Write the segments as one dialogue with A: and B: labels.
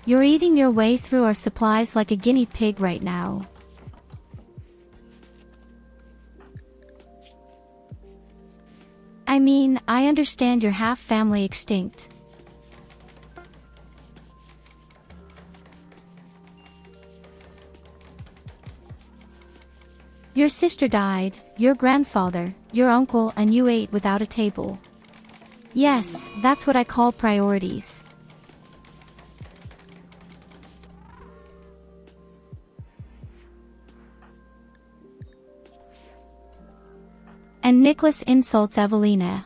A: You're eating your way through our supplies like a guinea pig right now. I mean, I understand you're half family extinct. Your sister died, your grandfather, your uncle, and you ate without a table. Yes, that's what I call priorities. And Nicholas insults Evelina.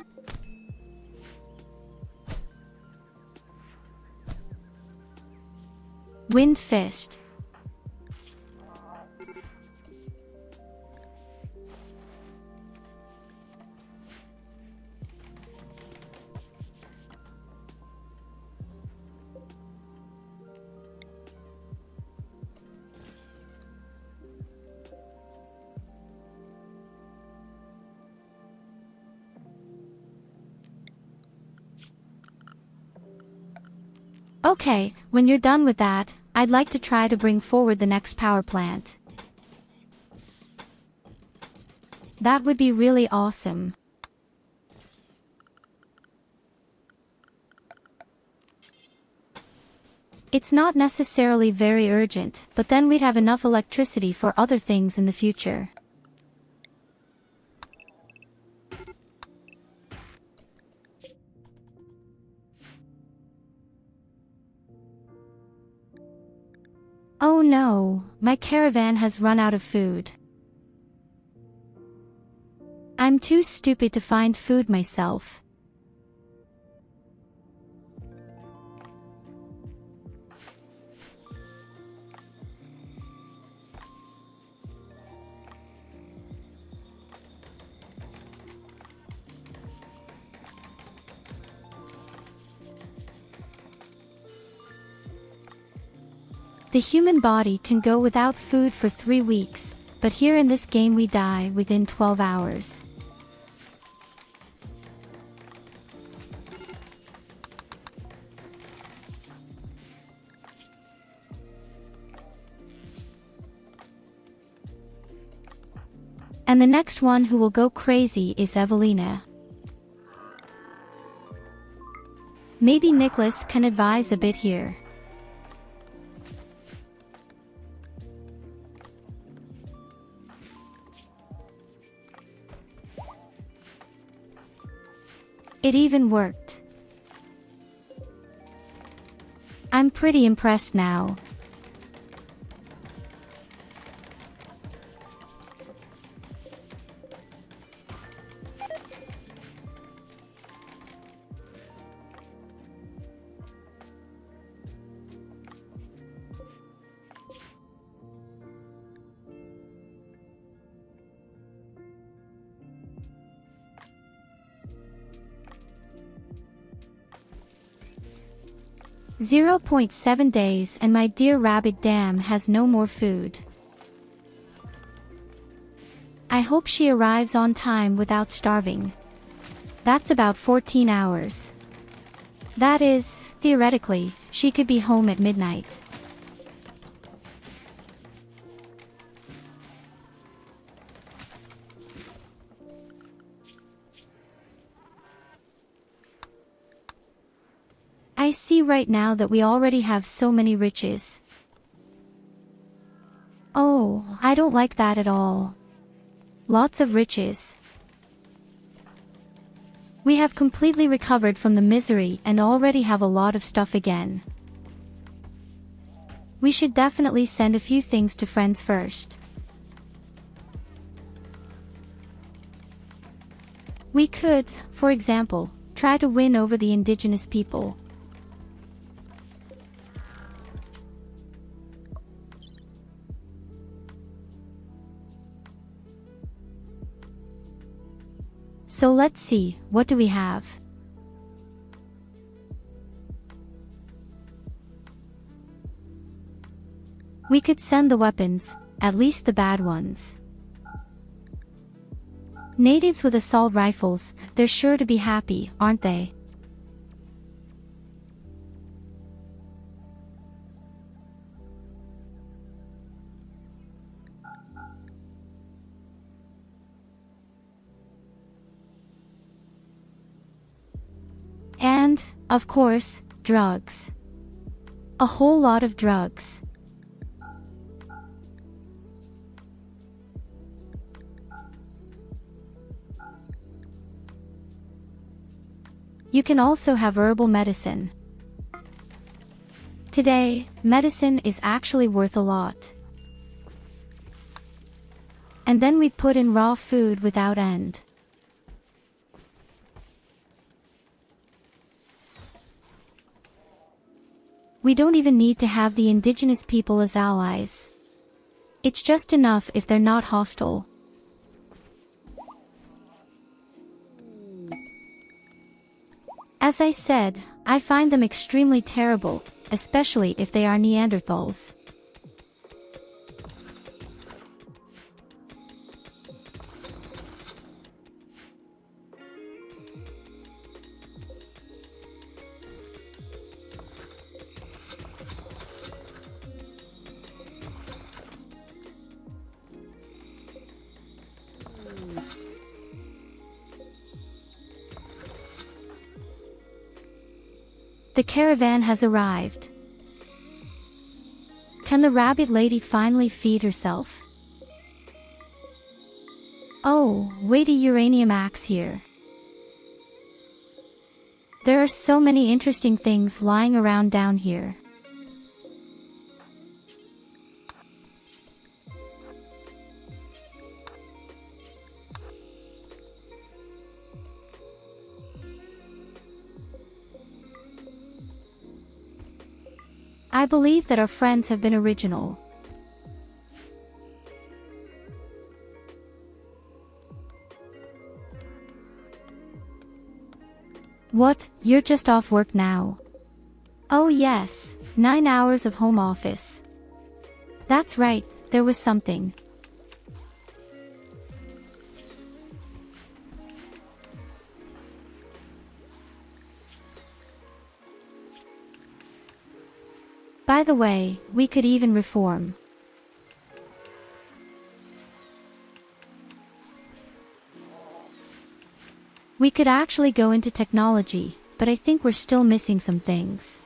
A: Wind fist. Okay, when you're done with that, I'd like to try to bring forward the next power plant. That would be really awesome. It's not necessarily very urgent, but then we'd have enough electricity for other things in the future. Oh no, my caravan has run out of food. I'm too stupid to find food myself. The human body can go without food for 3 weeks, but here in this game we die within 12 hours. And the next one who will go crazy is Evelina. Maybe Nicholas can advise a bit here. It even worked. I'm pretty impressed now. .7 days and my dear rabbit dam has no more food. I hope she arrives on time without starving. That's about 14 hours. That is, theoretically, she could be home at midnight. I see right now that we already have so many riches. Oh, I don't like that at all. Lots of riches. We have completely recovered from the misery and already have a lot of stuff again. We should definitely send a few things to friends first. We could, for example, try to win over the indigenous people. So let's see, what do we have? We could send the weapons, at least the bad ones. Natives with assault rifles, they're sure to be happy, aren't they? Of course, drugs. A whole lot of drugs. You can also have herbal medicine. Today, medicine is actually worth a lot. And then we put in raw food without end. We don't even need to have the indigenous people as allies. It's just enough if they're not hostile. As I said, I find them extremely terrible, especially if they are Neanderthals. The caravan has arrived. Can the rabbit lady finally feed herself? Oh, weighty uranium axe here. There are so many interesting things lying around down here. I believe that our friends have been original. What, you're just off work now? Oh yes, 9 hours of home office. That's right, there was something. By the way, we could even reform. We could actually go into technology, but I think we're still missing some things.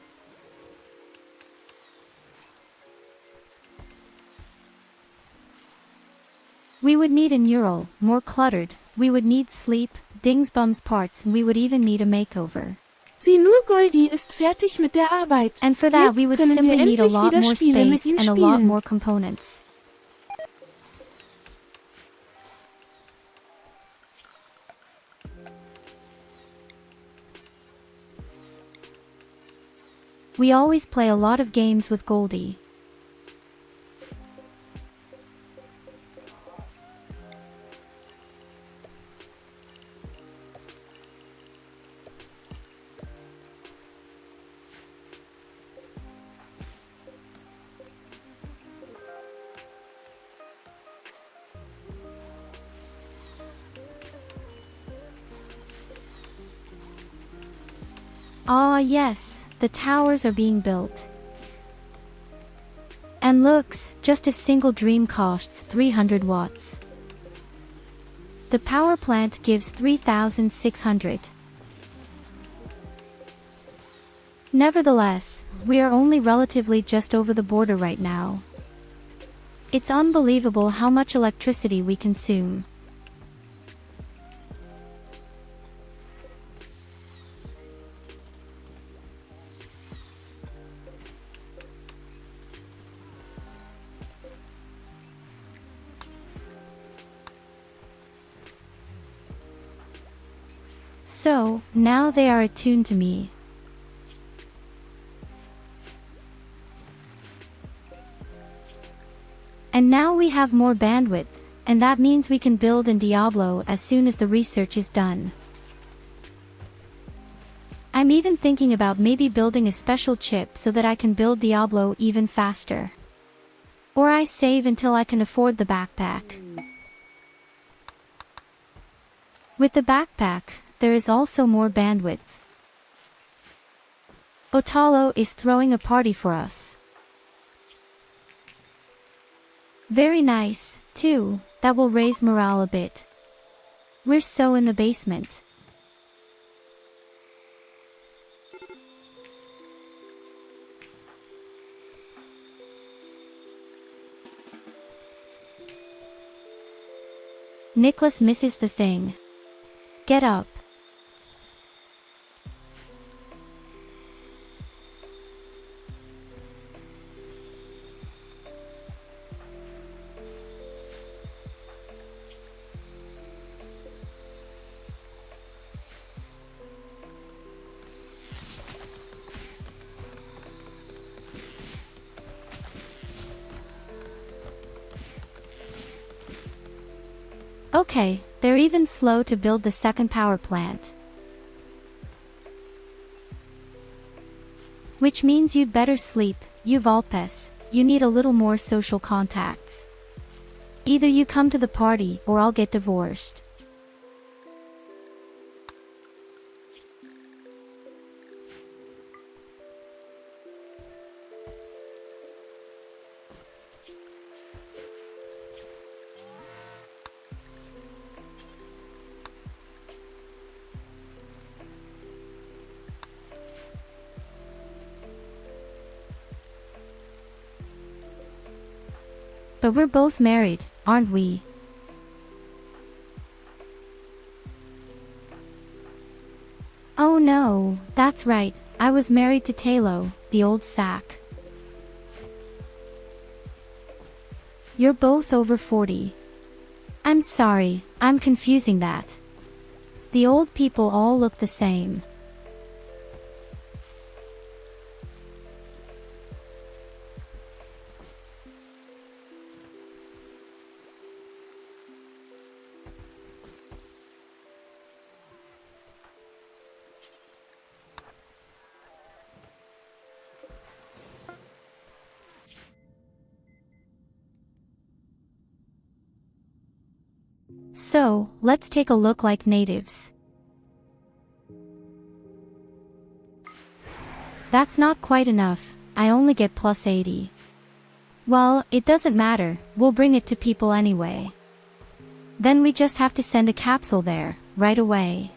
A: We would need a neural, more cluttered, we would need sleep, dingsbums parts, and we would even need a makeover.
B: Sieh nur, Goldie ist fertig mit der Arbeit.
A: And for that
B: Jetzt
A: we would
B: können
A: simply
B: wir
A: need a
B: endlich
A: lot
B: wieder
A: more
B: Spiele mit
A: space
B: ihm
A: and a lot
B: spielen.
A: more components. We always play a lot of games with Goldie. Ah yes, the towers are being built. And looks, just a single dream costs 300 watts. The power plant gives 3,600. Nevertheless, we are only relatively just over the border right now. It's unbelievable how much electricity we consume. So, now they are attuned to me. And now we have more bandwidth, and that means we can build in Diablo as soon as the research is done. I'm even thinking about maybe building a special chip so that I can build Diablo even faster. Or I save until I can afford the backpack. With the backpack, there is also more bandwidth. Otalo is throwing a party for us. Very nice, too, that will raise morale a bit. We're so in the basement. Nicholas misses the thing. Get up. Okay, they're even slow to build the second power plant. Which means you'd better sleep, you Valpes. You need a little more social contacts. Either you come to the party or I'll get divorced. But we're both married, aren't we? Oh no, that's right, I was married to Talo, the old sack. You're both over 40. I'm sorry, I'm confusing that. The old people all look the same. So, let's take a look like natives. That's not quite enough, I only get plus 80. Well, it doesn't matter, we'll bring it to people anyway. Then we just have to send a capsule there, right away.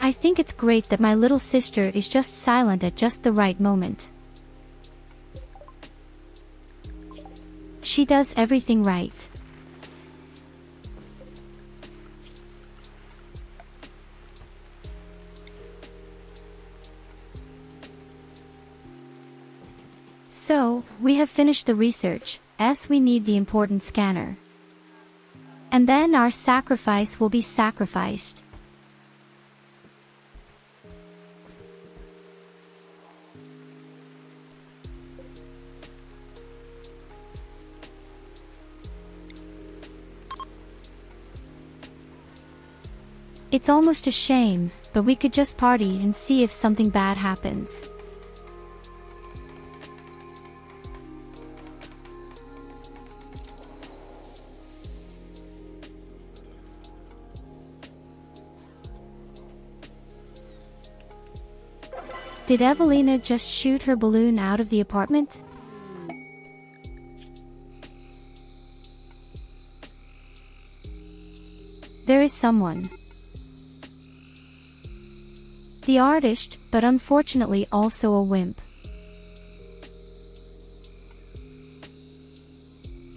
A: I think it's great that my little sister is just silent at just the right moment. She does everything right. So, we have finished the research, as we need the important scanner. And then our sacrifice will be sacrificed. It's almost a shame, but we could just party and see if something bad happens. Did Evelina just shoot her balloon out of the apartment? There is someone. The artist, but unfortunately also a wimp.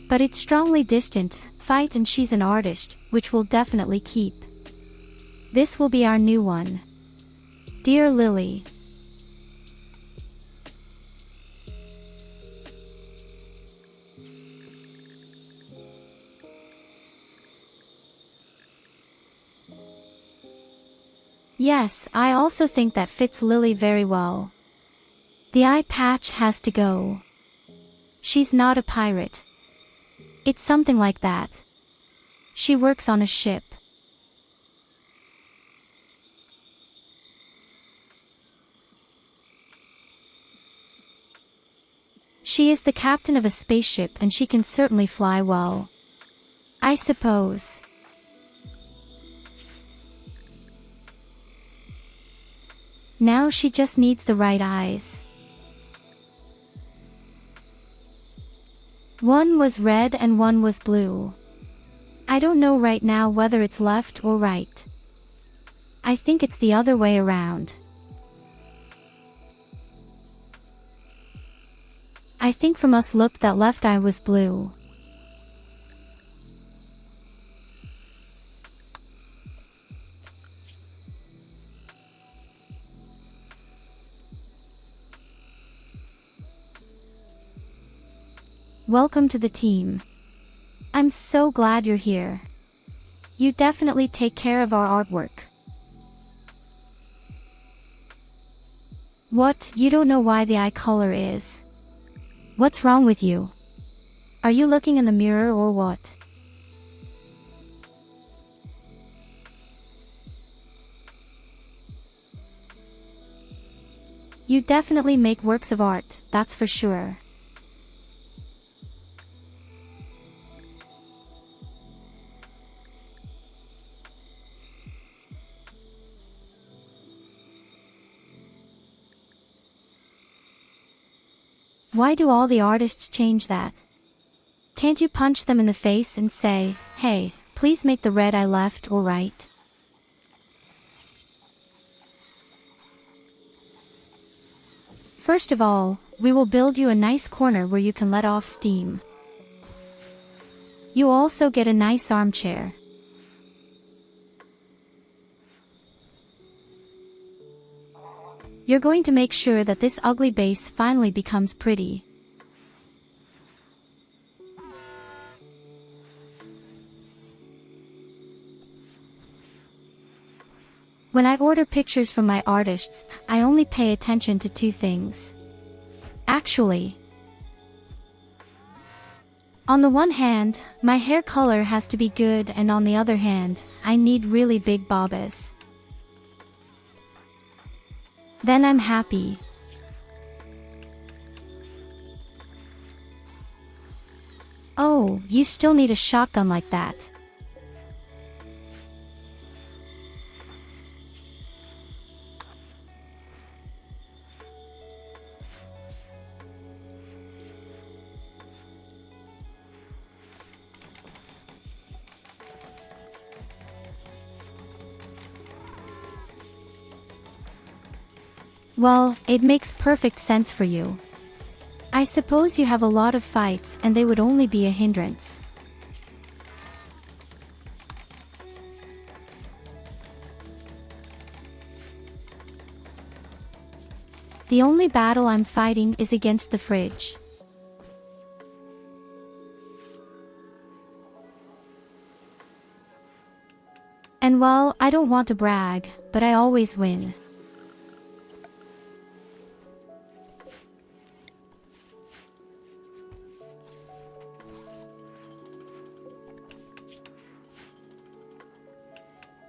A: But it's strongly distant, fight and she's an artist, which will definitely keep. This will be our new one. Dear Lily. Yes, I also think that fits Lily very well. The eye patch has to go. She's not a pirate. It's something like that. She works on a ship. She is the captain of a spaceship and she can certainly fly well. I suppose. Now she just needs the right eyes. One was red and one was blue. I don't know right now whether it's left or right. I think it's the other way around. I think from us looked that left eye was blue. Welcome to the team. I'm so glad you're here. You definitely take care of our artwork. What, you don't know why the eye color is? What's wrong with you? Are you looking in the mirror or what? You definitely make works of art, that's for sure. Why do all the artists change that? Can't you punch them in the face and say, hey, please make the red eye left or right? First of all, we will build you a nice corner where you can let off steam. You also get a nice armchair. You're going to make sure that this ugly base finally becomes pretty. When I order pictures from my artists, I only pay attention to two things. Actually, on the one hand, my hair color has to be good, and on the other hand, I need really big bobas. Then I'm happy. Oh, you still need a shotgun like that. Well, it makes perfect sense for you. I suppose you have a lot of fights and they would only be a hindrance. The only battle I'm fighting is against the fridge. And well, I don't want to brag, but I always win.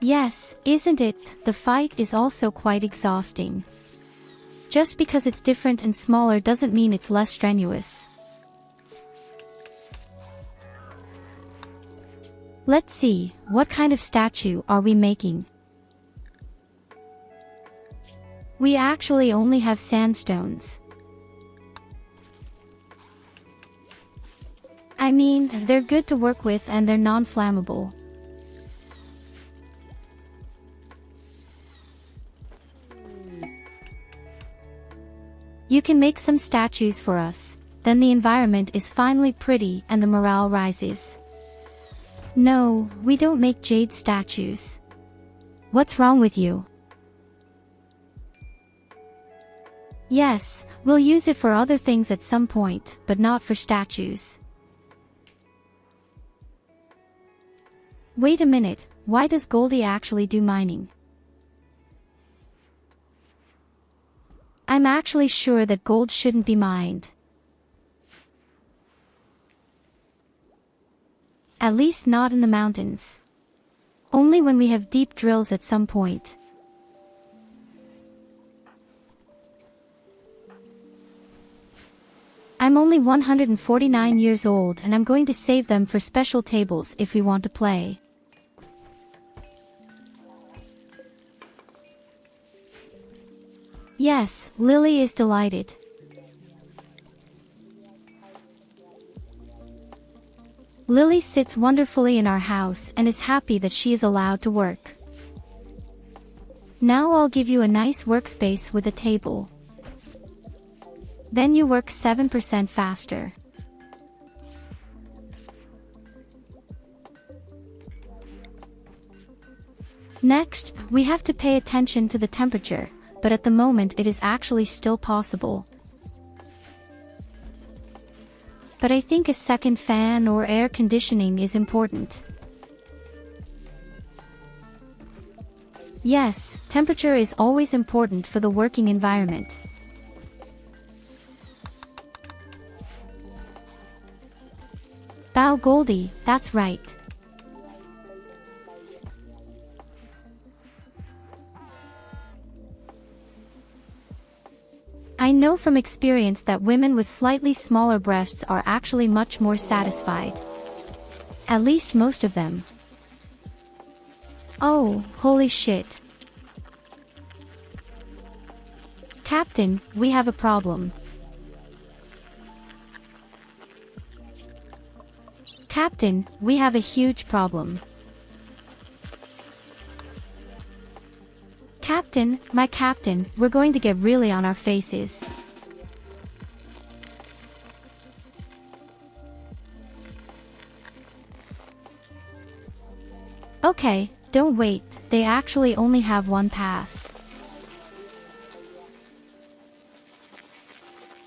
A: Yes, isn't it? The fight is also quite exhausting. Just because it's different and smaller doesn't mean it's less strenuous. Let's see, what kind of statue are we making? We actually only have sandstones. I mean, they're good to work with and they're non-flammable. You can make some statues for us, then the environment is finally pretty and the morale rises. No, we don't make jade statues. What's wrong with you? Yes, we'll use it for other things at some point, but not for statues. Wait a minute, why does Goldie actually do mining? I'm actually sure that gold shouldn't be mined. At least not in the mountains. Only when we have deep drills at some point. I'm only 149 years old and I'm going to save them for special tables if we want to play. Yes, Lily is delighted. Lily sits wonderfully in our house and is happy that she is allowed to work. Now I'll give you a nice workspace with a table. Then you work 7% faster. Next, we have to pay attention to the temperature, but at the moment it is actually still possible. But I think a second fan or air conditioning is important. Yes, temperature is always important for the working environment. Bow Goldie, that's right. I know from experience that women with slightly smaller breasts are actually much more satisfied. At least most of them. Oh, holy shit. Captain, we have a problem. Captain, we have a huge problem. Captain, my captain, we're going to get really on our faces. Okay, don't wait, they actually only have one pass.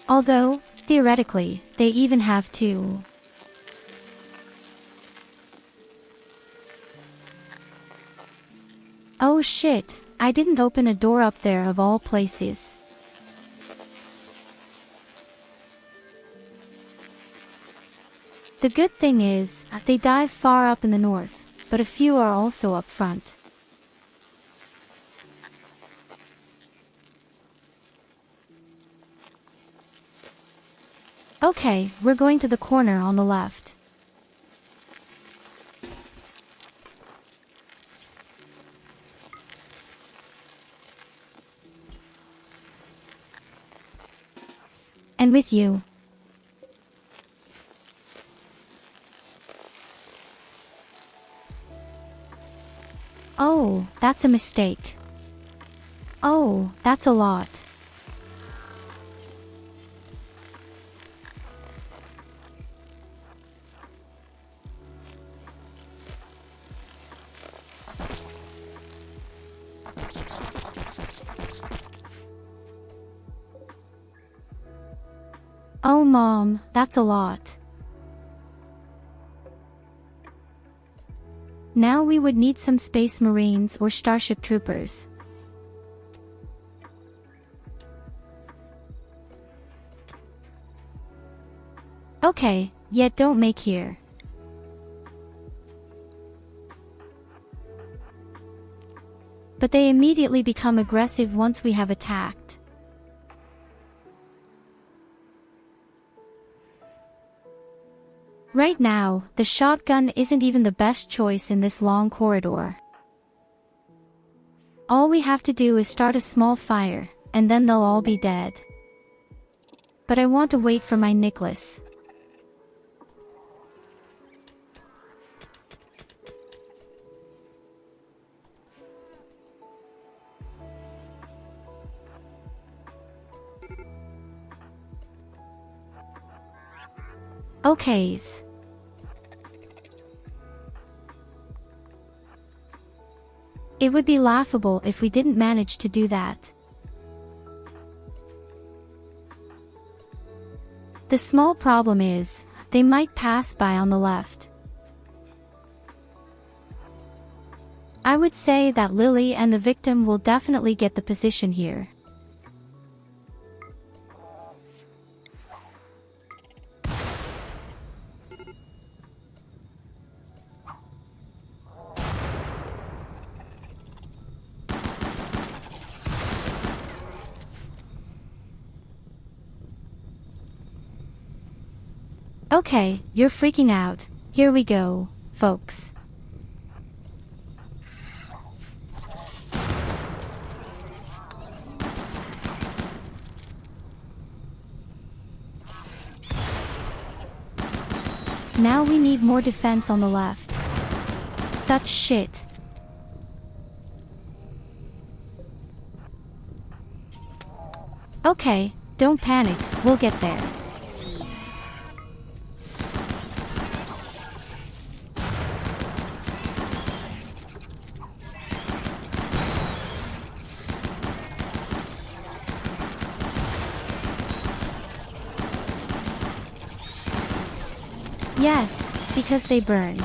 A: Although, theoretically, they even have two. Oh shit, I didn't open a door up there of all places. The good thing is, they dive far up in the north, but a few are also up front. Okay, we're going to the corner on the left. And with you. Oh, that's a mistake. Oh, that's a lot. Oh Mom, that's a lot. Now we would need some Space Marines or Starship Troopers. Okay, yet don't make here. But they immediately become aggressive once we have attacked. Right now, the shotgun isn't even the best choice in this long corridor. All we have to do is start a small fire, and then they'll all be dead. But I want to wait for my Nicholas. Okays. It would be laughable if we didn't manage to do that. The small problem is, they might pass by on the left. I would say that Lily and the victim will definitely get the position here. Okay, you're freaking out. Here we go, folks. Now we need more defense on the left. Such shit. Okay, don't panic, we'll get there. Yes, because they burn.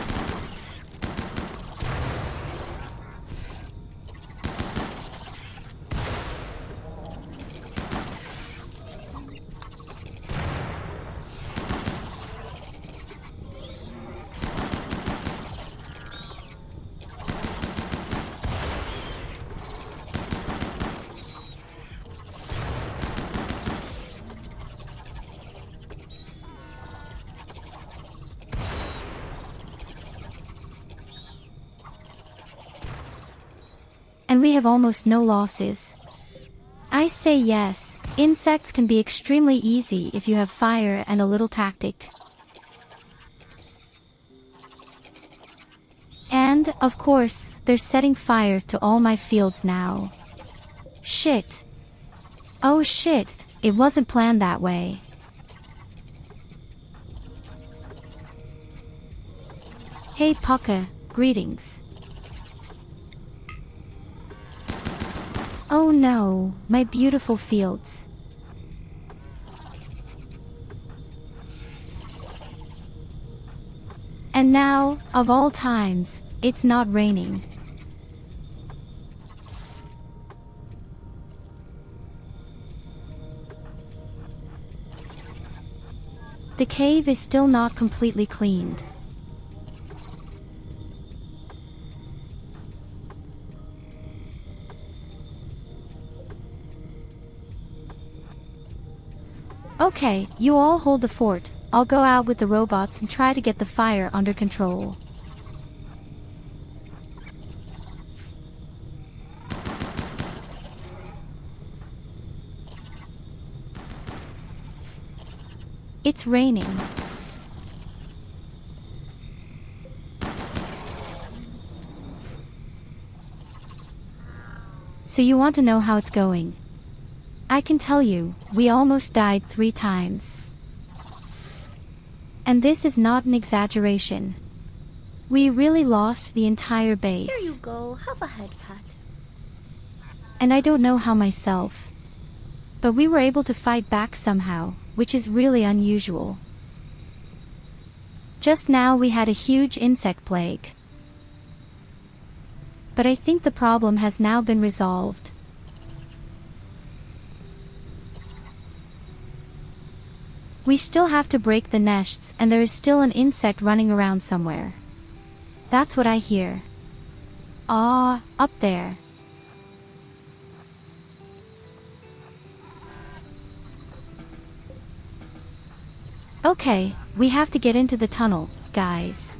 A: And we have almost no losses. I say yes, insects can be extremely easy if you have fire and a little tactic. And, of course, they're setting fire to all my fields now. Shit. Oh shit, it wasn't planned that way. Hey Pucka, greetings. Oh no, my beautiful fields. And now, of all times, it's not raining. The cave is still not completely cleaned. Okay, you all hold the fort. I'll go out with the robots and try to get the fire under control. It's raining. So you want to know how it's going? I can tell you, we almost died 3 times. And this is not an exaggeration. We really lost the entire base.
C: Here you go, have a head pat.
A: And I don't know how myself. But we were able to fight back somehow, which is really unusual. Just now we had a huge insect plague. But I think the problem has now been resolved. We still have to break the nests, and there is still an insect running around somewhere. That's what I hear. Ah, up there. Okay, we have to get into the tunnel, guys.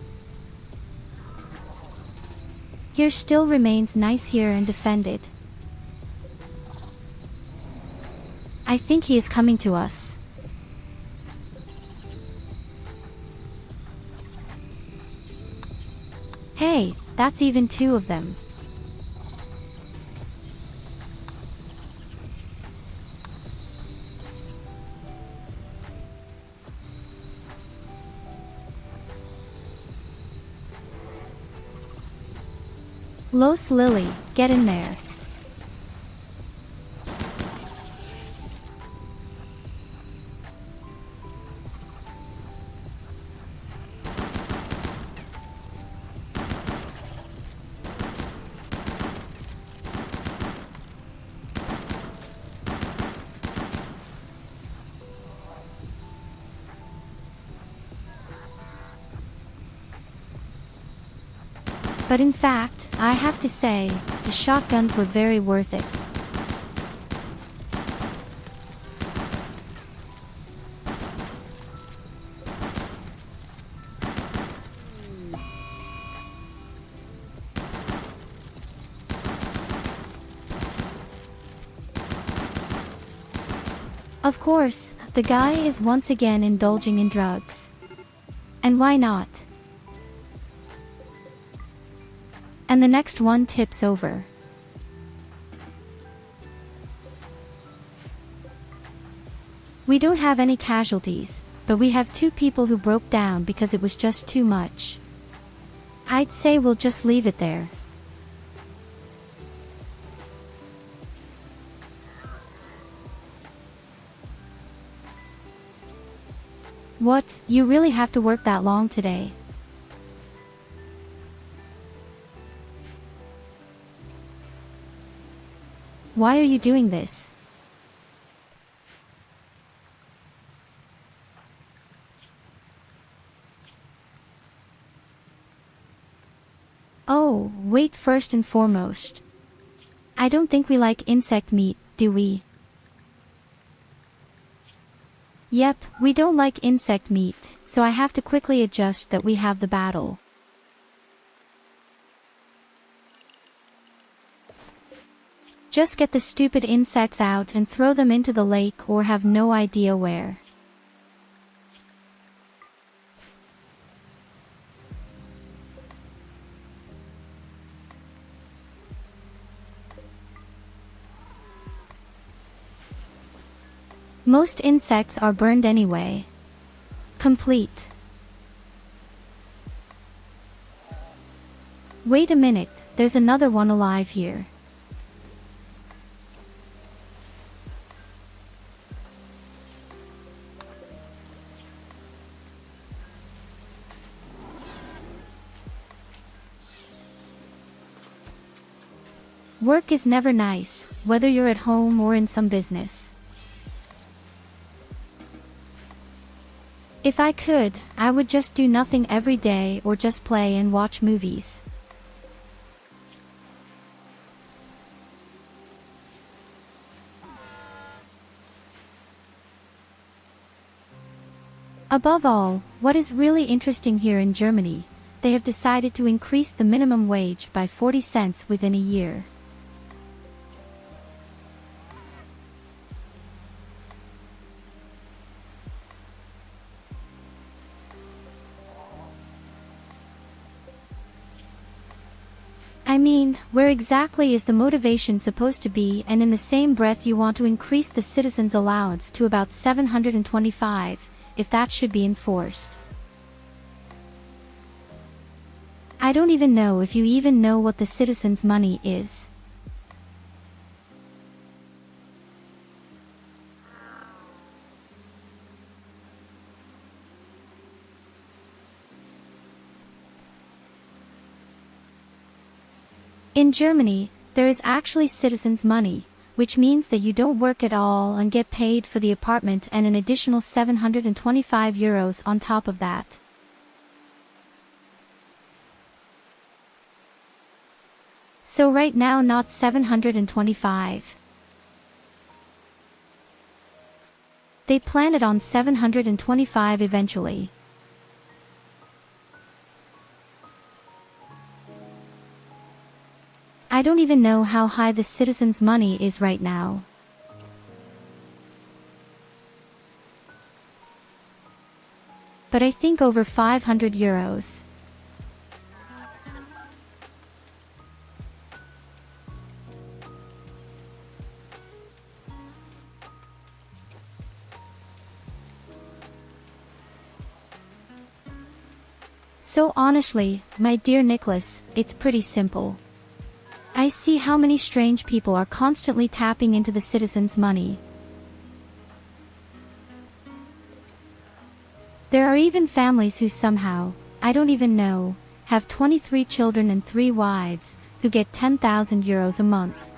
A: Here still remains nice here and defend it. I think he is coming to us. Hey, that's even 2 of them. Los Lily, get in there. But in fact, I have to say, the shotguns were very worth it. Of course, the guy is once again indulging in drugs. And why not? And the next one tips over. We don't have any casualties, but we have 2 people who broke down because it was just too much. I'd say we'll just leave it there. What, you really have to work that long today? Why are you doing this? Oh, wait, first and foremost, I don't think we like insect meat, do we? Yep, we don't like insect meat, so I have to quickly adjust that we have the battle. Just get the stupid insects out and throw them into the lake or have no idea where. Most insects are burned anyway. Complete. Wait a minute, there's another one alive here. Work is never nice, whether you're at home or in some business. If I could, I would just do nothing every day or just play and watch movies. Above all, what is really interesting here in Germany, they have decided to increase the minimum wage by 40 cents within a year. I mean, where exactly is the motivation supposed to be, and in the same breath you want to increase the citizens' allowance to about 725, if that should be enforced. I don't even know if you even know what the citizens' money is. In Germany, there is actually citizens' money, which means that you don't work at all and get paid for the apartment and an additional 725 euros on top of that. So right now not 725. They plan it on 725 eventually. I don't even know how high the citizens' money is right now. But I think over 500 euros. So honestly, my dear Nicholas, it's pretty simple. I see how many strange people are constantly tapping into the citizens' money. There are even families who somehow, I don't even know, have 23 children and 3 wives, who get 10,000 euros a month.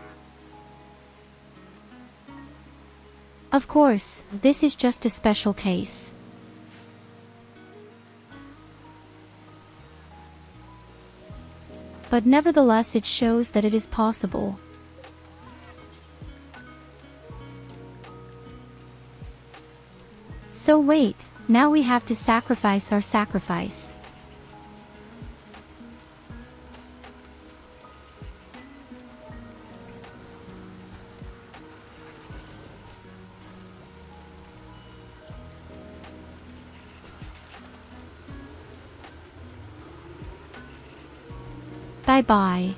A: Of course, this is just a special case. But nevertheless it shows that it is possible. So wait, now we have to sacrifice our sacrifice. I buy?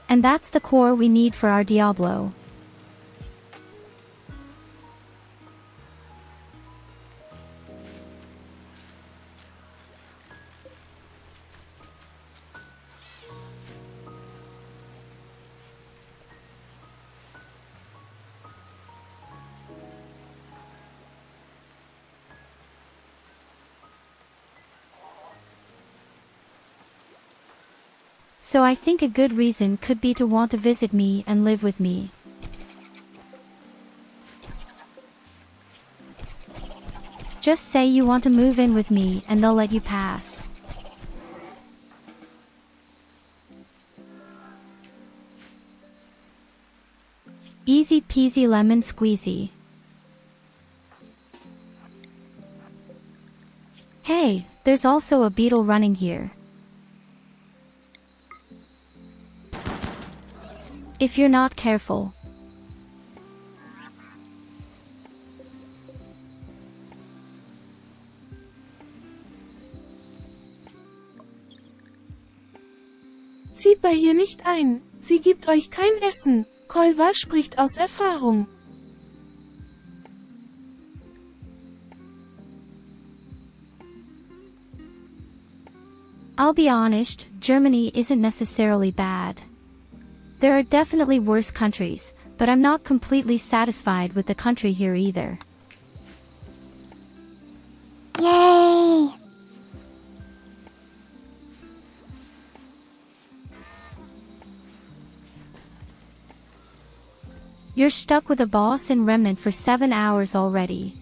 A: And that's the core we need for our Diablo. So I think a good reason could be to want to visit me and live with me. Just say you want to move in with me and they'll let you pass. Easy peasy lemon squeezy. Hey, there's also a beetle running here. If you're not careful.
B: Zieht bei ihr nicht ein. Sie gibt euch kein Essen. Kolva spricht aus Erfahrung.
A: I'll be honest, Germany isn't necessarily bad. There are definitely worse countries, but I'm not completely satisfied with the country here either.
C: Yay!
A: You're stuck with a boss in Remnant for 7 hours already.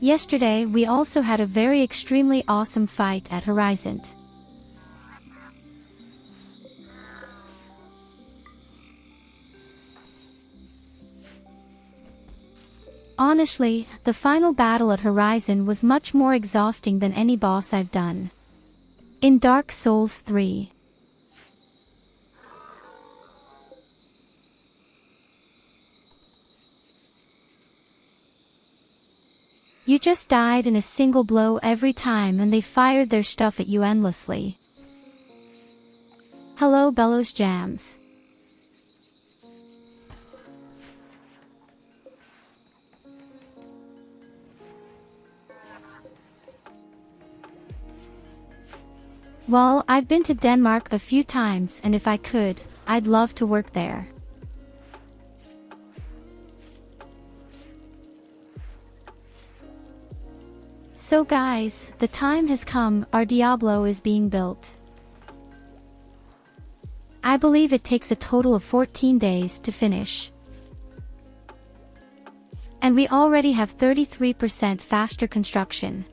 A: Yesterday we also had a very extremely awesome fight at Horizon. Honestly, the final battle at Horizon was much more exhausting than any boss I've done. In Dark Souls 3. You just died in a single blow every time and they fired their stuff at you endlessly. Hello Bellows Jams. Well, I've been to Denmark a few times and if I could, I'd love to work there. So guys, the time has come, our Diablo is being built. I believe it takes a total of 14 days to finish. And we already have 33% faster construction.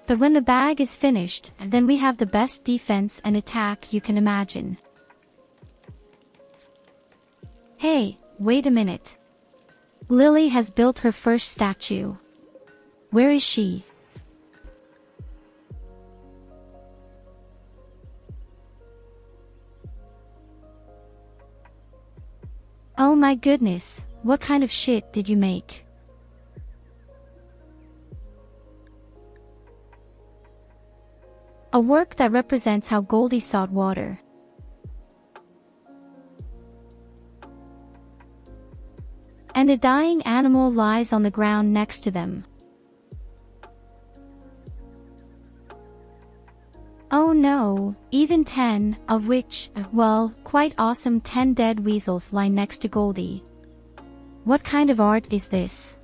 A: But when the bag is finished, then we have the best defense and attack you can imagine. Hey, wait a minute. Lily has built her first statue. Where is she? Oh my goodness, what kind of shit did you make? A work that represents how Goldie sought water. And a dying animal lies on the ground next to them. Oh no, even 10, of which, well, quite awesome 10 dead weasels lie next to Goldie. What kind of art is this?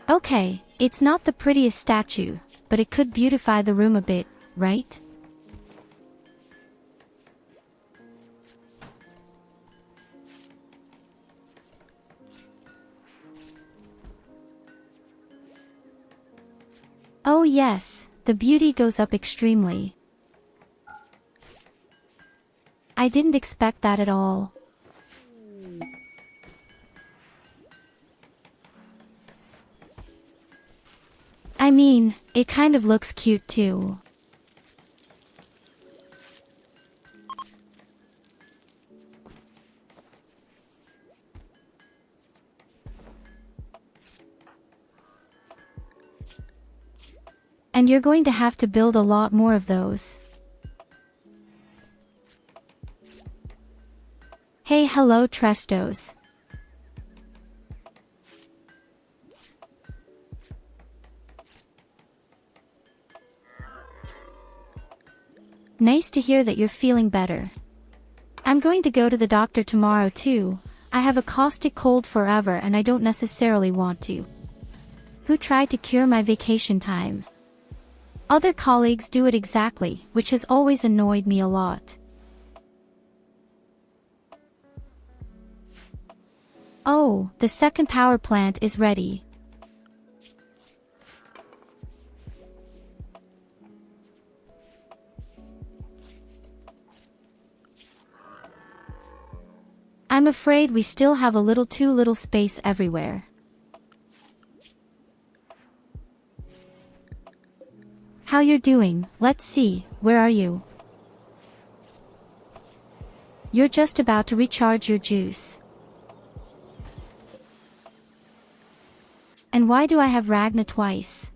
A: Okay, it's not the prettiest statue, but it could beautify the room a bit, right? Oh yes, the beauty goes up extremely. I didn't expect that at all. I mean, it kind of looks cute too. And you're going to have to build a lot more of those. Hey, hello Trestos. Nice to hear that you're feeling better. I'm going to go to the doctor tomorrow too. I have a caustic cold forever and I don't necessarily want to. Who tried to cure my vacation time? Other colleagues do it exactly, which has always annoyed me a lot. Oh, the second power plant is ready. I'm afraid we still have a little too little space everywhere. How you're doing? Let's see, where are you? You're just about to recharge your juice. And why do I have Ragna twice?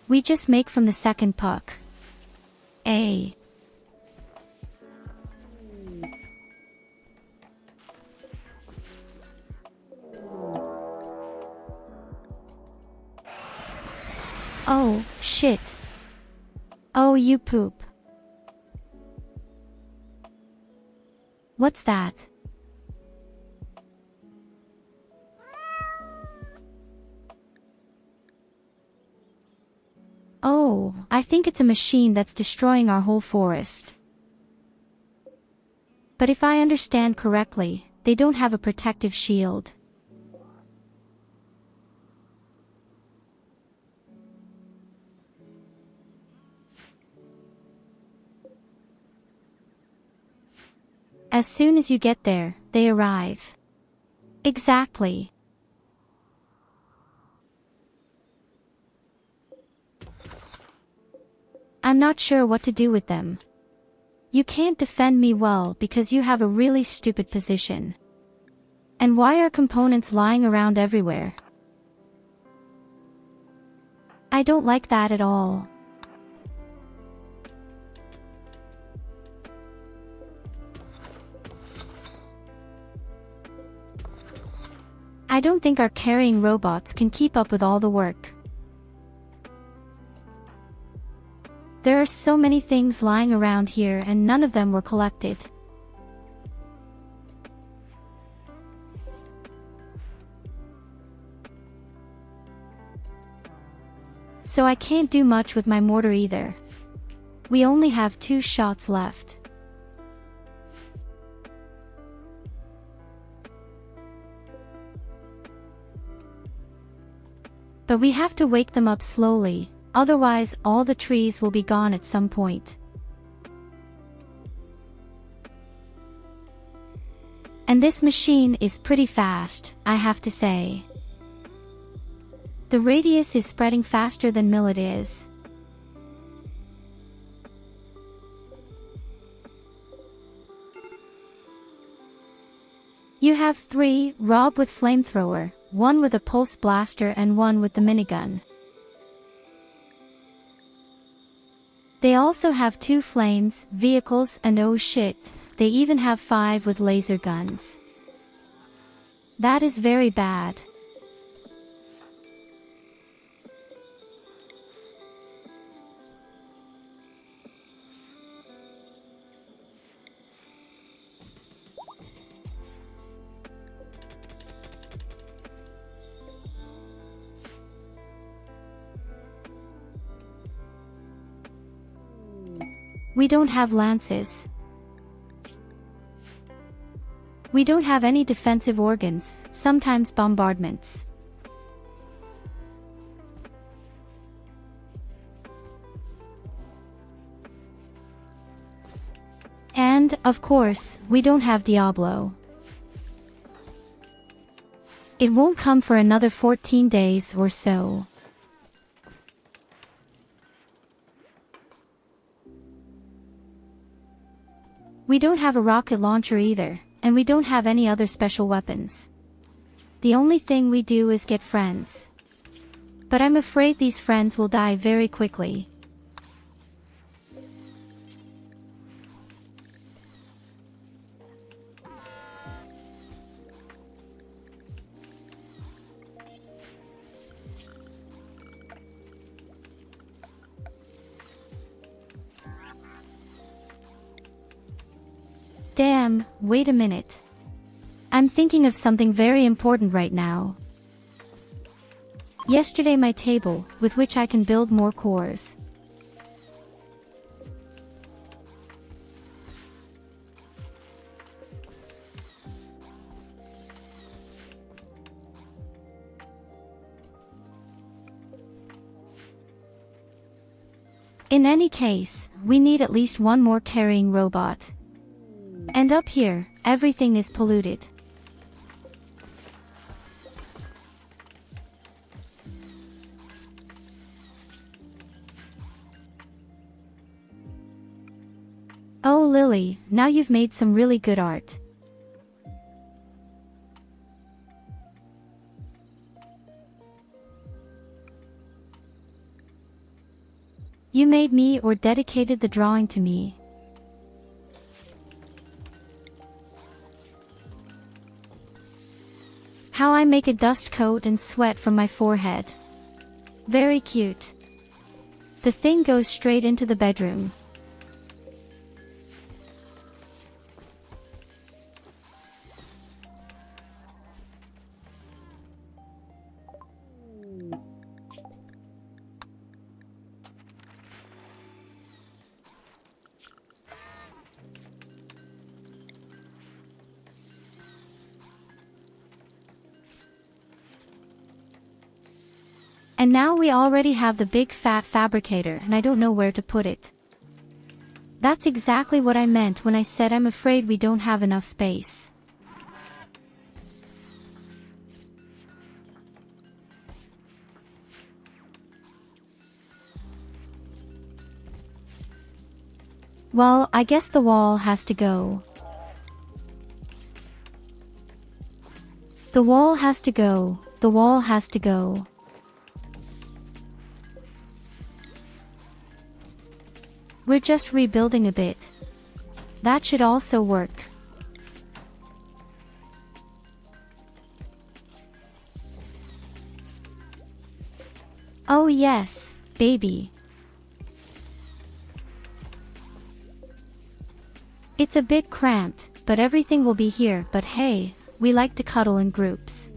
A: We just make from the second puck. A. Oh, shit. Oh, you poop. What's that? Oh, I think it's a machine that's destroying our whole forest. But if I understand correctly, they don't have a protective shield. As soon as you get there, they arrive. Exactly. I'm not sure what to do with them. You can't defend me well because you have a really stupid position. And why are components lying around everywhere? I don't like that at all. I don't think our carrying robots can keep up with all the work. There are so many things lying around here and none of them were collected. So I can't do much with my mortar either. We only have 2 shots left. But we have to wake them up slowly, otherwise all the trees will be gone at some point. And this machine is pretty fast, I have to say. The radius is spreading faster than Millet is. You have 3, Rob with flamethrower, 1 with a pulse blaster and 1 with the minigun. They also have 2 flames, vehicles, and oh shit, they even have 5 with laser guns. That is very bad. We don't have lances. We don't have any defensive organs, sometimes bombardments. And, of course, we don't have Diablo. It won't come for another 14 days or so. We don't have a rocket launcher either, and we don't have any other special weapons. The only thing we do is get friends. But I'm afraid these friends will die very quickly. Damn, wait a minute. I'm thinking of something very important right now. Yesterday my table, with which I can build more cores. In any case, we need at least one more carrying robot. And up here, everything is polluted. Oh Lily, now you've made some really good art. You made me or dedicated the drawing to me. How I make a dust coat and sweat from my forehead. Very cute. The thing goes straight into the bedroom. And now we already have the big fat fabricator and I don't know where to put it. That's exactly what I meant when I said I'm afraid we don't have enough space. Well, I guess the wall has to go. The wall has to go. The wall has to go. We're just rebuilding a bit. That should also work. Oh yes, baby. It's a bit cramped, but everything will be here. But hey, we like to cuddle in groups.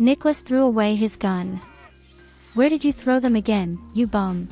A: Nicholas threw away his gun. Where did you throw them again, you bum?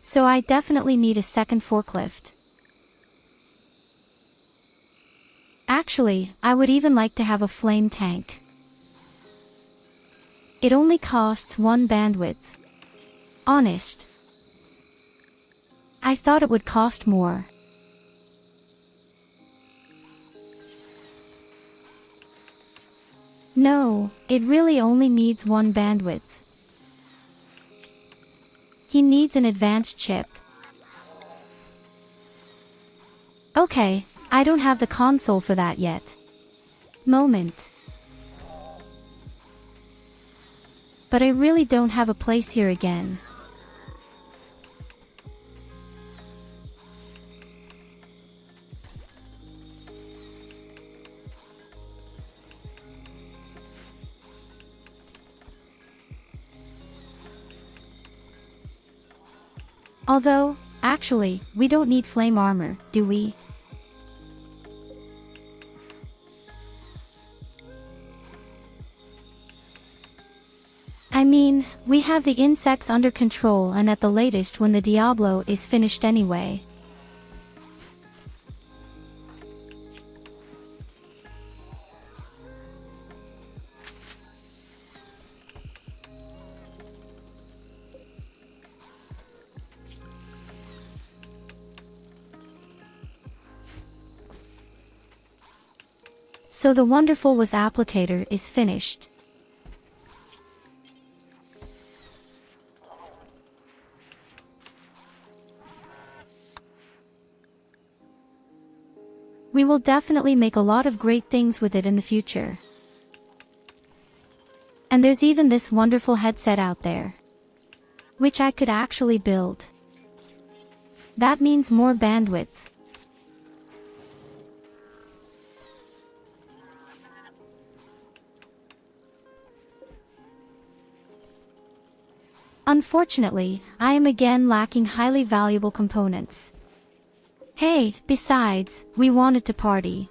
A: So I definitely need a second forklift. Actually, I would even like to have a flame tank. It only costs 1 bandwidth. Honest. I thought it would cost more. No, it really only needs 1 bandwidth. He needs an advanced chip. Okay, I don't have the console for that yet. Moment. But I really don't have a place here again. Although, actually, we don't need flame armor, do we? I mean, we have the insects under control and at the latest when the Diablo is finished anyway. So the wonderful was applicator is finished. We will definitely make a lot of great things with it in the future. And there's even this wonderful headset out there, which I could actually build. That means more bandwidth. Unfortunately, I am again lacking highly valuable components. Hey, besides, we wanted to party.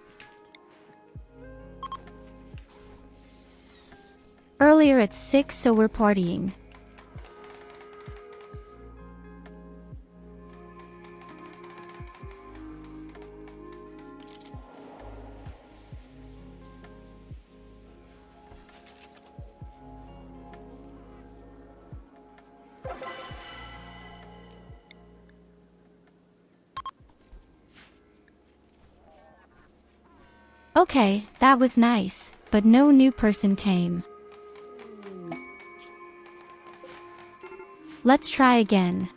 A: Earlier at 6, so we're partying. Okay, that was nice, but no new person came. Let's try again.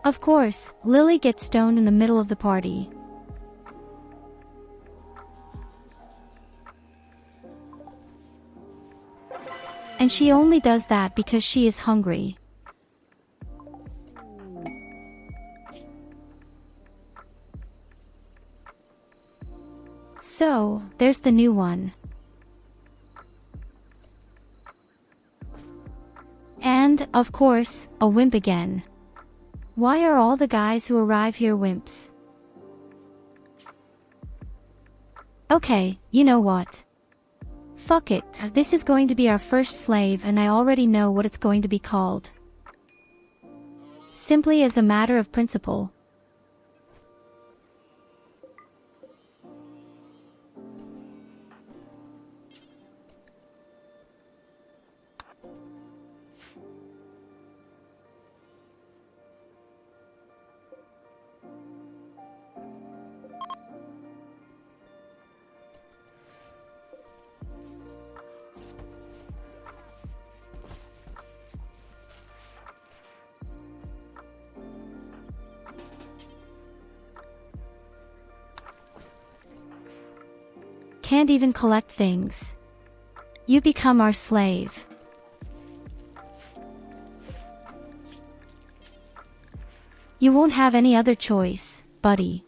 A: Of course, Lily gets stoned in the middle of the party. And she only does that because she is hungry. So, there's the new one. And, of course, a wimp again. Why are all the guys who arrive here wimps? Okay, you know what? Fuck it, this is going to be our first slave and I already know what it's going to be called. Simply as a matter of principle. Can't even collect things. You become our slave. You won't have any other choice, buddy.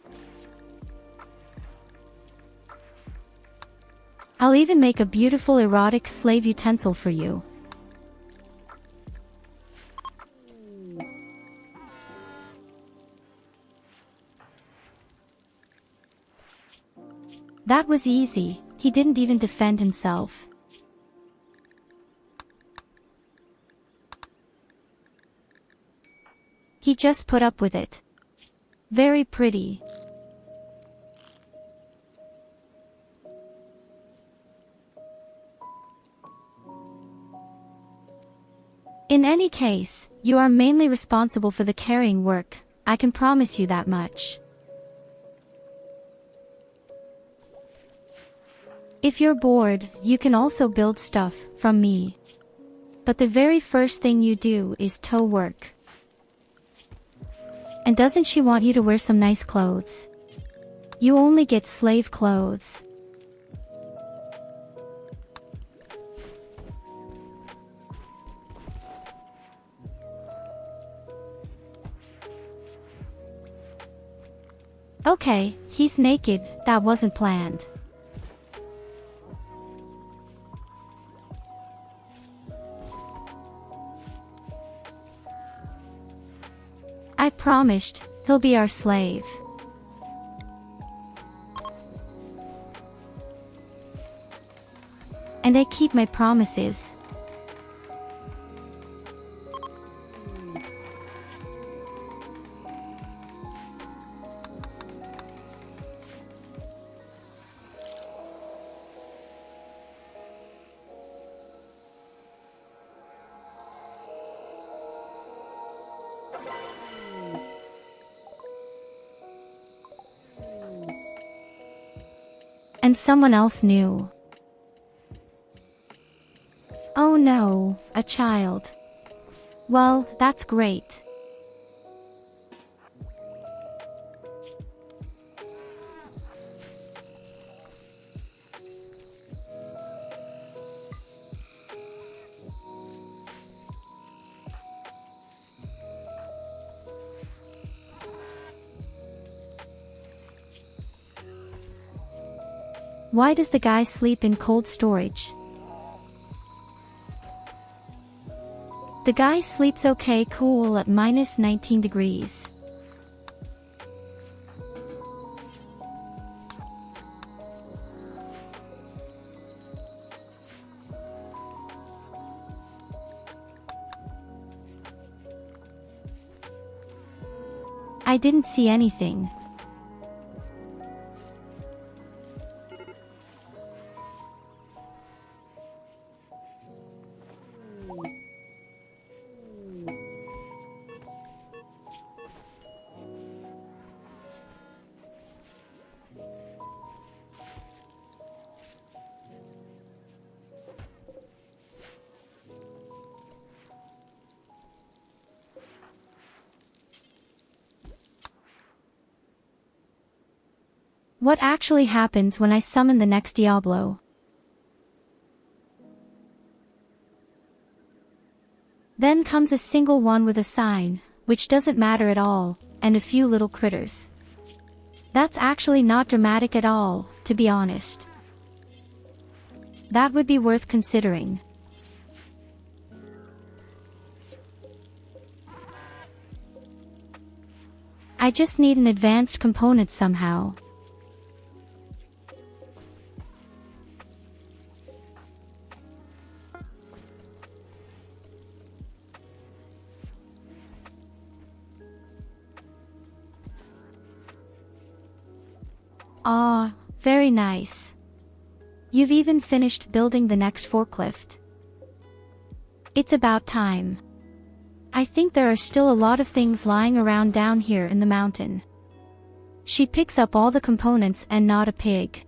A: I'll even make a beautiful erotic slave utensil for you. That was easy, he didn't even defend himself. He just put up with it. Very pretty. In any case, you are mainly responsible for the carrying work, I can promise you that much. If you're bored, you can also build stuff from me. But the very first thing you do is toe work. And doesn't she want you to wear some nice clothes? You only get slave clothes. Okay, he's naked, that wasn't planned. I promised, he'll be our slave. And I keep my promises. And someone else knew. Oh no, a child. Well, that's great. Why does the guy sleep in cold storage? The guy sleeps okay cool at minus 19 degrees. I didn't see anything. What actually happens when I summon the next Diablo? Then comes a single one with a sign, which doesn't matter at all, and a few little critters. That's actually not dramatic at all, to be honest. That would be worth considering. I just need an advanced component somehow. Ah, very nice. You've even finished building the next forklift. It's about time. I think there are still a lot of things lying around down here in the mountain. She picks up all the components and not a pig.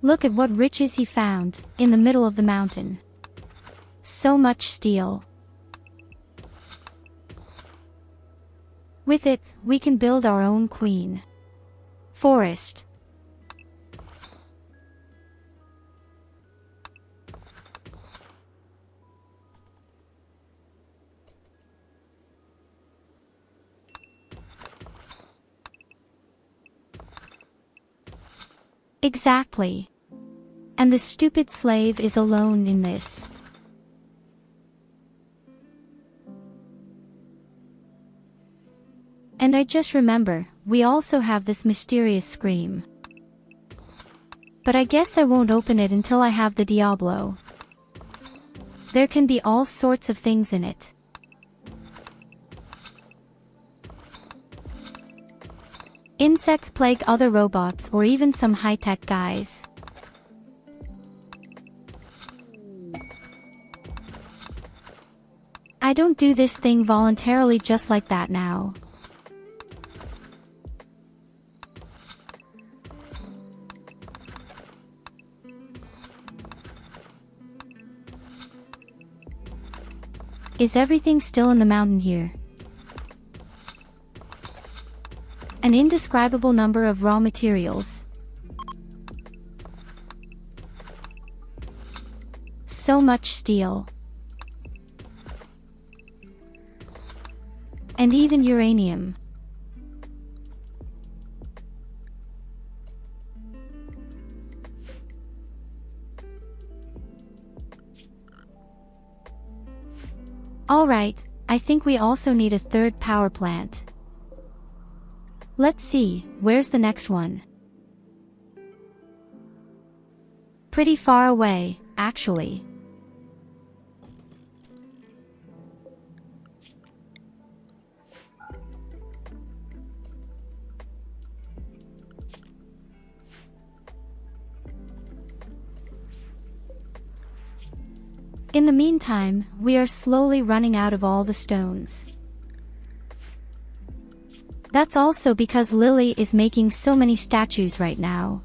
A: Look at what riches he found, in the middle of the mountain. So much steel. With it, we can build our own queen. Forest. Exactly. And the stupid slave is alone in this. And I just remember, we also have this mysterious scream. But I guess I won't open it until I have the Diablo. There can be all sorts of things in it. Insects plague other robots or even some high-tech guys. I don't do this thing voluntarily just like that now. Is everything still in the mountain here? An indescribable number of raw materials. So much steel. And even uranium. Alright, I think we also need a third power plant. Let's see, where's the next one? Pretty far away, actually. In the meantime, we are slowly running out of all the stones. That's also because Lily is making so many statues right now.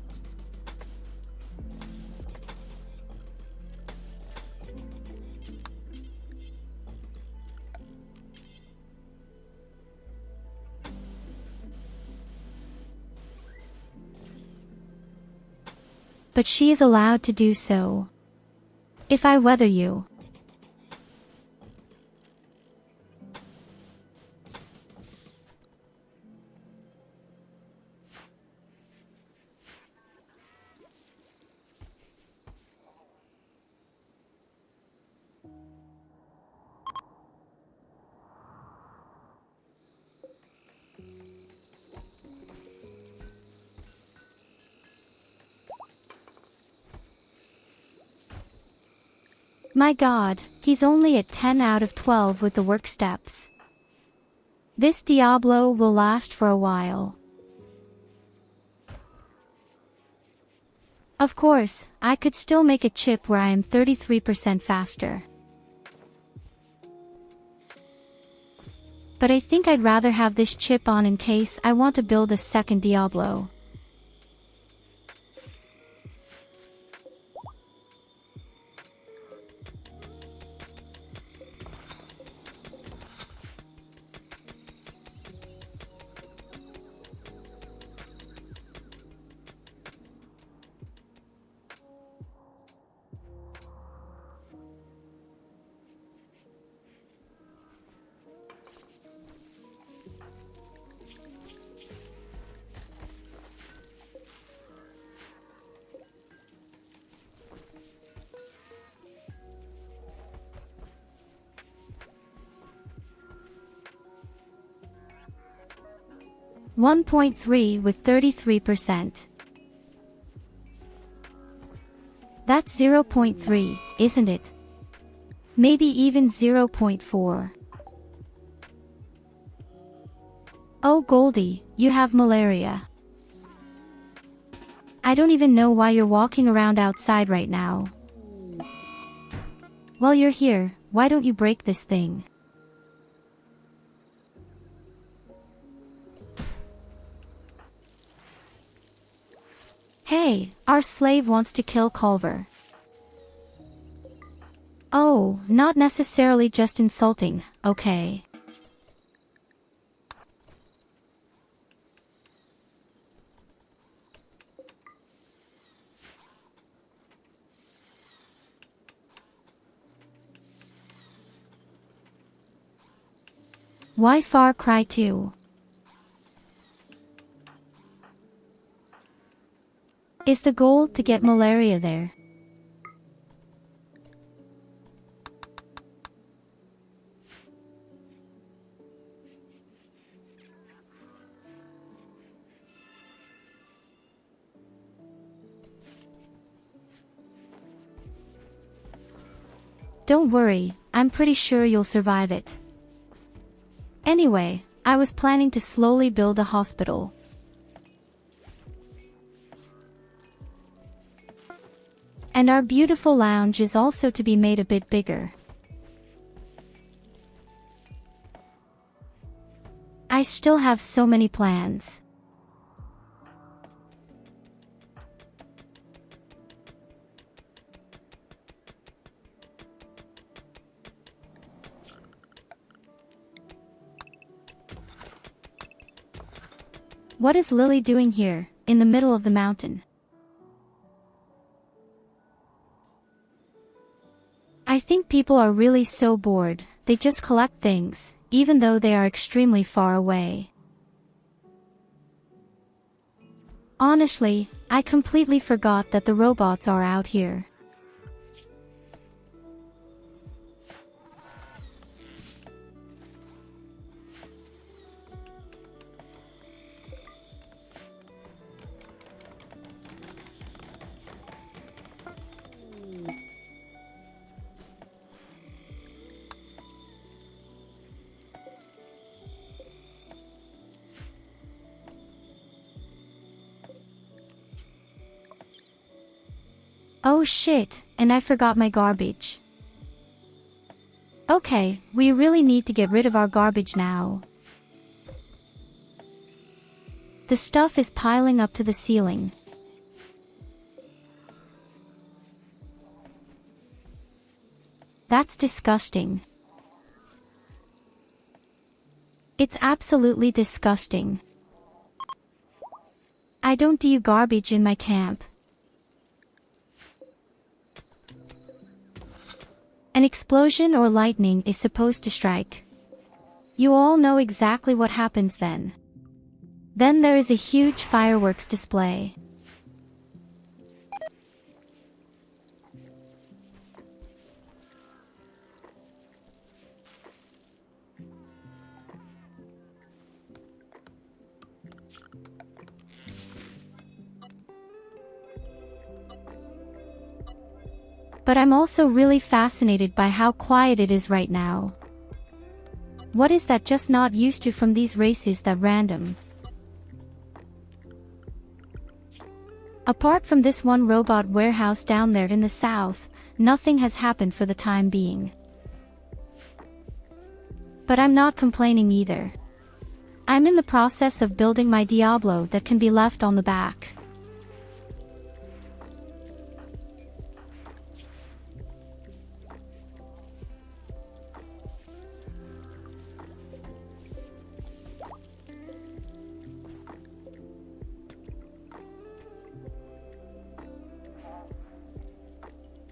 A: But she is allowed to do so. If I weather you. My god, he's only at 10 out of 12 with the work steps. This Diablo will last for a while. Of course, I could still make a chip where I am 33% faster. But I think I'd rather have this chip on in case I want to build a second Diablo. $1.3 with 33%. That's 0.3, isn't it? Maybe even 0.4. Oh Goldie, you have malaria. I don't even know why you're walking around outside right now. While you're here, why don't you break this thing? Hey, our slave wants to kill Culver. Oh, not necessarily just insulting, okay. Why Far Cry 2? Is the goal to get malaria there? Don't worry, I'm pretty sure you'll survive it. Anyway, I was planning to slowly build a hospital. And our beautiful lounge is also to be made a bit bigger. I still have so many plans. What is Lily doing here, in the middle of the mountain? I think people are really so bored, they just collect things, even though they are extremely far away. Honestly, I completely forgot that the robots are out here. Oh shit, and I forgot my garbage. Okay, we really need to get rid of our garbage now. The stuff is piling up to the ceiling. That's disgusting. It's absolutely disgusting. I don't do garbage in my camp. An explosion or lightning is supposed to strike. You all know exactly what happens then. Then there is a huge fireworks display. But I'm also really fascinated by how quiet it is right now. What is that just not used to from these races that random? Apart from this one robot warehouse down there in the south, nothing has happened for the time being. But I'm not complaining either. I'm in the process of building my Diablo that can be left on the back.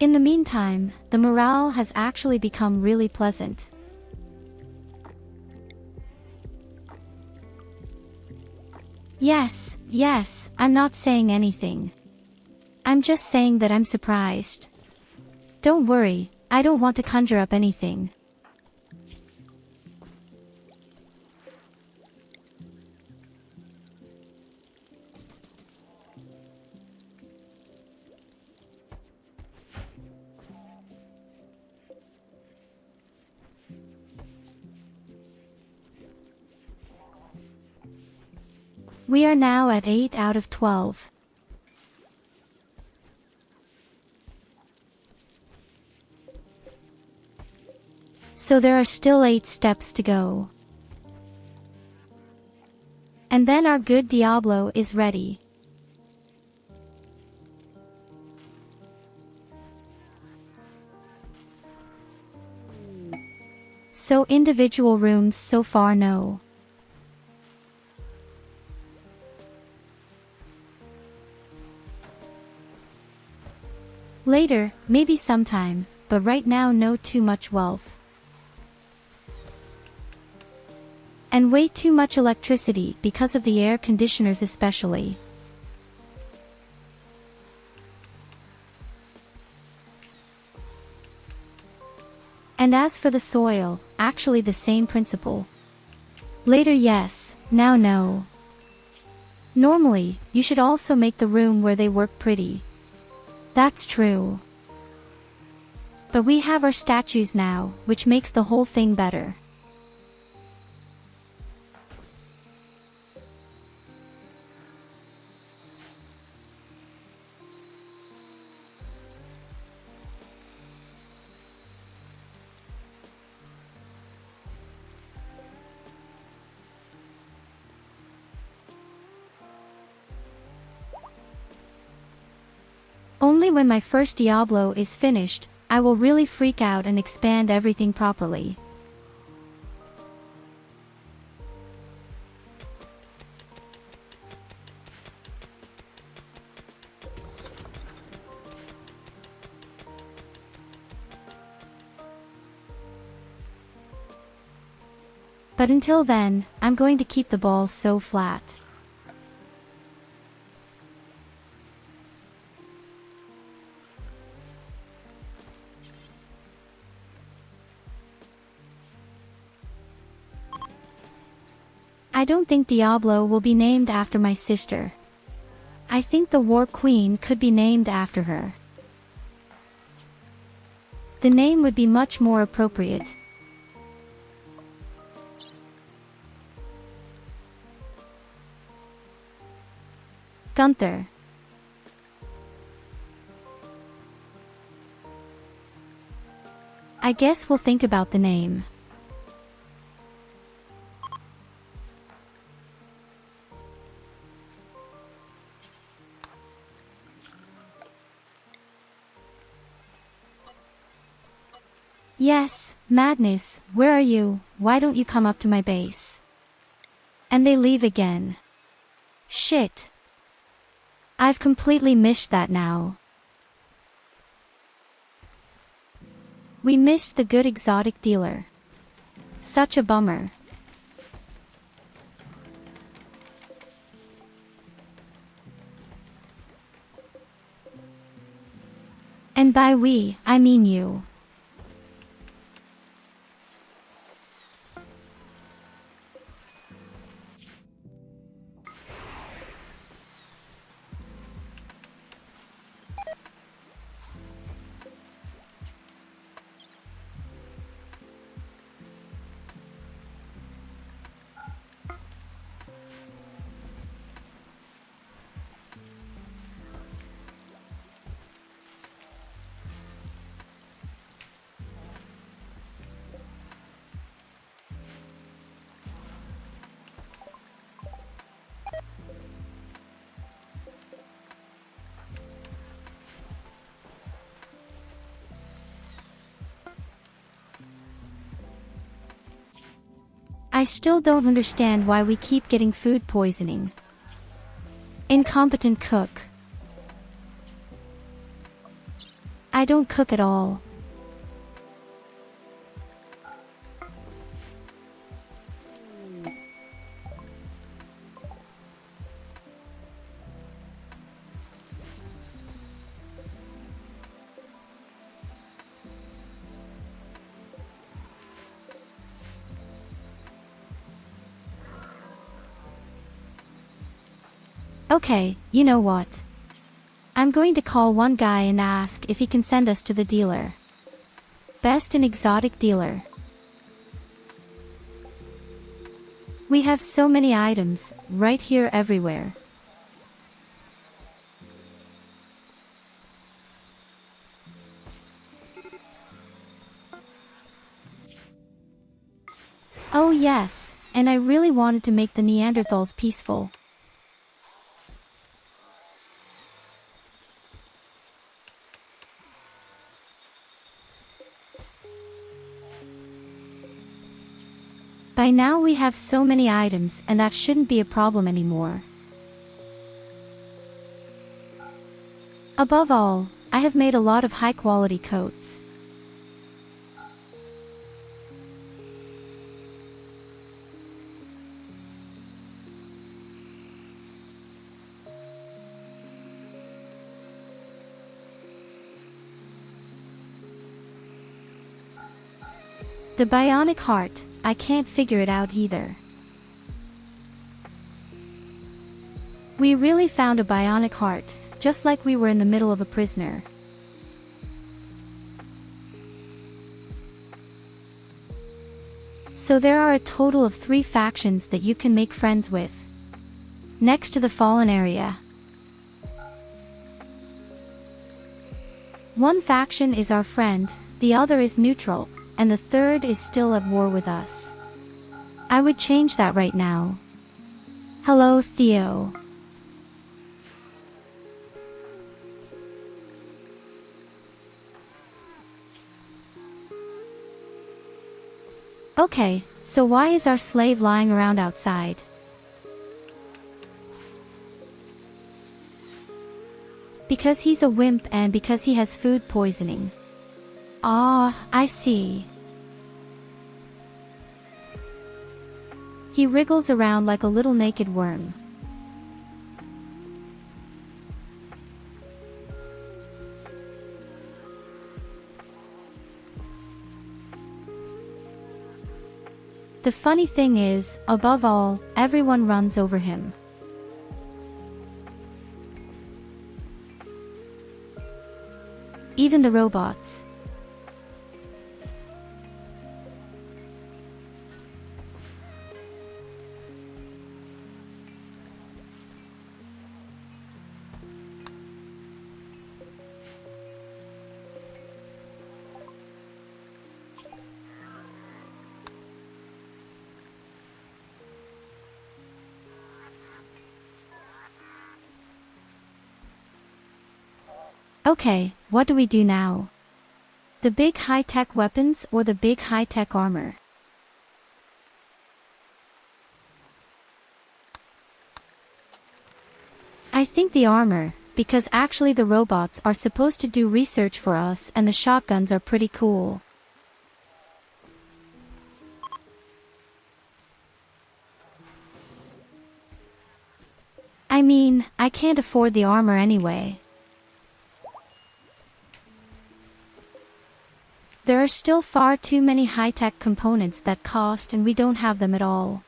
A: In the meantime, the morale has actually become really pleasant. Yes, I'm not saying anything. I'm just saying that I'm surprised. Don't worry, I don't want to conjure up anything. We are now at 8 out of 12. So there are still 8 steps to go. And then our good Diablo is ready. So individual rooms so far no. Later, maybe sometime, but right now no too much wealth. And way too much electricity because of the air conditioners especially. And as for the soil, actually the same principle. Later yes, now no. Normally, you should also make the room where they work pretty. That's true. But we have our statues now, which makes the whole thing better. Only when my first Diablo is finished, I will really freak out and expand everything properly. But until then, I'm going to keep the ball so flat. I don't think Diablo will be named after my sister. I think the War Queen could be named after her. The name would be much more appropriate. Gunther. I guess we'll think about the name. Yes, Madness, where are you? Why don't you come up to my base? And they leave again. Shit. I've completely missed that now. We missed the good exotic dealer. Such a bummer. And by we, I mean you. I still don't understand why we keep getting food poisoning. Incompetent cook. I don't cook at all. Okay, you know what? I'm going to call one guy and ask if he can send us to the dealer. Best in exotic dealer. We have so many items, right here everywhere. Oh yes, and I really wanted to make the Neanderthals peaceful. By now we have so many items and that shouldn't be a problem anymore. Above all, I have made a lot of high quality coats. The bionic heart, I can't figure it out either. We really found a bionic heart, just like we were in the middle of a prisoner. So there are a total of 3 factions that you can make friends with. Next to the fallen area. One faction is our friend, the other is neutral, and the third is still at war with us. I would change that right now. Hello, Theo. Okay, so why is our slave lying around outside? Because he's a wimp and because he has food poisoning. Ah, I see. He wriggles around like a little naked worm. The funny thing is, above all, everyone runs over him. Even the robots. Okay, what do we do now? The big high-tech weapons or the big high-tech armor? I think the armor, because actually the robots are supposed to do research for us and the shotguns are pretty cool. I mean, I can't afford the armor anyway. There are still far too many high-tech components that cost and we don't have them at all.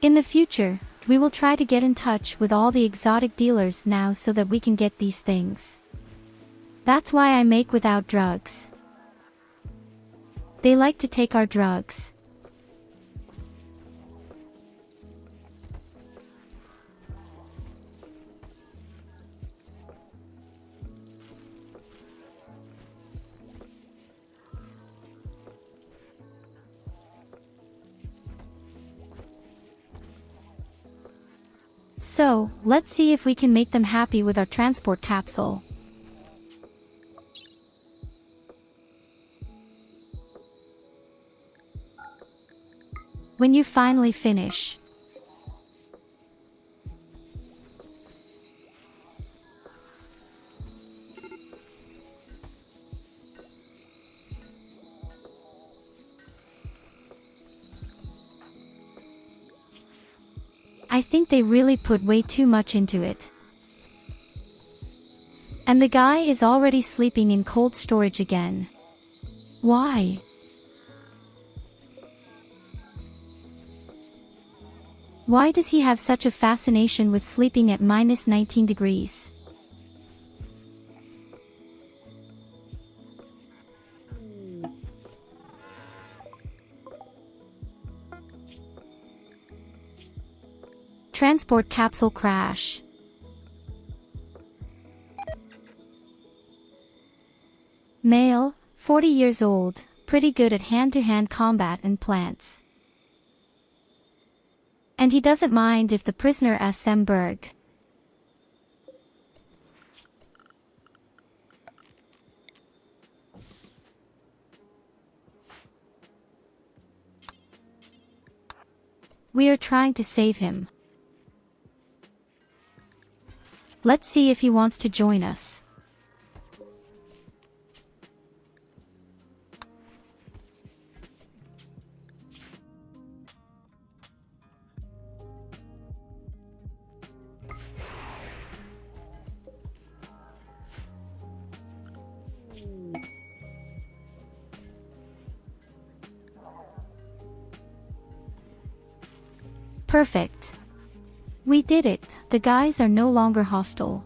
A: In the future, we will try to get in touch with all the exotic dealers now so that we can get these things. That's why I make without drugs. They like to take our drugs. So, let's see if we can make them happy with our transport capsule. When you finally finish. I think they really put way too much into it. And the guy is already sleeping in cold storage again. Why? Why does he have such a fascination with sleeping at -19 degrees? Transport capsule crash. Male, 40 years old, pretty good at hand-to-hand combat and plants. And he doesn't mind if the prisoner SM Berg. We are trying to save him. Let's see if he wants to join us. Perfect. We did it. The guys are no longer hostile.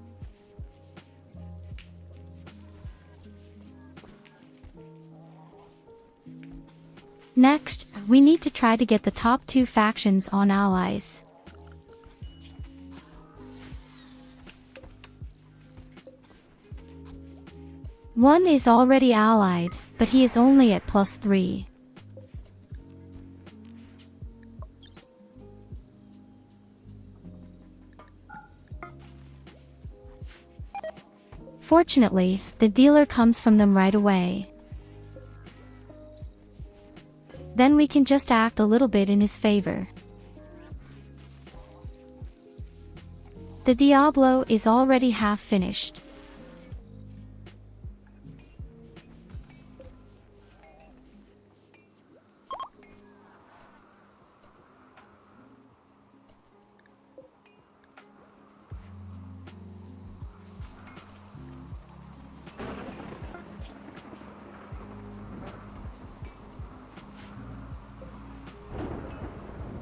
A: Next, we need to try to get the top 2 factions on allies. One is already allied, but he is only at +3. Fortunately, the dealer comes from them right away. Then we can just act a little bit in his favor. The Diablo is already half finished.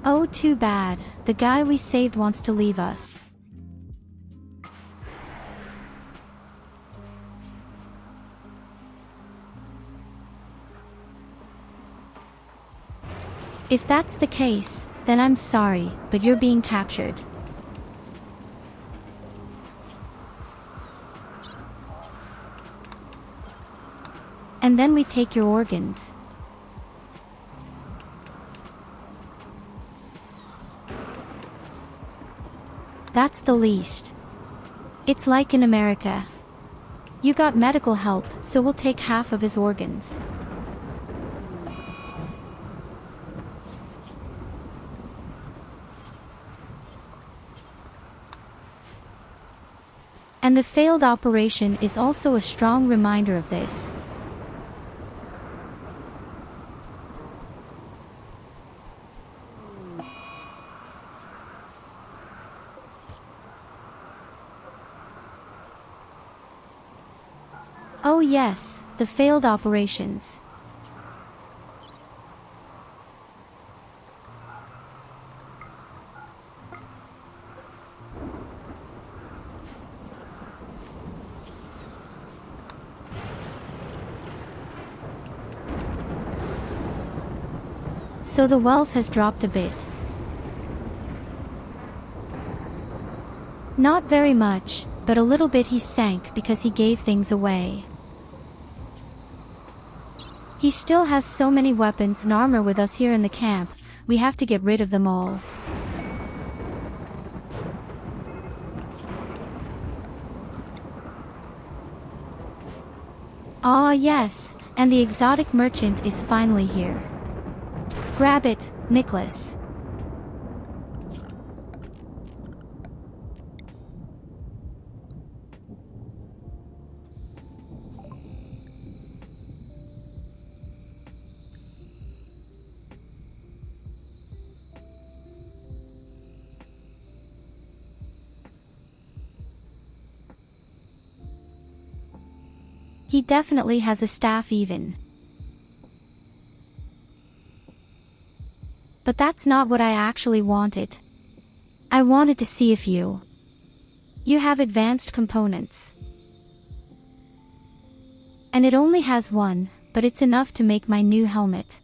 A: Oh, too bad. The guy we saved wants to leave us. If that's the case, then I'm sorry, but you're being captured. And then we take your organs. That's the least. It's like in America. You got medical help, so we'll take half of his organs. And the failed operation is also a strong reminder of this. Oh yes, the failed operations. So the wealth has dropped a bit. Not very much, but a little bit. He sank because he gave things away. He still has so many weapons and armor with us here in the camp, we have to get rid of them all. Ah yes, and the exotic merchant is finally here. Grab it, Nicholas. He definitely has a staff even. But that's not what I actually wanted. I wanted to see if you have advanced components. And it only has one, but it's enough to make my new helmet.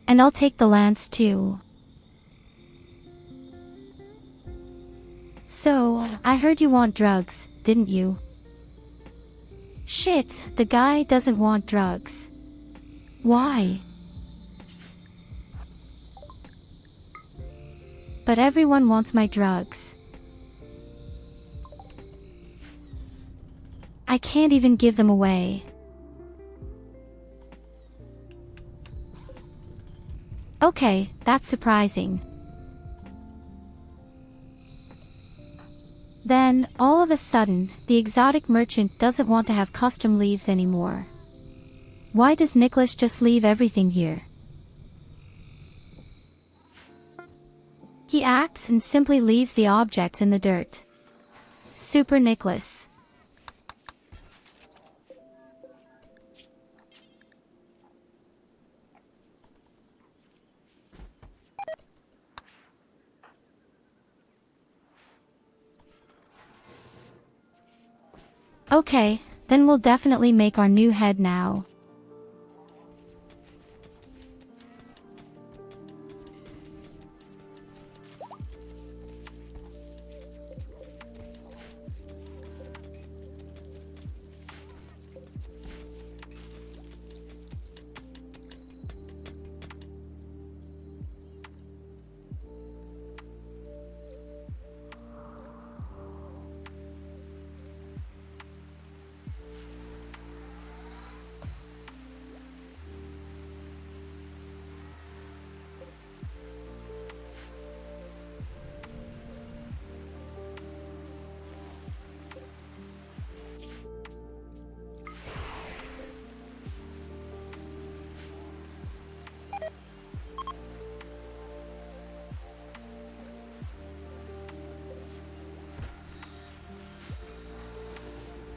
A: And I'll take the lance too. So, I heard you want drugs, didn't you? Shit, the guy doesn't want drugs. Why? But everyone wants my drugs. I can't even give them away. Okay, that's surprising. Then, all of a sudden, the exotic merchant doesn't want to have custom leaves anymore. Why does Nicholas just leave everything here? He acts and simply leaves the objects in the dirt. Super Nicholas. Okay, then we'll definitely make our new head now.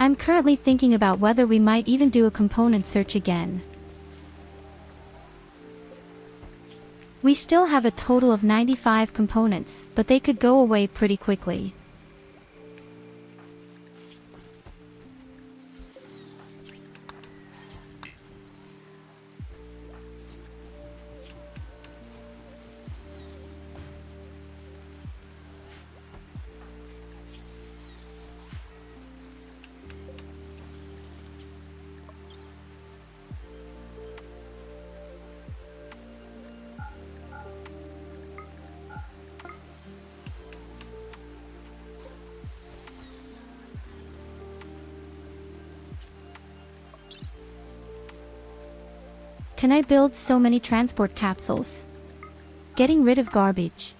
A: I'm currently thinking about whether we might even do a component search again. We still have a total of 95 components, but they could go away pretty quickly. Can I build so many transport capsules? Getting rid of garbage.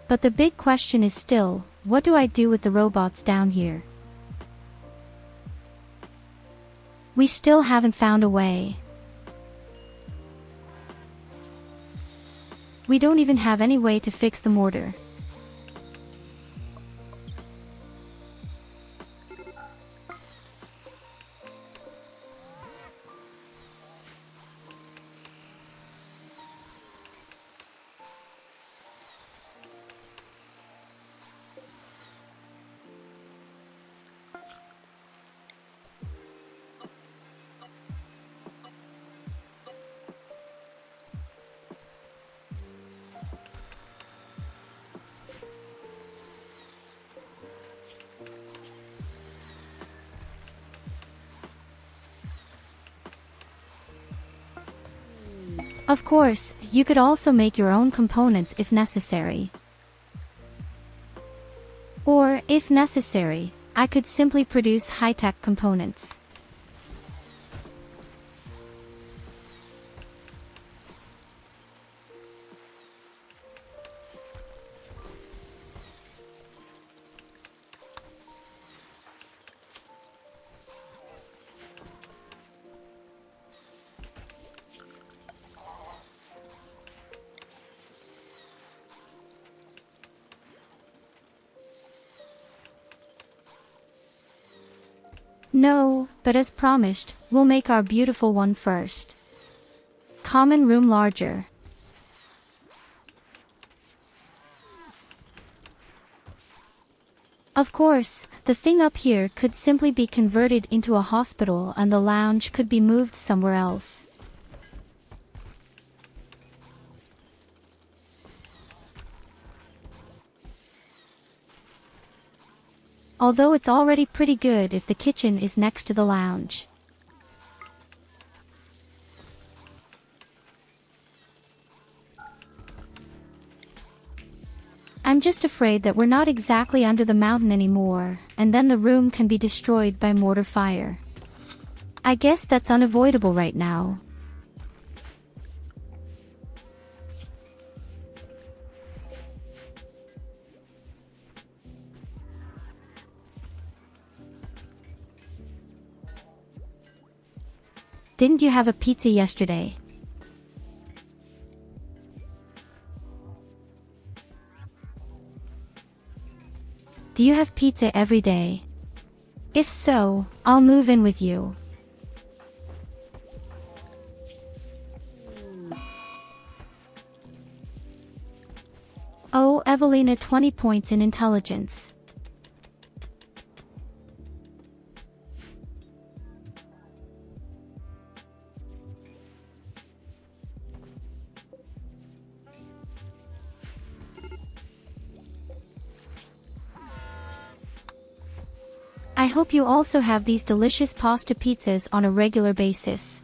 A: But the big question is still, what do I do with the robots down here? We still haven't found a way. We don't even have any way to fix the mortar. Of course, you could also make your own components if necessary. Or, if necessary, I could simply produce high-tech components. No, but as promised, we'll make our beautiful one first. Common room larger. Of course, the thing up here could simply be converted into a hospital and the lounge could be moved somewhere else. Although it's already pretty good if the kitchen is next to the lounge. I'm just afraid that we're not exactly under the mountain anymore, and then the room can be destroyed by mortar fire. I guess that's unavoidable right now. Didn't you have a pizza yesterday? Do you have pizza every day? If so, I'll move in with you. Oh, Evelina, 20 points in intelligence. I hope you also have these delicious pasta pizzas on a regular basis.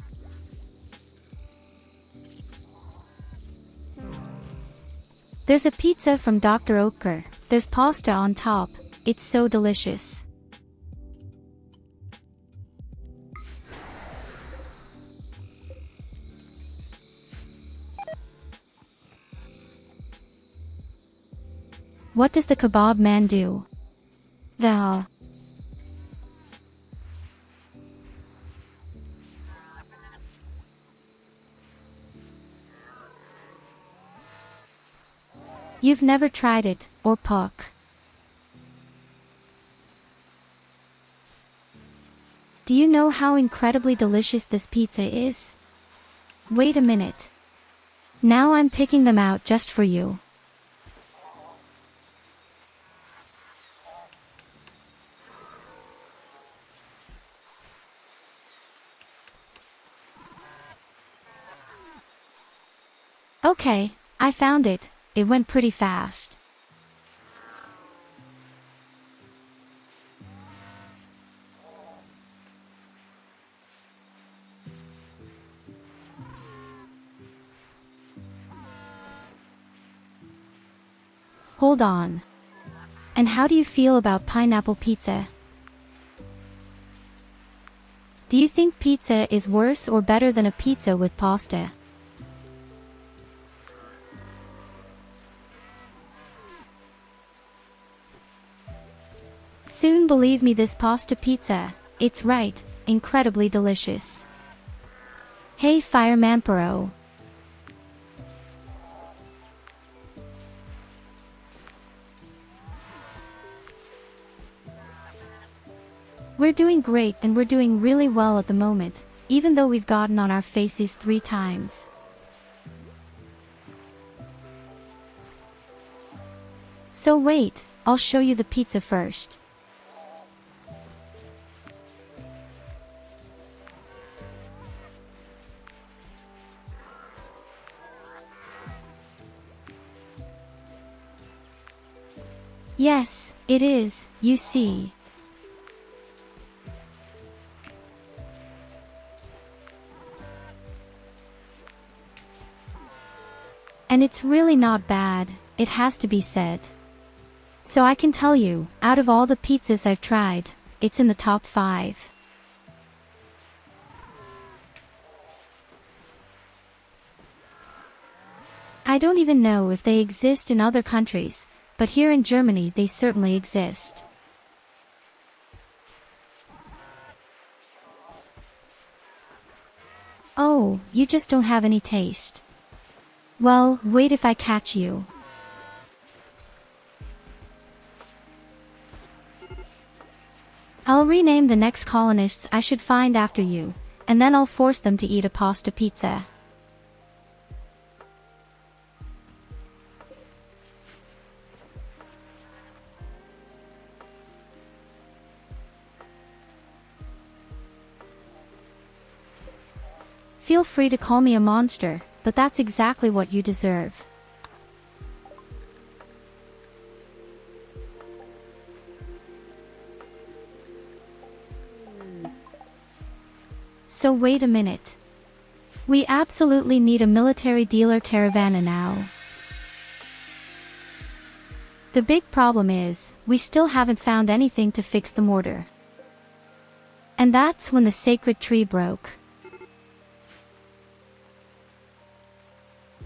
A: There's a pizza from Dr. Oetker. There's pasta on top. It's so delicious. What does the kebab man do? The You've never tried it, or puck. Do you know how incredibly delicious this pizza is? Wait a minute. Now I'm picking them out just for you. Okay, I found it. It went pretty fast. Hold on. And how do you feel about pineapple pizza? Do you think pizza is worse or better than a pizza with pasta? Soon believe me, this pasta pizza, it's right, incredibly delicious. Hey Fireman Pro. We're doing great and we're doing really well at the moment, even though we've gotten on our faces 3 times. So wait, I'll show you the pizza first. Yes, it is, you see. And it's really not bad, it has to be said. So I can tell you, out of all the pizzas I've tried, it's in the top 5. I don't even know if they exist in other countries, but here in Germany they certainly exist. Oh, you just don't have any taste. Well, wait if I catch you. I'll rename the next colonists I should find after you, and then I'll force them to eat a pasta pizza. Feel free to call me a monster, but that's exactly what you deserve. So wait a minute. We absolutely need a military dealer caravan now. The big problem is, we still haven't found anything to fix the mortar. And that's when the sacred tree broke.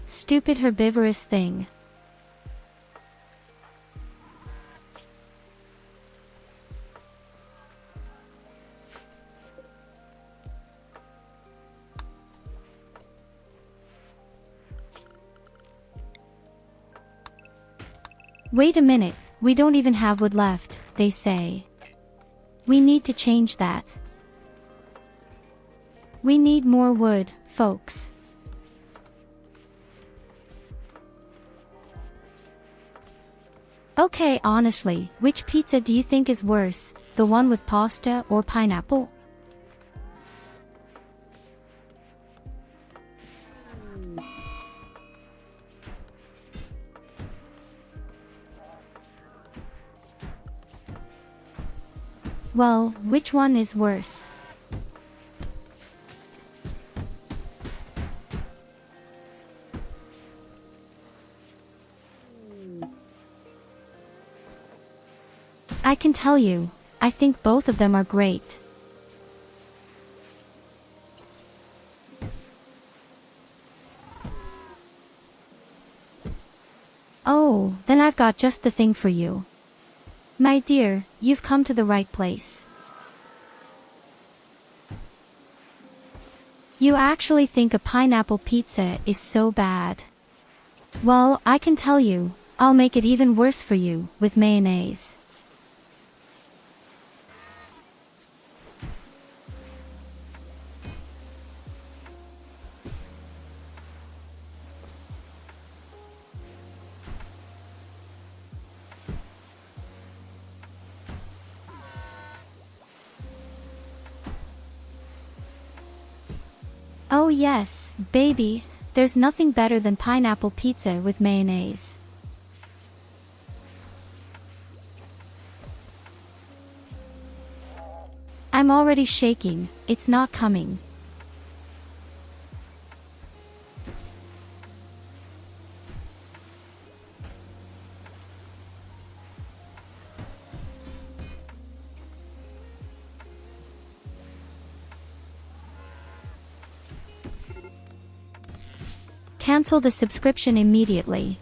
A: Stupid herbivorous thing. Wait a minute, we don't even have wood left, they say. We need to change that. We need more wood, folks. Okay, honestly, which pizza do you think is worse, the one with pasta or pineapple? Well, which one is worse? I can tell you, I think both of them are great. Oh, then I've got just the thing for you. My dear, you've come to the right place. You actually think a pineapple pizza is so bad? Well, I can tell you, I'll make it even worse for you, with mayonnaise. Oh yes, baby, there's nothing better than pineapple pizza with mayonnaise. I'm already shaking, it's not coming. Cancel the subscription immediately.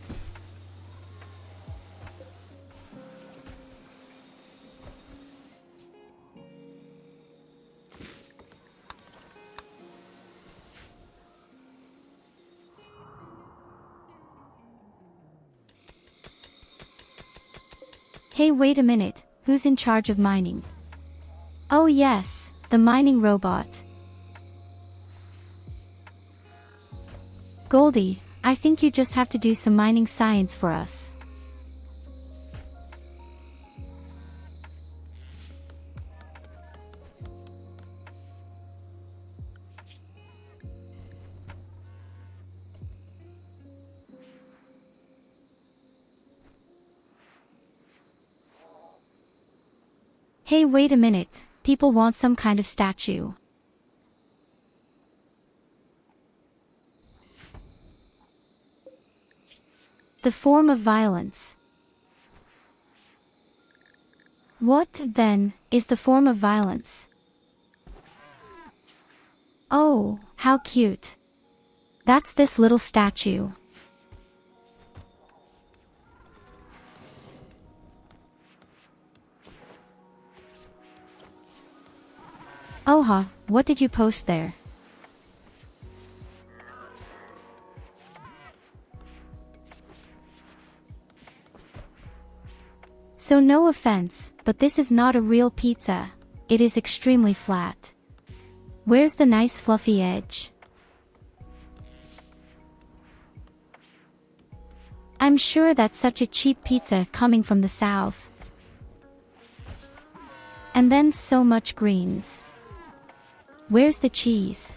A: Hey, wait a minute, who's in charge of mining? Oh yes, the mining robot. Goldie, I think you just have to do some mining science for us. Hey, wait a minute, people want some kind of statue. The form of violence. What, then, is the form of violence? Oh, how cute. That's this little statue. Oha, what did you post there? So no offense, but this is not a real pizza. It is extremely flat. Where's the nice fluffy edge? I'm sure that's such a cheap pizza coming from the south. And then so much greens. Where's the cheese?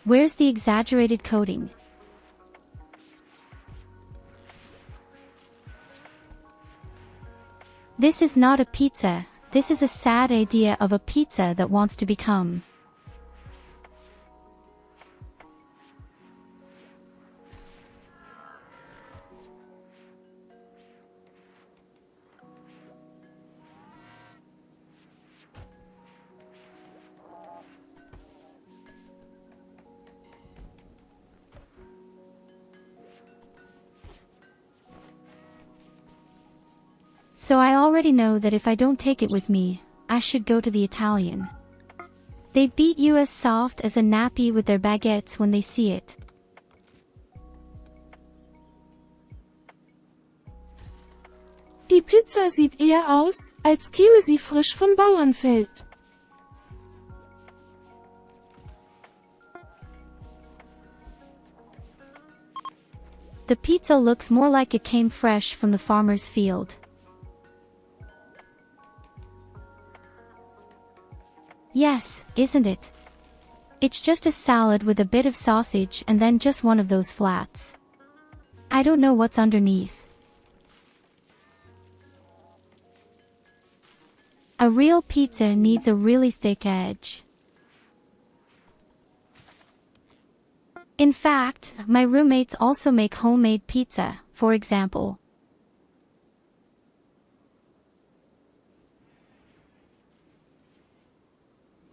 A: Where's the exaggerated coating? This is not a pizza, this is a sad idea of a pizza that wants to become. So I already know that if I don't take it with me, I should go to the Italian. They beat you as soft as a nappy with their baguettes when they see it.
B: Die Pizza sieht eher aus, als käme sie frisch vom Bauernfeld.
A: The pizza looks more like it came fresh from the farmer's field. Yes, isn't it? It's just a salad with a bit of sausage and then just one of those flats. I don't know what's underneath. A real pizza needs a really thick edge. In fact, my roommates also make homemade pizza, for example.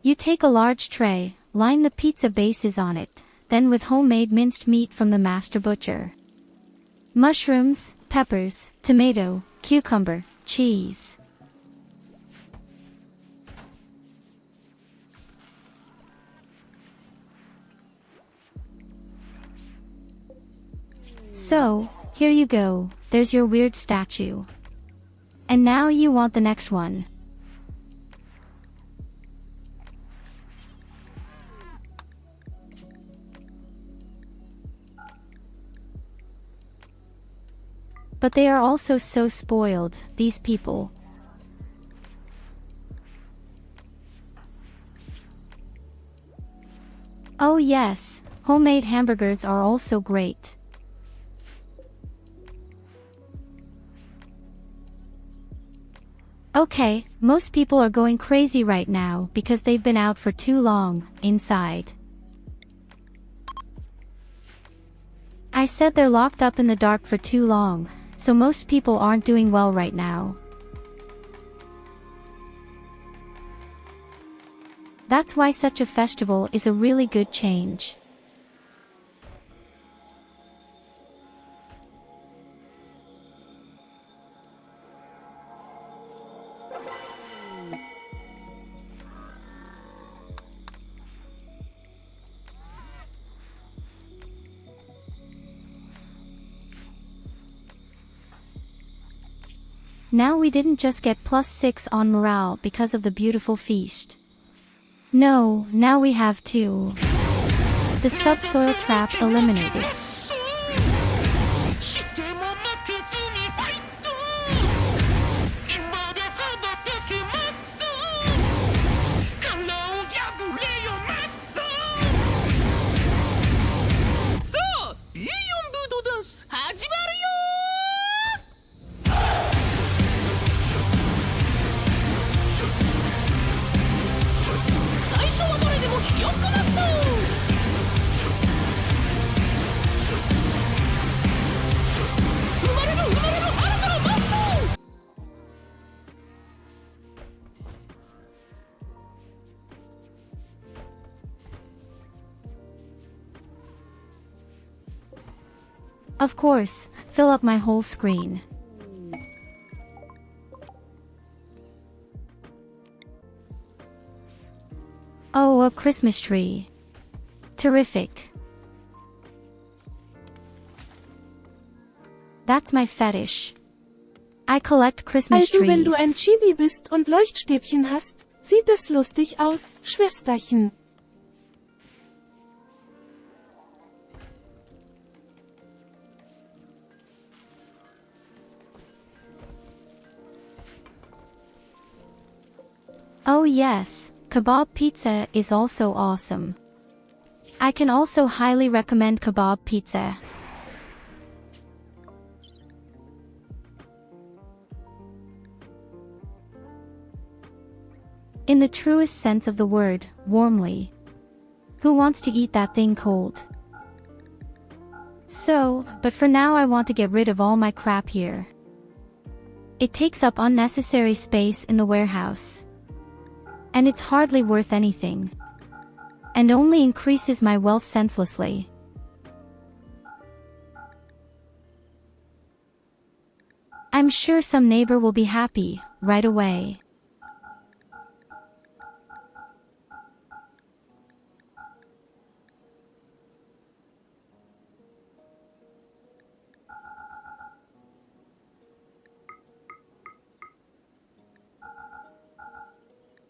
A: You take a large tray, line the pizza bases on it, then with homemade minced meat from the master butcher. Mushrooms, peppers, tomato, cucumber, cheese. So, here you go, there's your weird statue. And now you want the next one. But they are also so spoiled, these people. Oh yes, homemade hamburgers are also great. Okay, most people are going crazy right now because they've been out for too long, inside. I said they're locked up in the dark for too long, so most people aren't doing well right now. That's why such a festival is a really good change. Now we didn't just get +6 on morale because of the beautiful feast. No, now we have 2. The subsoil trap eliminated. Of course, fill up my whole screen. Oh, a Christmas tree. Terrific. That's my fetish. I collect Christmas trees.
B: Also wenn du ein Chibi bist und Leuchtstäbchen hast, sieht es lustig aus, Schwesterchen.
A: Oh yes, kebab pizza is also awesome. I can also highly recommend kebab pizza. In the truest sense of the word, warmly. Who wants to eat that thing cold? So, but for now I want to get rid of all my crap here. It takes up unnecessary space in the warehouse. And it's hardly worth anything. And only increases my wealth senselessly. I'm sure some neighbor will be happy, right away.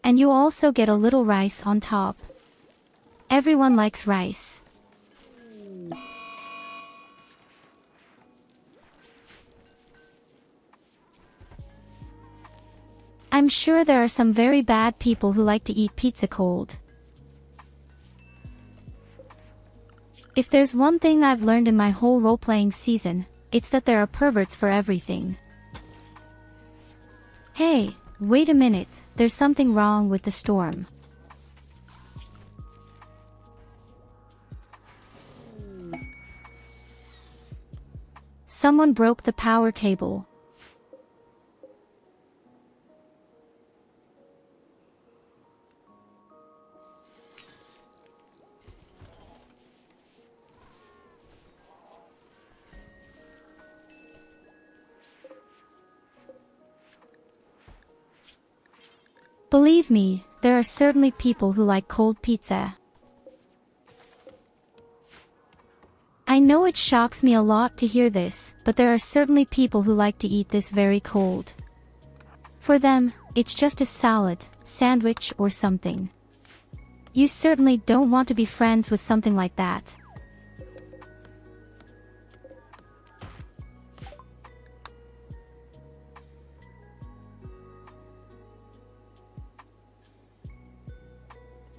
A: And you also get a little rice on top. Everyone likes rice. I'm sure there are some very bad people who like to eat pizza cold. If there's one thing I've learned in my whole role-playing season, it's that there are perverts for everything. Hey, wait a minute, there's something wrong with the storm. Someone broke the power cable. Believe me, there are certainly people who like cold pizza. I know it shocks me a lot to hear this, but there are certainly people who like to eat this very cold. For them, it's just a salad, sandwich or something. You certainly don't want to be friends with something like that.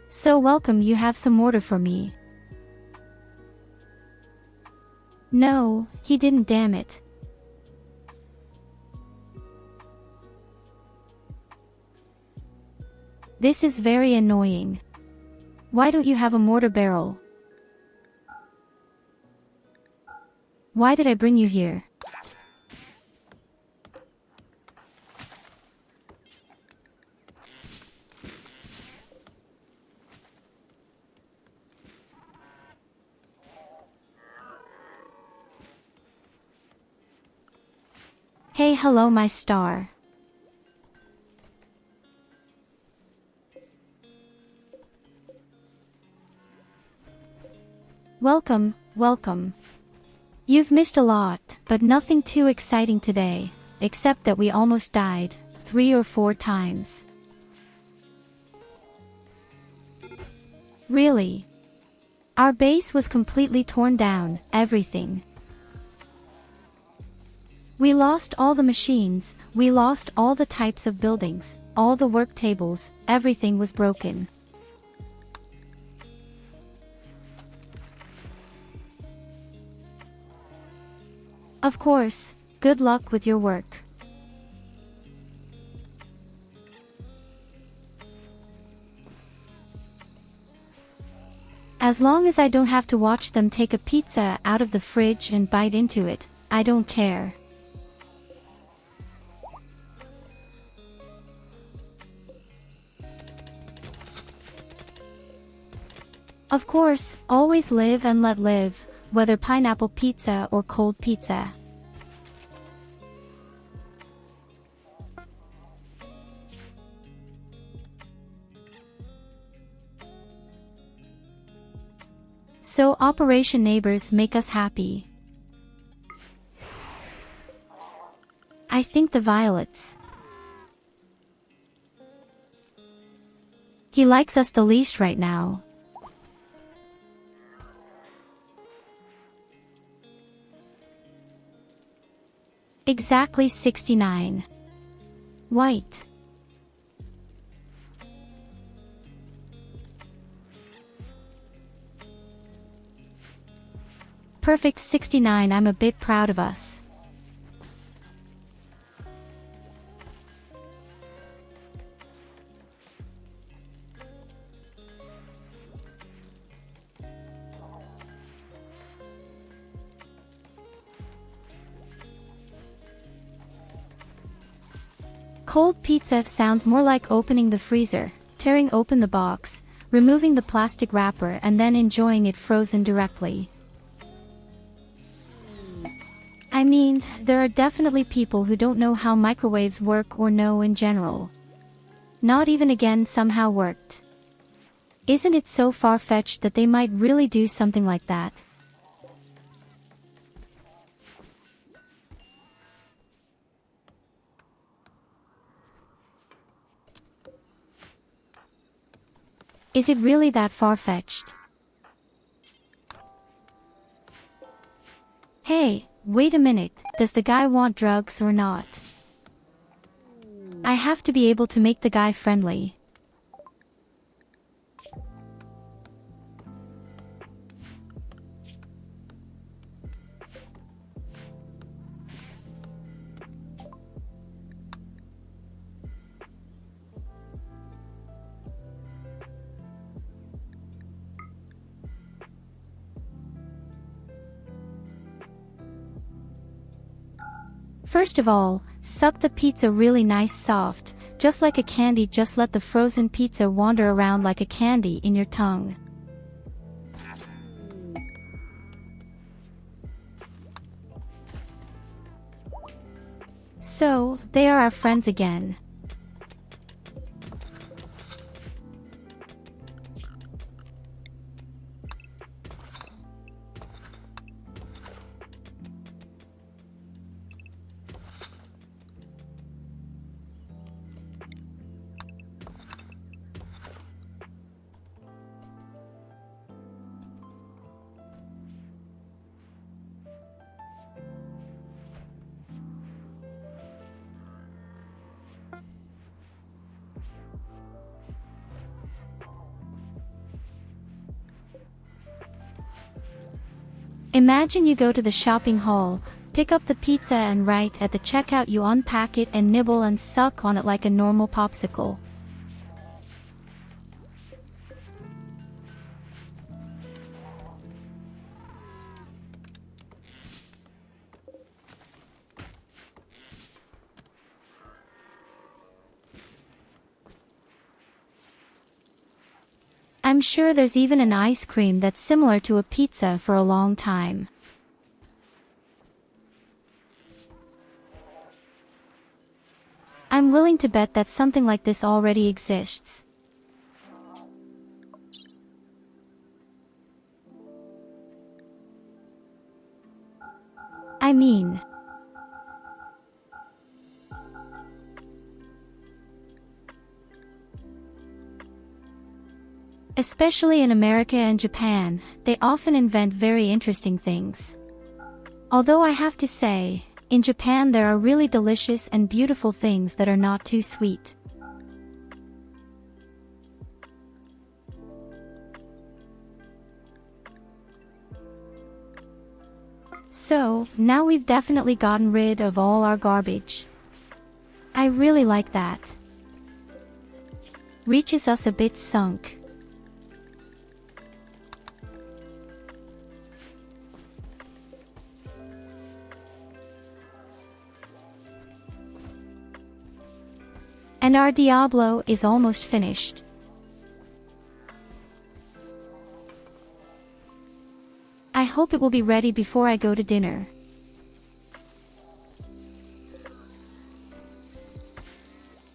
A: So welcome, you have some mortar for me. No, he didn't, damn it. This is very annoying. Why don't you have a mortar barrel? Why did I bring you here? Hey, hello my star. Welcome, welcome. You've missed a lot, but nothing too exciting today, except that we almost died, 3 or 4 times. Really? Our base was completely torn down, everything. We lost all the machines, we lost all the types of buildings, all the work tables, everything was broken. Of course, good luck with your work. As long as I don't have to watch them take a pizza out of the fridge and bite into it, I don't care. Of course, always live and let live, whether pineapple pizza or cold pizza. So Operation Neighbors make us happy. I think the violets. He likes us the least right now. Exactly 69. White. Perfect 69. I'm a bit proud of us. Cold pizza sounds more like opening the freezer, tearing open the box, removing the plastic wrapper and then enjoying it frozen directly. I mean, there are definitely people who don't know how microwaves work or know in general. Not even again somehow worked. Isn't it so far-fetched that they might really do something like that? Is it really that far-fetched? Hey, wait a minute, does the guy want drugs or not? I have to be able to make the guy friendly. First of all, suck the pizza really nice soft, just like a candy. Just let the frozen pizza wander around like a candy in your tongue. So, they are our friends again. Imagine you go to the shopping hall, pick up the pizza, and right at the checkout you unpack it and nibble and suck on it like a normal popsicle. I'm sure there's even an ice cream that's similar to a pizza for a long time. I'm willing to bet that something like this already exists. I mean, especially in America and Japan, they often invent very interesting things. Although I have to say, in Japan there are really delicious and beautiful things that are not too sweet. So, now we've definitely gotten rid of all our garbage. I really like that. Reaches us a bit sunk. And our Diablo is almost finished. I hope it will be ready before I go to dinner.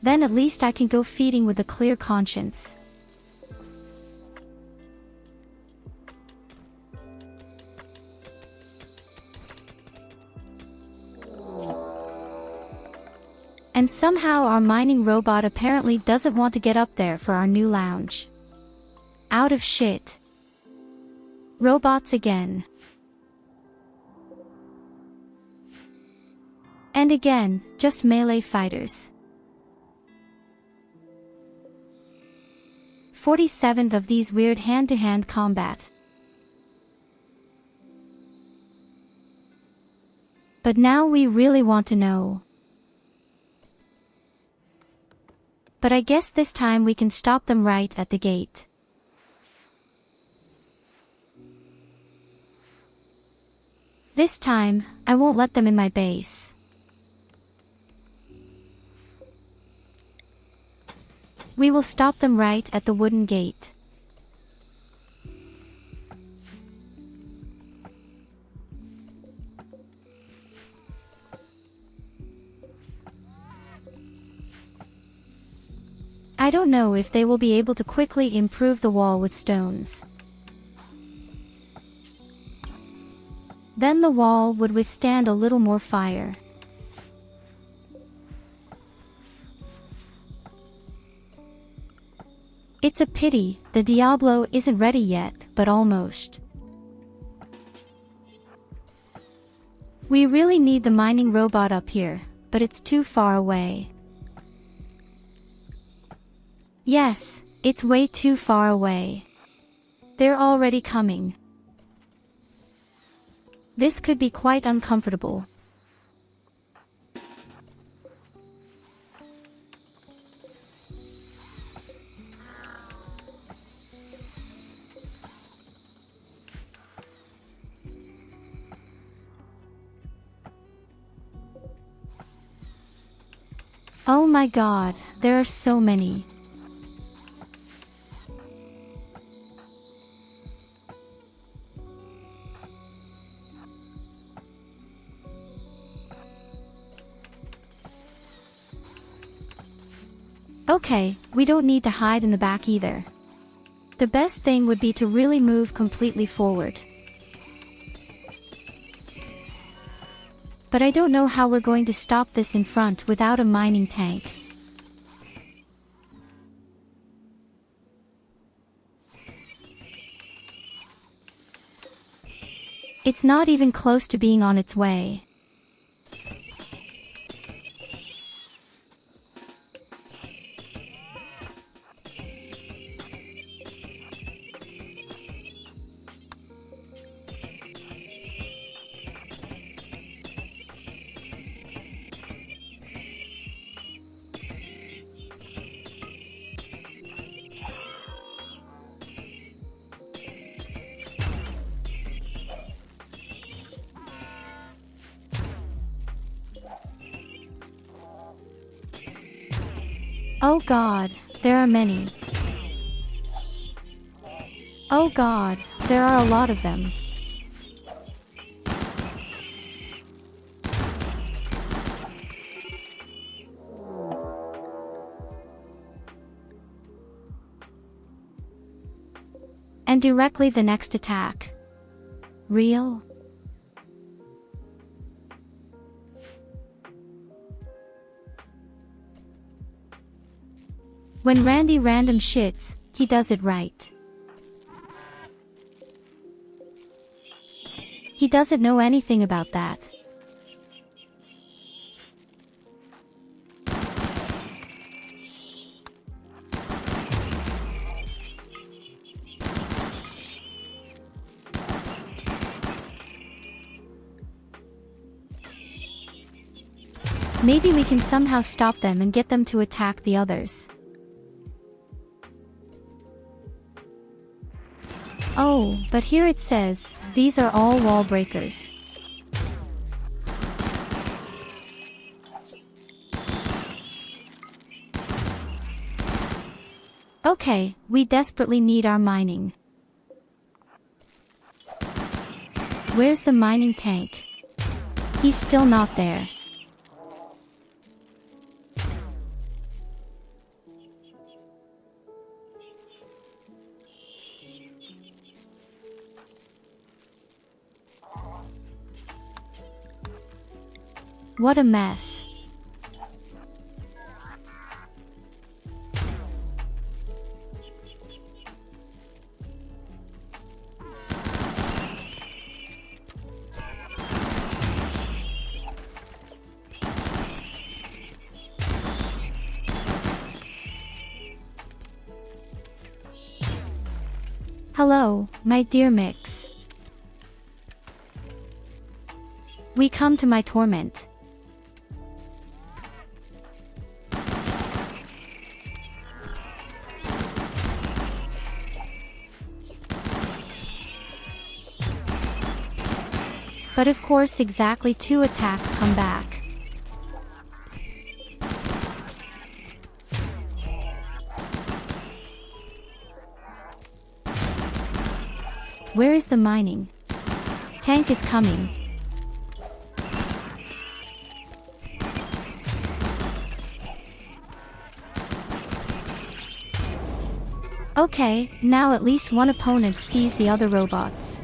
A: Then at least I can go feeding with a clear conscience. And somehow our mining robot apparently doesn't want to get up there for our new lounge. Out of shit. Robots again. And again, just melee fighters. 47 of these weird hand-to-hand combat. But now we really want to know. But I guess this time we can stop them right at the gate. This time, I won't let them in my base. We will stop them right at the wooden gate. I don't know if they will be able to quickly improve the wall with stones. Then the wall would withstand a little more fire. It's a pity the Diablo isn't ready yet, but almost. We really need the mining robot up here, but it's too far away. Yes, it's way too far away. They're already coming. This could be quite uncomfortable. Oh my god, there are so many. Okay, we don't need to hide in the back either. The best thing would be to really move completely forward. But I don't know how we're going to stop this in front without a mining tank. It's not even close to being on its way. Oh god, there are many. Oh god, there are a lot of them. And directly the next attack. Real? When Randy random shits, he does it right. He doesn't know anything about that. Maybe we can somehow stop them and get them to attack the others. Oh, but here it says, these are all wall breakers. Okay, we desperately need our mining. Where's the mining tank? He's still not there. What a mess. Hello, my dear Mix. We come to my torment. But of course exactly 2 attacks come back. Where is the mining? Tank is coming. Okay, now at least one opponent sees the other robots.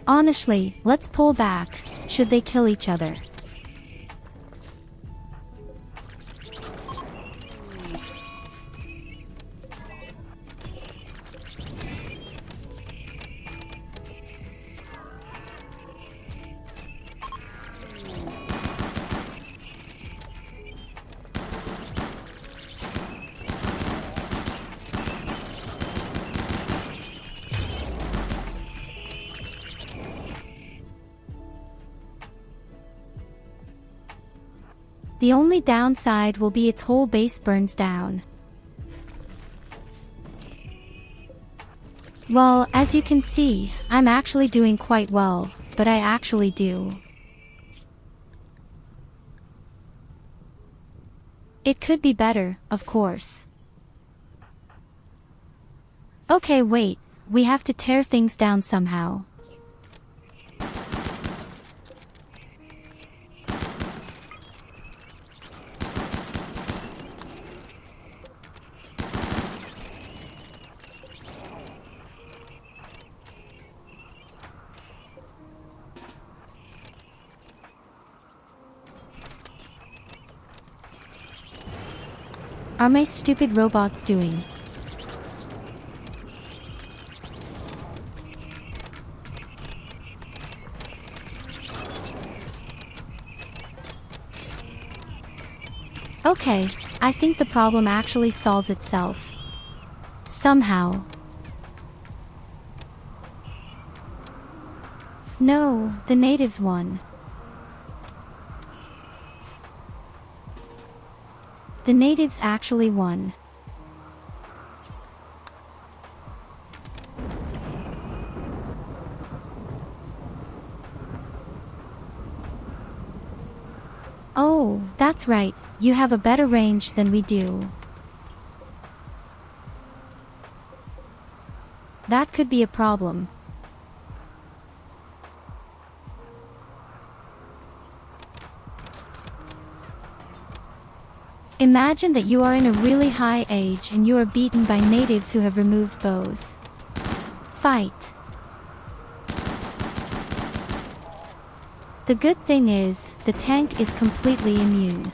A: Honestly, let's pull back, should they kill each other. The only downside will be its whole base burns down. Well, as you can see, I'm actually doing quite well, but I actually do. It could be better, of course. Okay, wait, we have to tear things down somehow. Are my stupid robots doing? Okay, I think the problem actually solves itself. Somehow. No, the natives won. The natives actually won. Oh, that's right, you have a better range than we do. That could be a problem. Imagine that you are in a really high age and you are beaten by natives who have removed bows. Fight. The good thing is, the tank is completely immune.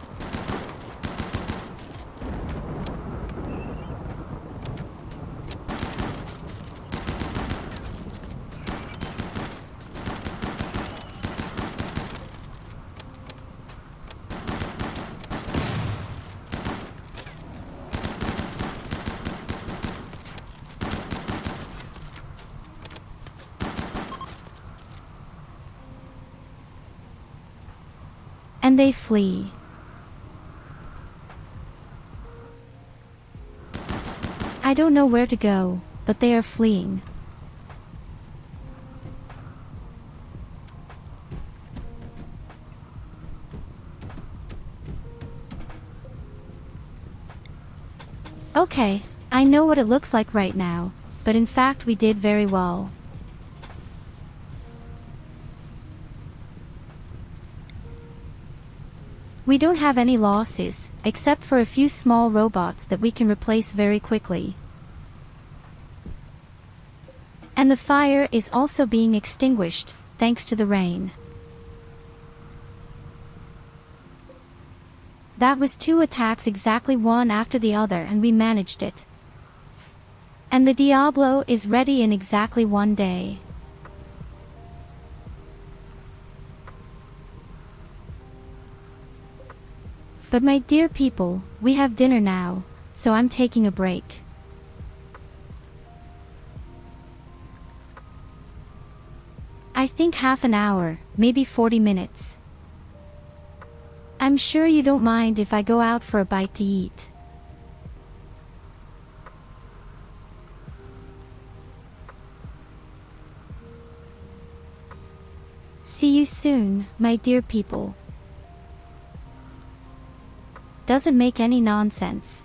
A: And they flee. I don't know where to go, but they are fleeing. Okay, I know what it looks like right now, but in fact we did very well. We don't have any losses, except for a few small robots that we can replace very quickly. And the fire is also being extinguished, thanks to the rain. That was 2 attacks exactly one after the other and we managed it. And the Diablo is ready in exactly 1 day. But my dear people, we have dinner now, so I'm taking a break. I think half an hour, maybe 40 minutes. I'm sure you don't mind if I go out for a bite to eat. See you soon, my dear people. Doesn't make any nonsense.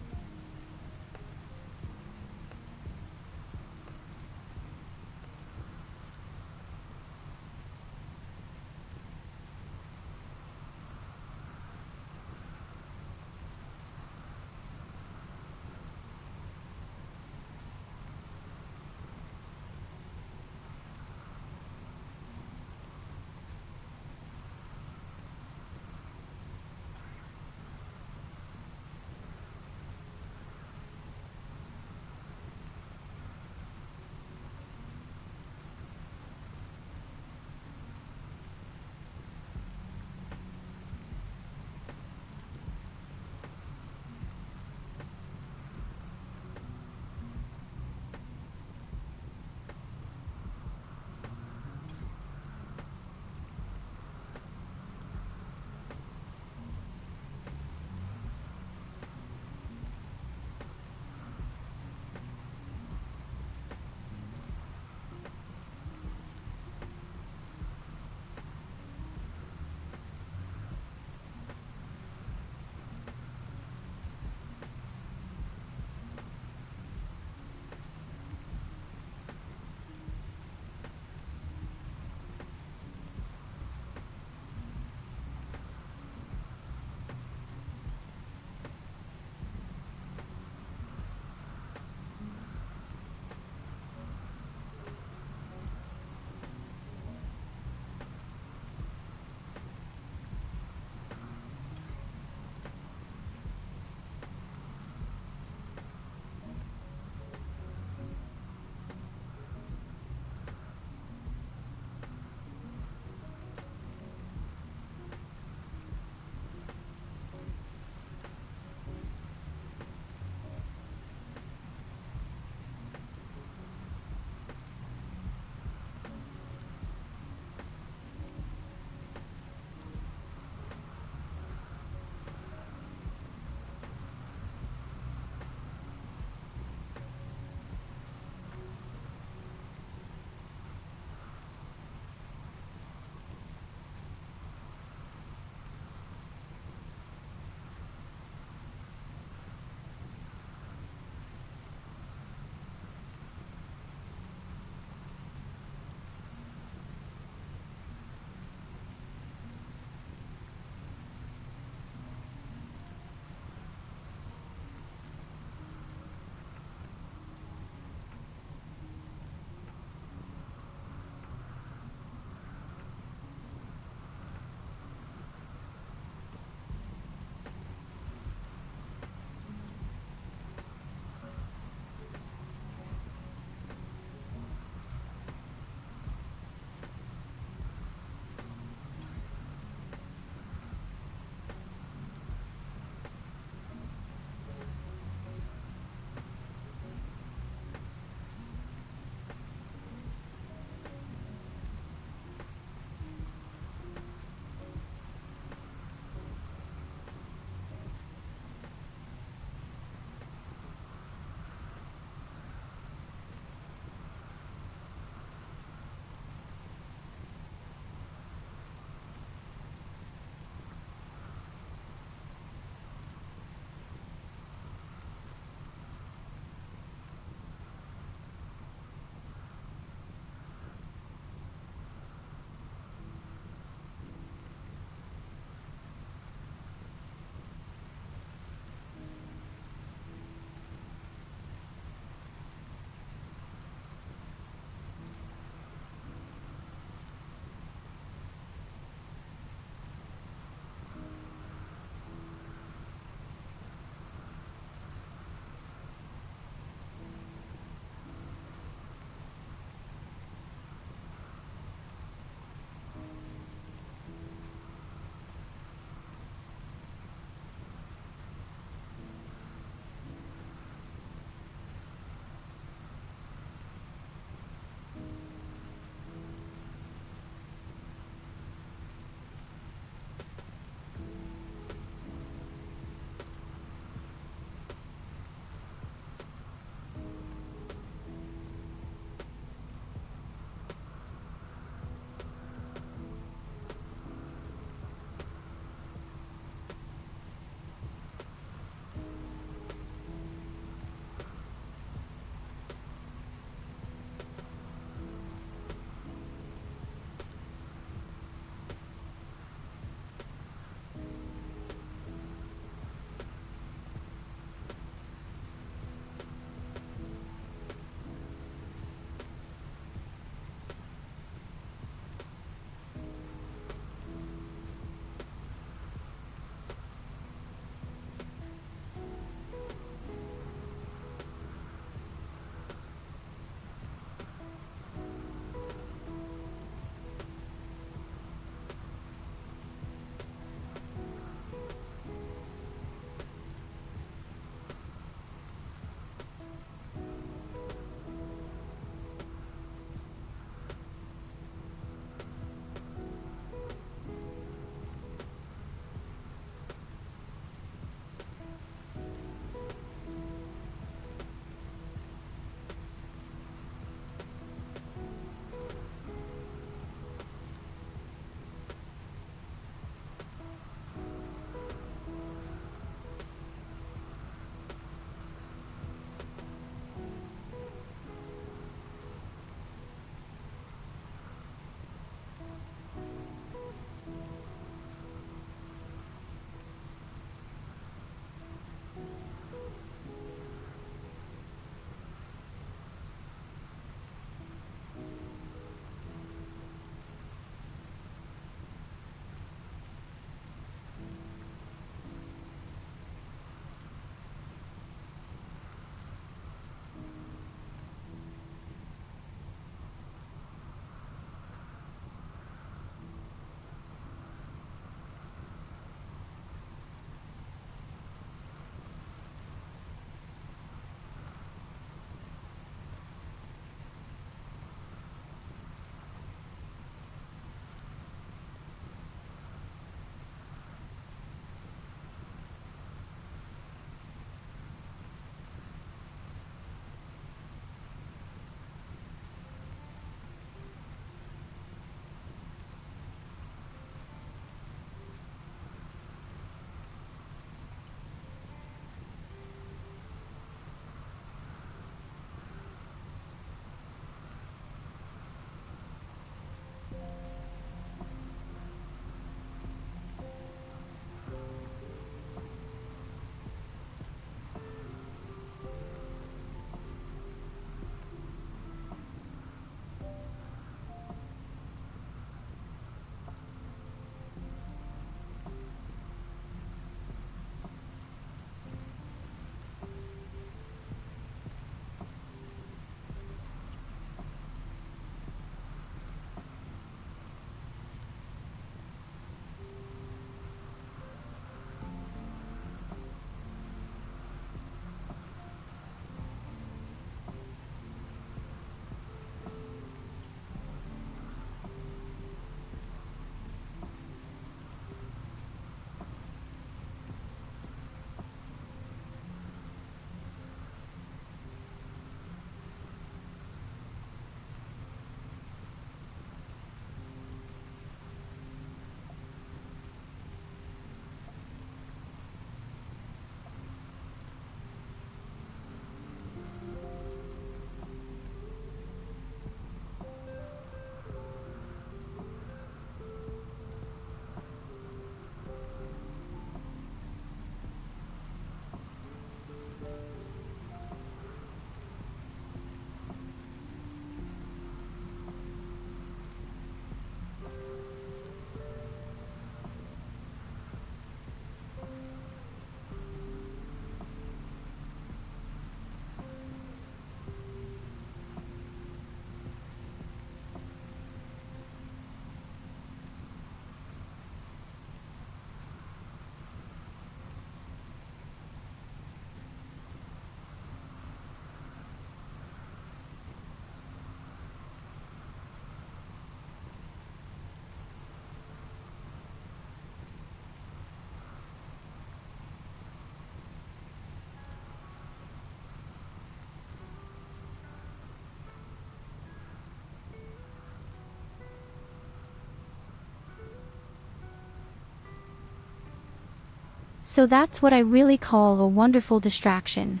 A: So that's what I really call a wonderful distraction.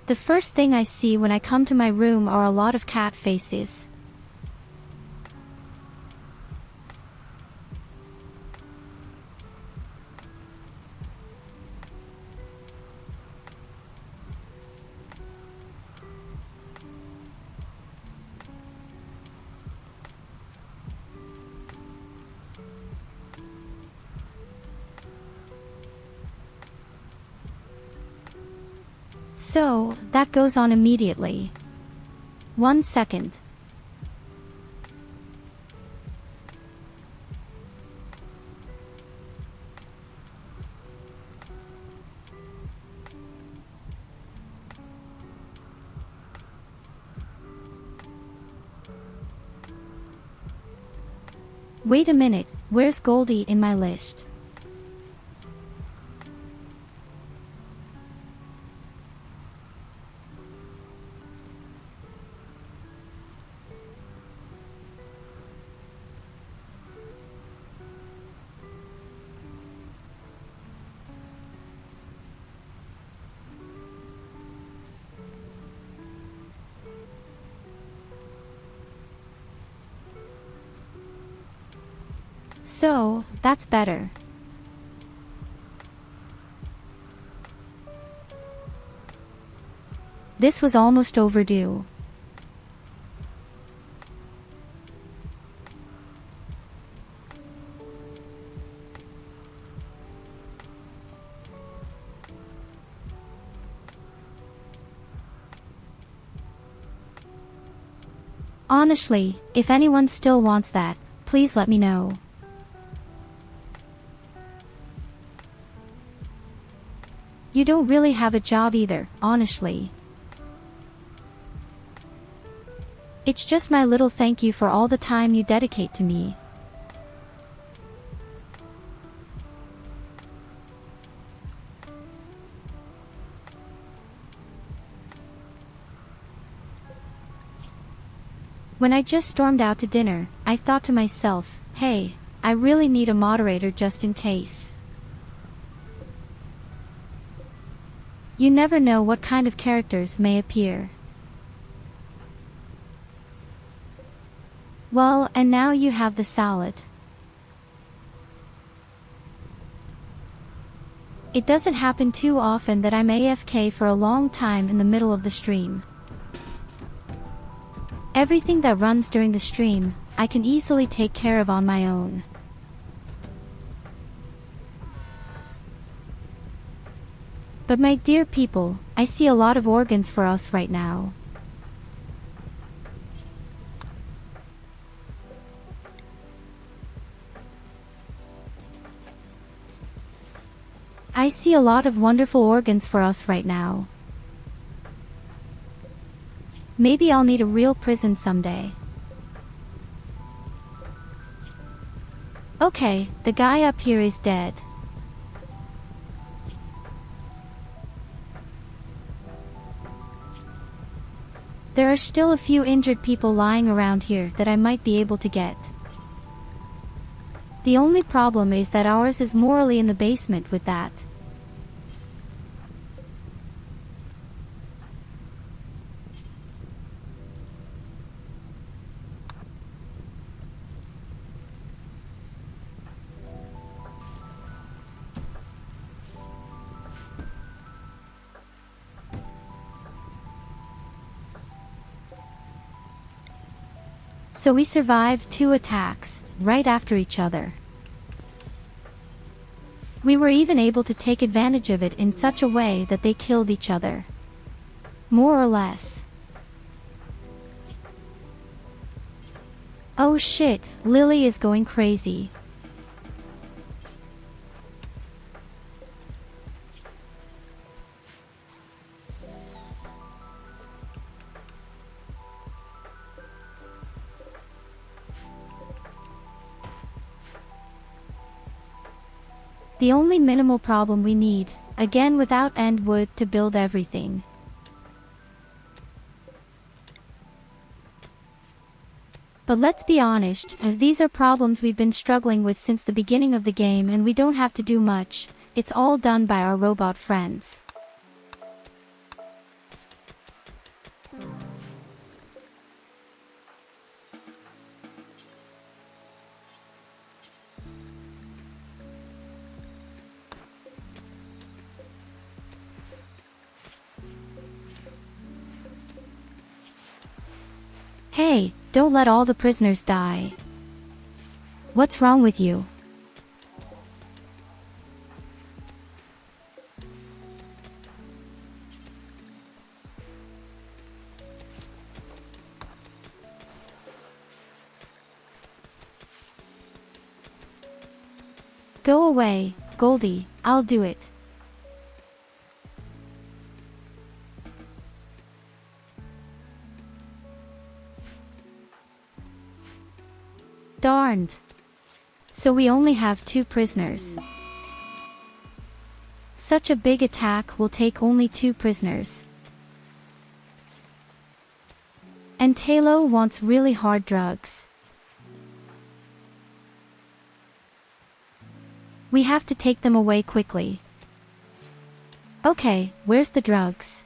A: The first thing I see when I come to my room are a lot of cat faces. So, that goes on immediately. 1 second. Wait a minute, where's Goldie in my list? So, that's better. This was almost overdue. Honestly, if anyone still wants that, please let me know. You don't really have a job either, honestly. It's just my little thank you for all the time you dedicate to me. When I just stormed out to dinner, I thought to myself, hey, I really need a moderator just in case. You never know what kind of characters may appear. Well, and now you have the salad. It doesn't happen too often that I'm AFK for a long time in the middle of the stream. Everything that runs during the stream, I can easily take care of on my own. But my dear people, I see a lot of organs for us right now. I see a lot of wonderful organs for us right now. Maybe I'll need a real prison someday. Okay, the guy up here is dead. There are still a few injured people lying around here that I might be able to get. The only problem is that ours is morally in the basement with that. So we survived 2 attacks, right after each other. We were even able to take advantage of it in such a way that they killed each other. More or less. Oh shit, Lily is going crazy. The only minimal problem we need, again without end wood to build everything. But let's be honest, these are problems we've been struggling with since the beginning of the game, and we don't have to do much. It's all done by our robot friends. Hey, don't let all the prisoners die. What's wrong with you? Go away, Goldie, I'll do it. Darned. So we only have 2 prisoners. Such a big attack will take only 2 prisoners. And Tyurru wants really hard drugs. We have to take them away quickly. Okay, where's the drugs?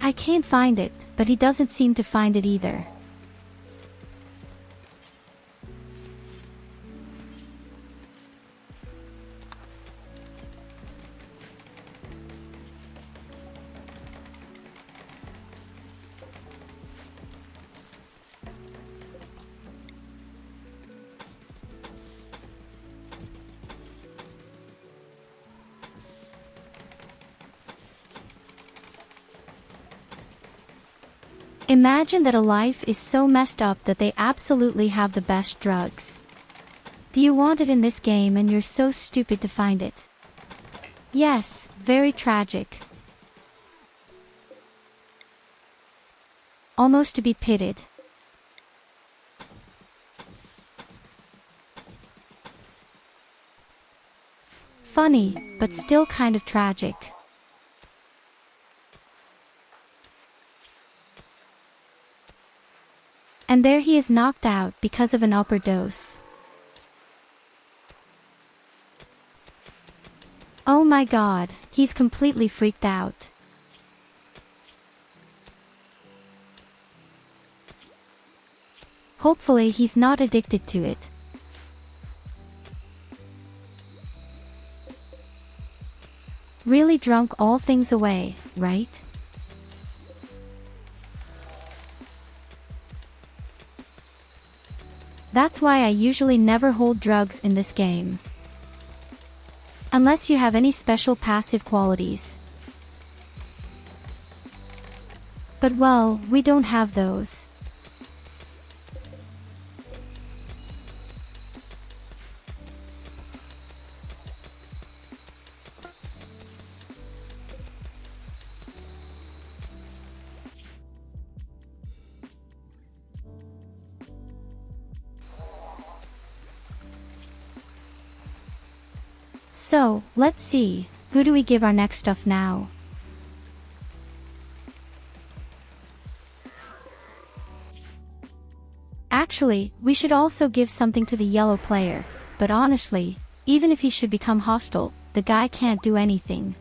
A: I can't find it, but he doesn't seem to find it either. Imagine that a life is so messed up that they absolutely have the best drugs. Do you want it in this game and you're so stupid to find it? Yes, very tragic. Almost to be pitied. Funny, but still kind of tragic. And there he is knocked out because of an overdose. Oh my god, he's completely freaked out. Hopefully he's not addicted to it. Really drunk all things away, right? That's why I usually never hold drugs in this game. Unless you have any special passive qualities. But well, we don't have those. So, let's see, who do we give our next stuff now? Actually, we should also give something to the yellow player, but honestly, even if he should become hostile, the guy can't do anything.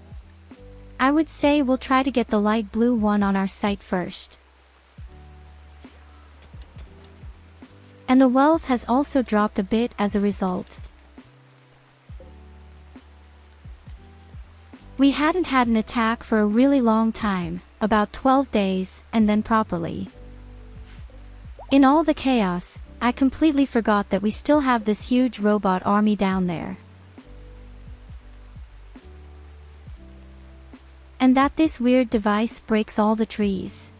A: I would say we'll try to get the light blue one on our site first. And the wealth has also dropped a bit as a result. We hadn't had an attack for a really long time, about 12 days, and then properly. In all the chaos, I completely forgot that we still have this huge robot army down there. And that this weird device breaks all the trees.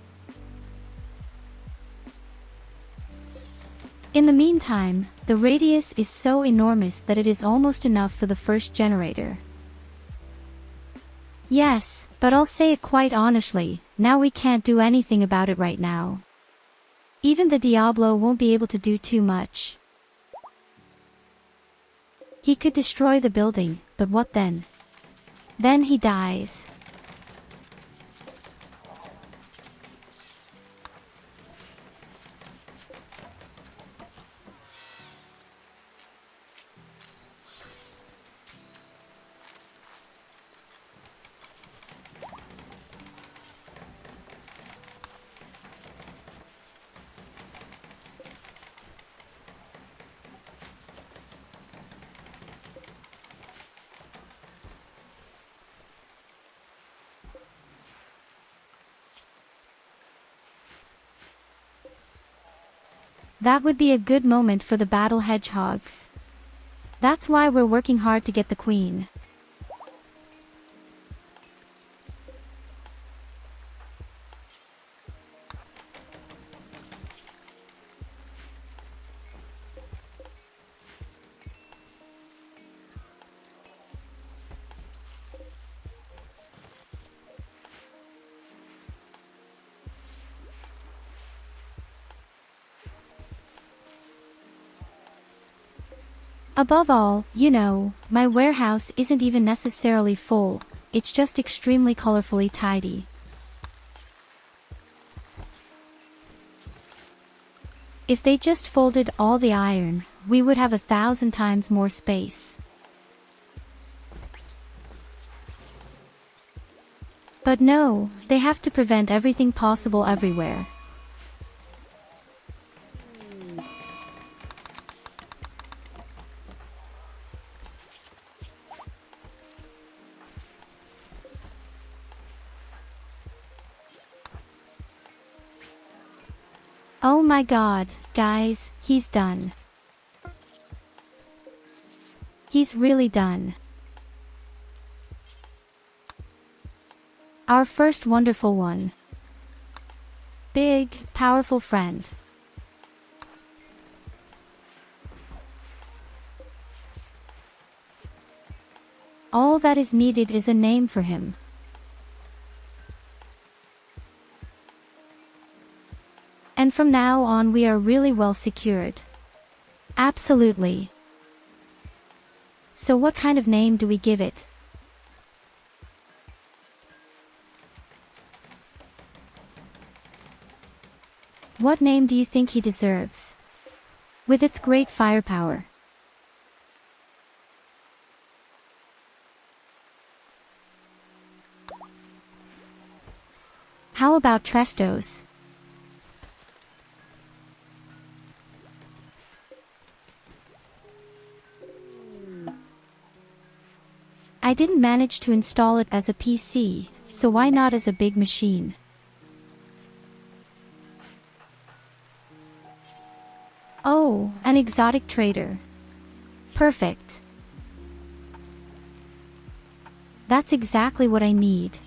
A: In the meantime, the radius is so enormous that it is almost enough for the first generator. Yes, but I'll say it quite honestly, now we can't do anything about it right now. Even the Diablo won't be able to do too much. He could destroy the building, but what then? Then he dies. That would be a good moment for the battle hedgehogs. That's why we're working hard to get the queen. Above all, you know, my warehouse isn't even necessarily full, it's just extremely colorfully tidy. If they just folded all the iron, we would have 1,000 times more space. But no, they have to prevent everything possible everywhere. Oh my god, guys, he's done. He's really done. Our first wonderful one. Big, powerful friend. All that is needed is a name for him. And from now on we are really well secured. Absolutely. So what kind of name do we give it? What name do you think he deserves? With its great firepower. How about Trestos? I didn't manage to install it as a PC, so why not as a big machine? Oh, an exotic trader. Perfect. That's exactly what I need.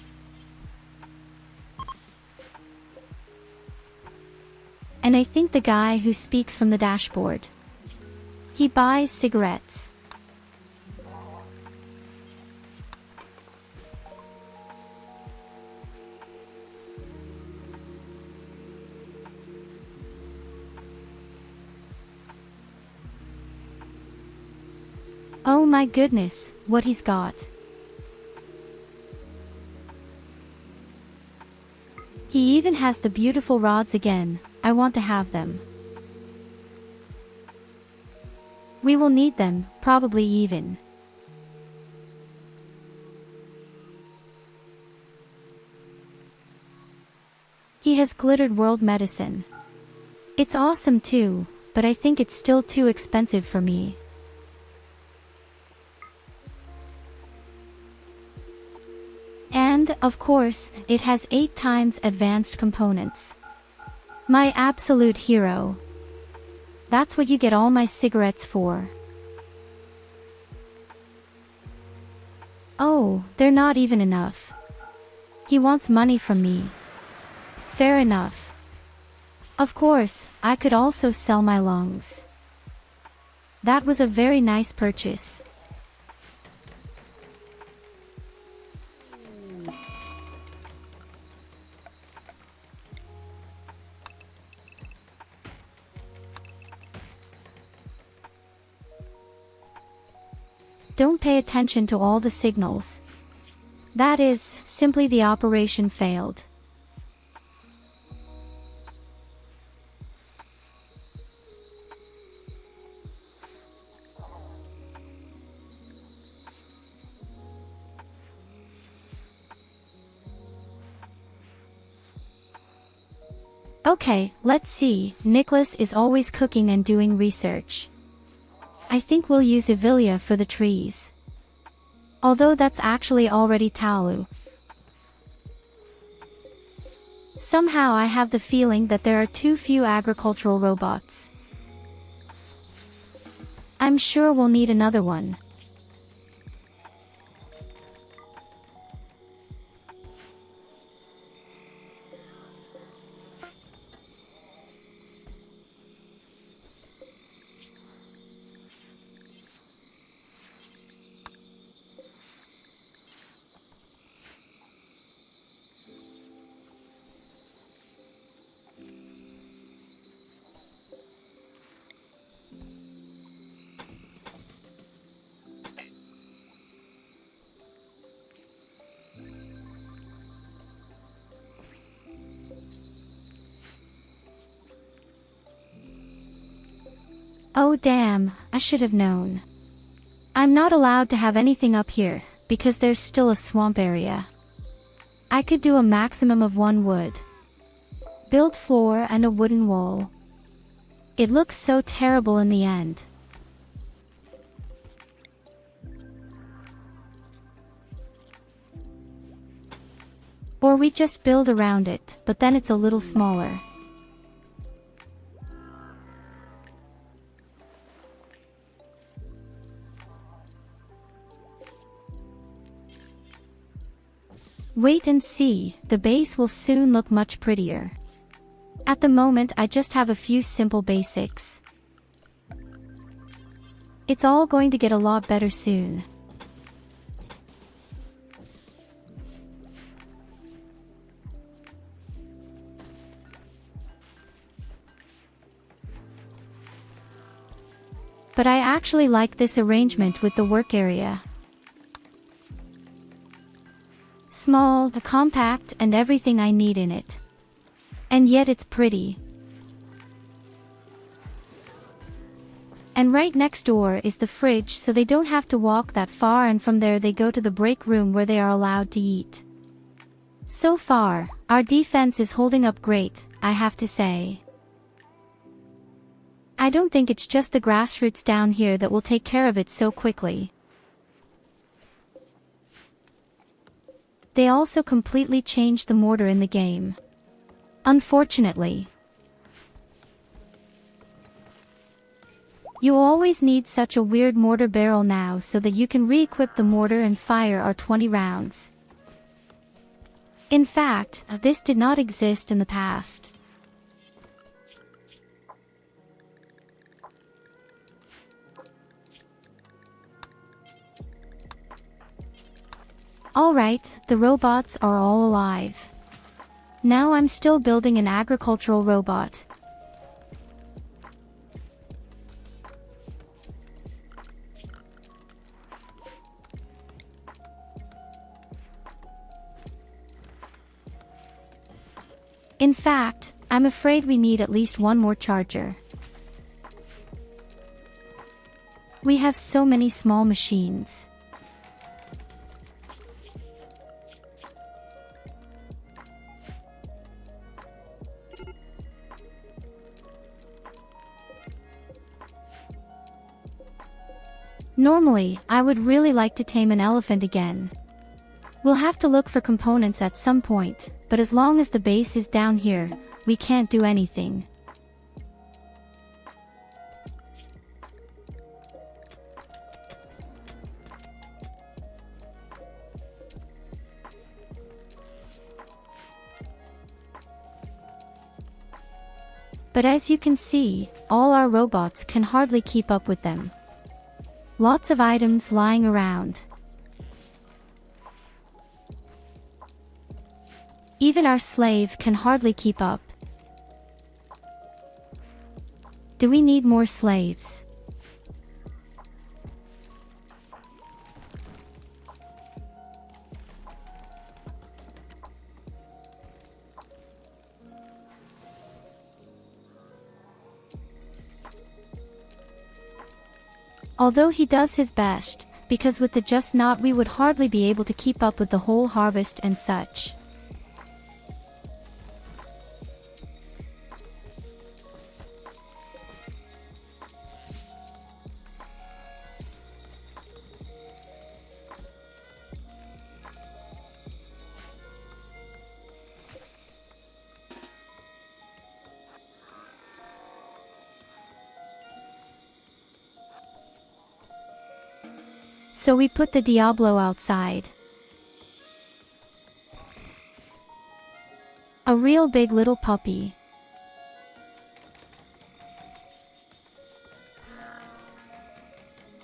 A: And I think the guy who speaks from the dashboard. He buys cigarettes. Oh my goodness, what he's got. He even has the beautiful rods again. I want to have them. We will need them, probably even. He has glittered world medicine. It's awesome too, but I think it's still too expensive for me. And, of course, it has 8 times advanced components. My absolute hero. That's what you get all my cigarettes for. Oh, they're not even enough. He wants money from me. Fair enough. Of course, I could also sell my lungs. That was a very nice purchase. don't pay attention to all the signals. That is, simply the operation failed. Okay, let's see. Nicholas is always cooking and doing research. I think we'll use Evilia for the trees. Although that's actually already Tyurru. Somehow I have the feeling that there are too few agricultural robots. I'm sure we'll need another one. Oh damn, I should have known. I'm not allowed to have anything up here, because there's still a swamp area. I could do a maximum of 1 wood. Build floor and a wooden wall. It looks so terrible in the end. Or we just build around it, but then it's a little smaller. Wait and see, the base will soon look much prettier. At the moment I just have a few simple basics. It's all going to get a lot better soon. But I actually like this arrangement with the work area. Small, compact, and everything I need in it. And yet it's pretty. And right next door is the fridge, so they don't have to walk that far, and from there they go to the break room where they are allowed to eat. So far, our defense is holding up great, I have to say. I don't think it's just the grassroots down here that will take care of it so quickly. They also completely changed the mortar in the game. Unfortunately. You always need such a weird mortar barrel now so that you can re-equip the mortar and fire our 20 rounds. In fact, this did not exist in the past. Alright, the robots are all alive. Now I'm still building an agricultural robot. In fact, I'm afraid we need at least 1 more charger. We have so many small machines. Normally, I would really like to tame an elephant again. We'll have to look for components at some point, but as long as the base is down here, we can't do anything. But as you can see, all our robots can hardly keep up with them. Lots of items lying around. Even our slave can hardly keep up. Do we need more slaves? Although he does his best, because with the just not we would hardly be able to keep up with the whole harvest and such. So we put the Diablo outside. A real big little puppy.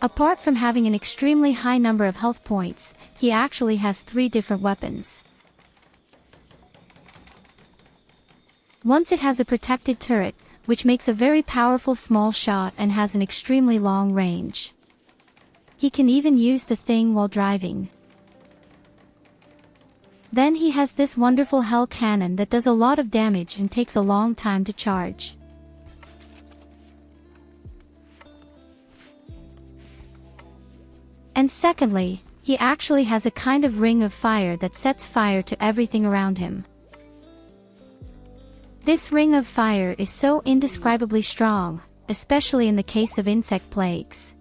A: Apart from having an extremely high number of health points, he actually has 3 different weapons. Once it has a protected turret, which makes a very powerful small shot and has an extremely long range. He can even use the thing while driving. Then he has this wonderful hell cannon that does a lot of damage and takes a long time to charge. And secondly, he actually has a kind of ring of fire that sets fire to everything around him. This ring of fire is so indescribably strong, especially in the case of insect plagues.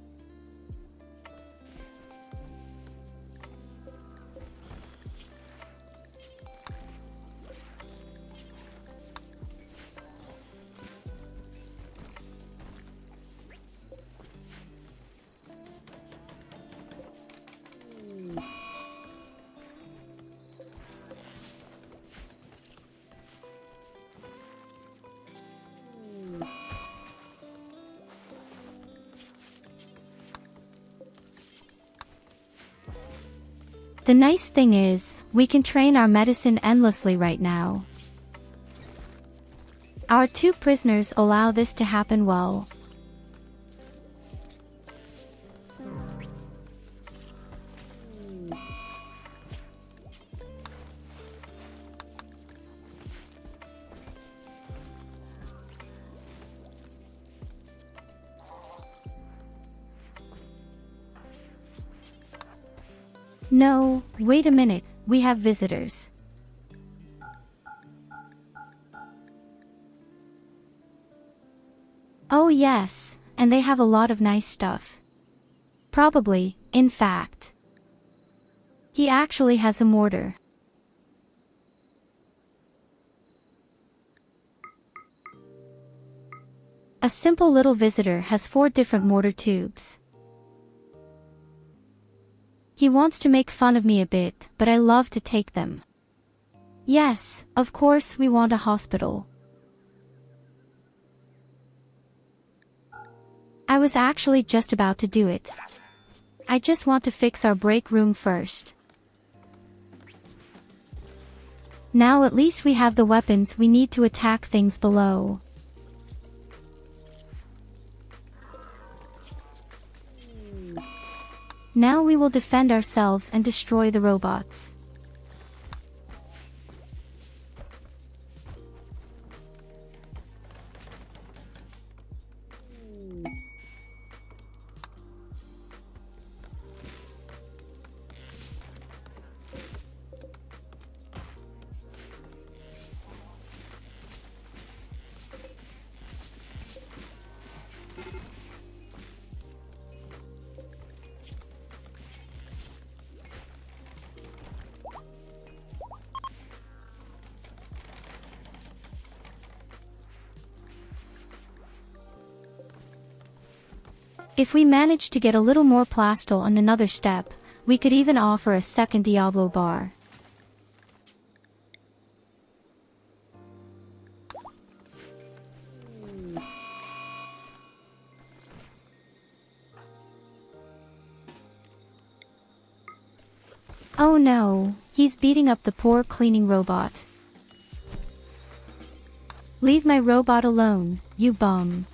A: The nice thing is, we can train our medicine endlessly right now. Our 2 prisoners allow this to happen well. No, wait a minute, we have visitors. Oh yes, and they have a lot of nice stuff. Probably, in fact. He actually has a mortar. A simple little visitor has 4 different mortar tubes. He wants to make fun of me a bit, but I love to take them. Yes, of course we want a hospital. I was actually just about to do it. I just want to fix our break room first. Now at least we have the weapons we need to attack things below. Now we will defend ourselves and destroy the robots. If we manage to get a little more plastel on another step, we could even offer a second Diablo bar. Oh no, he's beating up the poor cleaning robot. Leave my robot alone, you bum.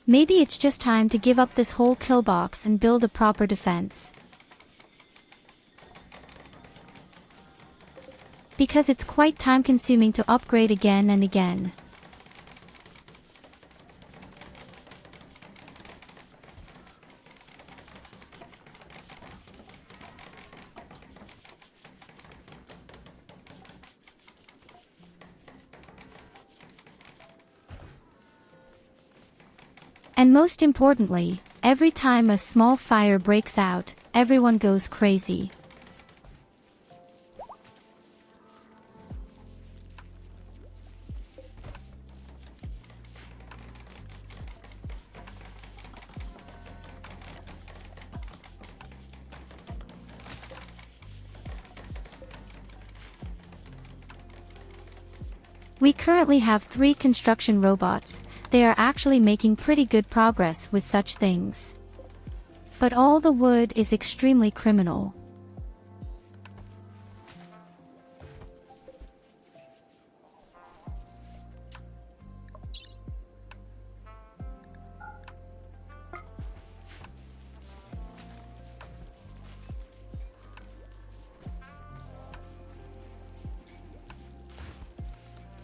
A: Maybe it's just time to give up this whole kill box and build a proper defense. Because it's quite time-consuming to upgrade again and again. And most importantly, every time a small fire breaks out, everyone goes crazy. We currently have 3 construction robots. They are actually making pretty good progress with such things. But all the wood is extremely criminal.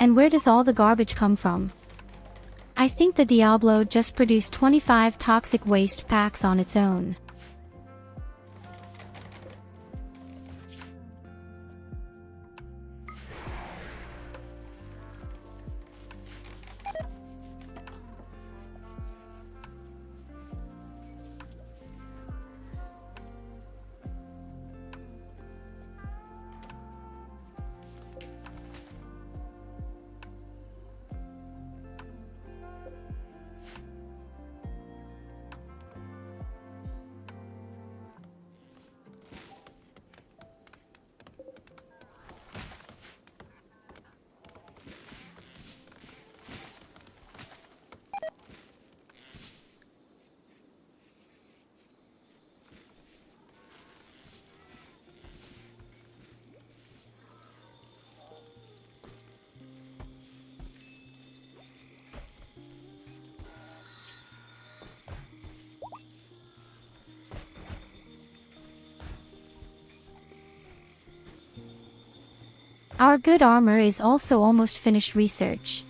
A: And where does all the garbage come from? I think the Diablo just produced 25 toxic waste packs on its own. Our good armor is also almost finished research.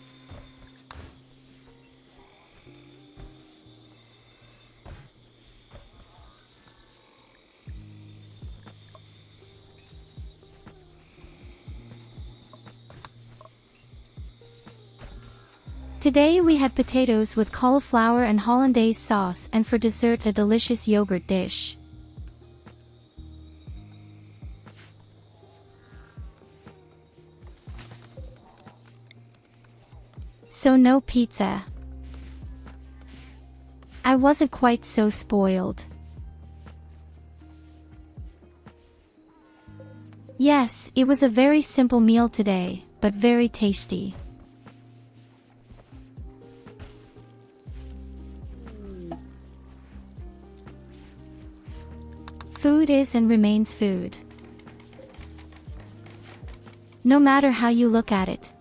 A: Today we had potatoes with cauliflower and hollandaise sauce, and for dessert a delicious yogurt dish. So no pizza. I wasn't quite so spoiled. Yes, it was a very simple meal today, but very tasty. Food is and remains food. No matter how you look at it.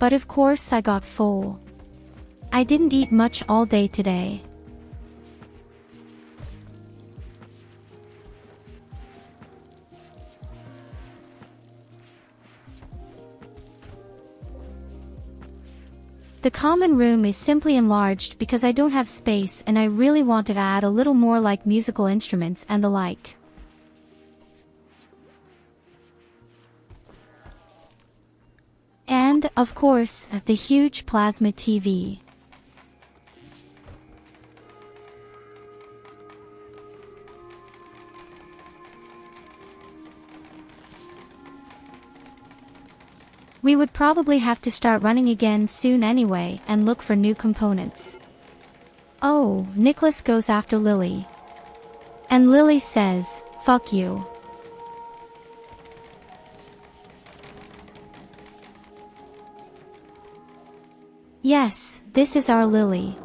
A: But of course I got full. I didn't eat much all day today. The common room is simply enlarged because I don't have space and I really want to add a little more like musical instruments and the like. And, of course, the huge plasma TV. We would probably have to start running again soon anyway and look for new components. Oh, Nicholas goes after Lily. And Lily says, "Fuck you." Yes, this is our Lily.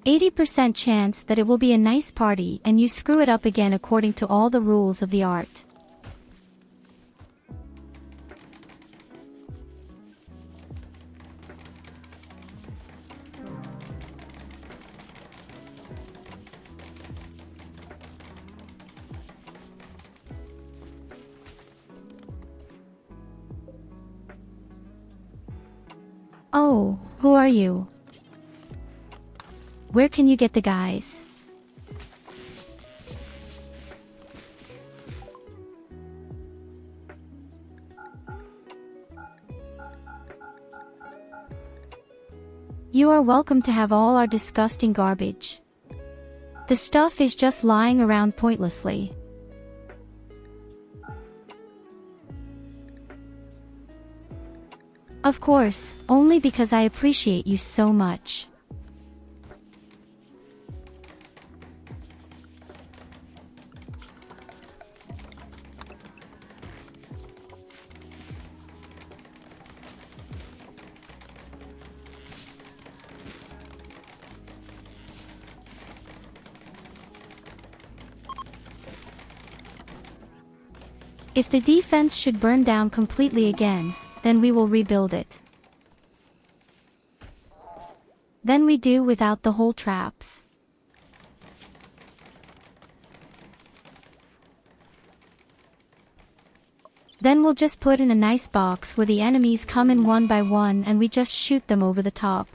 A: 80% chance that it will be a nice party and you screw it up again according to all the rules of the art. Oh, who are you? Where can you get the guys? You are welcome to have all our disgusting garbage. The stuff is just lying around pointlessly. Of course, only because I appreciate you so much. If the defense should burn down completely again, then we will rebuild it. Then we do without the whole traps. Then we'll just put in a nice box where the enemies come in one by one and we just shoot them over the top.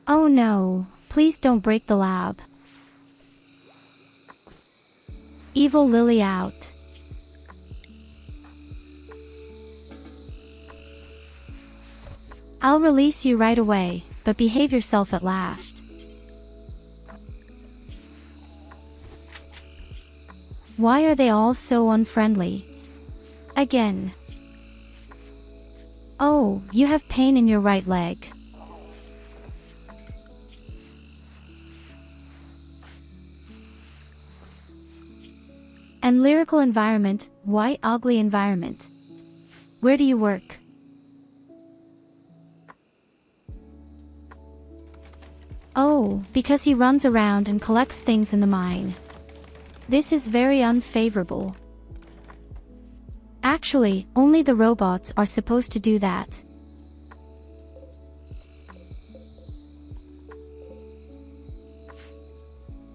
A: Oh no, please don't break the lab. Evil Lily out. I'll release you right away, but behave yourself at last. Why are they all so unfriendly? Again. Oh, you have pain in your right leg. And lyrical environment, why ugly environment? Where do you work? Oh, because he runs around and collects things in the mine. This is very unfavorable. Actually, only the robots are supposed to do that.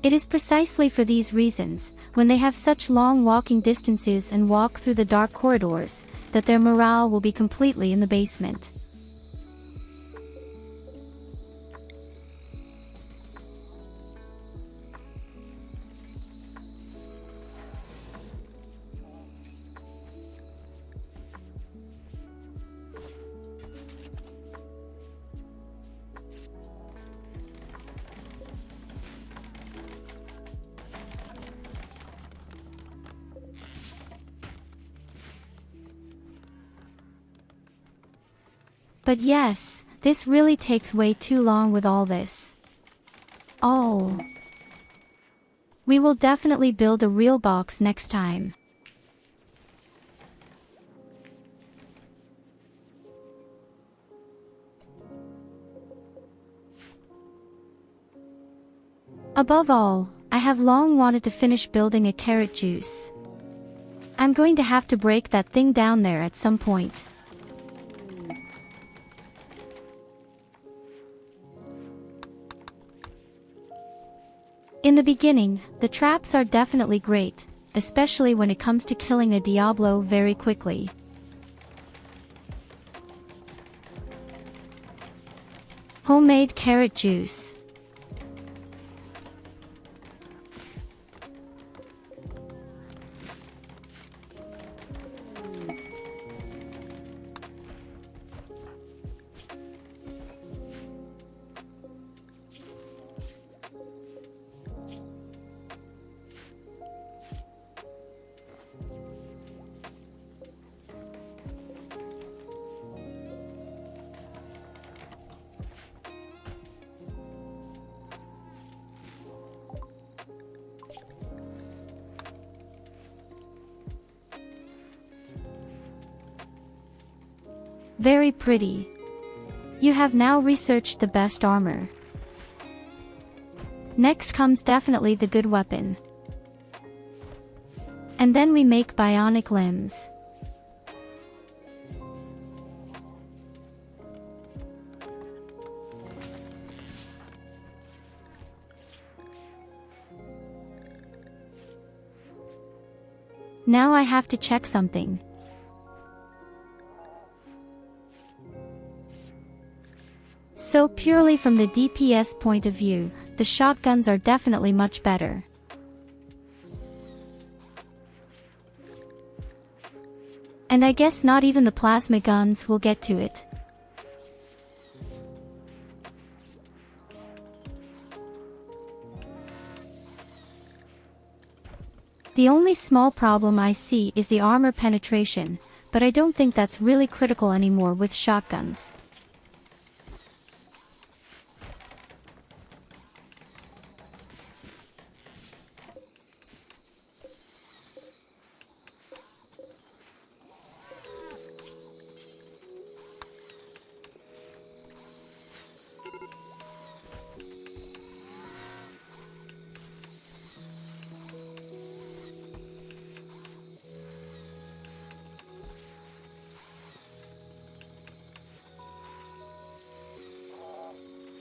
A: It is precisely for these reasons, when they have such long walking distances and walk through the dark corridors, that their morale will be completely in the basement. But yes, this really takes way too long with all this. Oh. We will definitely build a real box next time. Above all, I have long wanted to finish building a carrot juice. I'm going to have to break that thing down there at some point. In the beginning, the traps are definitely great, especially when it comes to killing a Diablo very quickly. Homemade carrot juice. Very pretty. You have now researched the best armor. Next comes definitely the good weapon. And then we make bionic limbs. Now I have to check something. So purely from the DPS point of view, the shotguns are definitely much better. And I guess not even the plasma guns will get to it. The only small problem I see is the armor penetration, but I don't think that's really critical anymore with shotguns.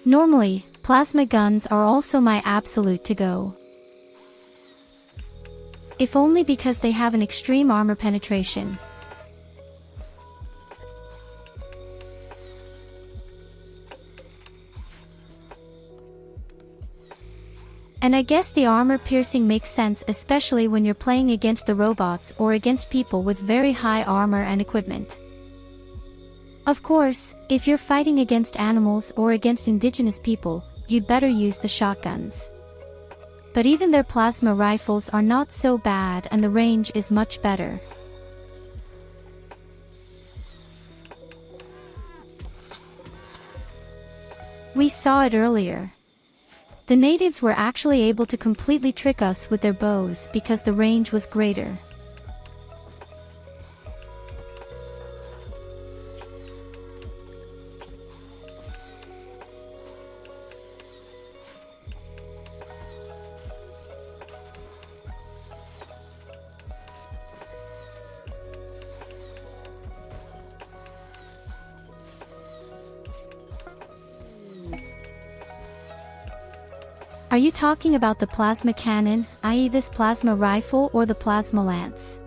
A: Normally, plasma guns are also my absolute to-go. If only because they have an extreme armor penetration. And I guess the armor piercing makes sense, especially when you're playing against the robots or against people with very high armor and equipment. Of course, if you're fighting against animals or against indigenous people, you'd better use the shotguns. But even their plasma rifles are not so bad and the range is much better. We saw it earlier. The natives were actually able to completely trick us with their bows because the range was greater. Are you talking about the plasma cannon, i.e. this plasma rifle, or the plasma lance?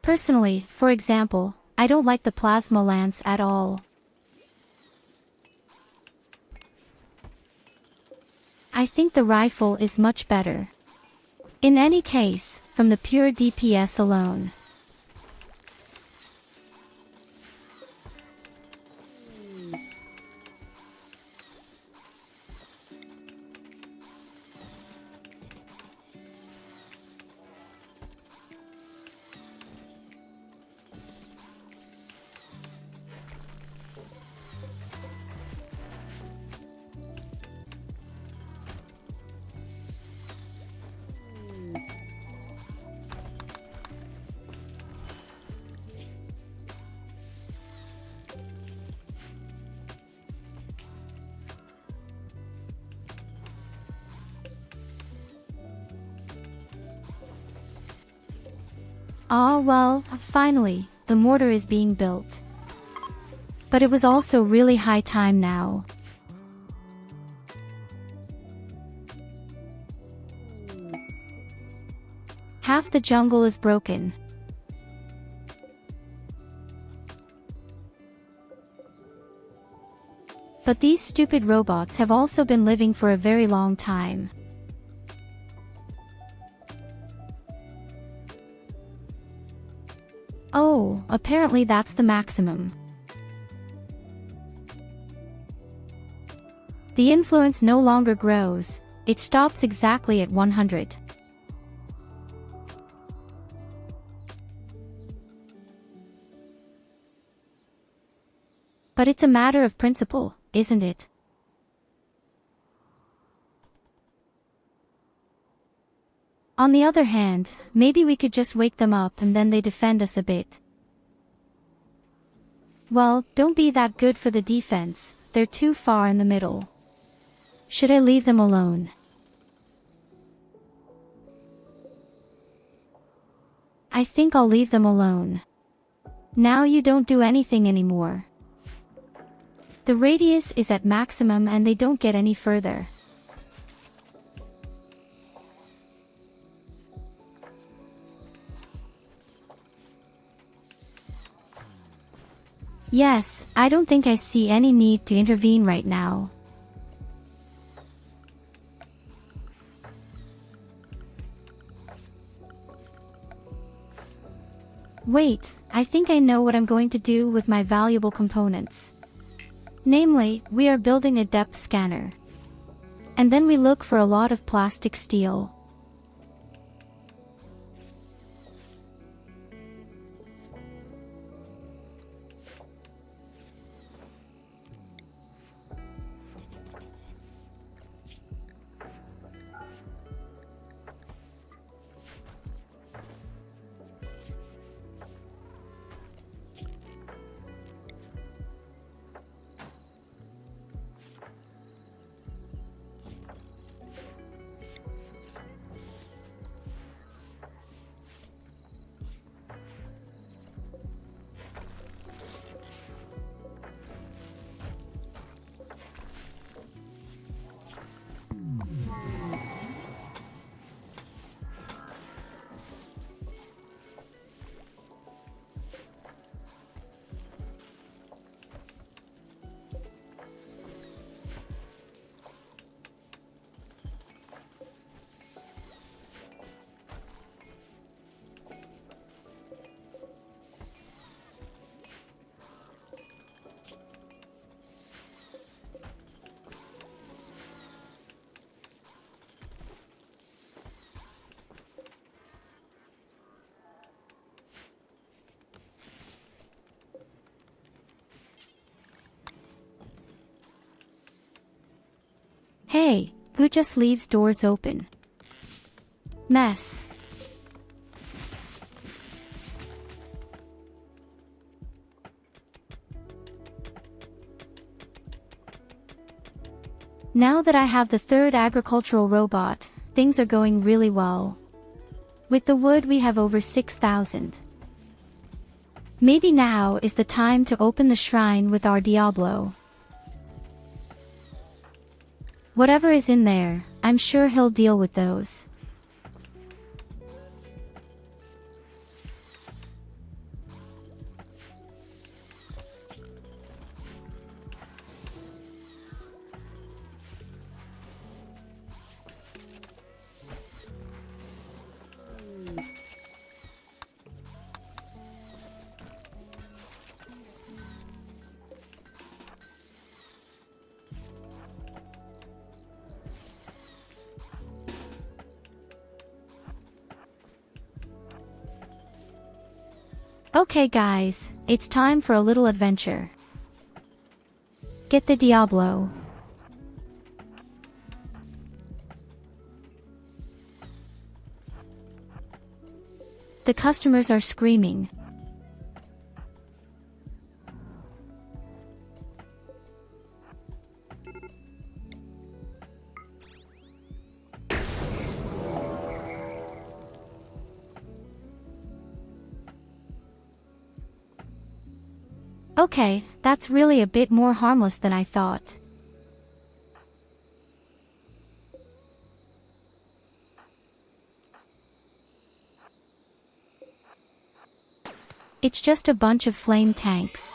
A: Personally, for example, I don't like the plasma lance at all. I think the rifle is much better. In any case, from the pure DPS alone. Ah well, finally, the mortar is being built. But it was also really high time now. Half the jungle is broken. But these stupid robots have also been living for a very long time. Oh, apparently that's the maximum. The influence no longer grows, it stops exactly at 100. But it's a matter of principle, isn't it? On the other hand, maybe we could just wake them up and then they defend us a bit. Well, don't be that good for the defense, they're too far in the middle. Should I leave them alone? I think I'll leave them alone. Now you don't do anything anymore. The radius is at maximum and they don't get any further. Yes, I don't think I see any need to intervene right now. Wait, I think I know what I'm going to do with my valuable components. Namely, we are building a depth scanner. And then we look for a lot of plastic steel. Hey, who just leaves doors open? Mess. Now that I have the third agricultural robot, things are going really well. With the wood we have over 6,000. Maybe now is the time to open the shrine with our Diablo. Whatever is in there, I'm sure he'll deal with those. Okay guys, it's time for a little adventure. Get the Diablo. The customers are screaming. Okay, that's really a bit more harmless than I thought. It's just a bunch of flame tanks.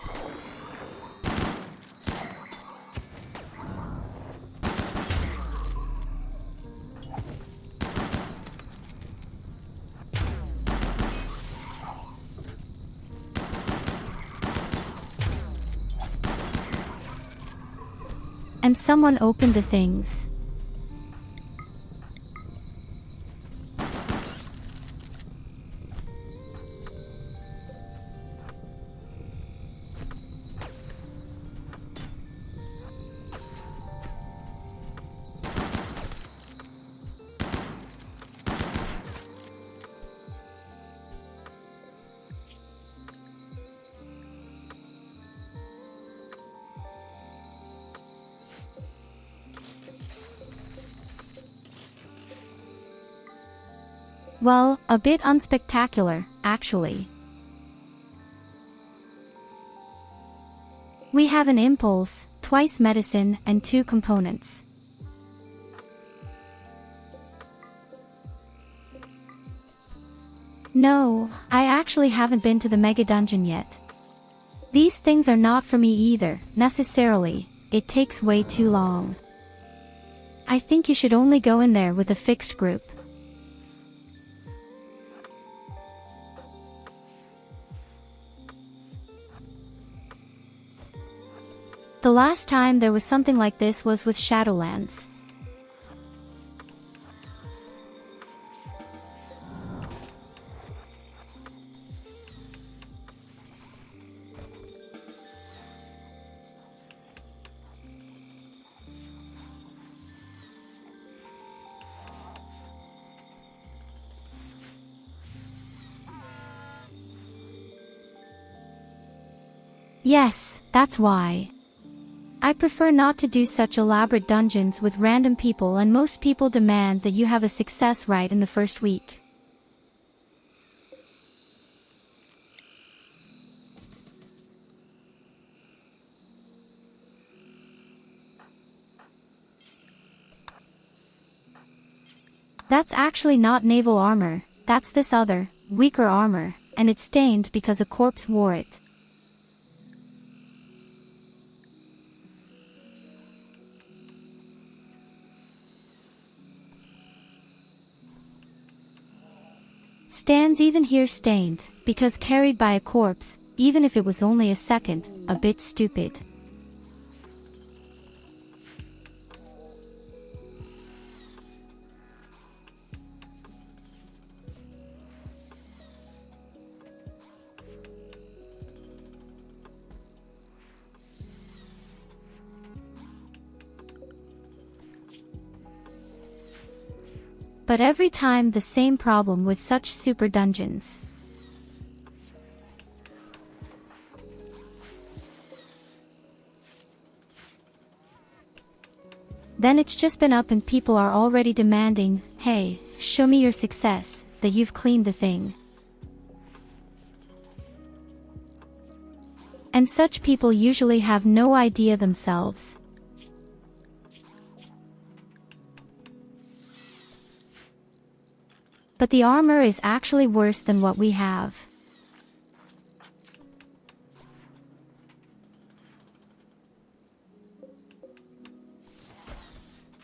A: And someone opened the things. Well, a bit unspectacular, actually. We have an impulse, twice medicine, and 2 components. No, I actually haven't been to the mega dungeon yet. These things are not for me either, necessarily, it takes way too long. I think you should only go in there with a fixed group. The last time there was something like this was with Shadowlands. Yes, that's why. I prefer not to do such elaborate dungeons with random people, and most people demand that you have a success right in the first week. That's actually not naval armor, that's this other, weaker armor, and it's stained because a corpse wore it. Stands even here stained, because carried by a corpse, even if it was only a second, a bit stupid. But every time the same problem with such super dungeons. Then it's just been up and people are already demanding, hey, show me your success, that you've cleaned the thing. And such people usually have no idea themselves. But the armor is actually worse than what we have.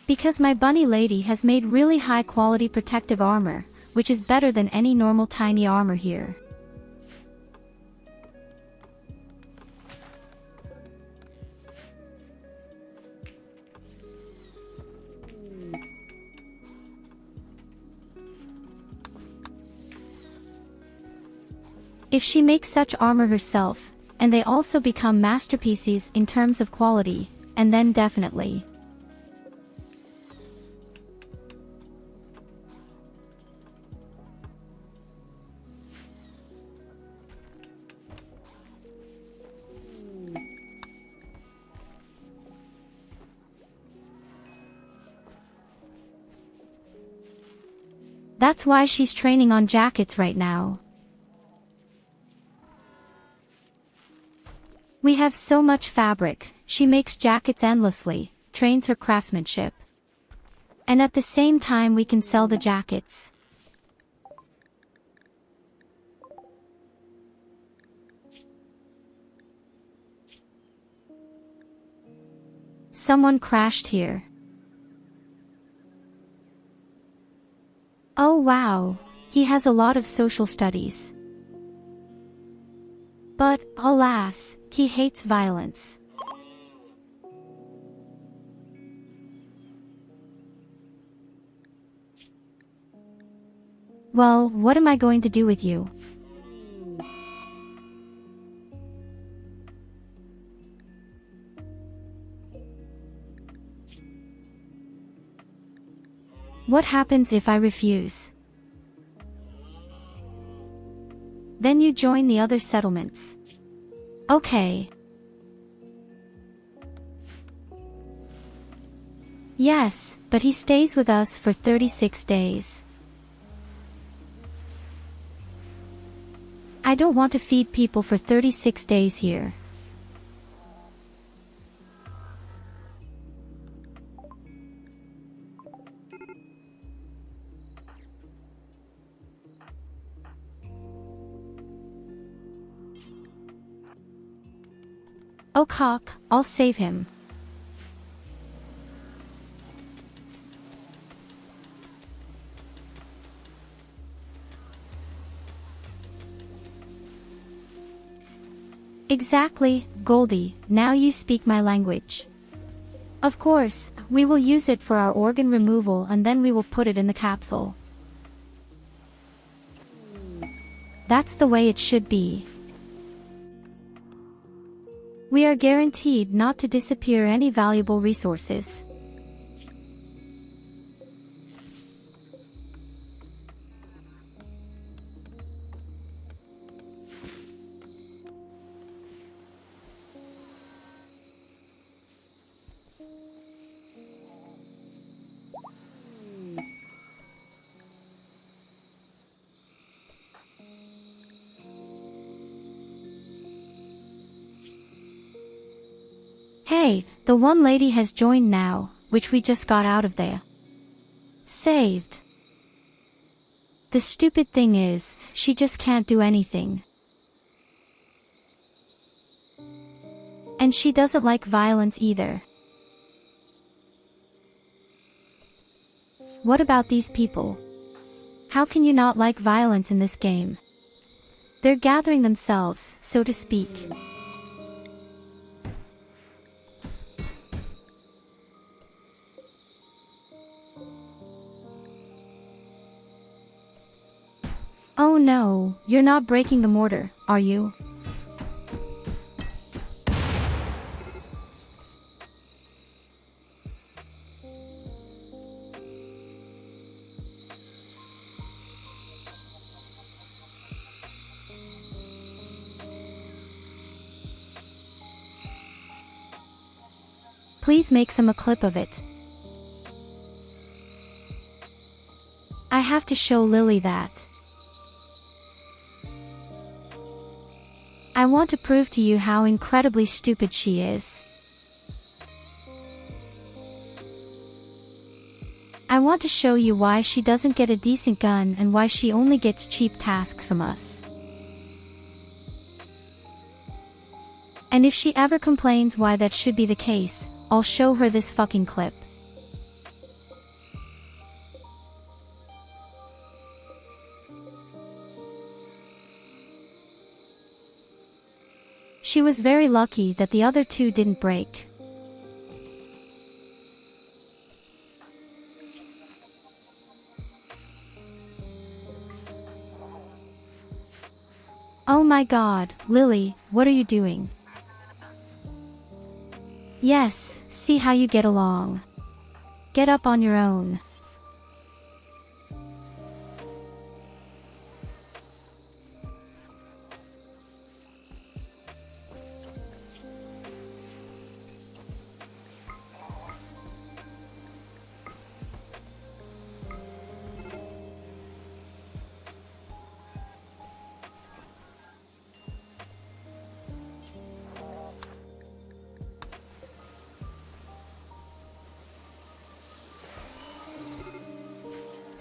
A: Because my bunny lady has made really high quality protective armor, which is better than any normal tiny armor here. If she makes such armor herself, and they also become masterpieces in terms of quality, and then definitely. That's why she's training on jackets right now. We have so much fabric, she makes jackets endlessly, trains her craftsmanship. And at the same time we can sell the jackets. Someone crashed here. Oh wow, he has a lot of social studies. But, alas, he hates violence. Well, what am I going to do with you? What happens if I refuse? Then you join the other settlements. Okay. Yes, but he stays with us for 36 days. I don't want to feed people for 36 days here. Oh cock, I'll save him. Exactly, Goldie, now you speak my language. Of course, we will use it for our organ removal and then we will put it in the capsule. That's the way it should be. We are guaranteed not to disappear any valuable resources. Hey, the one lady has joined now, which we just got out of there. Saved. The stupid thing is, she just can't do anything. And she doesn't like violence either. What about these people? How can you not like violence in this game? They're gathering themselves, so to speak. Oh no, you're not breaking the mortar, are you? Please make a clip of it. I have to show Lily that. I want to prove to you how incredibly stupid she is. I want to show you why she doesn't get a decent gun and why she only gets cheap tasks from us. And if she ever complains why that should be the case, I'll show her this fucking clip. She was very lucky that the other two didn't break. Oh my god, Lily, what are you doing? Yes, see how you get along. Get up on your own.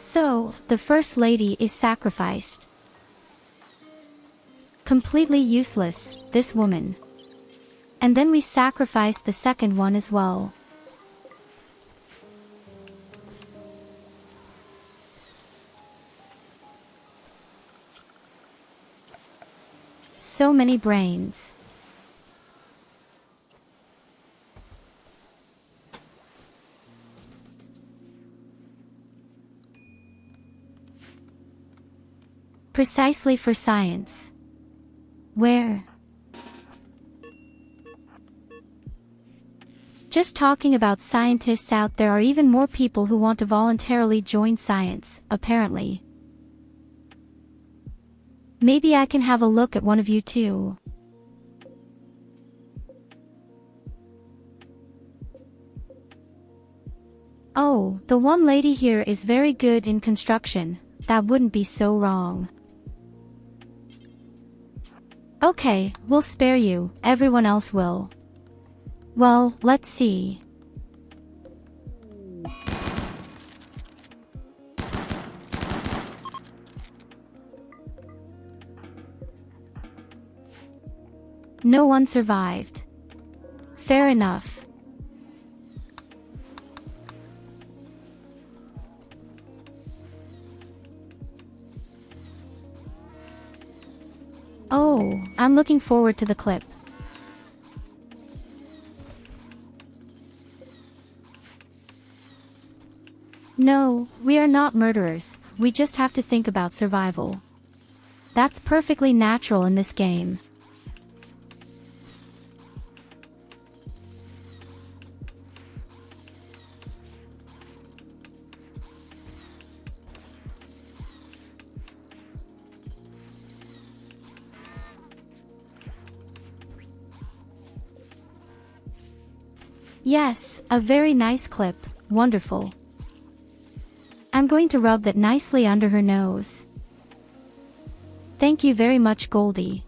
A: So, the First Lady is sacrificed. Completely useless, this woman. And then we sacrifice the second one as well. So many brains. Precisely for science. Where? Just talking about scientists out there are even more people who want to voluntarily join science, apparently. Maybe I can have a look at one of you too. Oh, the one lady here is very good in construction, that wouldn't be so wrong. Okay, we'll spare you, everyone else will. Well, let's see. No one survived. Fair enough. Oh, I'm looking forward to the clip. No, we are not murderers, we just have to think about survival. That's perfectly natural in this game. Yes, a very nice clip, wonderful. I'm going to rub that nicely under her nose. Thank you very much, Goldie.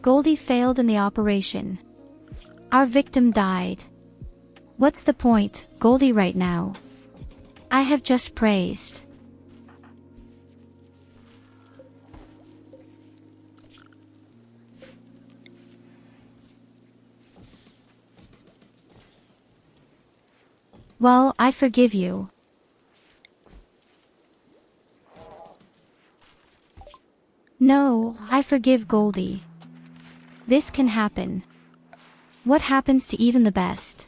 A: Goldie failed in the operation. Our victim died. What's the point, Goldie, right now? I have just praised. Well, I forgive you. No, I forgive Goldie. This can happen. What happens to even the best?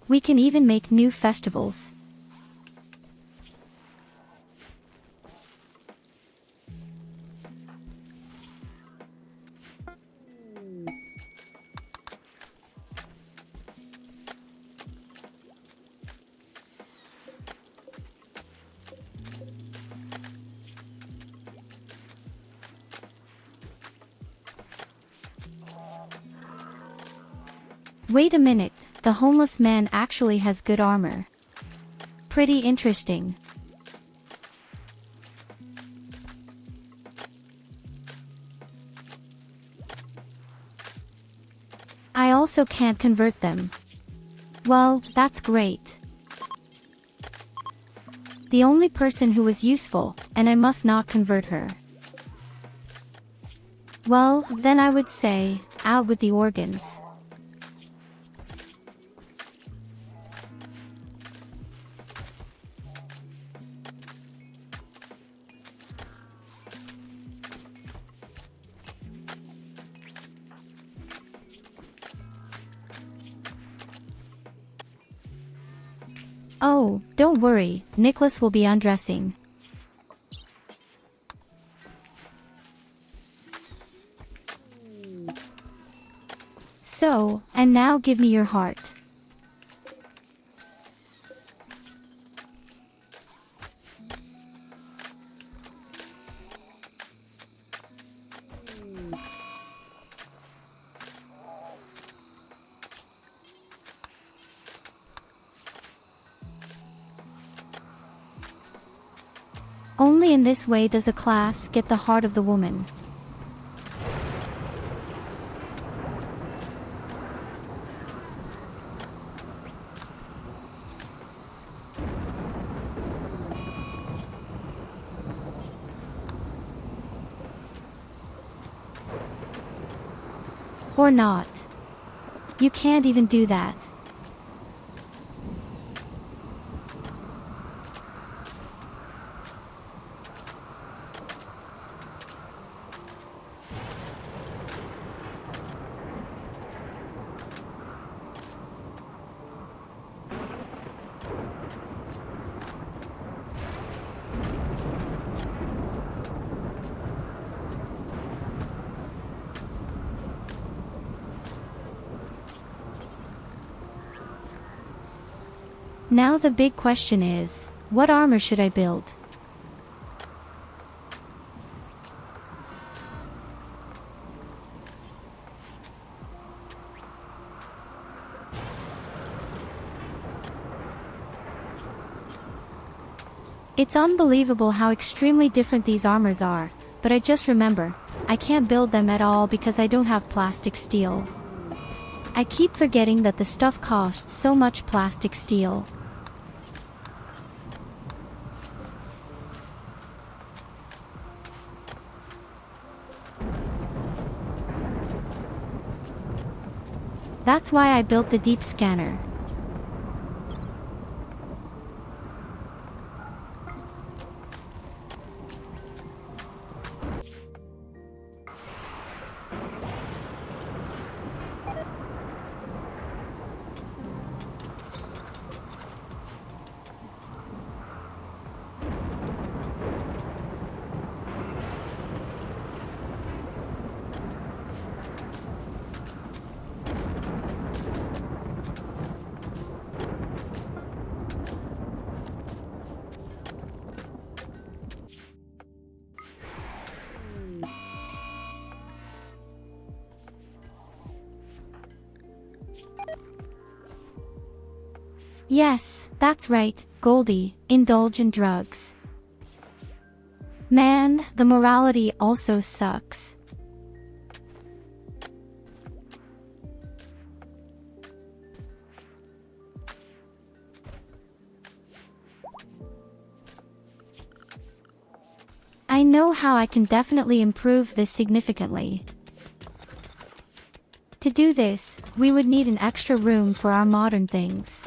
A: We can even make new festivals. Wait a minute, the homeless man actually has good armor. Pretty interesting. I also can't convert them. Well, that's great. The only person who was useful, and I must not convert her. Well, then I would say, out with the organs. Oh, don't worry, Nicholas will be undressing. So, and now give me your heart. Only in this way does a class get the heart of the woman. Or not. You can't even do that. Now the big question is, what armor should I build? It's unbelievable how extremely different these armors are, but I just remember, I can't build them at all because I don't have plastic steel. I keep forgetting that the stuff costs so much plastic steel. That's why I built the deep scanner. Yes, that's right, Goldie, indulge in drugs. Man, the morality also sucks. I know how I can definitely improve this significantly. To do this, we would need an extra room for our modern things.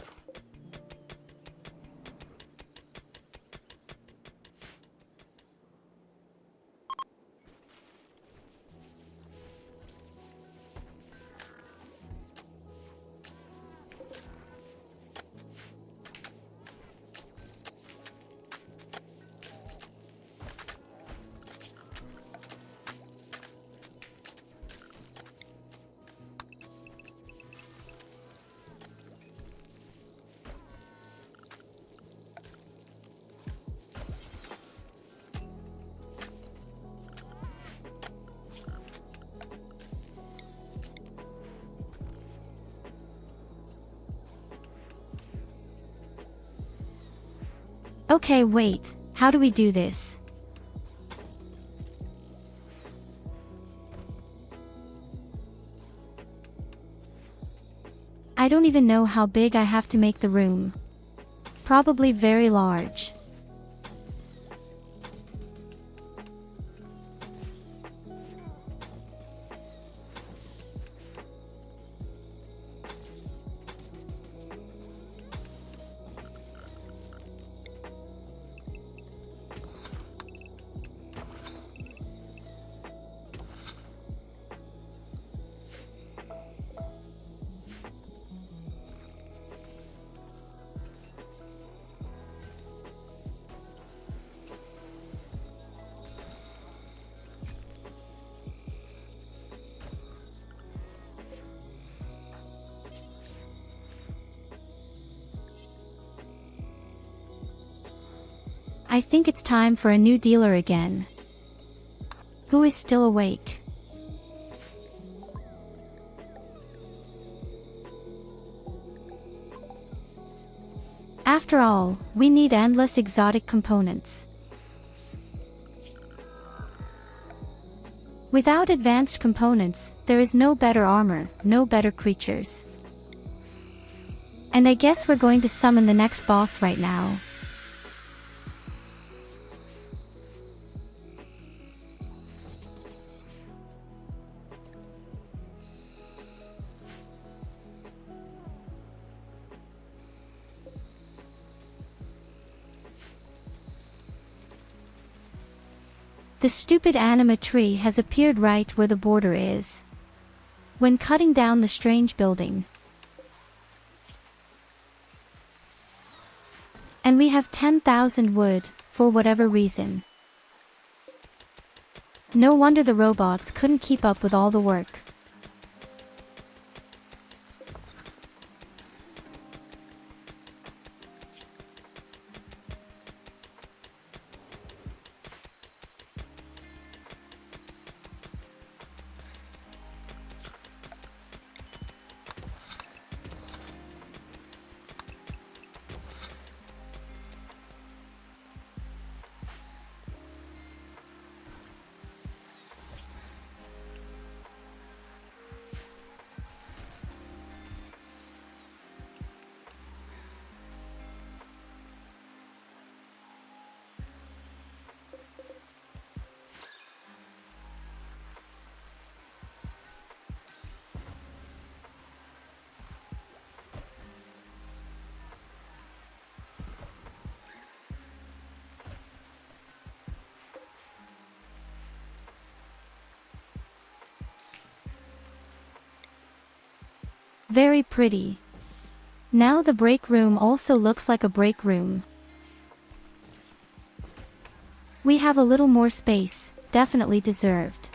A: Okay, wait, how do we do this? I don't even know how big I have to make the room. Probably very large. I think it's time for a new dealer again. Who is still awake? After all, we need endless exotic components. Without advanced components, there is no better armor, no better creatures. And I guess we're going to summon the next boss right now. The stupid anima tree has appeared right where the border is. When cutting down the strange building. And we have 10,000 wood, for whatever reason. No wonder the robots couldn't keep up with all the work. Very pretty. Now the break room also looks like a break room. We have a little more space, definitely deserved.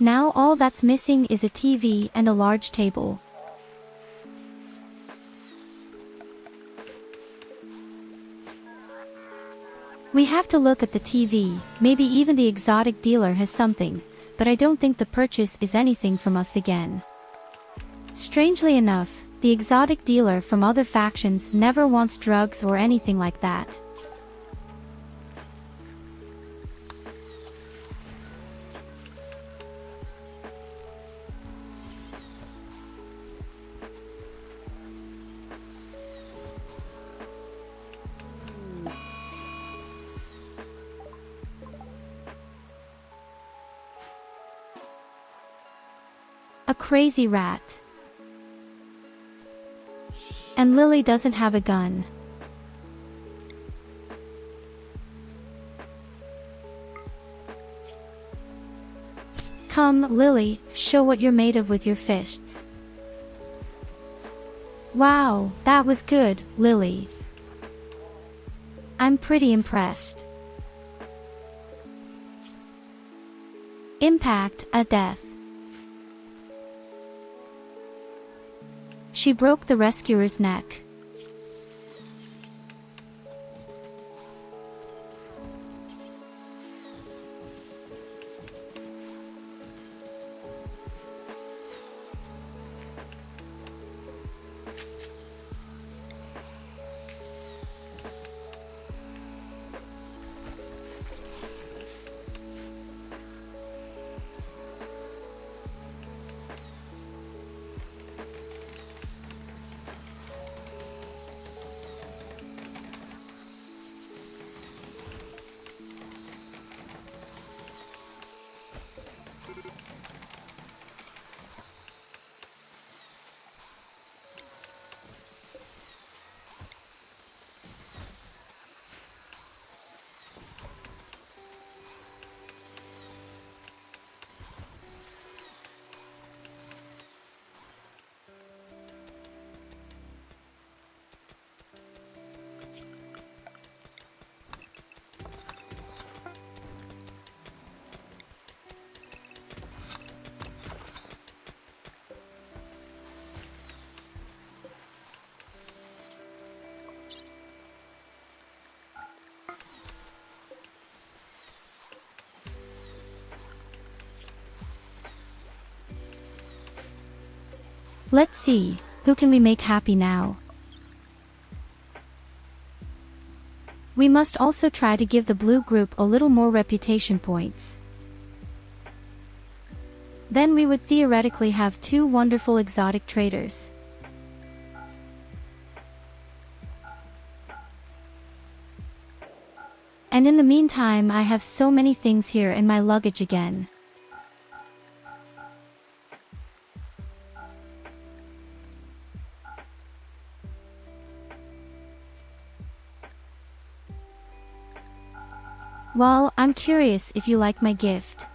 A: Now all that's missing is a TV and a large table. We have to look at the TV, maybe even the exotic dealer has something, but I don't think the purchase is anything from us again. Strangely enough, the exotic dealer from other factions never wants drugs or anything like that. A crazy rat. And Lily doesn't have a gun. Come, Lily, show what you're made of with your fists. Wow, that was good, Lily. I'm pretty impressed. Impact, a death. She broke the rescuer's neck. Let's see, who can we make happy now? We must also try to give the blue group a little more reputation points. Then we would theoretically have 2 wonderful exotic traders. And in the meantime I have so many things here in my luggage again. Well, I'm curious if you like my gift.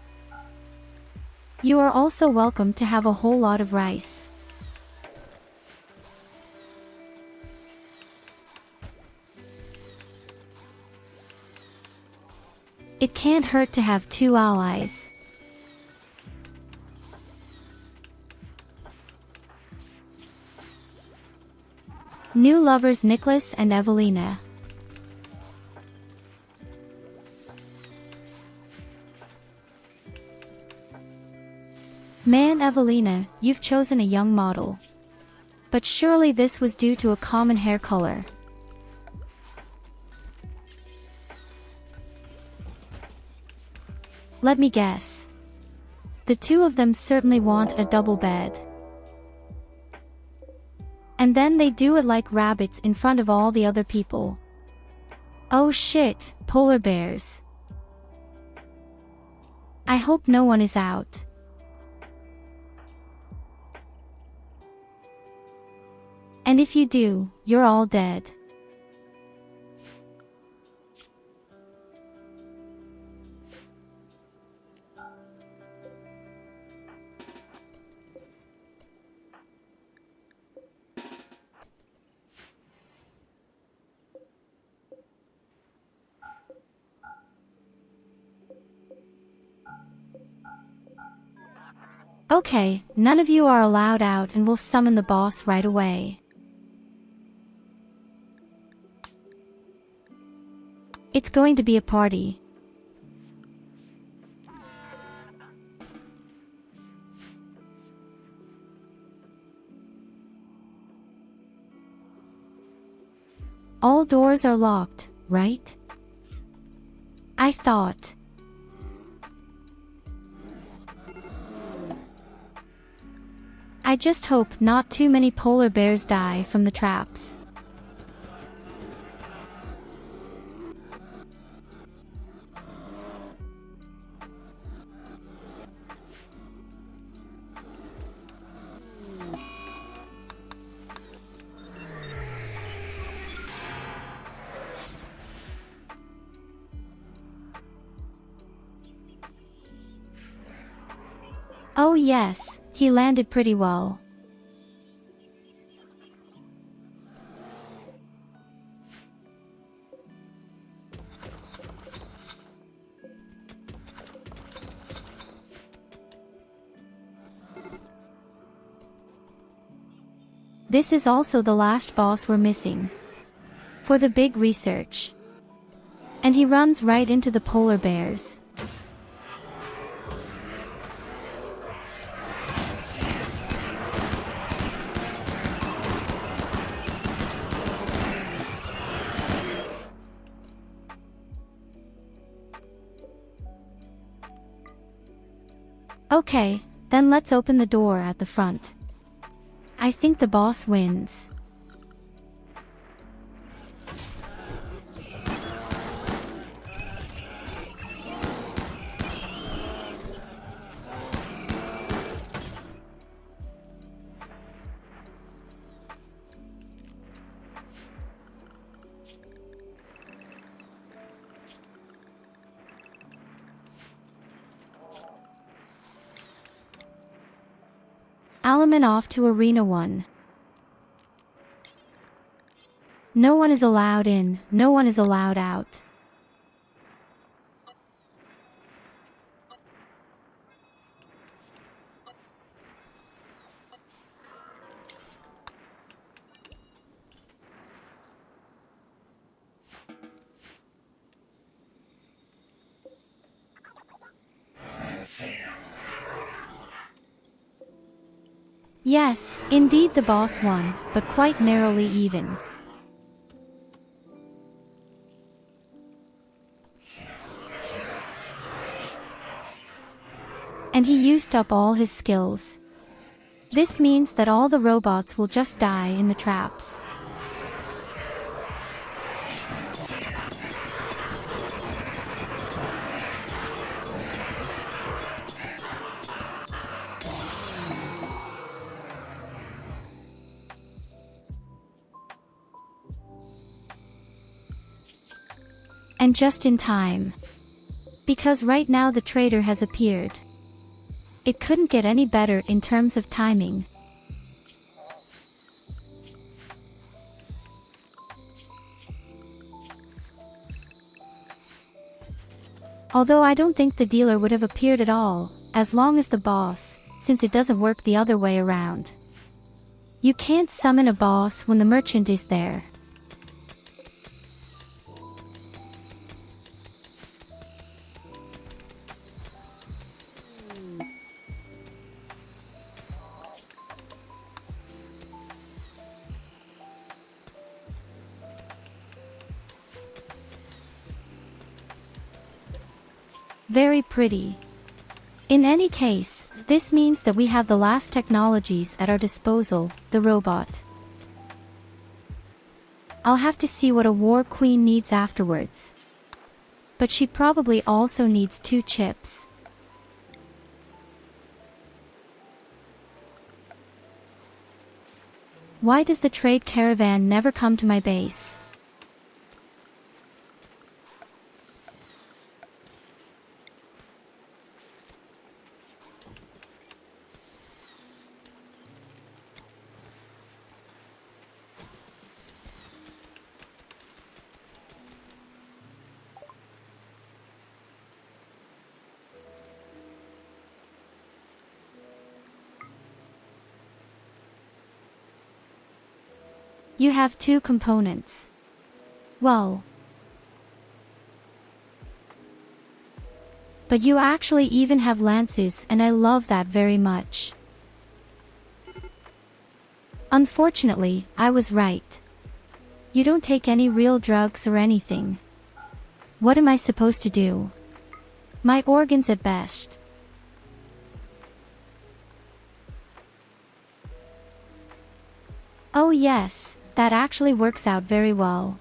A: You are also welcome to have a whole lot of rice. It can't hurt to have 2 allies. New lovers Nicholas and Evelina. Man, Evelina, you've chosen a young model. But surely this was due to a common hair color. Let me guess. The two of them certainly want a double bed. And then they do it like rabbits in front of all the other people. Oh shit, polar bears. I hope no one is out. And if you do, you're all dead. Okay, none of you are allowed out and we'll summon the boss right away. It's going to be a party. All doors are locked, right? I thought. I just hope not too many polar bears die from the traps. Oh yes, he landed pretty well. This is also the last boss we're missing. For the big research. And he runs right into the polar bears. Okay, then let's open the door at the front. I think the boss wins. Alaman off to Arena 1. No one is allowed in, no one is allowed out. Yes, indeed the boss won, but quite narrowly even. And he used up all his skills. This means that all the robots will just die in the traps. And just in time. Because right now the traitor has appeared. It couldn't get any better in terms of timing. Although I don't think the dealer would have appeared at all, as long as the boss, since it doesn't work the other way around. You can't summon a boss when the merchant is there. Very pretty. In any case, this means that we have the last technologies at our disposal, the robot. I'll have to see what a war queen needs afterwards. But she probably also needs 2 chips. Why does the trade caravan never come to my base? You have 2 components. Well. But you actually even have lances, and I love that very much. Unfortunately, I was right. You don't take any real drugs or anything. What am I supposed to do? My organs at best. Oh yes, that actually works out very well.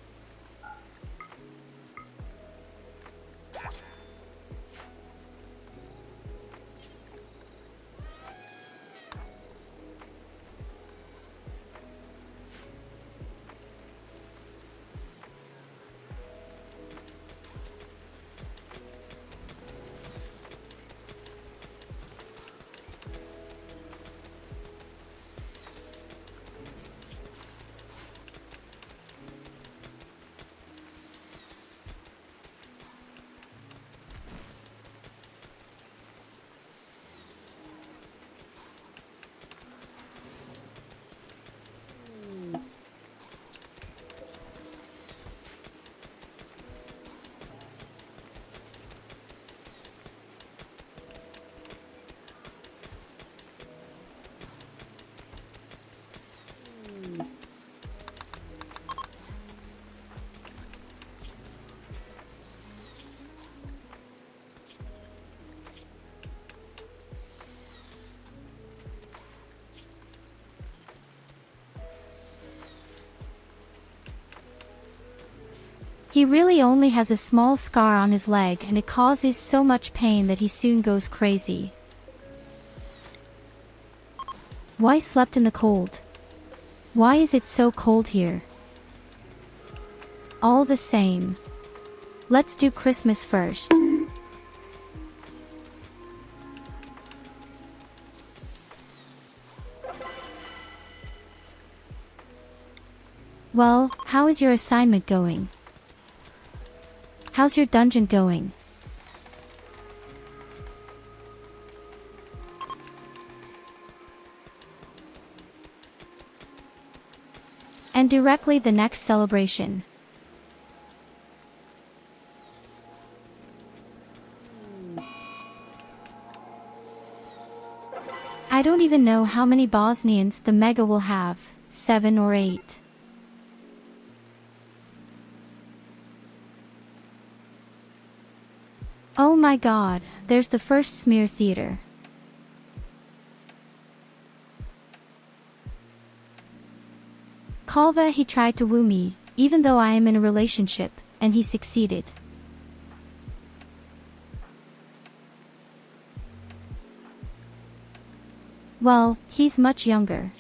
A: He really only has a small scar on his leg, and it causes so much pain that he soon goes crazy. Why slept in the cold? Why is it so cold here? All the same. Let's do Christmas first. Well, how is your assignment going? How's your dungeon going? And directly the next celebration. I don't even know how many Bosnians the Mega will have, 7 or 8. Oh my god, there's the first smear theater. Kalva, he tried to woo me, even though I am in a relationship, and he succeeded. Well, he's much younger.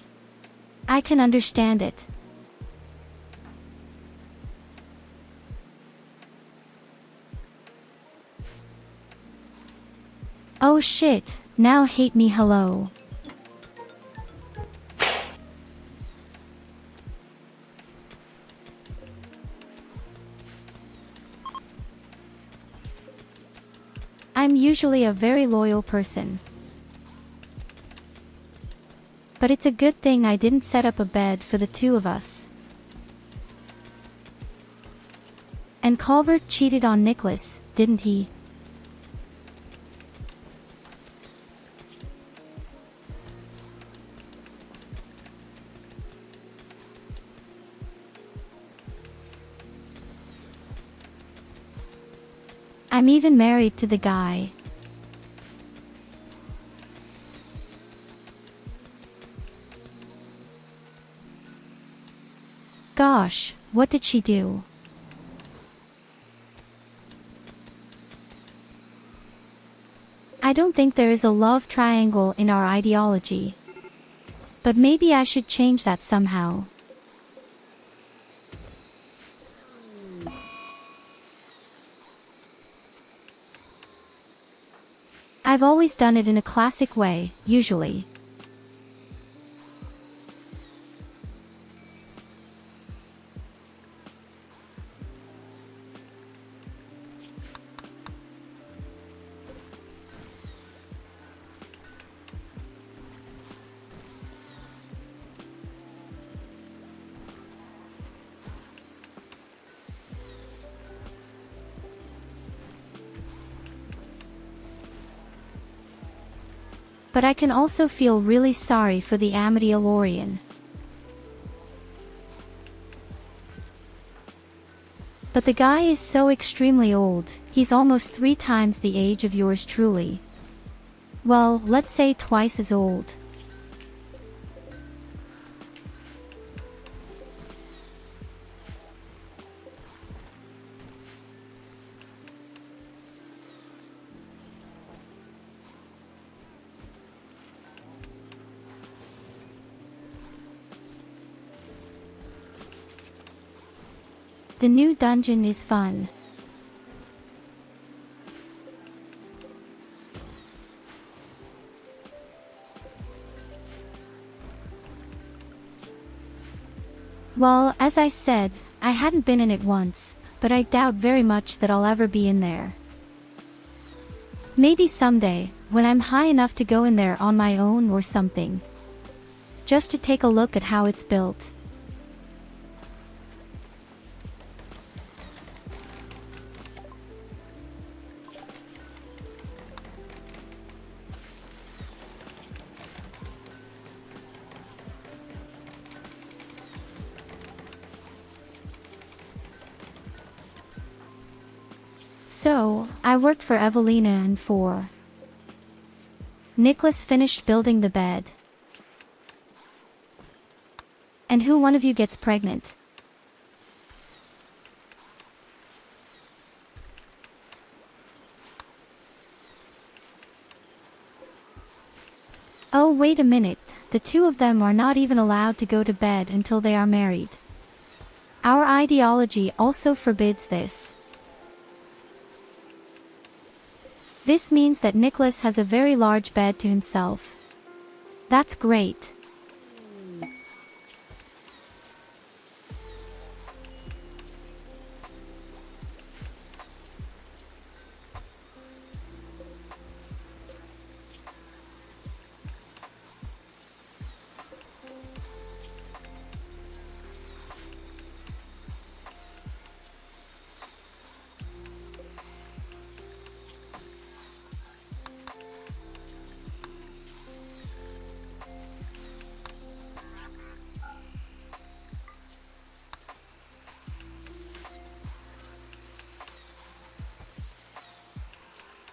A: I can understand it. Oh shit, now hate me hello. I'm usually a very loyal person. But it's a good thing I didn't set up a bed for the 2 of us. And Calvert cheated on Nicholas, didn't he? I'm even married to the guy. gosh, what did she do? I don't think there is a love triangle in our ideology. But maybe I should change that somehow. I've always done it in a classic way, usually. But I can also feel really sorry for the Amityolorian. But the guy is so extremely old, he's almost 3 times the age of yours truly. Well, let's say twice as old. The new dungeon is fun. Well, as I said, I hadn't been in it once, but I doubt very much that I'll ever be in there. Maybe someday, when I'm high enough to go in there on my own or something. Just to take a look at how it's built. So, I worked for Evelina and for Nicholas finished building the bed. And who one of you gets pregnant? Oh, wait a minute, the 2 of them are not even allowed to go to bed until they are married. Our ideology also forbids this. This means that Nicholas has a very large bed to himself. That's great.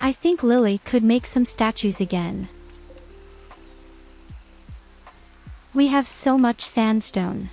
A: I think Lily could make some statues again. We have so much sandstone.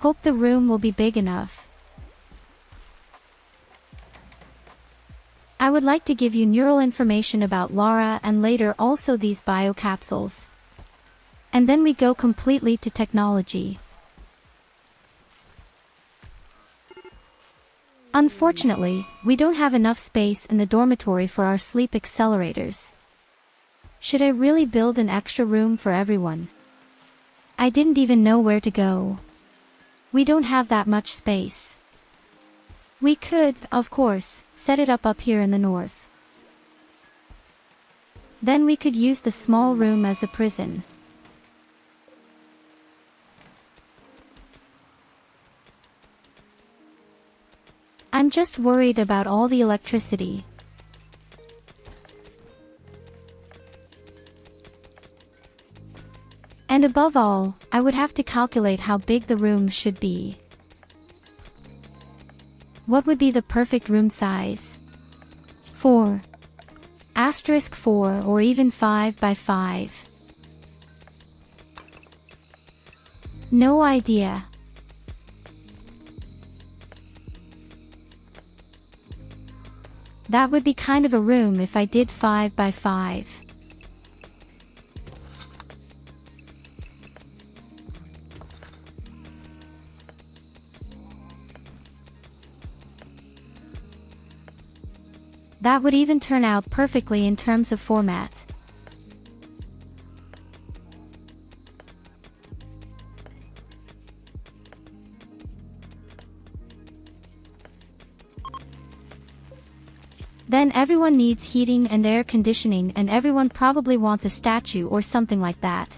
A: Hope the room will be big enough. I would like to give you neural information about Lara and later also these biocapsules. And then we go completely to technology. Unfortunately, we don't have enough space in the dormitory for our sleep accelerators. Should I really build an extra room for everyone? I didn't even know where to go. We don't have that much space. We could, of course, set it up here in the north. Then we could use the small room as a prison. I'm just worried about all the electricity. And above all, I would have to calculate how big the room should be. What would be the perfect room size? 4. Asterisk 4 or even 5 by 5. No idea. That would be kind of a room if I did 5 by 5. That would even turn out perfectly in terms of format. Then everyone needs heating and air conditioning and everyone probably wants a statue or something like that.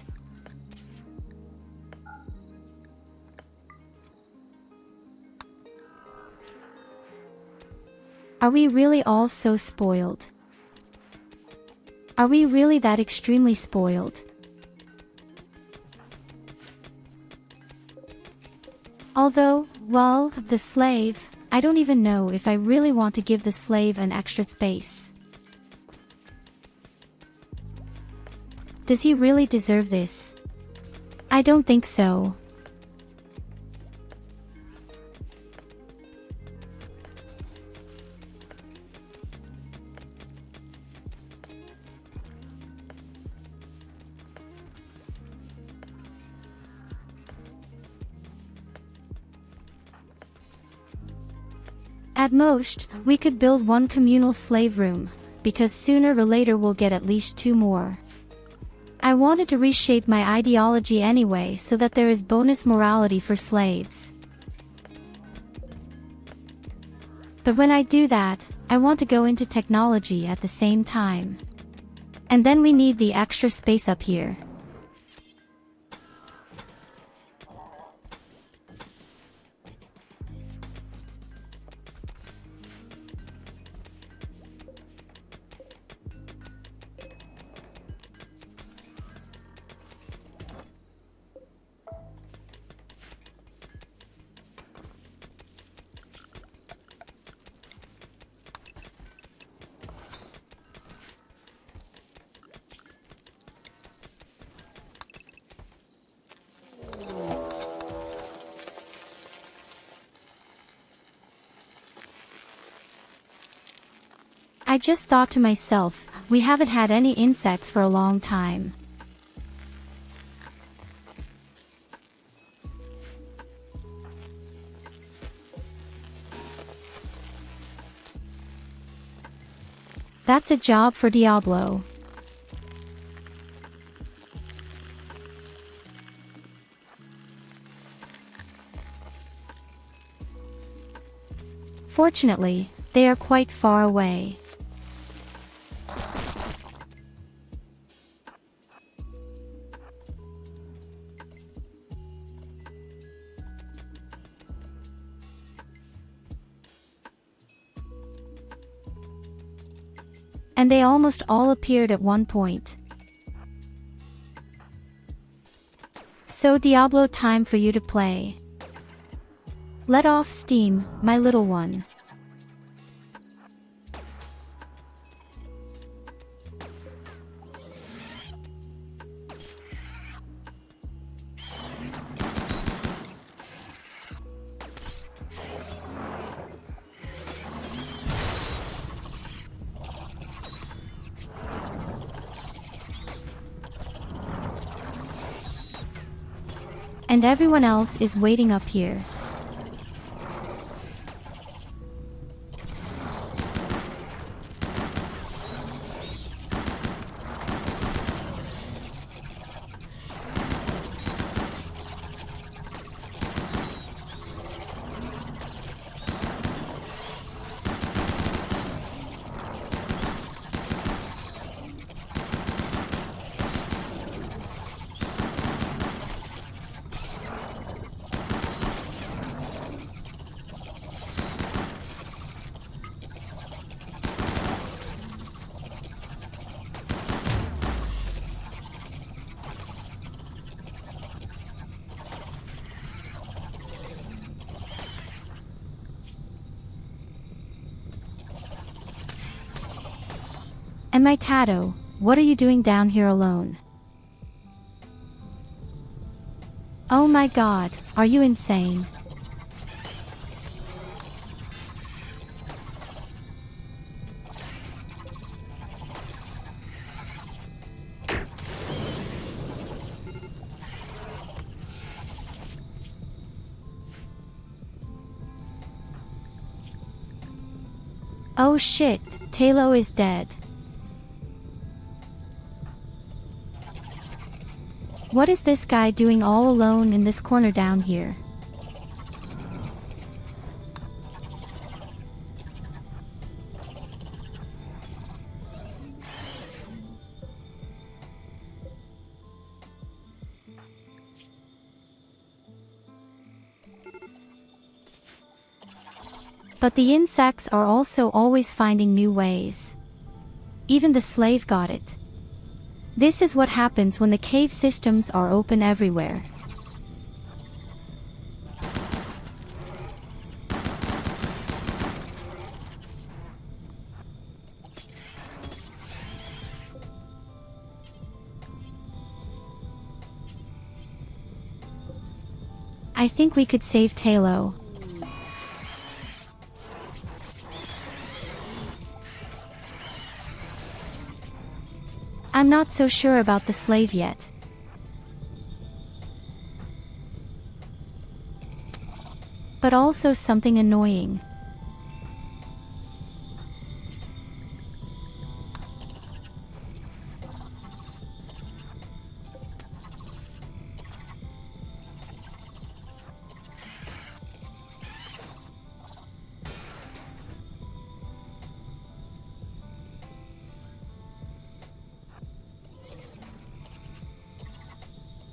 A: Are we really all so spoiled? Are we really that extremely spoiled? Although, well, the slave, I don't even know if I really want to give the slave an extra space. Does he really deserve this? I don't think so. At most, we could build one communal slave room, because sooner or later we'll get at least 2 more. I wanted to reshape my ideology anyway so that there is bonus morality for slaves. But when I do that, I want to go into technology at the same time. And then we need the extra space up here. I just thought to myself, we haven't had any insects for a long time. That's a job for Diablo. Fortunately, they are quite far away. And they almost all appeared at one point. So Diablo, time for you to play. Let off steam, my little one. And everyone else is waiting up here. And my Tato, what are you doing down here alone? Oh my god, are you insane? Oh shit, Tyurru is dead. What is this guy doing all alone in this corner down here? But the insects are also always finding new ways. Even the slave got it. This is what happens when the cave systems are open everywhere. I think we could save Tyurru. I'm not so sure about the slave yet. But also something annoying.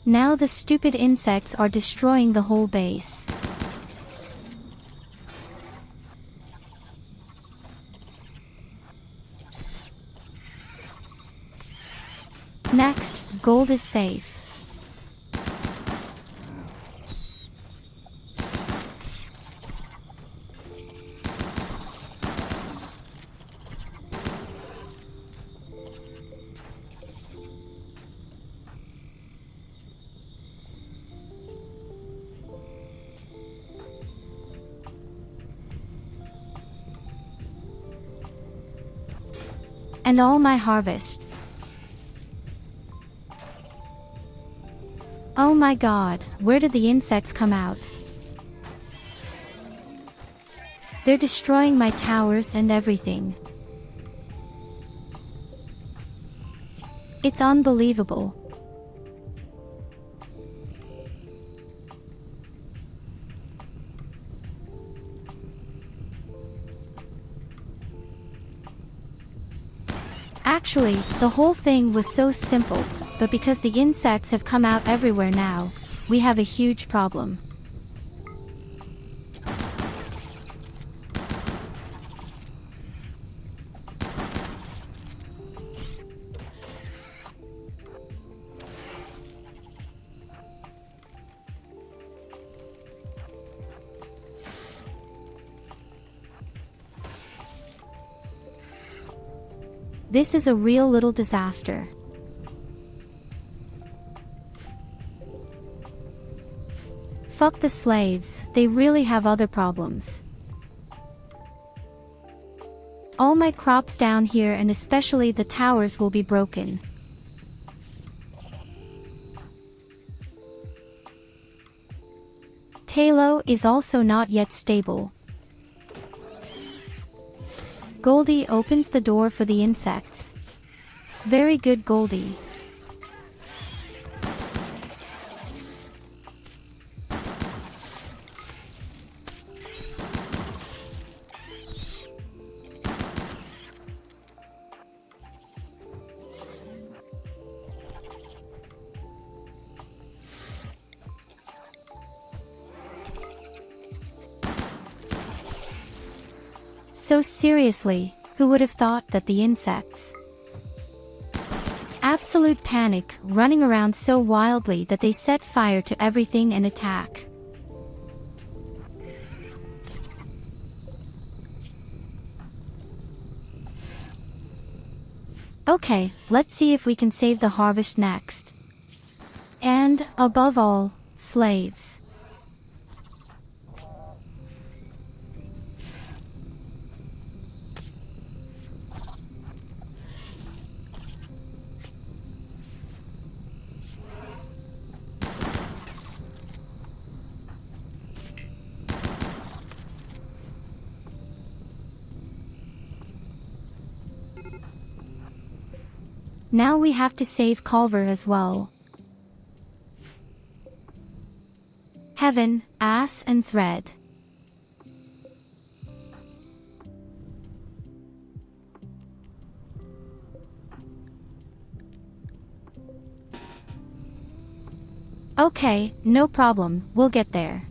A: Now the stupid insects are destroying the whole base. Next, gold is safe. And all my harvest. Oh my god, where did the insects come out? They're destroying my towers and everything. It's unbelievable. Actually, the whole thing was so simple, but because the insects have come out everywhere now, we have a huge problem. This is a real little disaster. Fuck the slaves, they really have other problems. All my crops down here and especially the towers will be broken. Talo is also not yet stable. Goldie opens the door for the insects. Very good, Goldie. So seriously, who would have thought that the insects? Absolute panic, running around so wildly that they set fire to everything and attack. Okay, let's see if we can save the harvest next. And, above all, slaves. Now we have to save Culver as well. Heaven, ass and thread. Okay, no problem, we'll get there.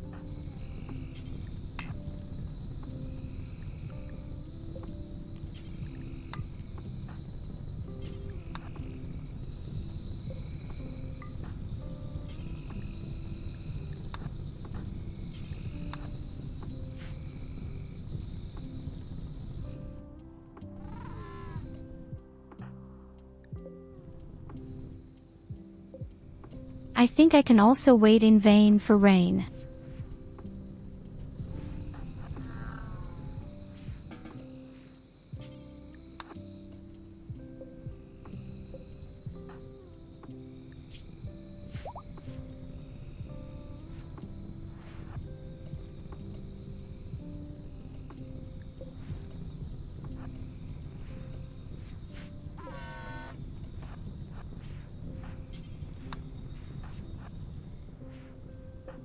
A: I think I can also wait in vain for rain.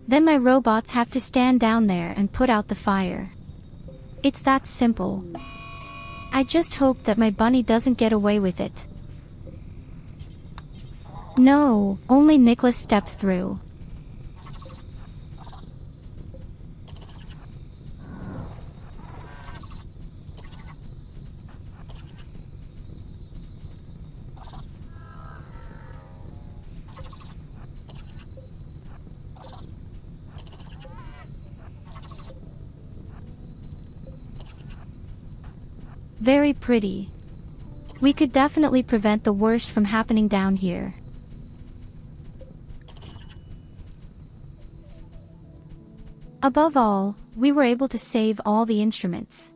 A: Then my robots have to stand down there and put out the fire. It's that simple. I just hope that my bunny doesn't get away with it. No, only Nicholas steps through. Very pretty. We could definitely prevent the worst from happening down here. Above all, we were able to save all the instruments.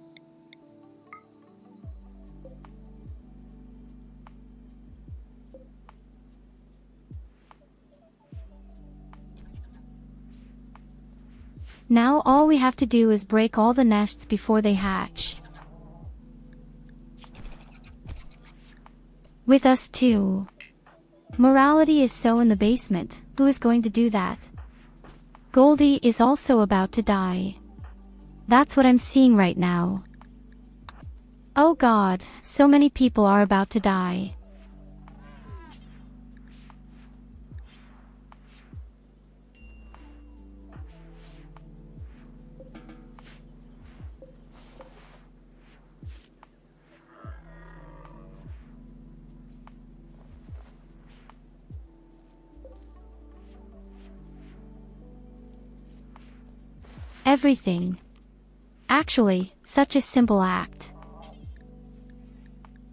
A: Now all we have to do is break all the nests before they hatch. With us too. Morality is so in the basement, who is going to do that? Goldie is also about to die. That's what I'm seeing right now. Oh God, so many people are about to die. Everything. Actually, such a simple act.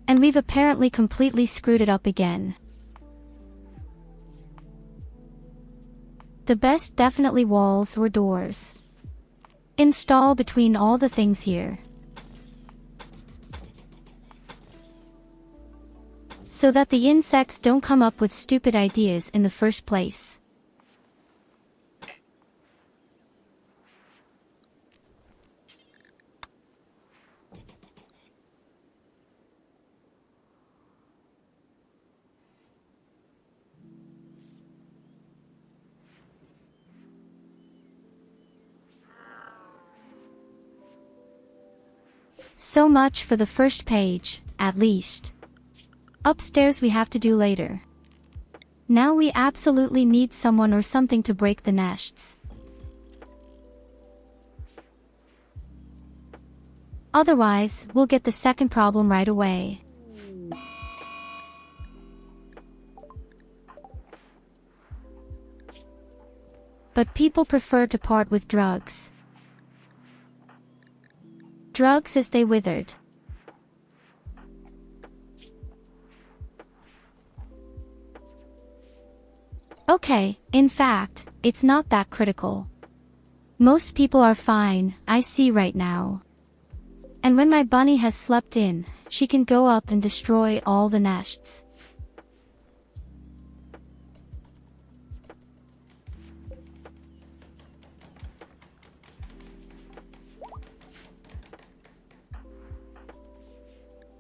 A: And we've apparently completely screwed it up again. The best definitely walls or doors. Install between all the things here. So that the insects don't come up with stupid ideas in the first place. So much for the first page, at least. Upstairs we have to do later. Now we absolutely need someone or something to break the nests. Otherwise, we'll get the second problem right away. But people prefer to part with drugs. Drugs as they withered. Okay, in fact, it's not that critical. Most people are fine, I see right now. And when my bunny has slept in, she can go up and destroy all the nests.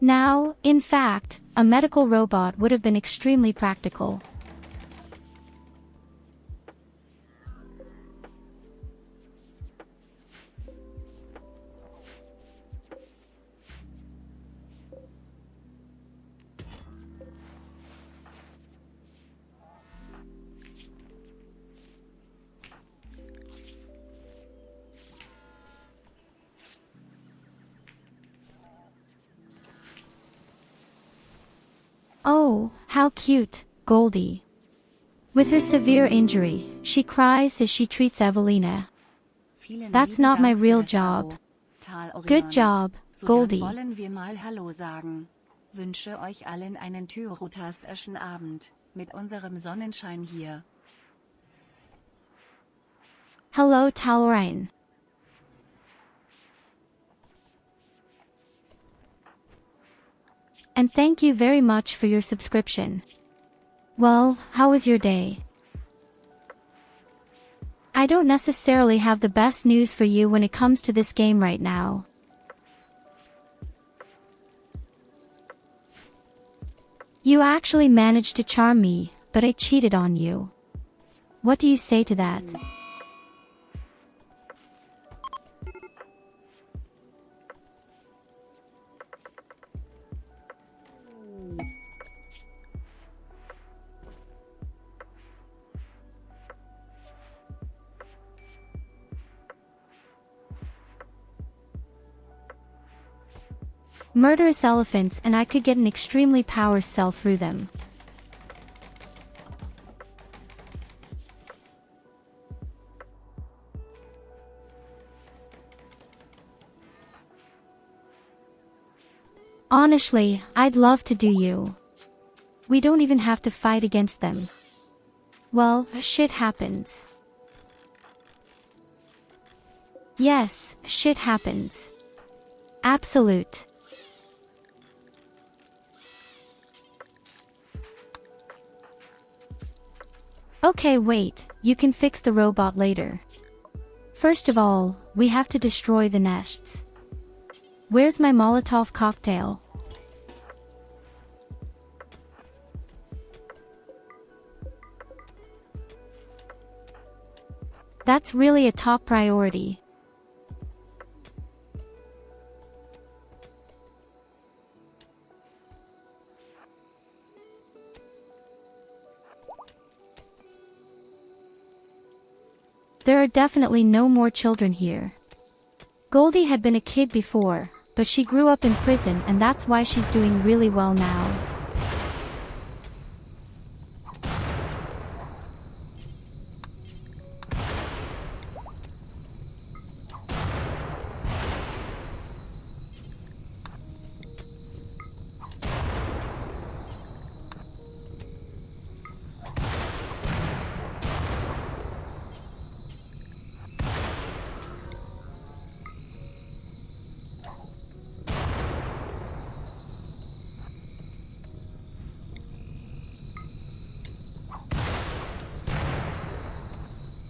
A: Now, in fact, a medical robot would have been extremely practical. Oh, how cute, Goldie. With her severe injury, she cries as she treats Evelina. That's not my real job. Good job, Goldie.
D: Wollen wir mal Hallo sagen. Wünsche euch allen einen Tyurru-tastischen Abend, mit unserem Sonnenschein hier.
A: Hello, Tyurru. And thank you very much for your subscription. Well, how was your day? I don't necessarily have the best news for you when it comes to this game right now. You actually managed to charm me, but I cheated on you. What do you say to that? Murderous elephants, and I could get an extremely power cell through them. Honestly, I'd love to do you. We don't even have to fight against them. Well, shit happens. Yes, shit happens. Absolute. Okay, wait, you can fix the robot later. First of all, we have to destroy the nests. Where's my Molotov cocktail? That's really a top priority. There are definitely no more children here. Goldie had been a kid before, but she grew up in prison and that's why she's doing really well now.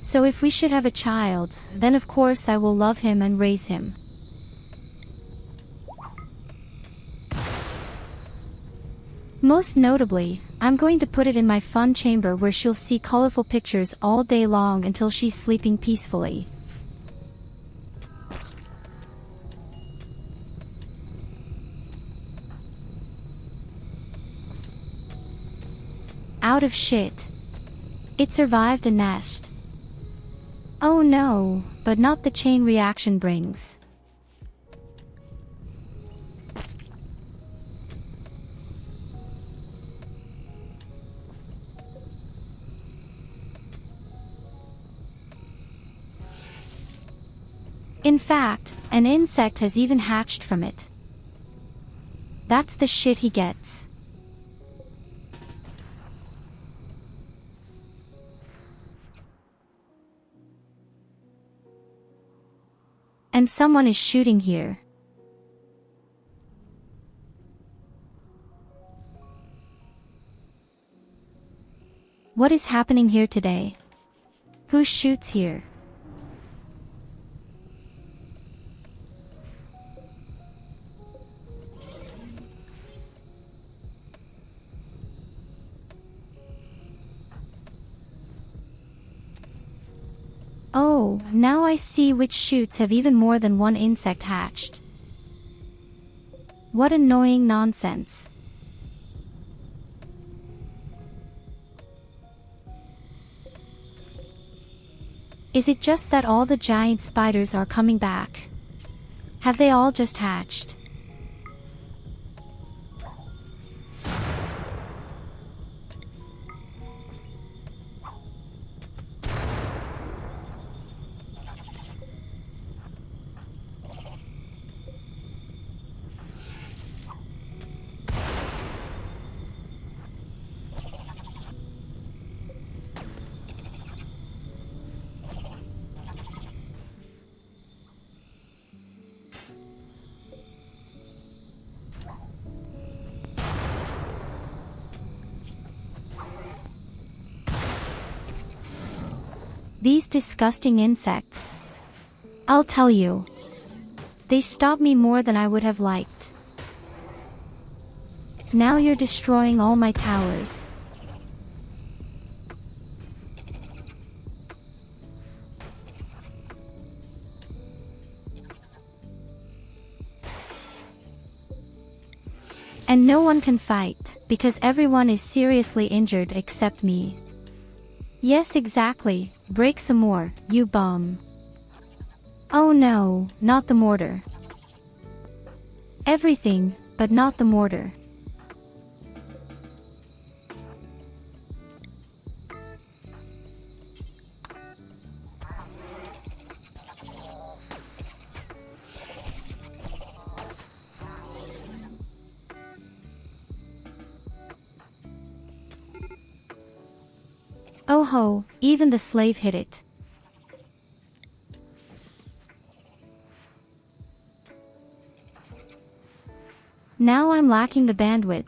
A: So if we should have a child, then of course I will love him and raise him. Most notably, I'm going to put it in my fun chamber where she'll see colorful pictures all day long until she's sleeping peacefully. out of shit. It survived a nest. Oh no, but not the chain reaction brings. In fact, an insect has even hatched from it. That's the shit he gets. And someone is shooting here. What is happening here today? Who shoots here? Oh, now I see which shoots have even more than one insect hatched. What annoying nonsense. Is it just that all the giant spiders are coming back? Have they all just hatched? These disgusting insects. I'll tell you. They stop me more than I would have liked. Now you're destroying all my towers. And no one can fight, because everyone is seriously injured except me. Yes, exactly. Break some more, you bum. Oh no, not the mortar. Everything, but not the mortar. Oh ho, even the slave hit it. Now I'm lacking the bandwidth.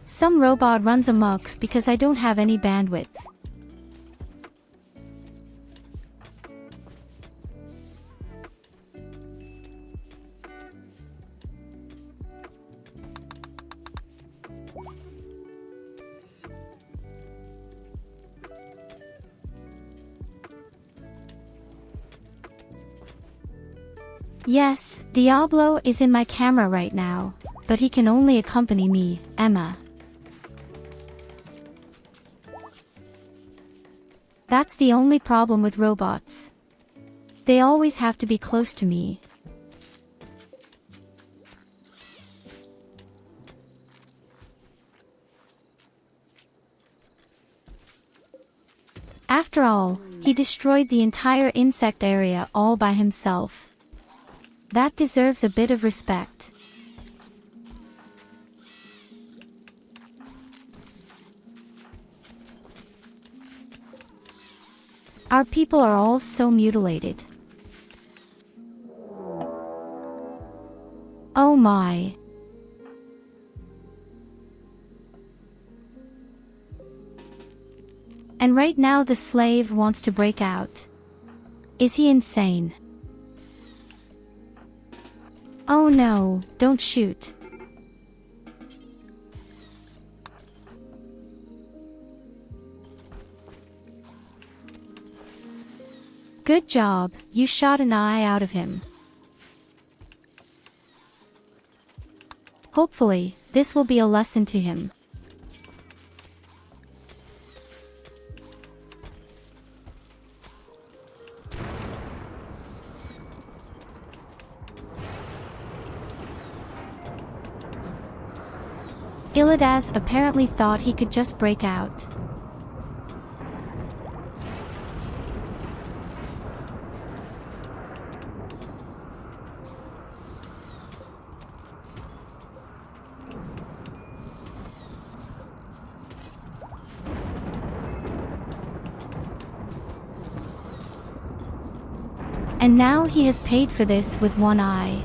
A: Some robot runs amok because I don't have any bandwidth. Yes, Diablo is in my camera right now, but he can only accompany me, Emma. That's the only problem with robots. They always have to be close to me. After all, he destroyed the entire insect area all by himself. That deserves a bit of respect. Our people are all so mutilated. Oh my. And right now the slave wants to break out. Is he insane? Oh no, don't shoot. Good job, you shot an eye out of him. Hopefully, this will be a lesson to him. Illidas apparently thought he could just break out. And now he has paid for this with one eye.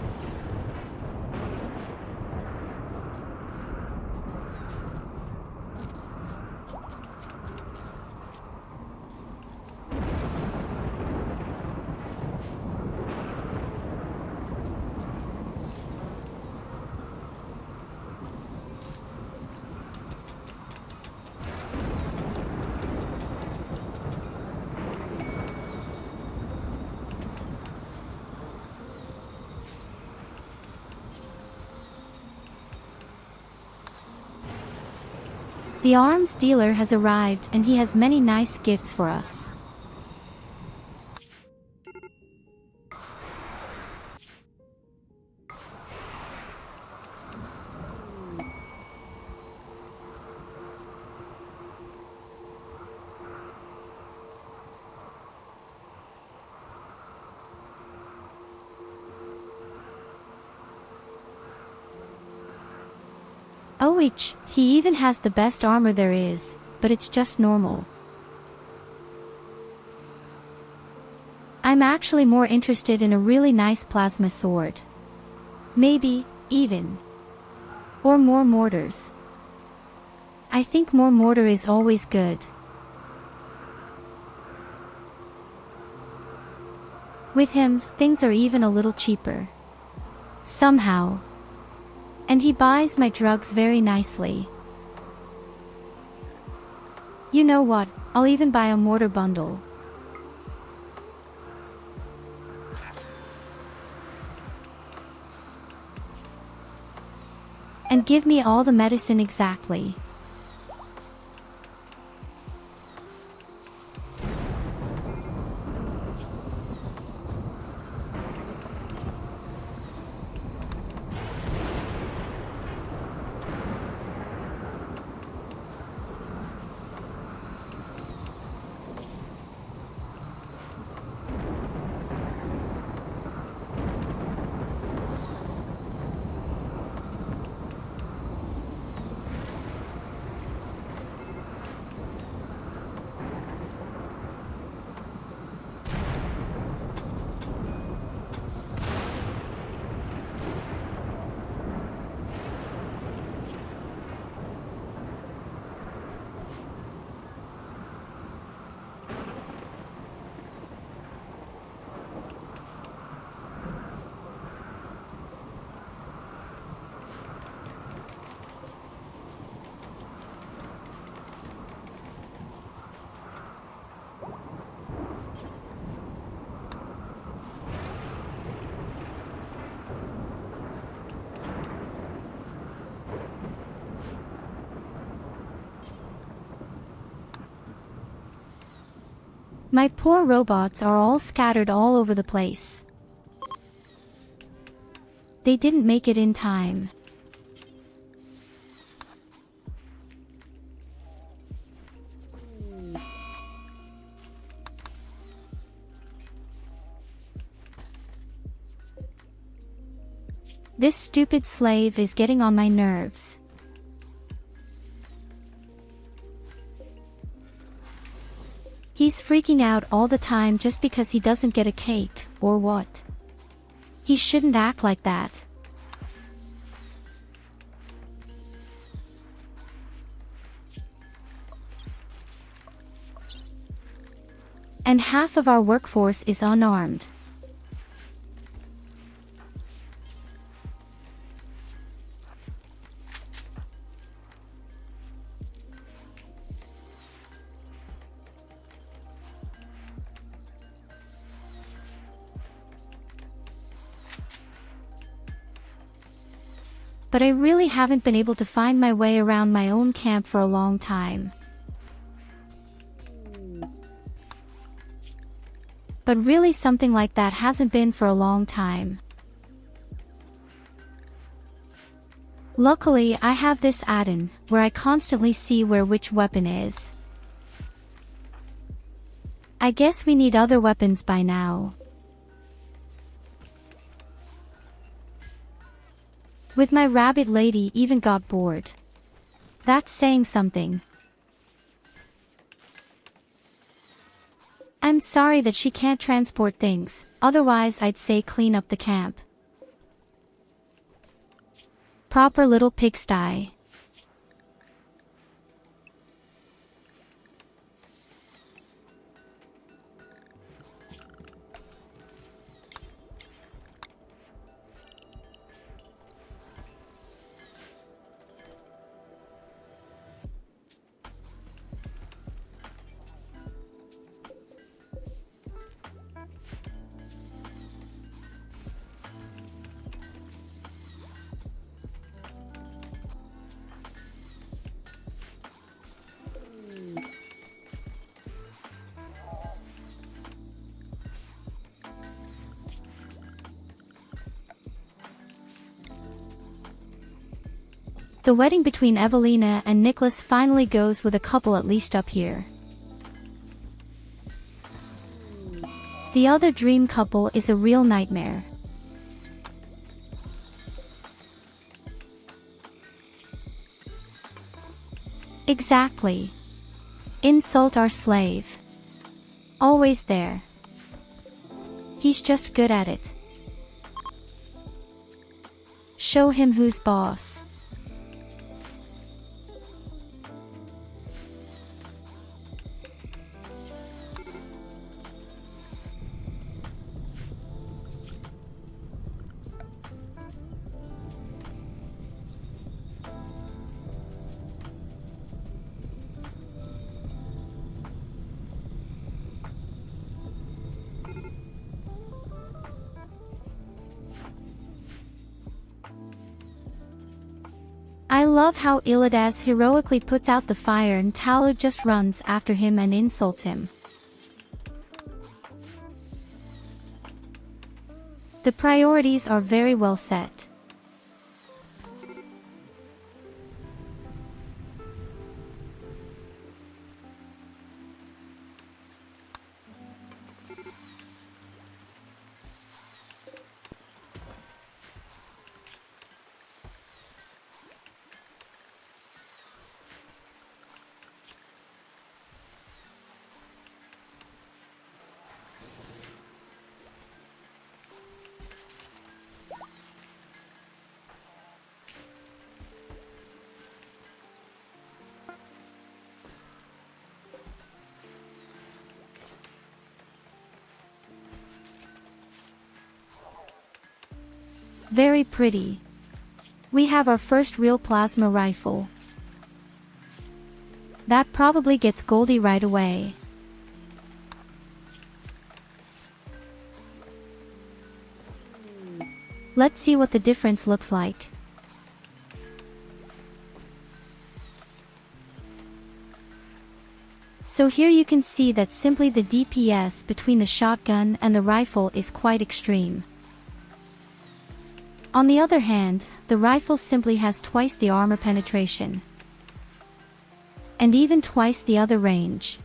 A: The arms dealer has arrived and he has many nice gifts for us. OH, he even has the best armor there is, but it's just normal. I'm actually more interested in a really nice plasma sword. Maybe, even. Or more mortars. I think more mortar is always good. With him, things are even a little cheaper. Somehow. And he buys my drugs very nicely. You know what, I'll even buy a mortar bundle. And give me all the medicine exactly. My poor robots are all scattered all over the place. They didn't make it in time. This stupid slave is getting on my nerves. He's freaking out all the time just because he doesn't get a cake, or what? He shouldn't act like that. And half of our workforce is unarmed. but I really haven't been able to find my way around my own camp for a long time. But really something like that hasn't been for a long time. Luckily, I have this add-in, where I constantly see where which weapon is. I guess we need other weapons by now. With my rabbit lady even got bored. That's saying something. I'm sorry that she can't transport things, otherwise I'd say clean up the camp. Proper little pigsty. The wedding between Evelina and Nicholas finally goes with a couple at least up here. The other dream couple is a real nightmare. Exactly. Insult our slave. Always there. He's just good at it. Show him who's boss. I love how Illidas heroically puts out the fire and Tyurru just runs after him and insults him. The priorities are very well set. Very pretty. We have our first real plasma rifle. That probably gets Goldie right away. Let's see what the difference looks like. So here you can see that simply the DPS between the shotgun and the rifle is quite extreme. On the other hand, the rifle simply has twice the armor penetration. And even twice the other range.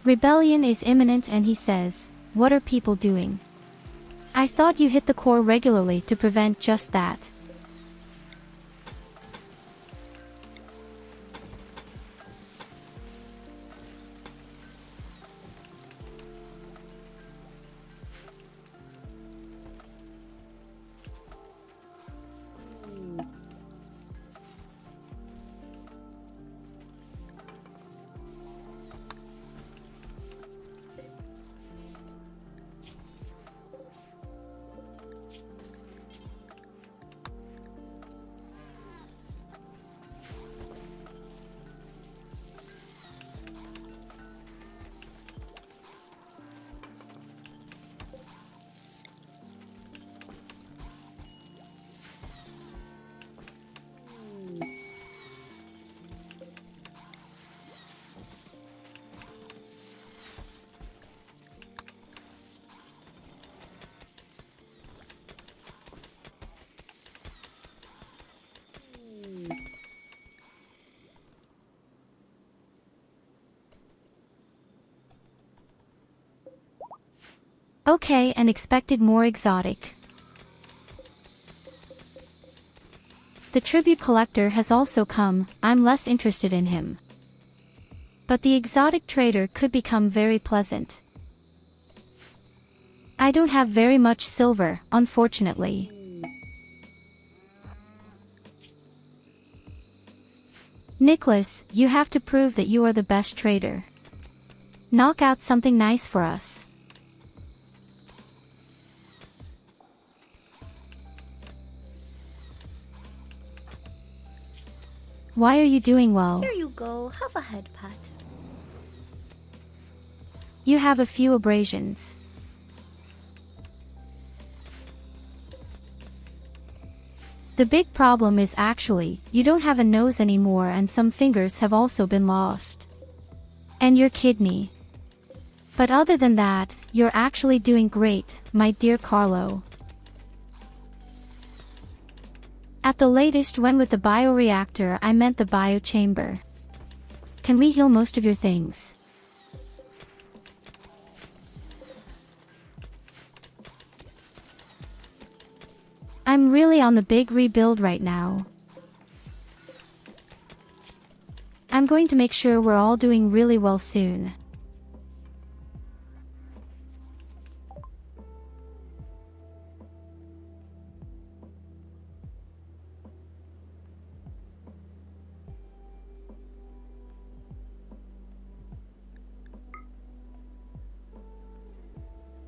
A: Rebellion is imminent and he says, "What are people doing? I thought you hit the core regularly to prevent just that." Okay, and expected more exotic. The tribute collector has also come, I'm less interested in him. But the exotic trader could become very pleasant. I don't have very much silver, unfortunately. Nicholas, you have to prove that you are the best trader. Knock out something nice for us. Why are you doing well?
C: Here you go, have a head pat.
A: You have a few abrasions. The big problem is actually, you don't have a nose anymore and some fingers have also been lost. And your kidney. But other than that, you're actually doing great, my dear Carlo. At the latest when with the bioreactor I meant the biochamber. Can we heal most of your things? I'm really on the big rebuild right now. I'm going to make sure we're all doing really well soon.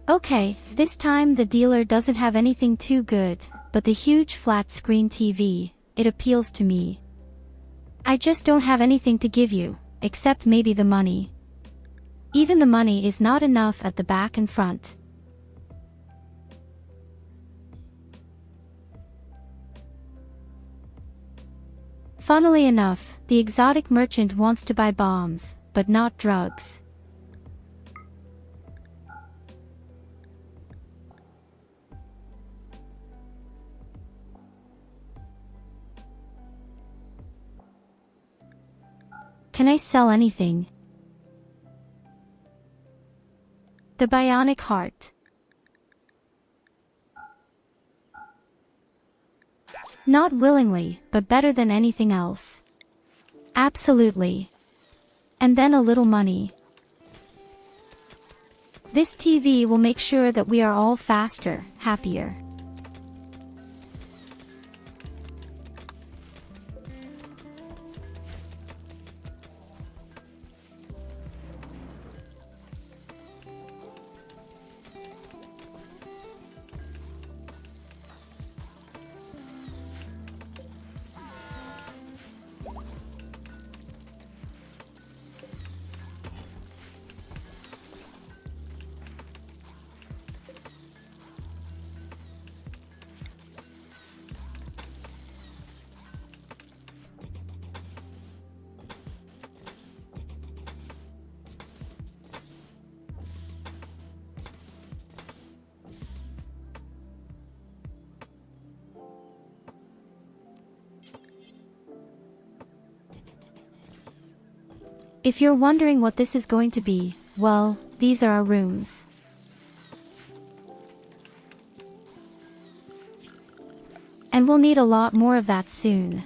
A: Okay, this time the dealer doesn't have anything too good, but the huge flat screen TV, it appeals to me. I just don't have anything to give you, except maybe the money. Even the money is not enough at the back and front. Funnily enough, the exotic merchant wants to buy bombs, but not drugs. Can I sell anything? The bionic heart. Not willingly, but better than anything else. Absolutely. And then a little money. This TV will make sure that we are all faster, happier. If you're wondering what this is going to be, well, these are our rooms. And we'll need a lot more of that soon.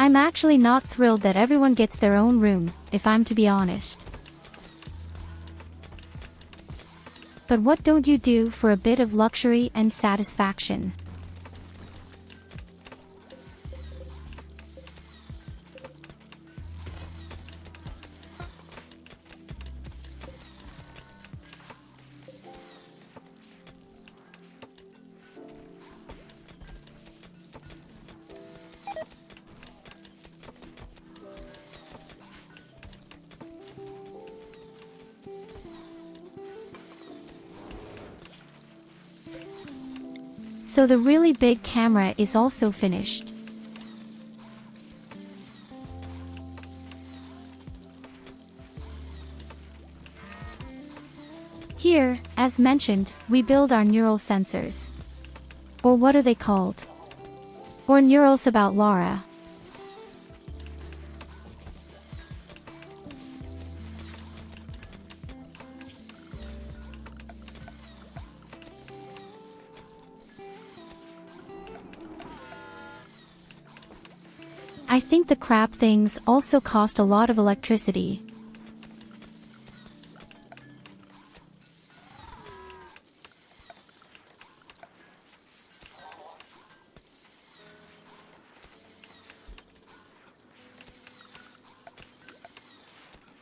A: I'm actually not thrilled that everyone gets their own room, if I'm to be honest. But what don't you do for a bit of luxury and satisfaction? So the really big camera is also finished. Here, as mentioned, we build our neural sensors. Or what are they called? Or neurals about Laura. I think the crab things also cost a lot of electricity.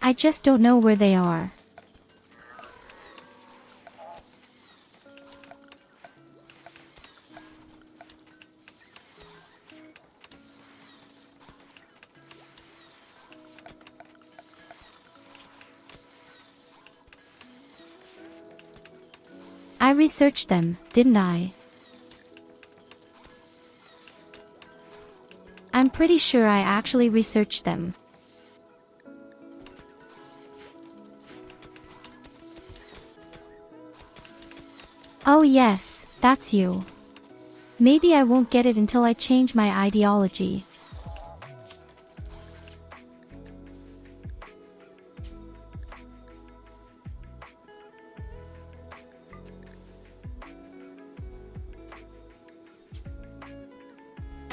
A: I just don't know where they are. I researched them, didn't I? I'm pretty sure I actually researched them. Oh yes, that's you. Maybe I won't get it until I change my ideology.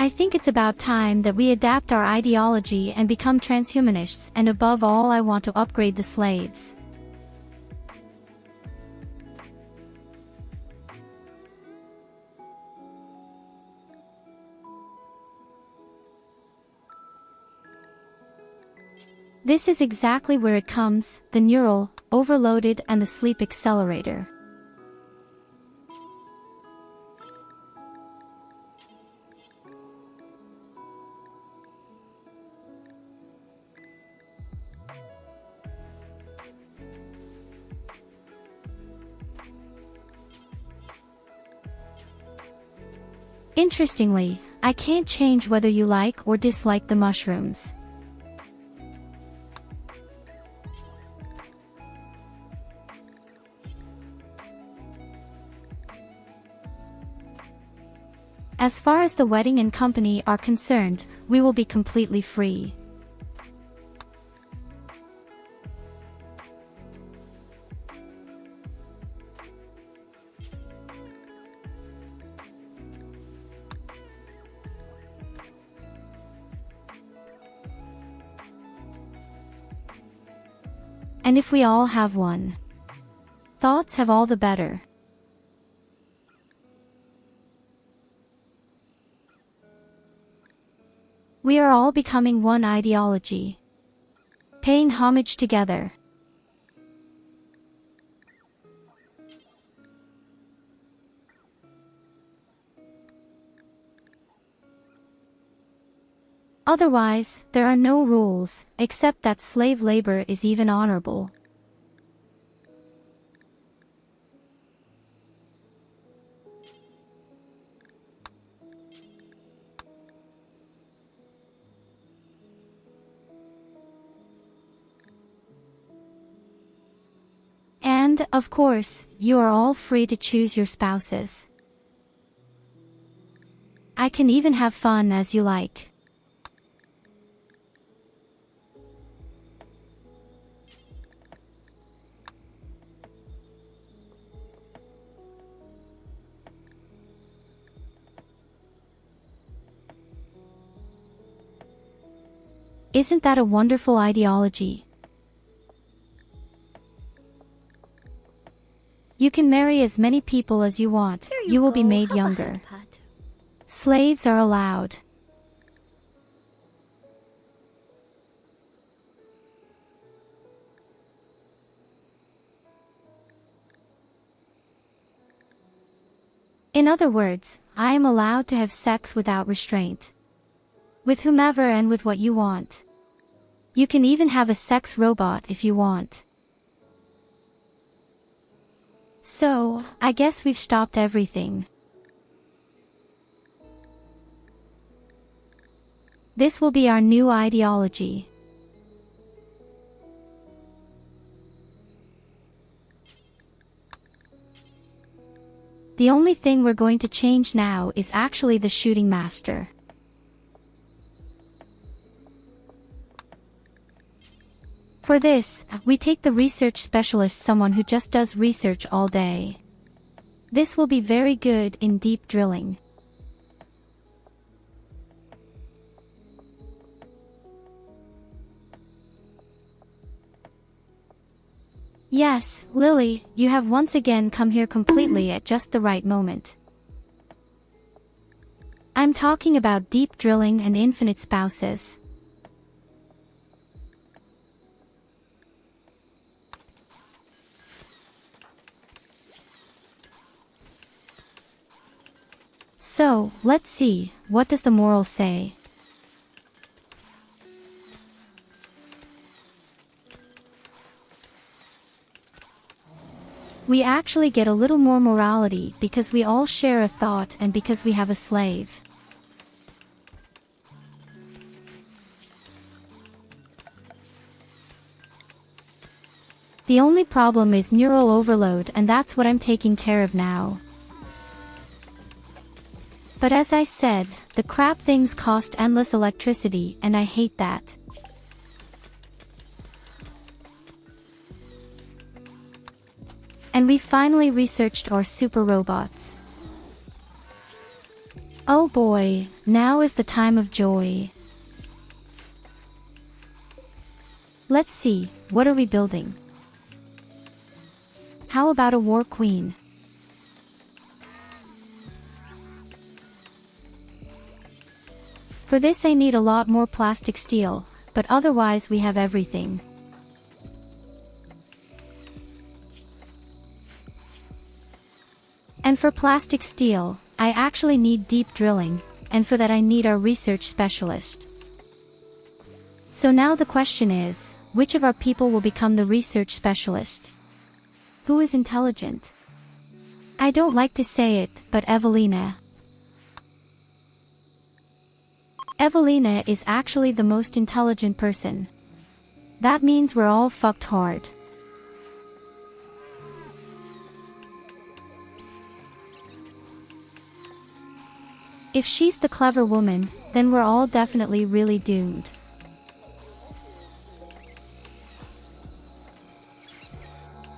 A: I think it's about time that we adapt our ideology and become transhumanists, and above all I want to upgrade the slaves. This is exactly where it comes, the neural, overloaded and the sleep accelerator. Interestingly, I can't change whether you like or dislike the mushrooms. As far as the wedding and company are concerned, we will be completely free. And if we all have one, thoughts have all the better. We are all becoming one ideology, paying homage together. Otherwise, there are no rules, except that slave labor is even honorable. And, of course, you are all free to choose your spouses. I can even have fun as you like. Isn't that a wonderful ideology? You can marry as many people as you want. You will be made
C: Have a
A: younger.
C: head pat.
A: Slaves are allowed. In other words, I am allowed to have sex without restraint. With whomever and with what you want. You can even have a sex robot if you want. So, I guess we've stopped everything. This will be our new ideology. The only thing we're going to change now is actually the shooting master. For this, we take the research specialist, someone who just does research all day. This will be very good in deep drilling. Yes, Lily, you have once again come here completely at just the right moment. I'm talking about deep drilling and infinite spouses. So, let's see, what does the moral say? We actually get a little more morality because we all share a thought and because we have a slave. The only problem is neural overload, and that's what I'm taking care of now. But as I said, the crap things cost endless electricity, and I hate that. And we finally researched our super robots. Oh boy, now is the time of joy. Let's see, what are we building? How about a war queen? For this I need a lot more plastic steel, but otherwise we have everything. And for plastic steel, I actually need deep drilling, and for that I need our research specialist. So now the question is, which of our people will become the research specialist? Who is intelligent? I don't like to say it, but Evelina. Evelina is actually the most intelligent person. That means we're all fucked hard. If she's the clever woman, then we're all definitely really doomed.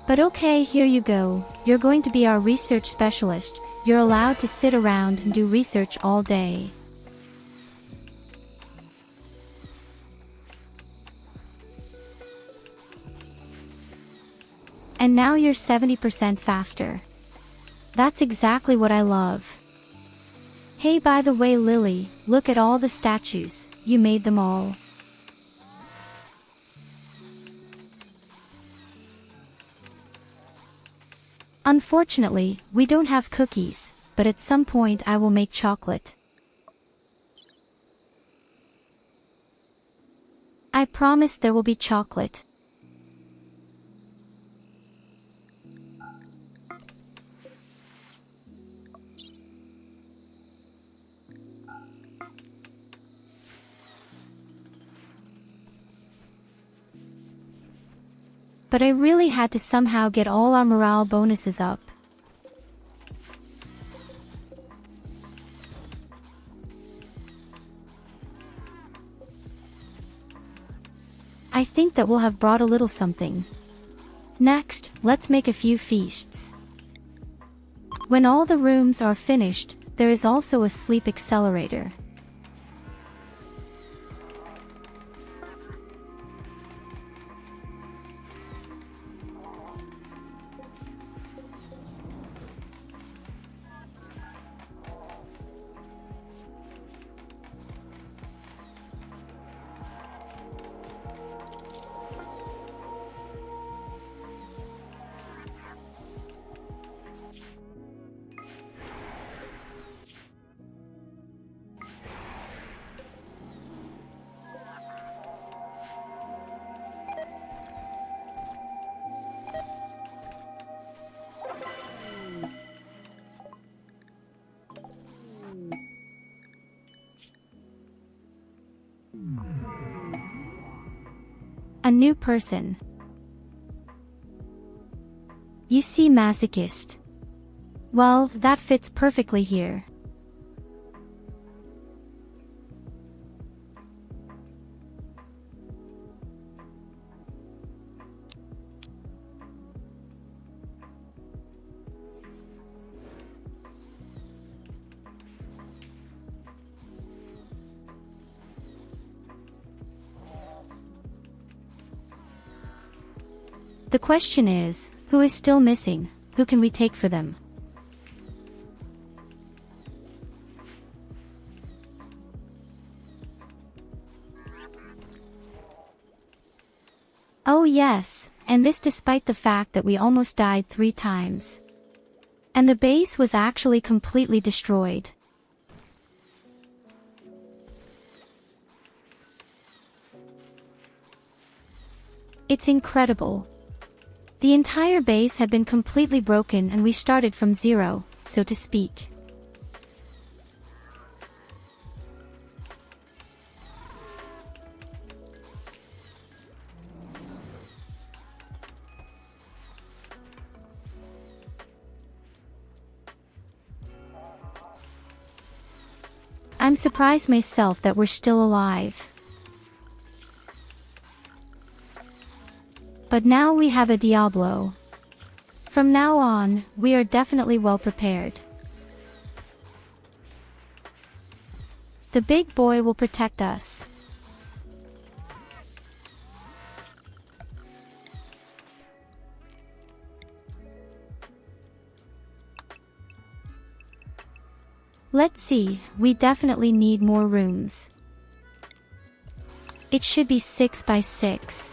A: But okay, here you go, you're going to be our research specialist, you're allowed to sit around and do research all day. And now you're 70% faster. That's exactly what I love. Hey, by the way, Lily, look at all the statues, you made them all. Unfortunately, we don't have cookies, but at some point I will make chocolate. I promise there will be chocolate. But I really had to somehow get all our morale bonuses up. I think that we'll have brought a little something. Next, let's make a few feasts. When all the rooms are finished, there is also a sleep accelerator. A new person. You see, masochist. Well, that fits perfectly here. The question is, who is still missing? Who can we take for them? Oh yes, and this despite the fact that we almost died 3 times. And the base was actually completely destroyed. It's incredible. The entire base had been completely broken and we started from zero, so to speak. I'm surprised myself that we're still alive. But now we have a Diablo. From now on, we are definitely well prepared. The big boy will protect us. Let's see, we definitely need more rooms. It should be 6 by 6.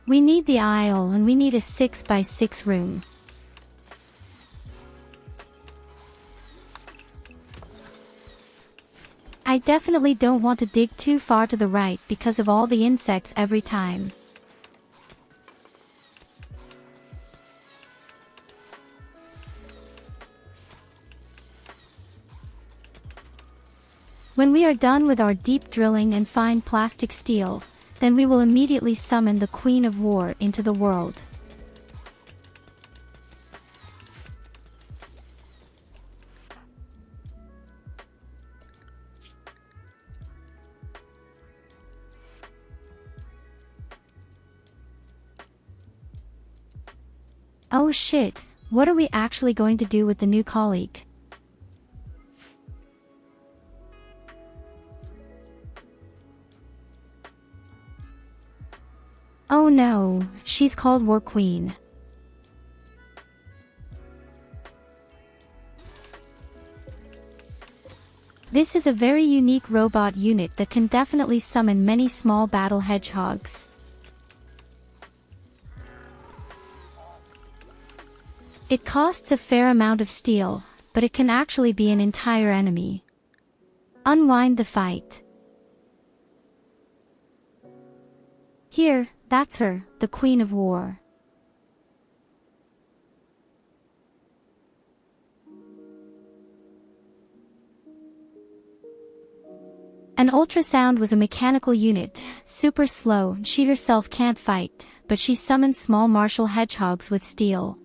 A: We need the aisle and we need a 6 by 6 room. I definitely don't want to dig too far to the right because of all the insects every time. When we are done with our deep drilling and fine plastic steel, then we will immediately summon the Queen of War into the world. Oh shit, what are we actually going to do with the new colleague? Oh no, she's called War Queen. This is a very unique robot unit that can definitely summon many small battle hedgehogs. It costs a fair amount of steel, but it can actually be an entire enemy. Unwind the fight. Here, that's her, the Queen of War. An ultrasound was a mechanical unit, super slow, she herself can't fight, but she summons small martial hedgehogs with steel.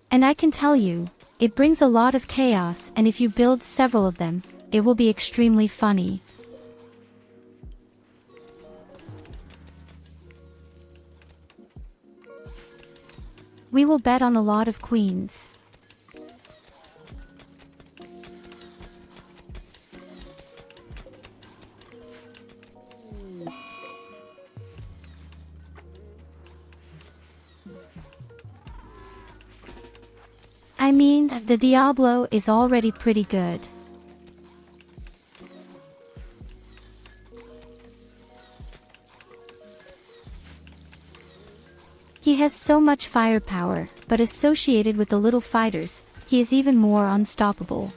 A: And I can tell you, it brings a lot of chaos, and if you build several of them, it will be extremely funny. We will bet on a lot of queens. I mean, the Diablo is already pretty good. He has so much firepower, but associated with the little fighters, he is even more unstoppable.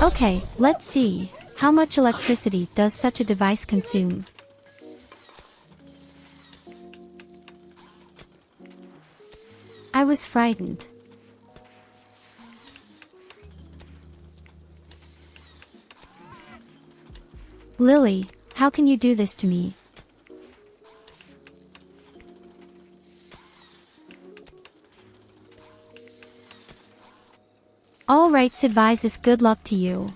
A: Okay, let's see. How much electricity does such a device consume? I was frightened. Lily, how can you do this to me? All rights advises good luck to you.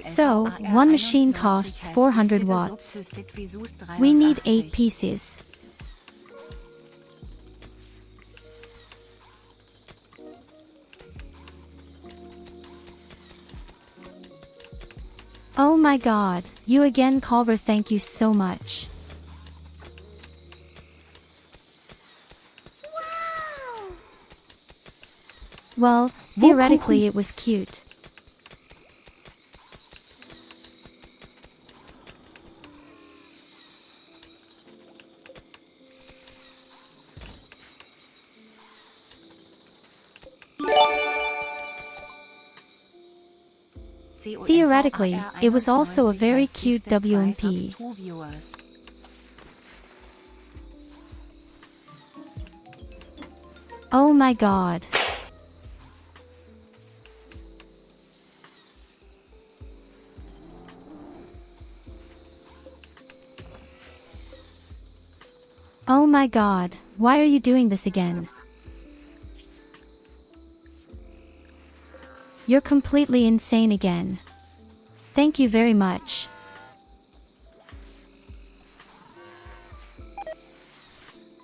A: So, one machine costs 400 watts. We need 8 pieces. Oh my god, you again Culver, thank you so much. Well, theoretically it was cute. Theoretically, it was also a very cute WMP. Oh my god. Oh my god, why are you doing this again? You're completely insane again. Thank you very much.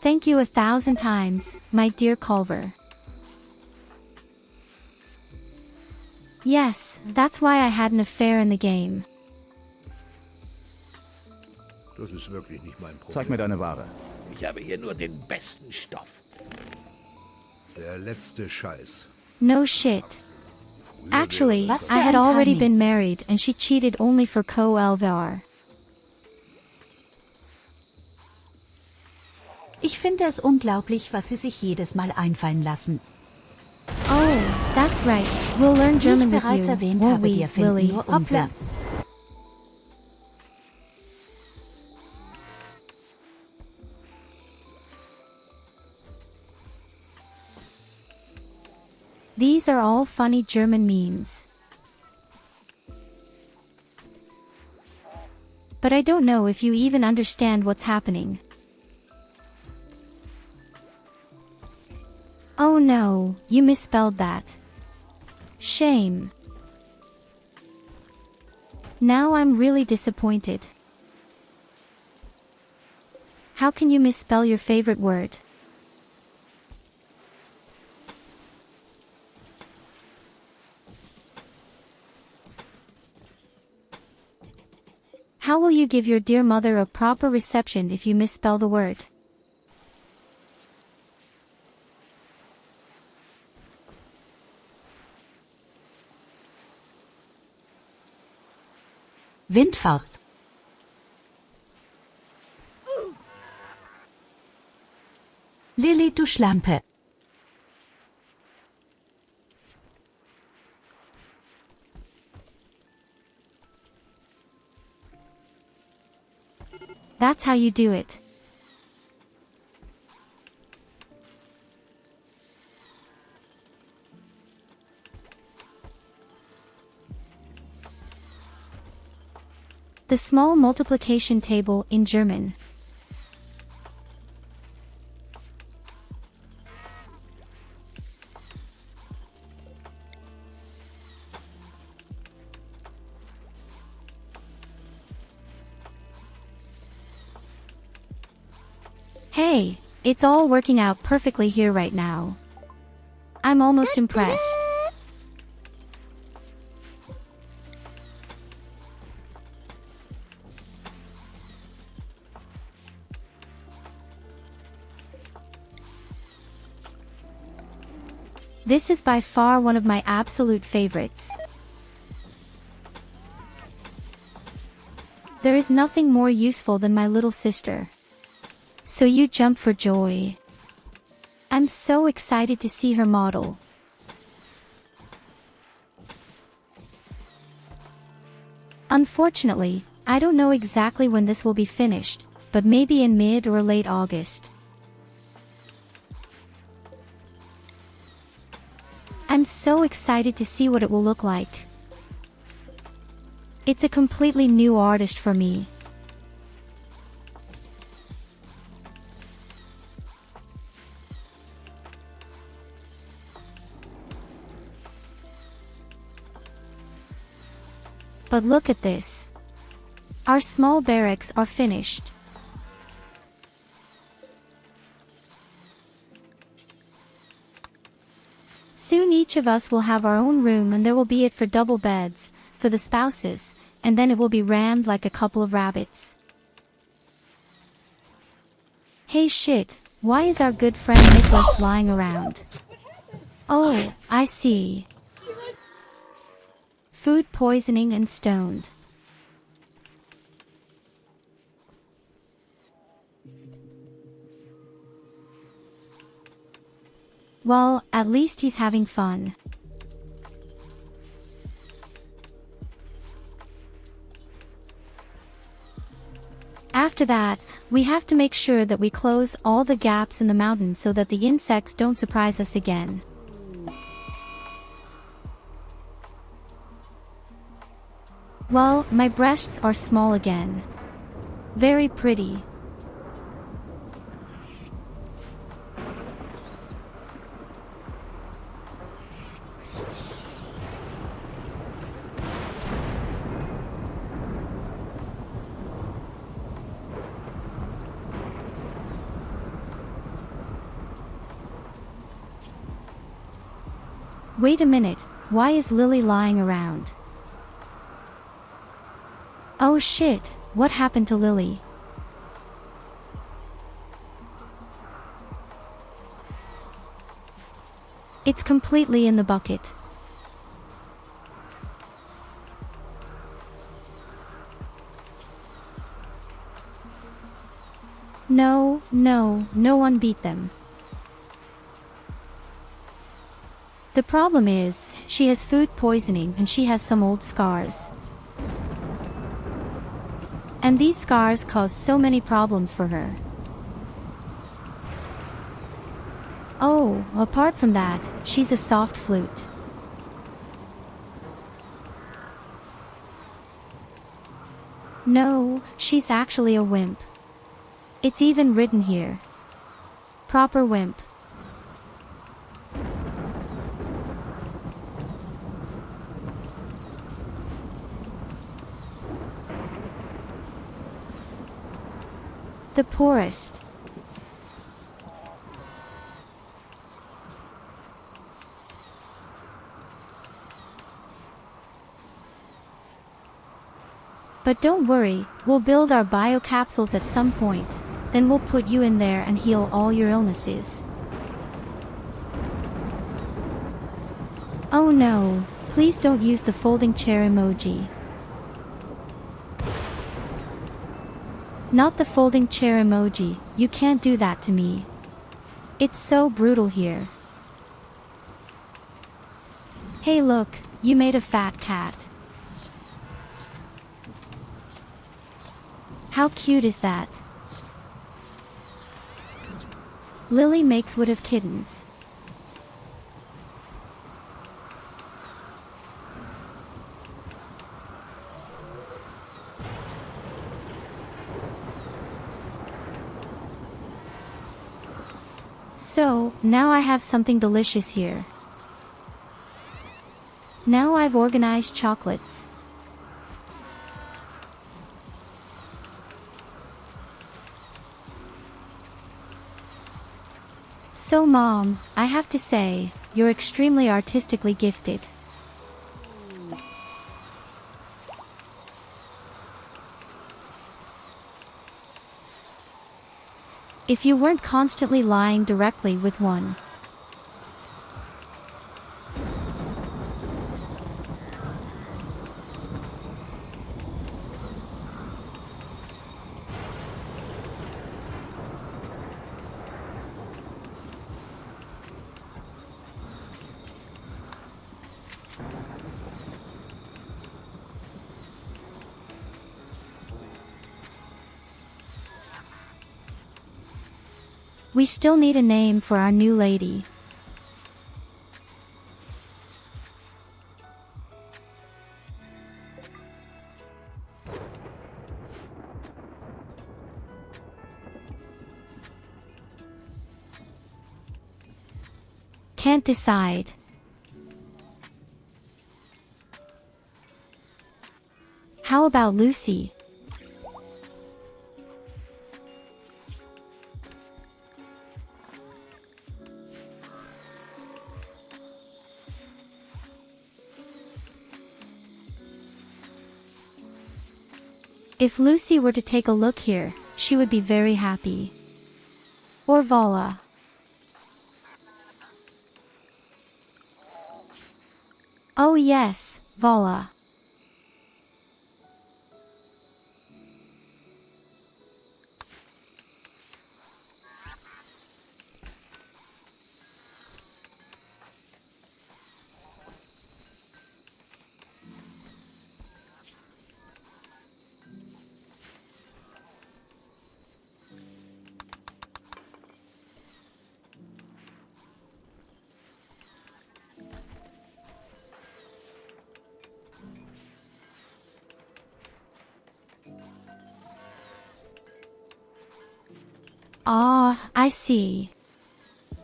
A: Thank you 1,000 times, my dear Culver. Yes, that's why I had an affair in the game.
E: Das ist wirklich nicht mein Problem.
F: Zeig mir deine Ware.
E: Ich habe hier nur den besten Stoff. Der letzte Scheiß.
A: No shit. Actually, I had already been married and she cheated only for Co-Elvar.
G: Ich finde es unglaublich, was sie sich jedes Mal einfallen lassen.
A: Oh, that's right. We'll learn German
G: Wie ich
A: with
G: bereits
A: you,
G: erwähnt
A: won't
G: habe,
A: we,
G: die erfinden
A: Lily?
G: nur Unsinn.
A: These are all funny German memes. But I don't know if you even understand what's happening. Oh no, you misspelled that. Shame. Now I'm really disappointed. How can you misspell your favorite word? How will you give your dear mother a proper reception if you misspell the word?
G: Windfaust. Lilly, du Schlampe.
A: That's how you do it. The small multiplication table in German. Hey, it's all working out perfectly here right now. I'm almost impressed. This is by far one of my absolute favorites. There is nothing more useful than my little sister. So you jump for joy. I'm so excited to see her model. Unfortunately, I don't know exactly when this will be finished, but maybe in mid or late August. I'm so excited to see what it will look like. It's a completely new artist for me. But look at this. Our small barracks are finished. Soon each of us will have our own room, and there will be it for double beds, for the spouses, and then it will be rammed like a couple of rabbits. Hey shit, why is our good friend Nicholas lying around? Oh, I see. Food poisoning and stoned. Well, at least he's having fun. After that, we have to make sure that we close all the gaps in the mountain so that the insects don't surprise us again. Well, my breasts are small again. Very pretty. Wait a minute, why is Lily lying around? Oh shit, what happened to Lily? It's completely in the bucket. No, no one beat them. The problem is, she has food poisoning and she has some old scars. And these scars cause so many problems for her. Oh, apart from that, she's a soft flute. No, she's actually a wimp. It's even written here. Proper wimp. The poorest. But don't worry, we'll build our biocapsules at some point, then we'll put you in there and heal all your illnesses. Oh no, please don't use the folding chair emoji. Not the folding chair emoji, you can't do that to me. It's so brutal here. Hey look, you made a fat cat. How cute is that? Lily makes wood of kittens. So, now I have something delicious here. Now I've organized chocolates. So Mom, I have to say, you're extremely artistically gifted. If you weren't constantly lying directly with one. We still need a name for our new lady. Can't decide. How about Lucy? If Lucy were to take a look here, she would be very happy. Or Vala. Oh yes, Vala. Ah, I see.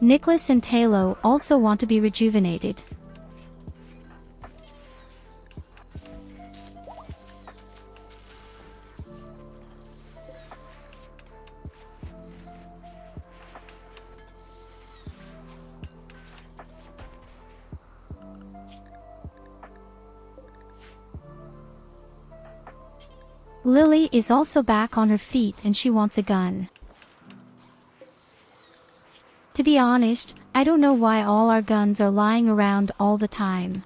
A: Nicholas and Talo also want to be rejuvenated. Lily is also back on her feet and she wants a gun. To be honest, I don't know why all our guns are lying around all the time.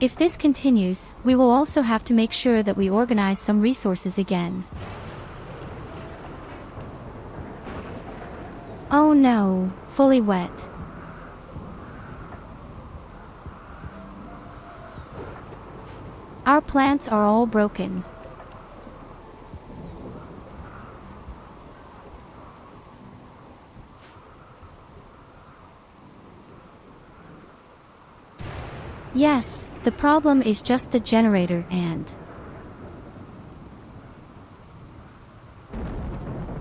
A: If this continues, we will also have to make sure that we organize some resources again. Oh no, fully wet. Our plants are all broken. Yes, the problem is just the generator and...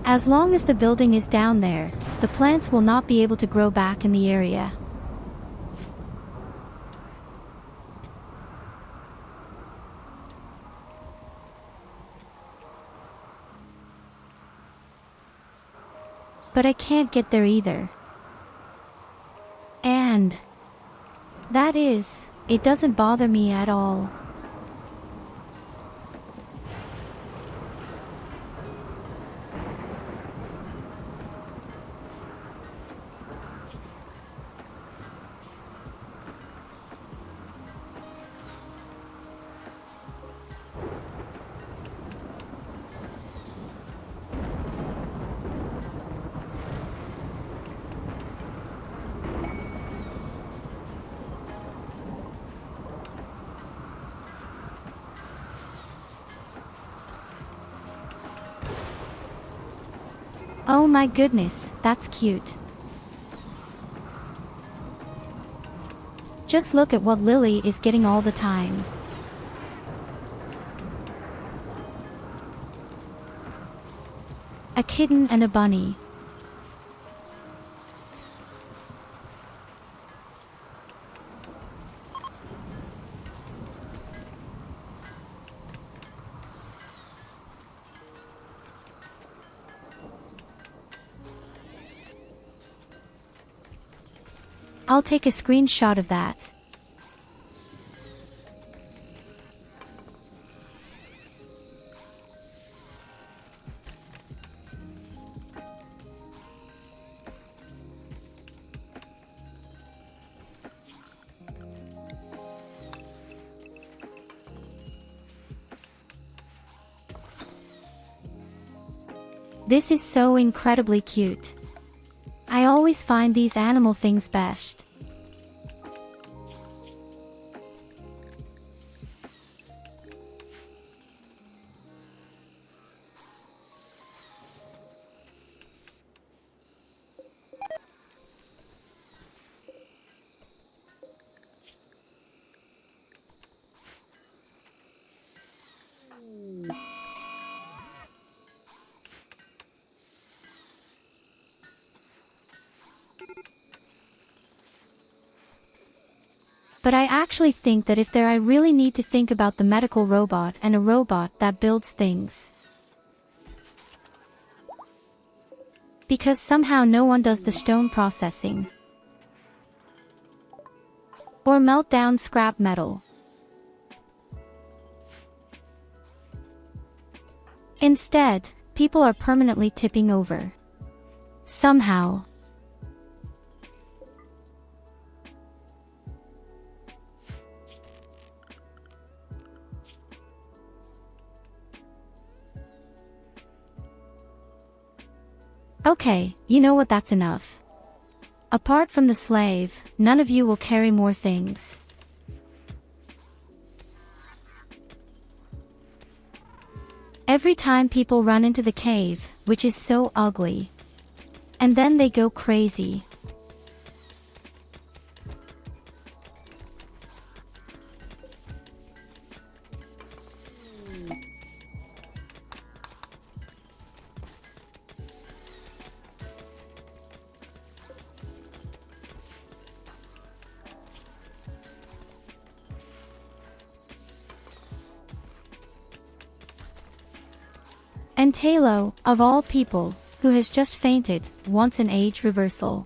A: As long as the building is down there, the plants will not be able to grow back in the area. But I can't get there either. And... that is... it doesn't bother me at all. Oh my goodness, that's cute. Just look at what Lily is getting all the time. A kitten and a bunny. I'll take a screenshot of that. This is so incredibly cute. I always find these animal things best. But I actually think that if there I really need to think about the medical robot and a robot that builds things. Because somehow no one does the stone processing. Or melt down scrap metal. Instead, people are permanently tipping over. Somehow. Okay, you know what, that's enough. Apart from the slave, none of you will carry more things. Every time people run into the cave, which is so ugly. And then they go crazy. And Talo, of all people, who has just fainted, wants an age reversal.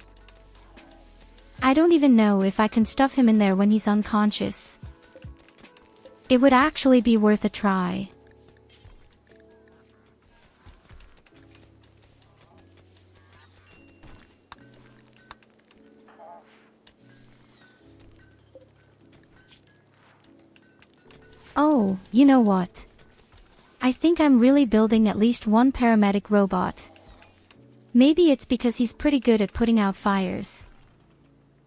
A: I don't even know if I can stuff him in there when he's unconscious. It would actually be worth a try. Oh, you know what? I think I'm really building at least one paramedic robot. Maybe it's because he's pretty good at putting out fires.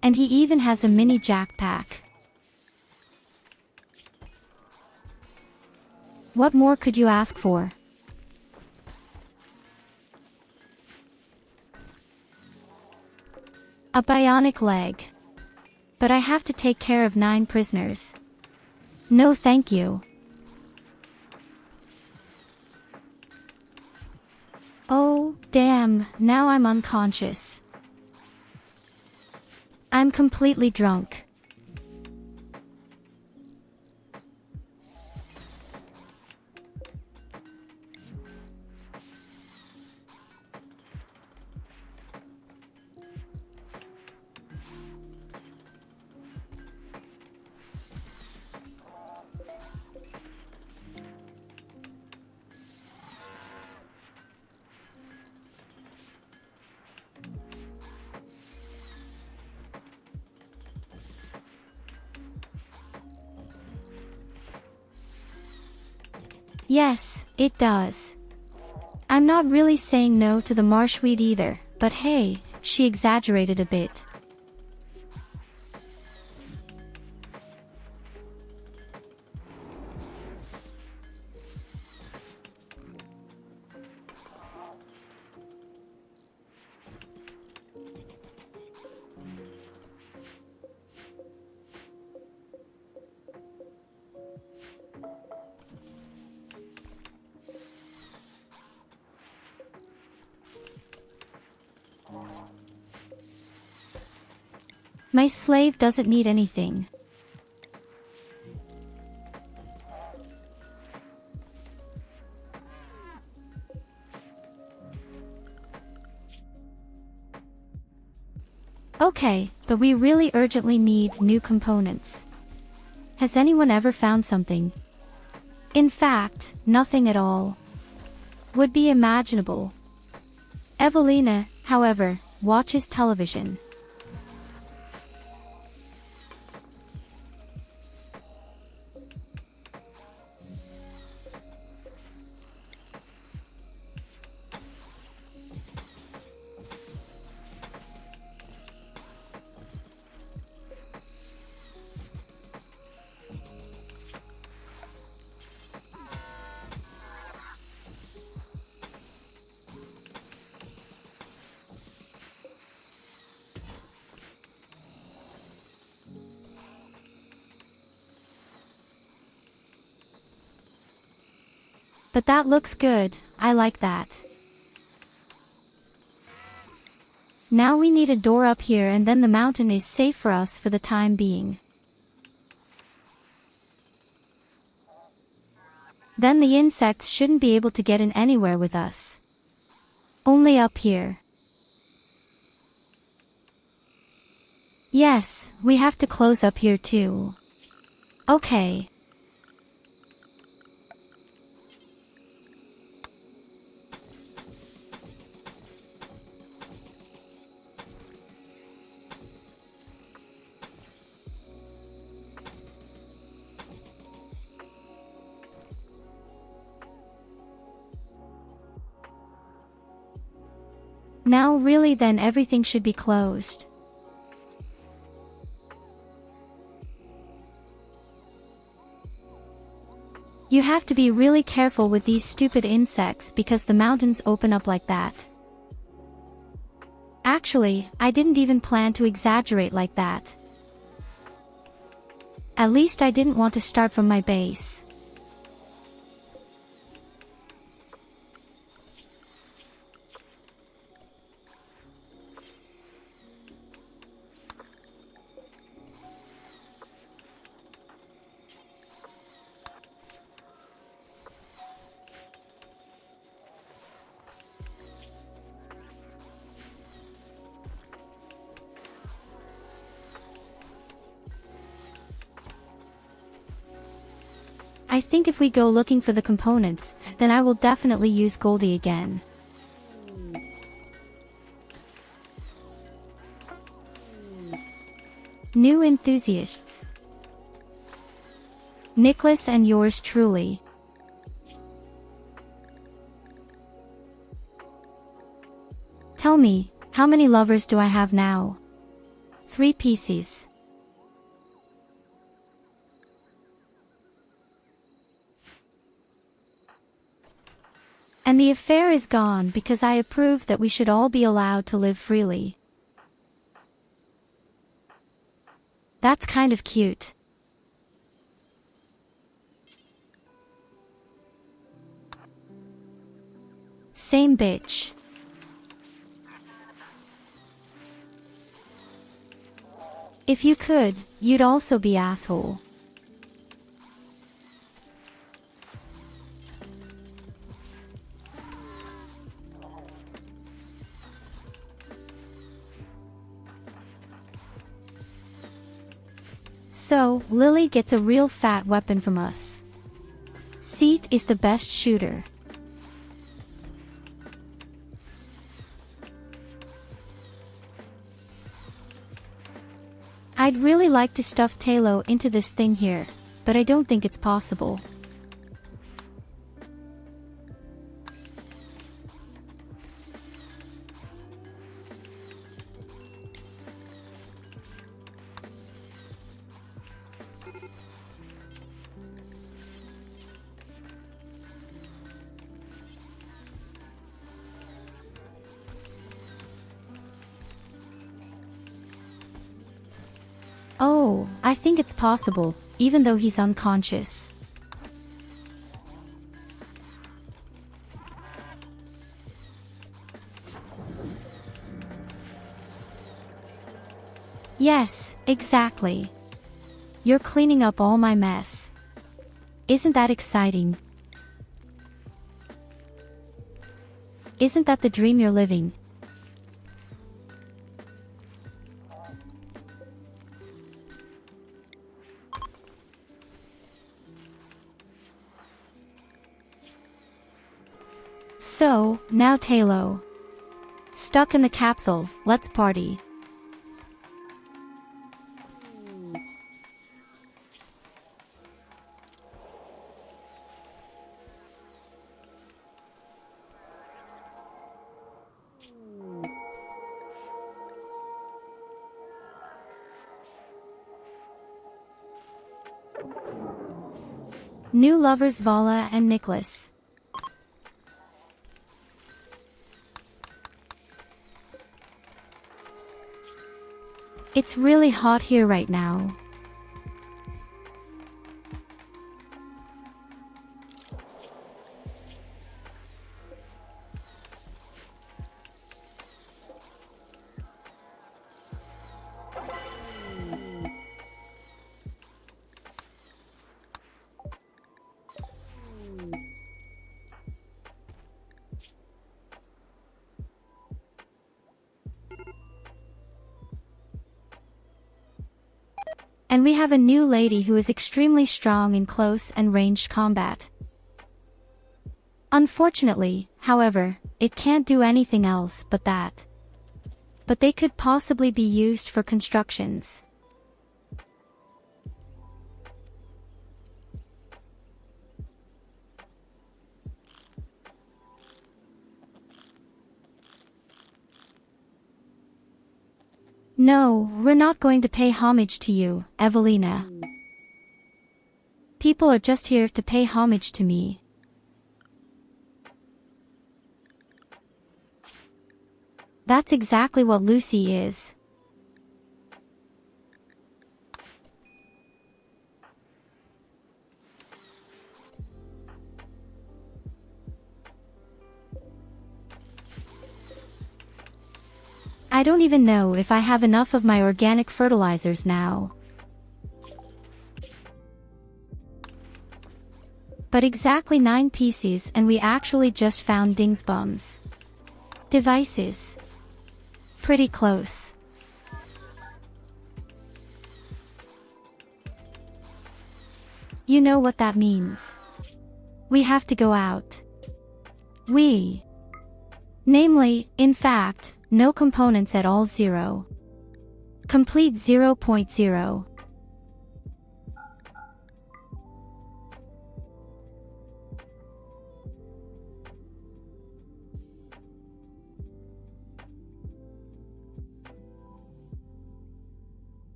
A: And he even has a mini jackpack. What more could you ask for? A bionic leg. But I have to take care of 9 prisoners. No thank you. Oh, damn, now I'm unconscious. I'm completely drunk. Yes, it does. I'm not really saying no to the marshweed either, but hey, she exaggerated a bit. My slave doesn't need anything. Okay, but we really urgently need new components. Has anyone ever found something? In fact, nothing at all. Would be imaginable. Evelina, however, watches television. But that looks good, I like that. Now we need a door up here and then the mountain is safe for us for the time being. Then the insects shouldn't be able to get in anywhere with us. Only up here. Yes, we have to close up here too. Okay. Now really then everything should be closed. You have to be really careful with these stupid insects because the mountains open up like that. Actually, I didn't even plan to exaggerate like that. At least I didn't want to start from my base. I think if we go looking for the components, then I will definitely use Goldie again. New enthusiasts. Nicholas and yours truly. Tell me, how many lovers do I have now? 3 pieces. And the affair is gone because I approve that we should all be allowed to live freely. That's kind of cute. Same bitch. If you could, you'd also be asshole. So, Lily gets a real fat weapon from us. Seat is the best shooter. I'd really like to stuff Talo into this thing here, but I don't think it's possible. Oh, I think it's possible, even though he's unconscious. Yes, exactly. You're cleaning up all my mess. Isn't that exciting? Isn't that the dream you're living? So, now Talo. Stuck in the capsule, let's party. New lovers Vala and Nicholas. It's really hot here right now. And we have a new lady who is extremely strong in close and ranged combat. Unfortunately, however, it can't do anything else but that. But they could possibly be used for constructions. No, we're not going to pay homage to you, Evelina. People are just here to pay homage to me. That's exactly what Lucy is. I don't even know if I have enough of my organic fertilizers now. But exactly 9 pieces and we actually just found Dingsbums. Devices. Pretty close. You know what that means. We have to go out. Namely, in fact, no components at all 0. Complete 0.0.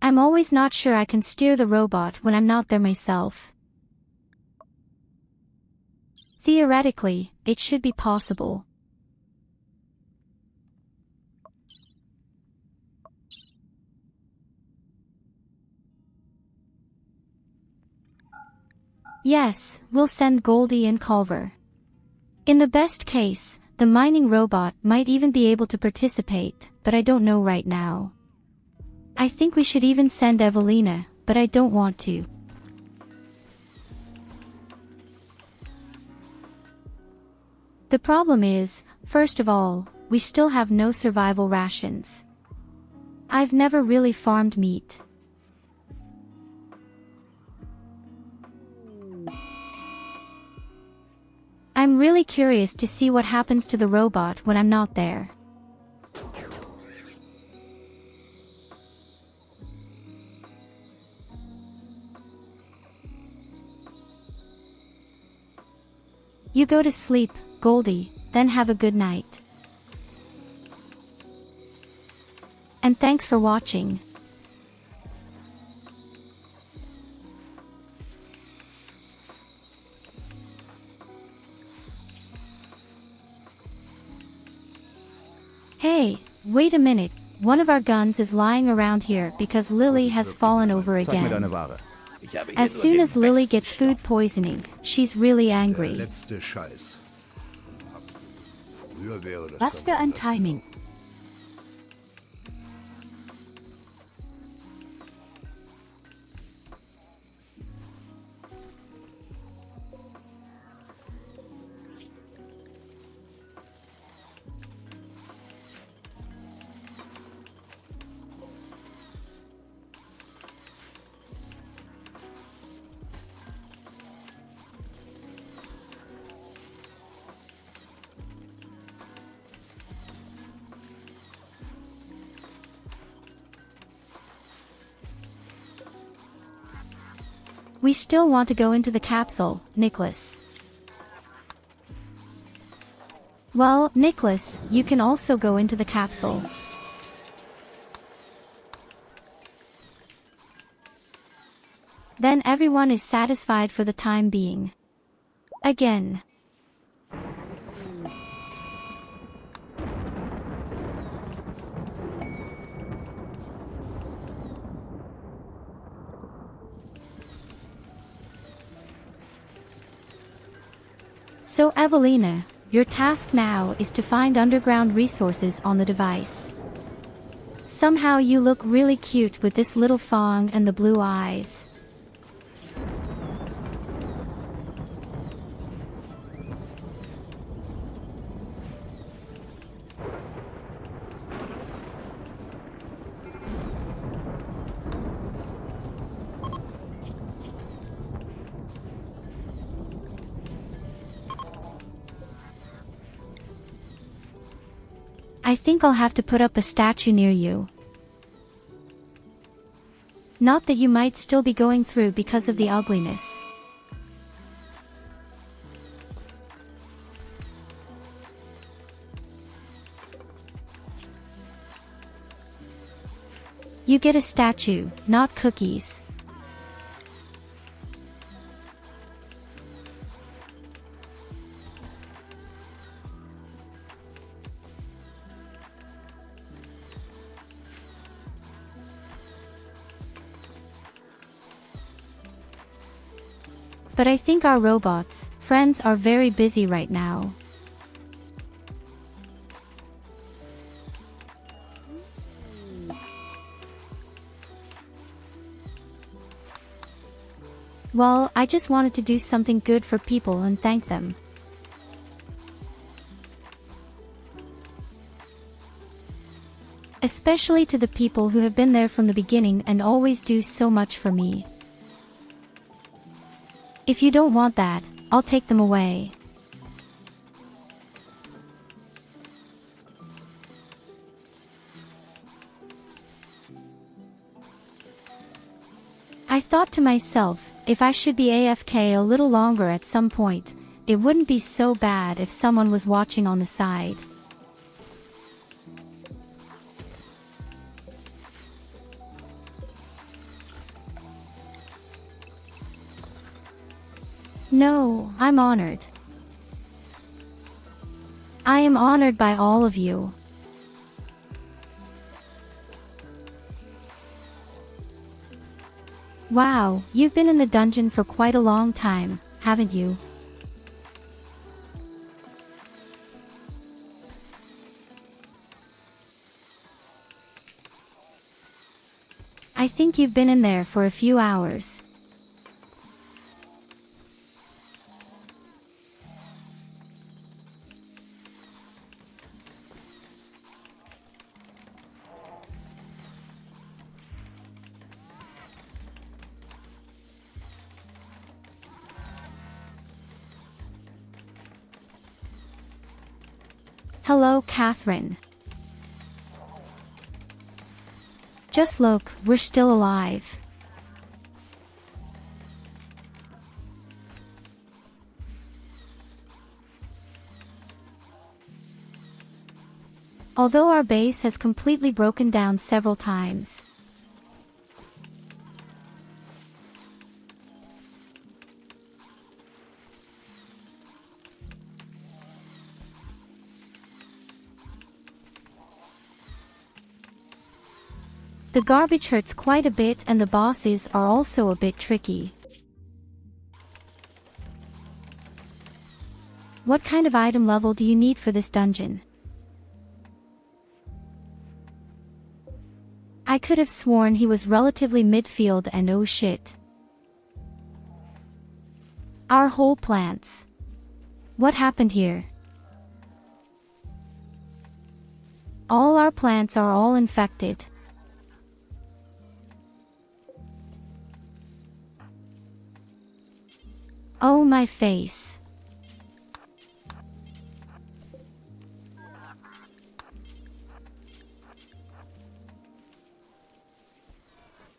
A: I'm always not sure I can steer the robot when I'm not there myself. Theoretically, it should be possible. Yes, we'll send Goldie and Culver. In the best case, the mining robot might even be able to participate, but I don't know right now. I think we should even send Evelina, but I don't want to. The problem is, first of all, we still have no survival rations. I've never really farmed meat. I'm really curious to see what happens to the robot when I'm not there. You go to sleep, Goldie, then have a good night. And thanks for watching. Hey, wait a minute, one of our guns is lying around here because Lily has fallen over again. As soon as Lily gets food poisoning, she's really angry.
E: Der letzte Scheiß. Früher wäre das
G: Was
E: Ganze
G: für ein
E: vielleicht
G: Timing.
A: We still want to go into the capsule, Nicholas. Well, Nicholas, you can also go into the capsule. Then everyone is satisfied for the time being. Again. So Evelina, your task now is to find underground resources on the device. Somehow you look really cute with this little thong and the blue eyes. I think I'll have to put up a statue near you. Not that you might still be going through because of the ugliness. You get a statue, not cookies. But I think our robots, friends are very busy right now. Well, I just wanted to do something good for people and thank them. Especially to the people who have been there from the beginning and always do so much for me. If you don't want that, I'll take them away. I thought to myself, if I should be AFK a little longer at some point, it wouldn't be so bad if someone was watching on the side. No, I'm honored. I am honored by all of you. Wow, you've been in the dungeon for quite a long time, haven't you? I think you've been in there for a few hours. Hello, Catherine. Just look, we're still alive. Although our base has completely broken down several times. The garbage hurts quite a bit and the bosses are also a bit tricky. What kind of item level do you need for this dungeon? I could have sworn he was relatively midfield and oh shit. Our whole plants. What happened here? All our plants are all infected. Oh my face.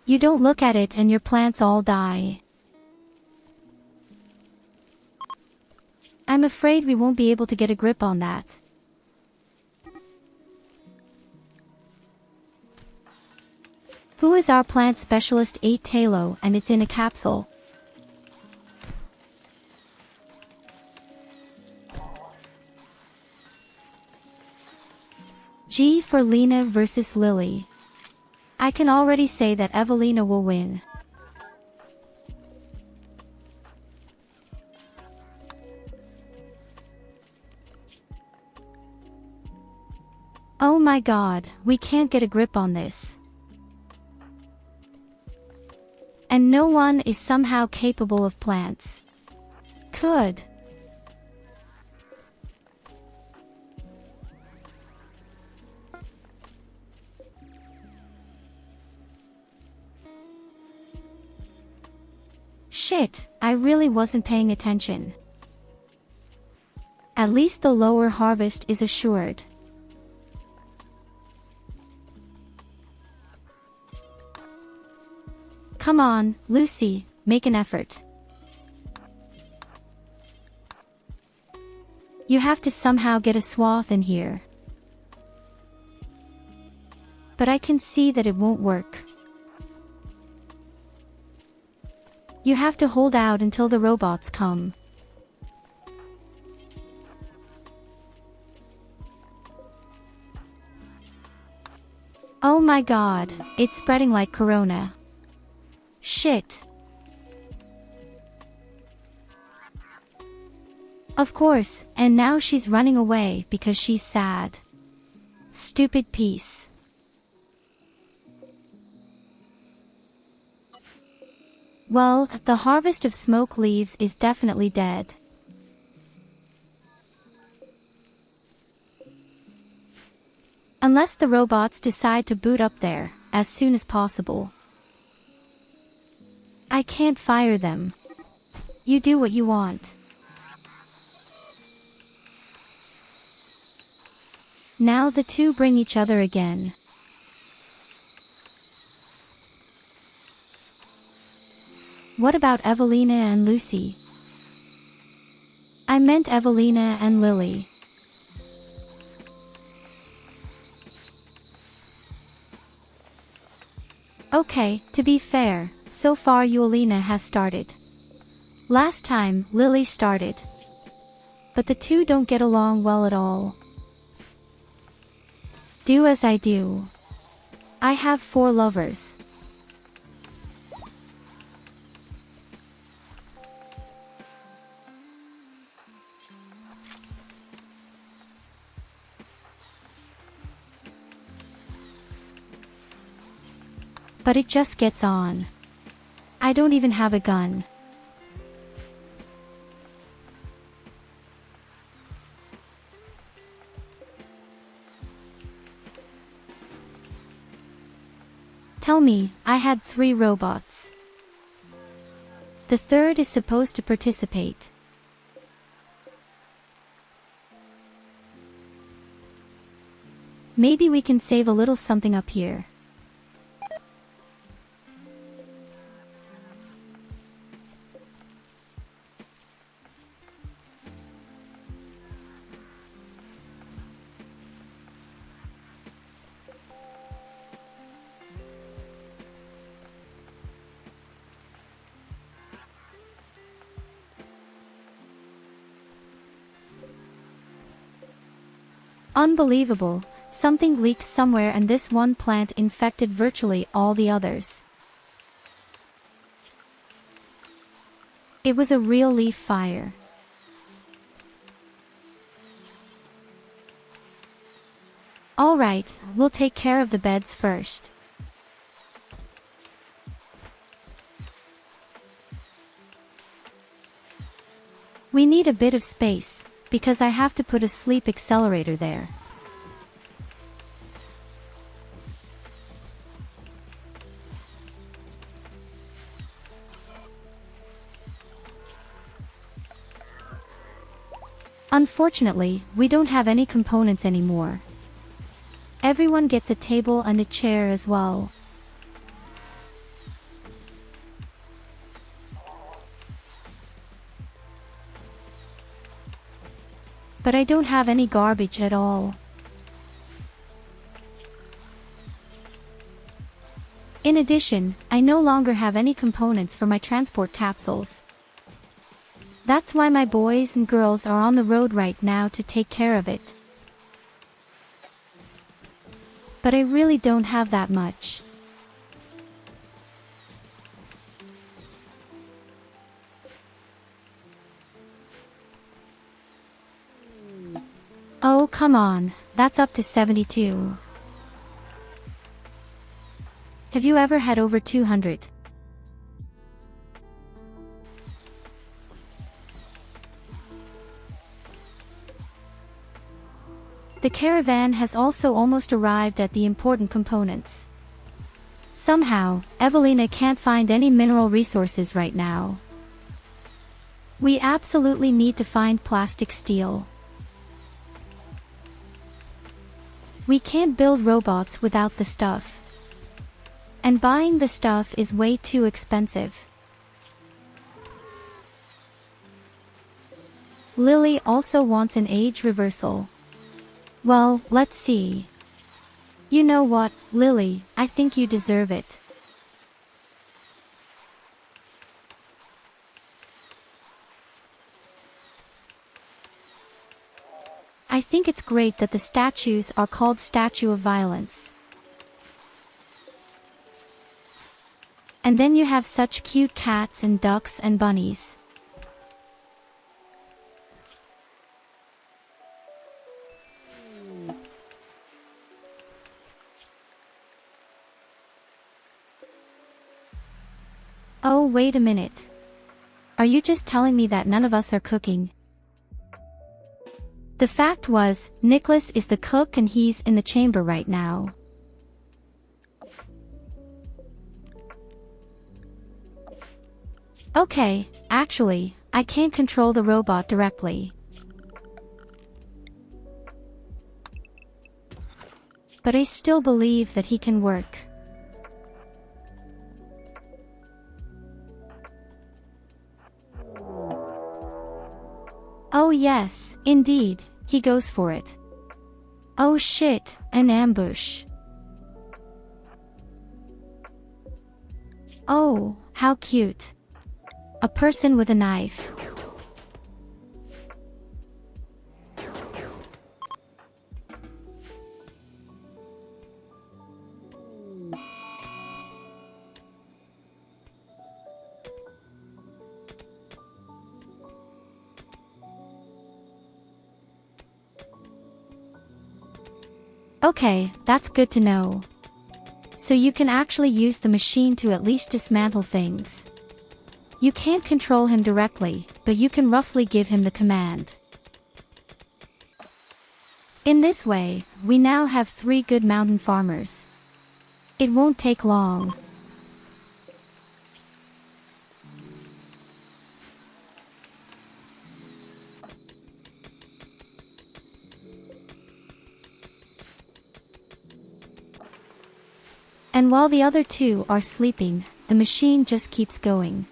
A: You don't look at it and your plants all die. I'm afraid we won't be able to get a grip on that. Who is our plant specialist? 8 Talo, and it's in a capsule. G for Lena versus Lily. I can already say that Evelina will win. Oh my god, we can't get a grip on this. And no one is somehow capable of plants. Could. Shit, I really wasn't paying attention. At least the lower harvest is assured. Come on, Lucy, make an effort. You have to somehow get a swath in here. But I can see that it won't work. You have to hold out until the robots come. Oh my god, it's spreading like corona. Shit. Of course, and now she's running away because she's sad. Stupid piece. Well, the harvest of smoke leaves is definitely dead. Unless the robots decide to boot up there, as soon as possible. I can't fire them. You do what you want. Now the two bring each other again. What about Evelina and Lucy? I meant Evelina and Lily. Okay, to be fair, so far Evelina has started. Last time, Lily started. But the two don't get along well at all. Do as I do. I have 4 lovers. But it just gets on. I don't even have a gun. Tell me, I had 3 robots. The third is supposed to participate. Maybe we can save a little something up here. Unbelievable, something leaks somewhere and this one plant infected virtually all the others. It was a real leaf fire. Alright, we'll take care of the beds first. We need a bit of space, because I have to put a sleep accelerator there. Unfortunately, we don't have any components anymore. Everyone gets a table and a chair as well. But I don't have any garbage at all. In addition, I no longer have any components for my transport capsules. That's why my boys and girls are on the road right now to take care of it. But I really don't have that much. Oh, come on, that's up to 72. Have you ever had over 200? The caravan has also almost arrived at the important components. Somehow, Evelina can't find any mineral resources right now. We absolutely need to find plastic steel. We can't build robots without the stuff. And buying the stuff is way too expensive. Lily also wants an age reversal. Well, let's see. You know what, Lily, I think you deserve it. I think it's great that the statues are called Statue of Violence. And then you have such cute cats and ducks and bunnies. Oh, wait a minute. Are you just telling me that none of us are cooking? The fact was, Nicholas is the cook and he's in the chamber right now. Okay, actually, I can't control the robot directly. But I still believe that he can work. Oh yes, indeed, he goes for it. Oh shit, an ambush. Oh, how cute. A person with a knife. Okay, that's good to know. So you can actually use the machine to at least dismantle things. You can't control him directly, but you can roughly give him the command. In this way, we now have 3 good mountain farmers. It won't take long. And while the other 2 are sleeping, the machine just keeps going.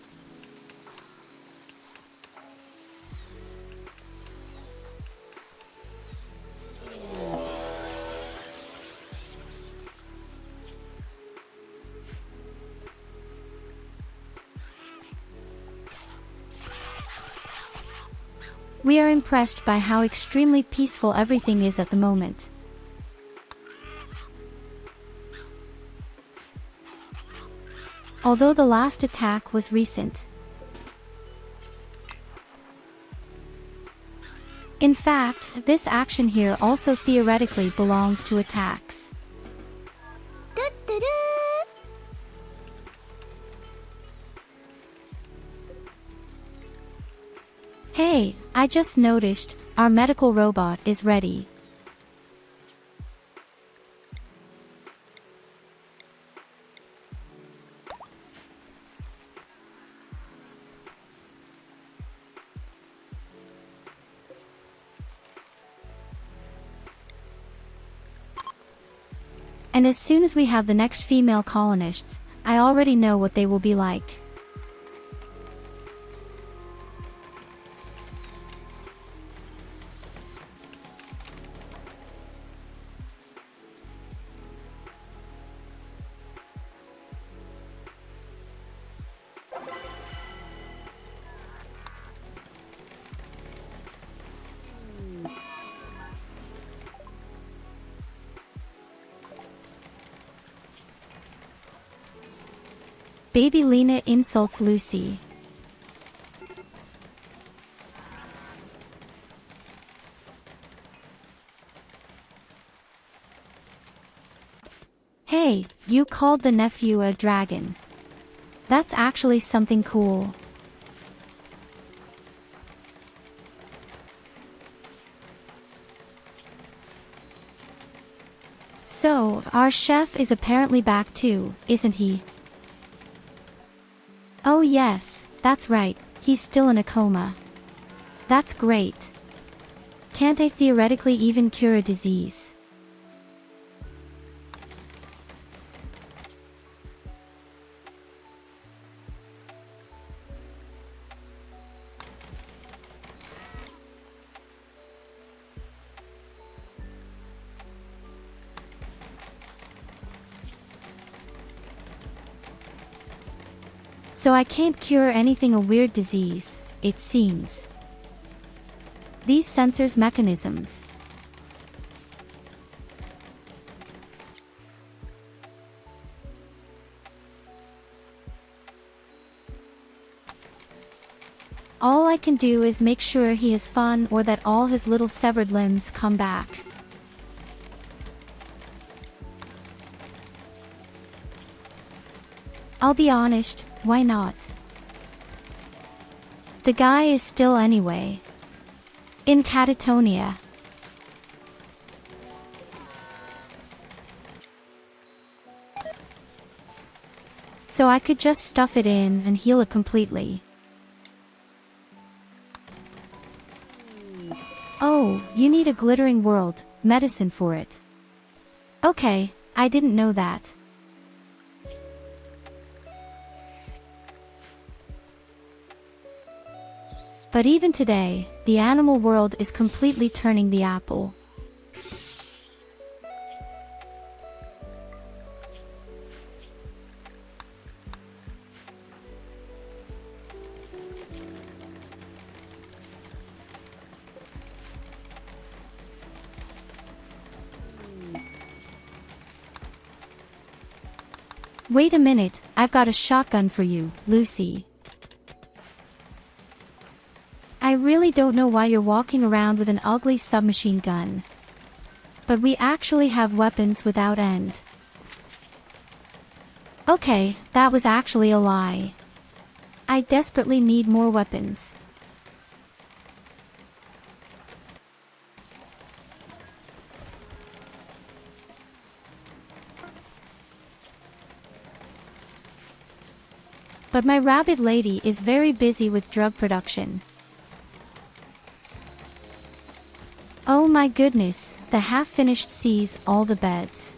A: We are impressed by how extremely peaceful everything is at the moment. Although the last attack was recent. In fact, this action here also theoretically belongs to attacks. Hey, I just noticed, our medical robot is ready. And as soon as we have the next female colonists, I already know what they will be like. Baby Lena insults Lucy. Hey, you called the nephew a dragon. That's actually something cool. So, our chef is apparently back too, isn't he? Oh yes, that's right, he's still in a coma. That's great. Can't I theoretically even cure a disease? So I can't cure anything a weird disease, it seems. These sensors mechanisms. All I can do is make sure he has fun or that all his little severed limbs come back. I'll be honest, why not? The guy is still anyway. In Catatonia. So I could just stuff it in and heal it completely. Oh, you need a glittering world medicine for it. Okay, I didn't know that. But even today, the animal world is completely turning the apple. Wait a minute, I've got a shotgun for you, Lucy. I really don't know why you're walking around with an ugly submachine gun. But we actually have weapons without end. Okay, that was actually a lie. I desperately need more weapons. But my rabbit lady is very busy with drug production. Oh my goodness, the half-finished sees all the beds.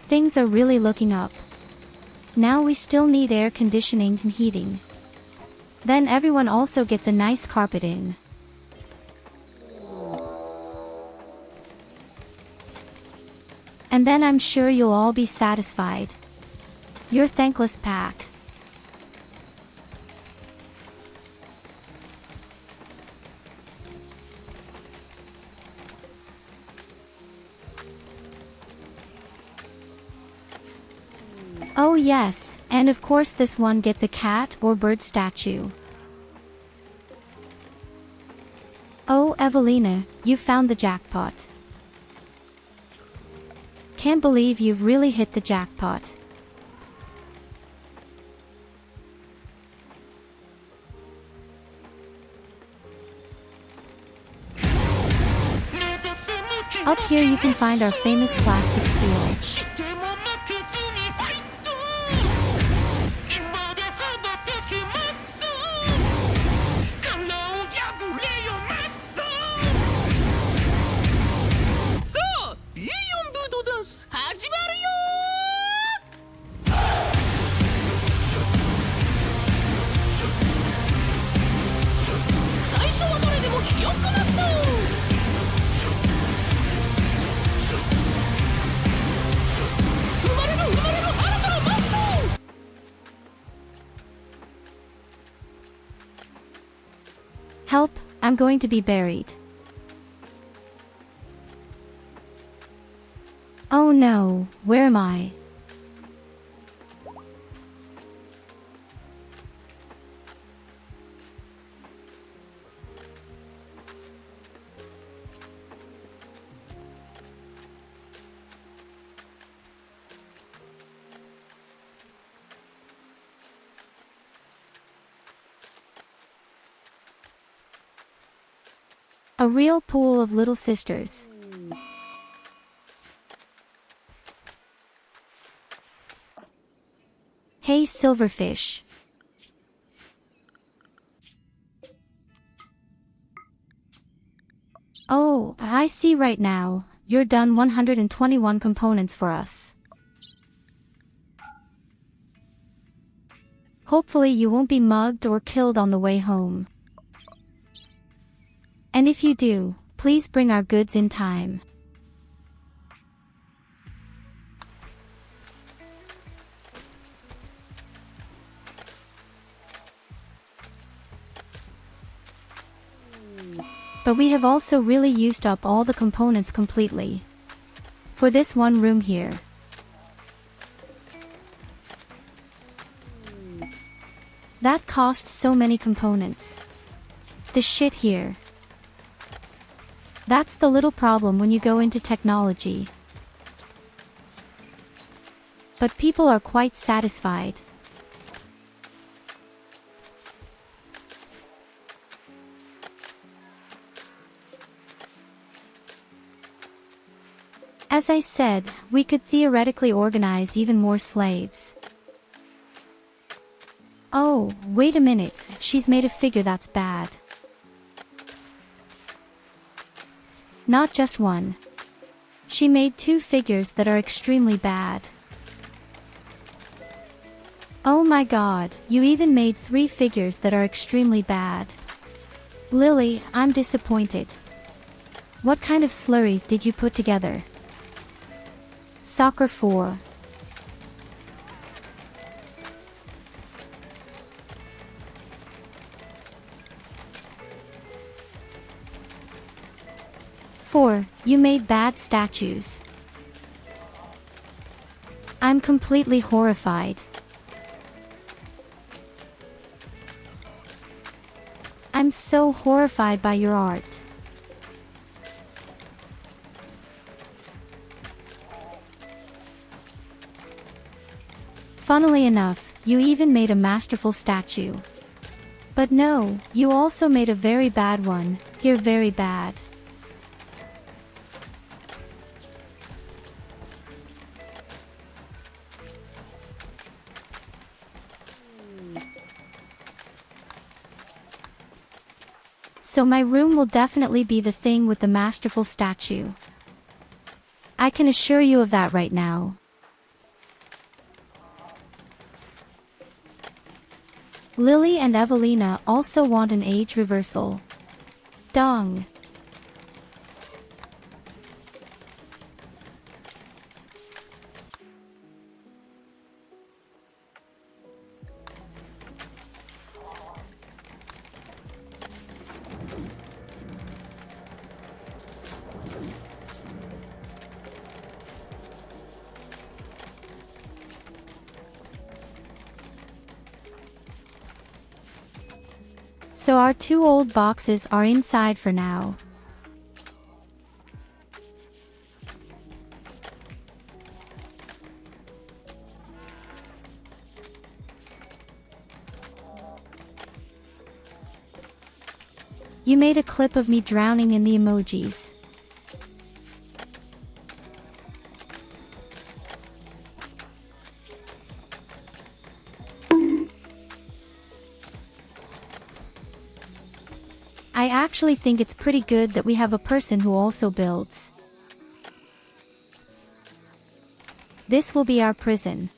A: Things are really looking up. Now we still need air conditioning and heating. Then everyone also gets a nice carpet in. And then I'm sure you'll all be satisfied. Your thankless pack. Oh yes, and of course this one gets a cat or bird statue. Oh Evelina, you found the jackpot. Can't believe you've really hit the jackpot. Up here you can find our famous plastic steel. Help, I'm going to be buried. Oh no, where am I? A real pool of little sisters. Hey silverfish. Oh, I see right now, you're done 121 components for us. Hopefully you won't be mugged or killed on the way home. And if you do, please bring our goods in time. But we have also really used up all the components completely. For this one room here. That cost so many components. The shit here. That's the little problem when you go into technology. But people are quite satisfied. As I said, we could theoretically organize even more slaves. Oh, wait a minute, she's made a figure that's bad. Not just one. She made 2 figures that are extremely bad. Oh my god, you even made 3 figures that are extremely bad. Lily, I'm disappointed. What kind of slurry did you put together? Soccer 4. You made bad statues. I'm completely horrified. I'm so horrified by your art. Funnily enough, you even made a masterful statue. But no, you also made a very bad one, here very bad. So my room will definitely be the thing with the masterful statue. I can assure you of that right now. Lily and Evelina also want an age reversal. Dong. So our 2 old boxes are inside for now. You made a clip of me drowning in the emojis. I actually think it's pretty good that we have a person who also builds. This will be our prison.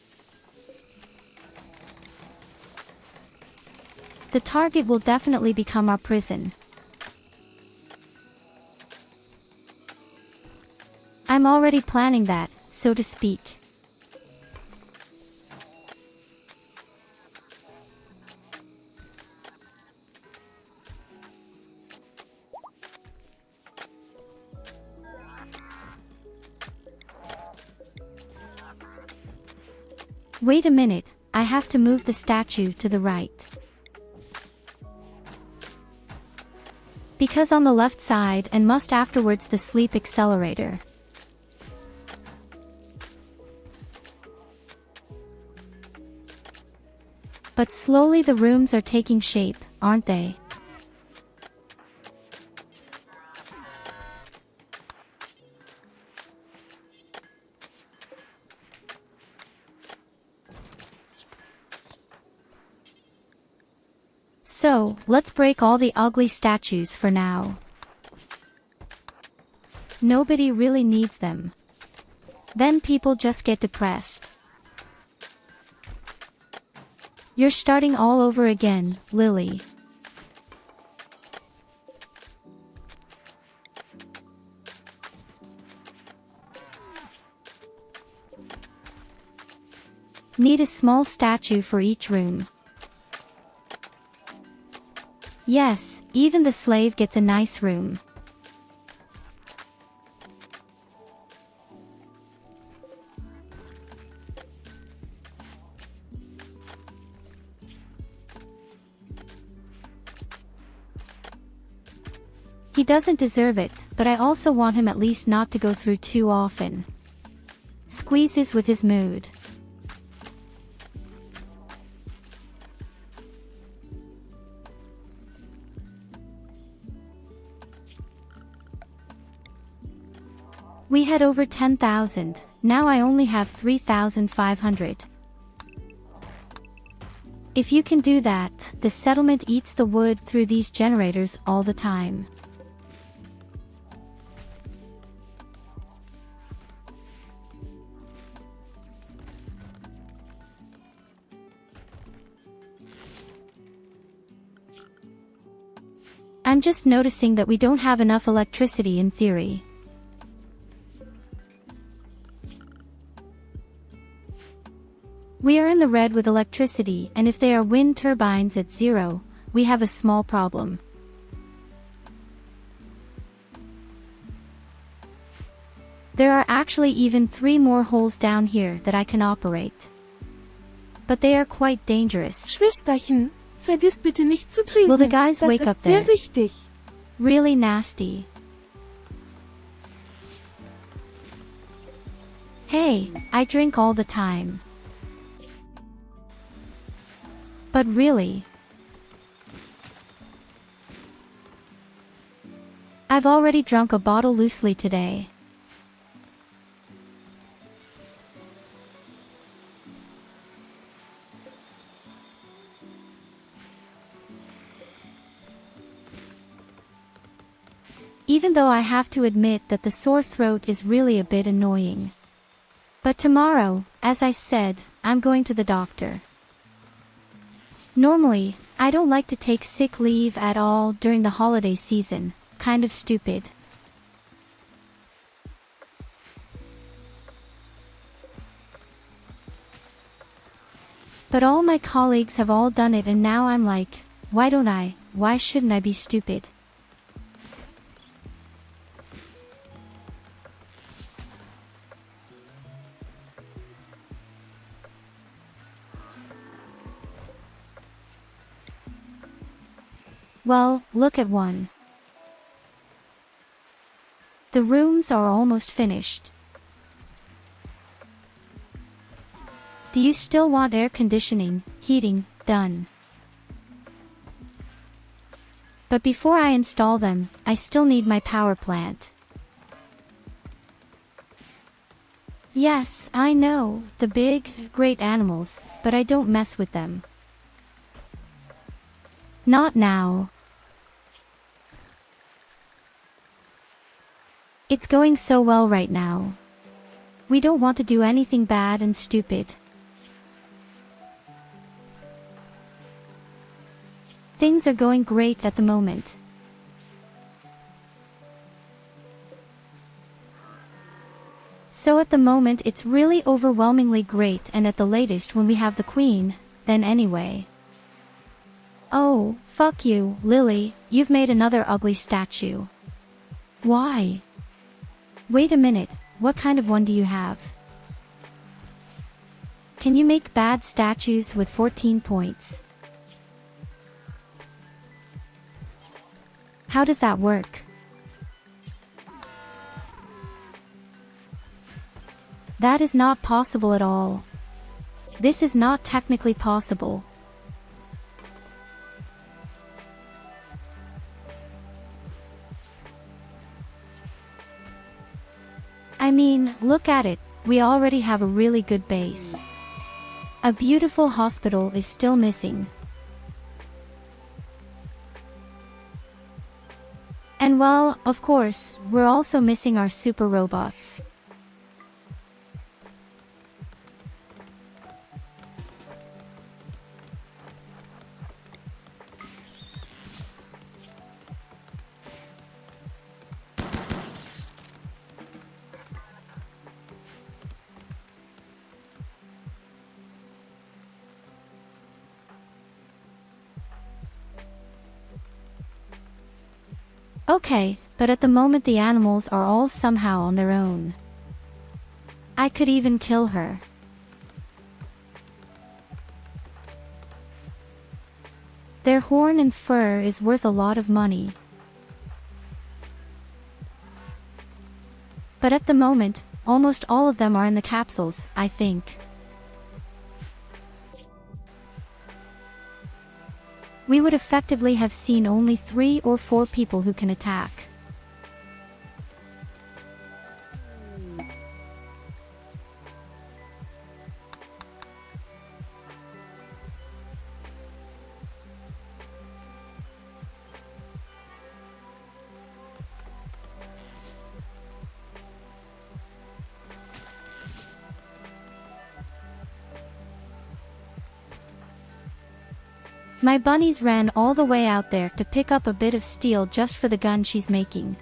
A: The target will definitely become our prison. I'm already planning that, so to speak. Wait a minute, I have to move the statue to the right. Because on the left side and must afterwards the sleep accelerator. But slowly the rooms are taking shape, aren't they? So, let's break all the ugly statues for now. Nobody really needs them. Then people just get depressed. You're starting all over again, Lily. Need a small statue for each room. Yes, even the slave gets a nice room. He doesn't deserve it, but I also want him at least not to go through too often. Squeezes with his mood. We had over 10,000, now I only have 3,500. If you can do that, the settlement eats the wood through these generators all the time. I'm just noticing that we don't have enough electricity in theory. We are in the red with electricity, and if they are wind turbines at 0, we have a small problem. There are actually even 3 more holes down here that I can operate. But they are quite dangerous.
B: Schwesterchen, vergiss bitte nicht zu trinken.
A: Will the guys
B: Das
A: wake
B: ist
A: up there?
B: sehr wichtig.
A: Really nasty. Hey, I drink all the time. But really, I've already drunk a bottle loosely today. Even though I have to admit that the sore throat is really a bit annoying. But tomorrow, as I said, I'm going to the doctor. Normally, I don't like to take sick leave at all during the holiday season, kind of stupid. But all my colleagues have all done it and now I'm like, why don't I? Why shouldn't I be stupid? Well, look at one. The rooms are almost finished. Do you still want air conditioning, heating, done? But before I install them, I still need my power plant. Yes, I know, the big, great animals, but I don't mess with them. Not now. It's going so well right now. We don't want to do anything bad and stupid. Things are going great at the moment. So at the moment it's really overwhelmingly great, and at the latest when we have the queen, then anyway. Oh, fuck you, Lily, you've made another ugly statue. Why? Wait a minute, what kind of one do you have? Can you make bad statues with 14 points? How does that work? That is not possible at all. This is not technically possible. I mean, look at it, we already have a really good base. A beautiful hospital is still missing. And well, of course, we're also missing our super robots. Okay, but at the moment the animals are all somehow on their own. I could even kill her. Their horn and fur is worth a lot of money. But at the moment, almost all of them are in the capsules, I think. We would effectively have seen only 3 or 4 people who can attack. My bunnies ran all the way out there to pick up a bit of steel just for the gun she's making.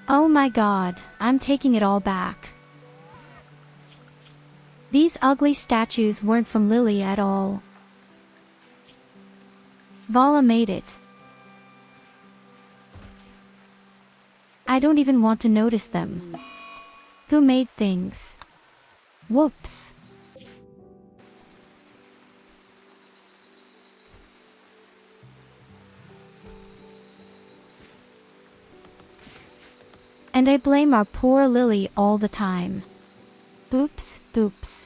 A: Oh my god, I'm taking it all back. These ugly statues weren't from Lily at all. Vala made it. I don't even want to notice them. Who made things? Whoops. And I blame our poor Lily all the time. Oops, oops.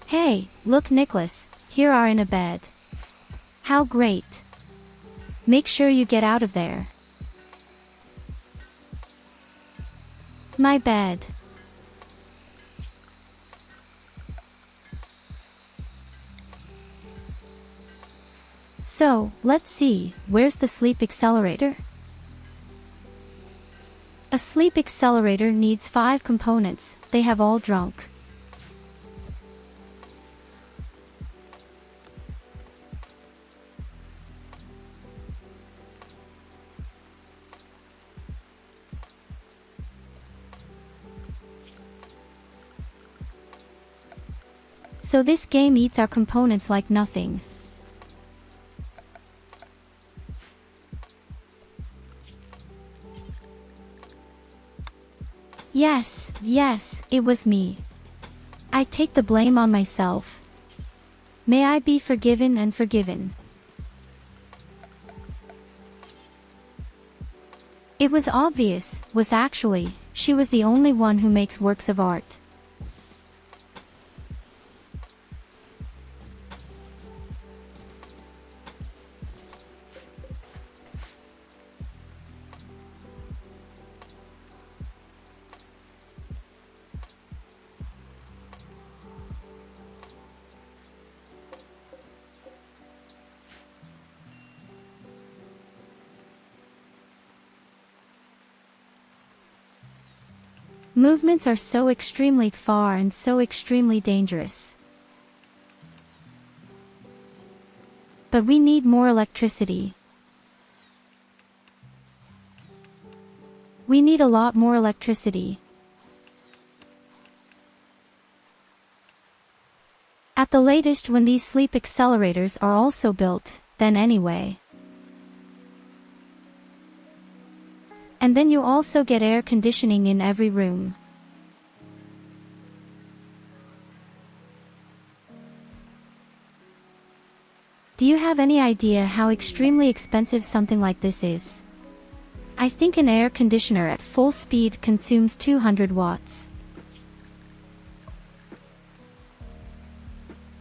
A: Hey, look Nicholas, here are in a bed. How great. Make sure you get out of there. My bed. So, let's see, where's the sleep accelerator? A sleep accelerator needs 5 components, they have all drunk. So this game eats our components like nothing. Yes, it was me. I take the blame on myself. May I be forgiven and forgiven. It was obvious, she was the only one who makes works of art. Movements are so extremely far and so extremely dangerous. But we need more electricity. We need a lot more electricity. At the latest when these sleep accelerators are also built, then anyway. And then you also get air conditioning in every room. Do you have any idea how extremely expensive something like this is? I think an air conditioner at full speed consumes 200 watts.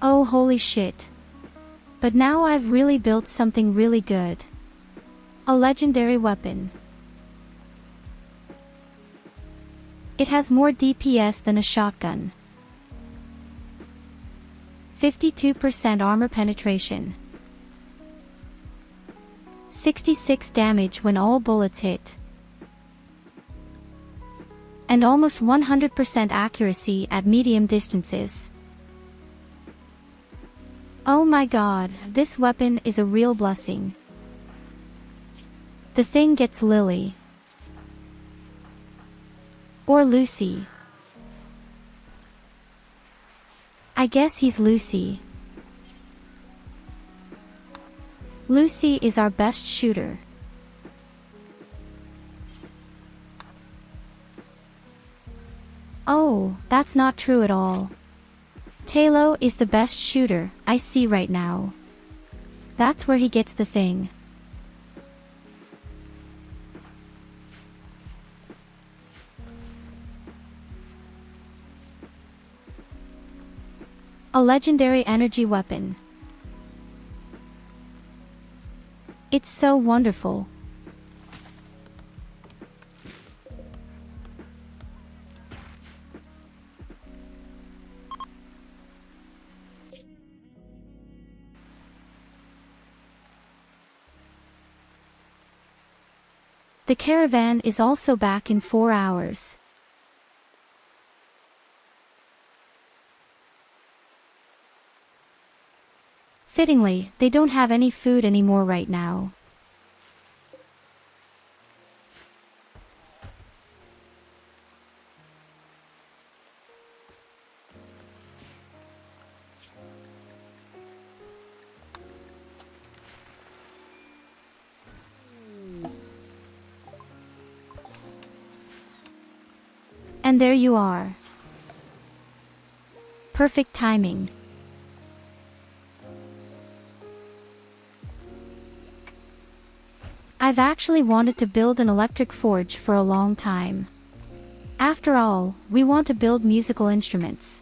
A: Oh holy shit. But now I've really built something really good. A legendary weapon. It has more DPS than a shotgun. 52% armor penetration. 66 damage when all bullets hit. And almost 100% accuracy at medium distances. Oh my god, this weapon is a real blessing. The thing gets Lily. Or Lucy. I guess he's Lucy. Lucy is our best shooter. Oh, that's not true at all. Talo is the best shooter I see right now. That's where he gets the thing. A legendary energy weapon. It's so wonderful. The caravan is also back in 4 hours. Fittingly, they don't have any food anymore right now. And there you are. Perfect timing. I've actually wanted to build an electric forge for a long time. After all, we want to build musical instruments.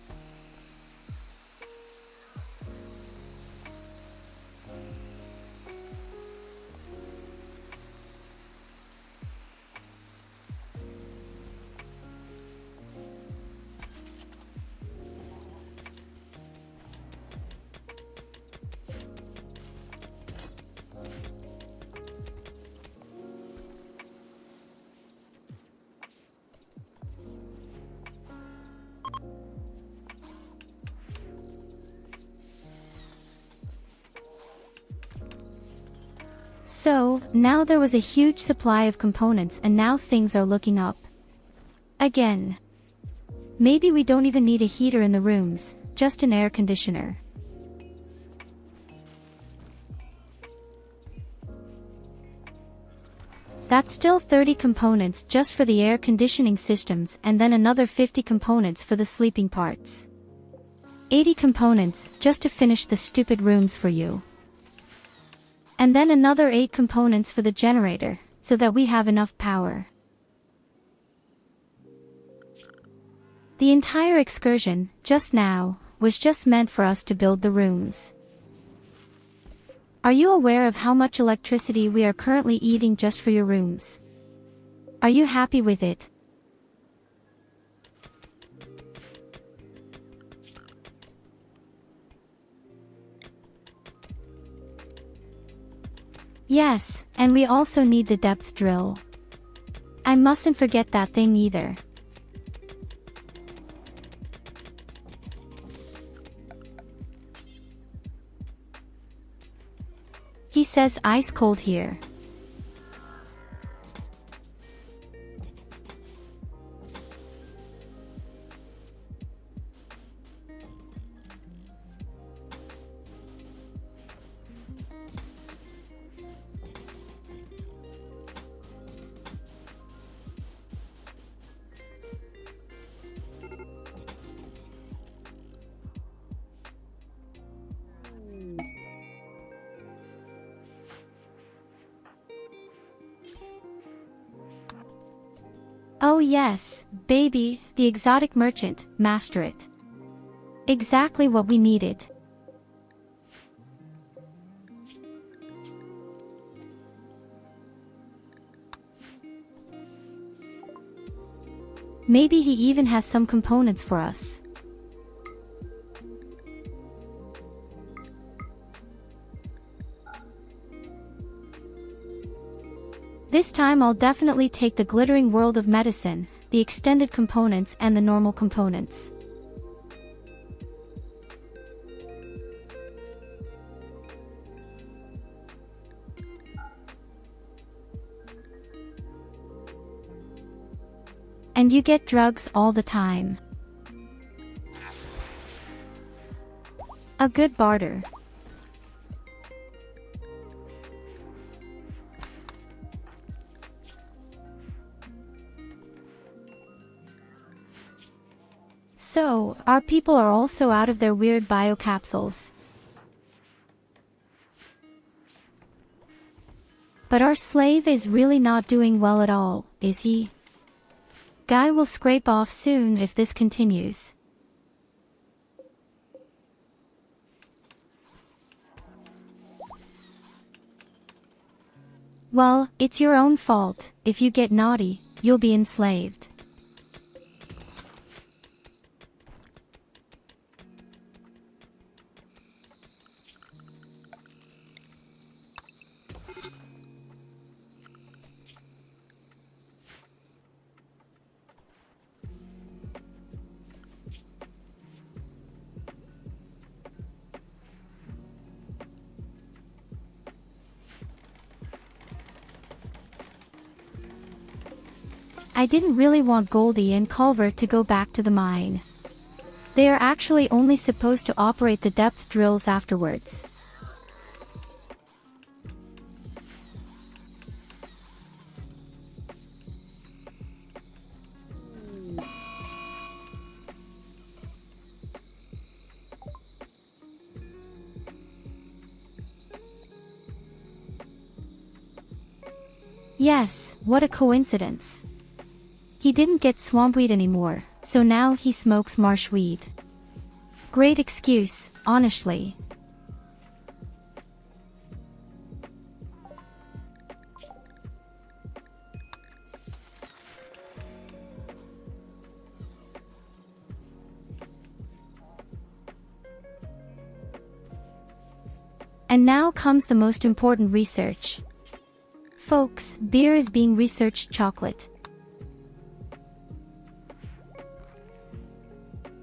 A: So, now there was a huge supply of components and now things are looking up. Again. Maybe we don't even need a heater in the rooms, just an air conditioner. That's still 30 components just for the air conditioning systems and then another 50 components for the sleeping parts. 80 components just to finish the stupid rooms for you. And then another 8 components for the generator, so that we have enough power. The entire excursion, just now, was just meant for us to build the rooms. Are you aware of how much electricity we are currently eating just for your rooms? Are you happy with it? Yes, and we also need the depth drill. I mustn't forget that thing either. He says ice cold here. Oh yes, baby, the exotic merchant, master it. Exactly what we needed. Maybe he even has some components for us. This time I'll definitely take the glittering world of medicine, the extended components and the normal components. And you get drugs all the time. A good barter. So, our people are also out of their weird biocapsules. But our slave is really not doing well at all, is he? Guy will scrape off soon if this continues. Well, it's your own fault. If you get naughty, you'll be enslaved. I didn't really want Goldie and Culver to go back to the mine. They are actually only supposed to operate the depth drills afterwards. Yes, what a coincidence. He didn't get swampweed anymore, so now he smokes marshweed. Great excuse, honestly. And now comes the most important research. Folks, beer is being researched chocolate.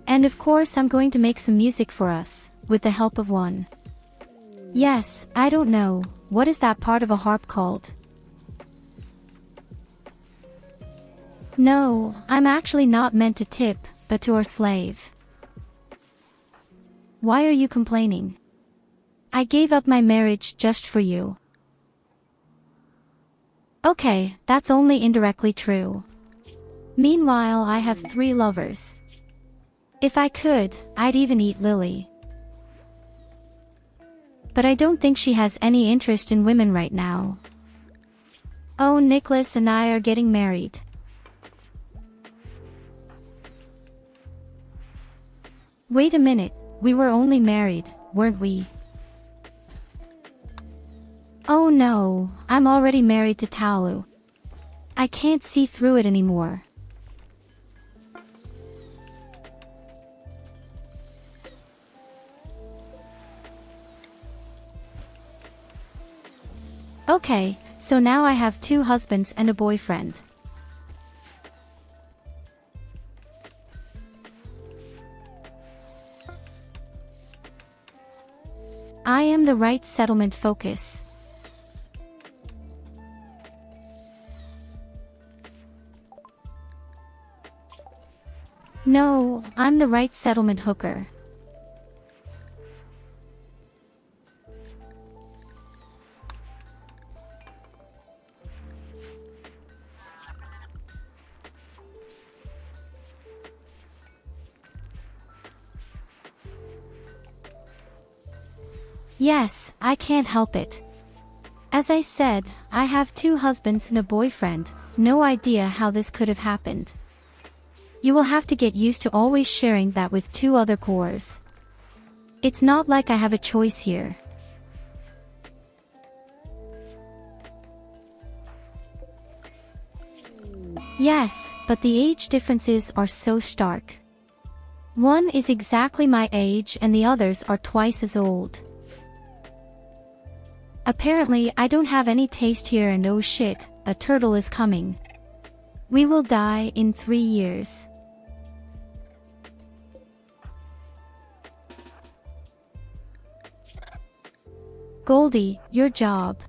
A: And of course I'm going to make some music for us, with the help of one. Yes, I don't know, what is that part of a harp called? No, I'm actually not meant to tip, but to our slave. Why are you complaining? I gave up my marriage just for you. Okay, that's only indirectly true. Meanwhile, I have 3 lovers. If I could, I'd even eat Lily. But I don't think she has any interest in women right now. Oh, Nicholas and I are getting married. Wait a minute, we were only married, weren't we? Oh no, I'm already married to Tyurru. I can't see through it anymore. Okay, so now I have 2 husbands and a boyfriend. I am the right settlement focus. No, I'm the right settlement hooker. Yes, I can't help it. As I said, I have 2 husbands and a boyfriend, no idea how this could have happened. You will have to get used to always sharing that with 2 other cores. It's not like I have a choice here. Yes, but the age differences are so stark. One is exactly my age and the others are twice as old. Apparently I don't have any taste here and oh shit, a turtle is coming. We will die in 3 years. Goldie, your job.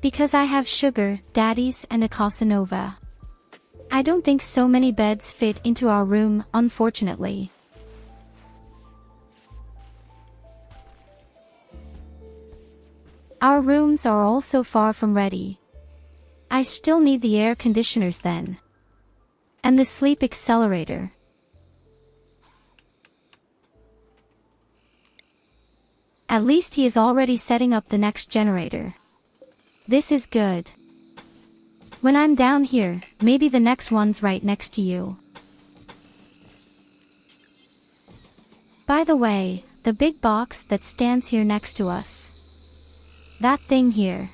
A: Because I have sugar, daddies and a Casanova. I don't think so many beds fit into our room, unfortunately. Our rooms are all so far from ready. I still need the air conditioners then. And the sleep accelerator. At least he is already setting up the next generator. This is good. When I'm down here, maybe the next one's right next to you. By the way, the big box that stands here next to us. That thing here.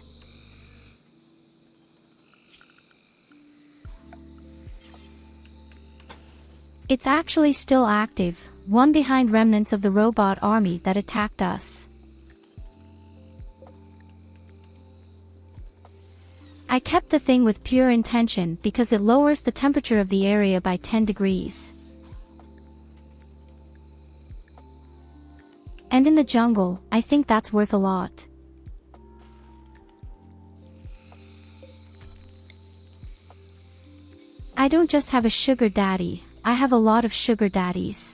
A: It's actually still active, one behind remnants of the robot army that attacked us. I kept the thing with pure intention because it lowers the temperature of the area by 10 degrees. And in the jungle, I think that's worth a lot. I don't just have a sugar daddy, I have a lot of sugar daddies.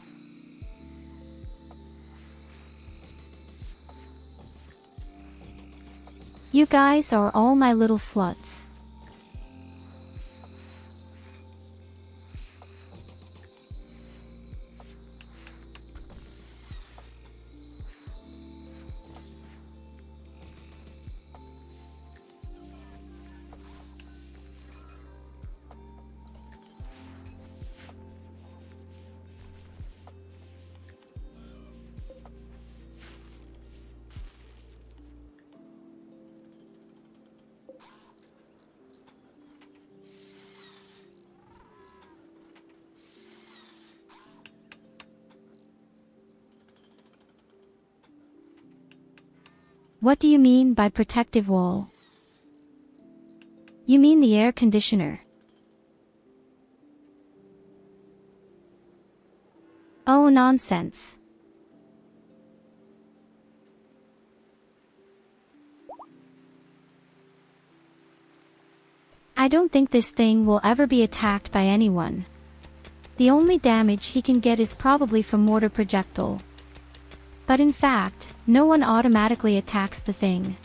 A: You guys are all my little sluts. What do you mean by protective wall? You mean the air conditioner. Oh, nonsense. I don't think this thing will ever be attacked by anyone. The only damage he can get is probably from mortar projectile. But in fact, no one automatically attacks the thing.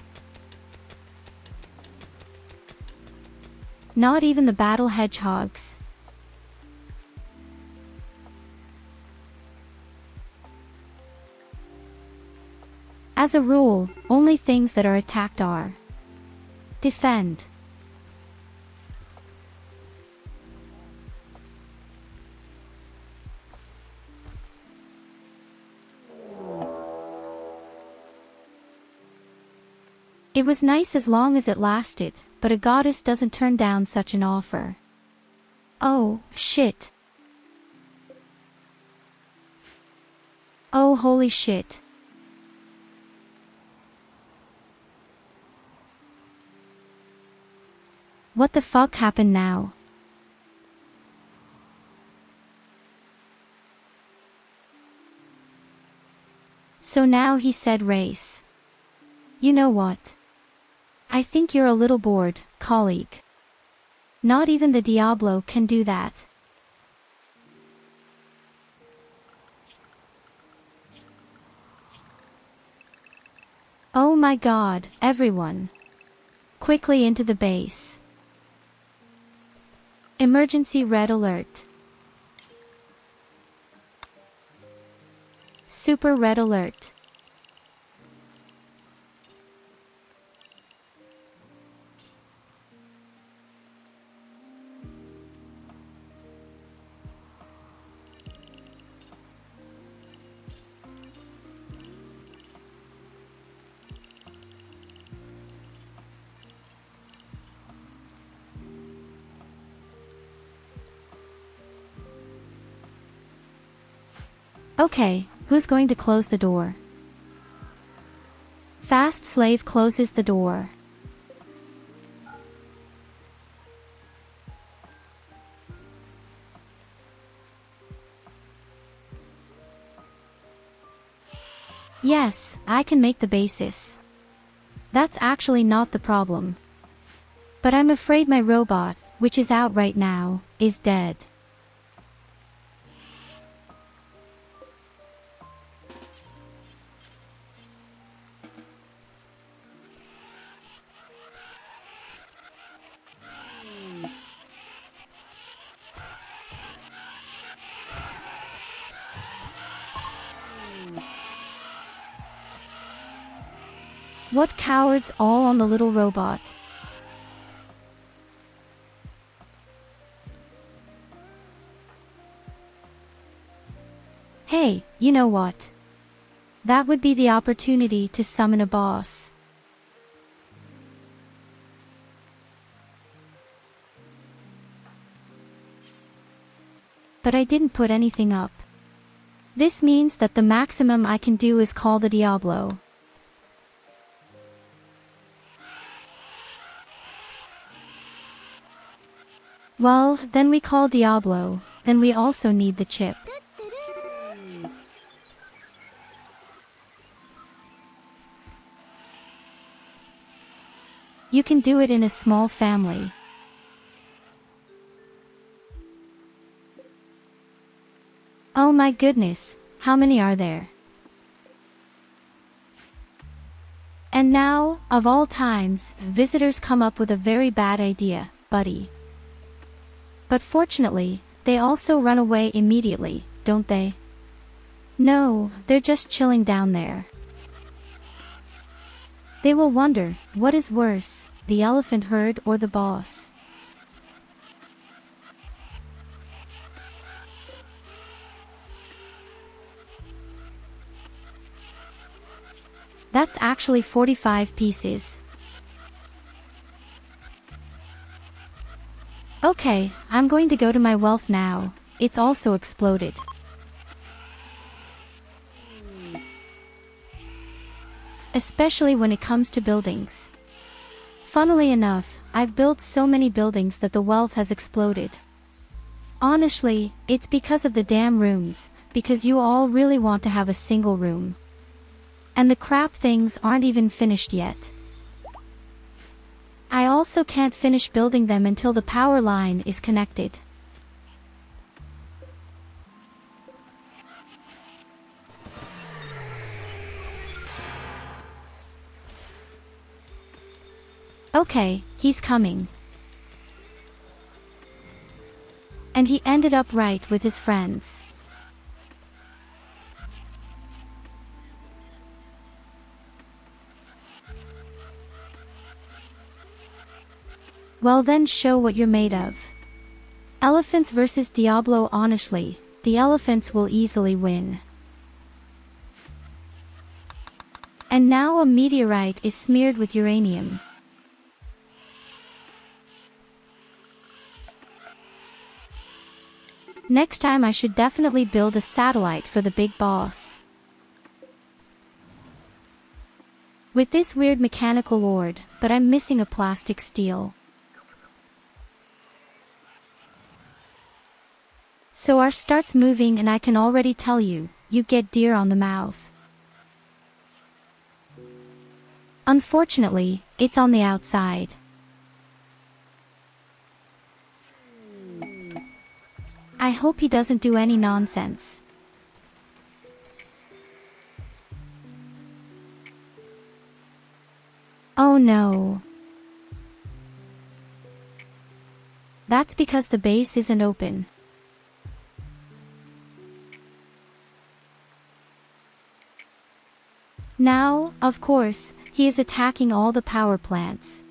A: Not even the battle hedgehogs. As a rule, only things that are attacked are defend. It was nice as long as it lasted, but a goddess doesn't turn down such an offer. Oh, shit. Oh, holy shit. What the fuck happened now? So now he said race. You know what? I think you're a little bored, colleague. Not even the Diablo can do that. Oh my god, everyone. Quickly into the base. Emergency red alert. Super red alert. Okay, who's going to close the door? Fast slave closes the door. Yes, I can make the basis. That's actually not the problem. But I'm afraid my robot, which is out right now, is dead. What cowards all on the little robot. Hey, you know what? That would be the opportunity to summon a boss. But I didn't put anything up. This means that the maximum I can do is call the Diablo. Well, then we call Diablo, then we also need the chip. You can do it in a small family. Oh my goodness, how many are there? And now, of all times, visitors come up with a very bad idea, buddy. But fortunately, they also run away immediately, don't they? No, they're just chilling down there. They will wonder, what is worse, the elephant herd or the boss? That's actually 45 pieces. Okay, I'm going to go to my wealth now. It's also exploded. Especially when it comes to buildings. Funnily enough, I've built so many buildings that the wealth has exploded. Honestly, it's because of the damn rooms, because you all really want to have a single room. And the crap things aren't even finished yet. I also can't finish building them until the power line is connected. Okay, he's coming. And he ended up right with his friends. Well then, show what you're made of. Elephants versus Diablo. Honestly, the elephants will easily win. And now a meteorite is smeared with uranium. Next time I should definitely build a satellite for the big boss. With this weird mechanical lord, but I'm missing a plastic steel. So R starts moving and I can already tell you, you get deer on the mouth. Unfortunately, it's on the outside. I hope he doesn't do any nonsense. Oh no. That's because the base isn't open. Now, of course, he is attacking all the power plants.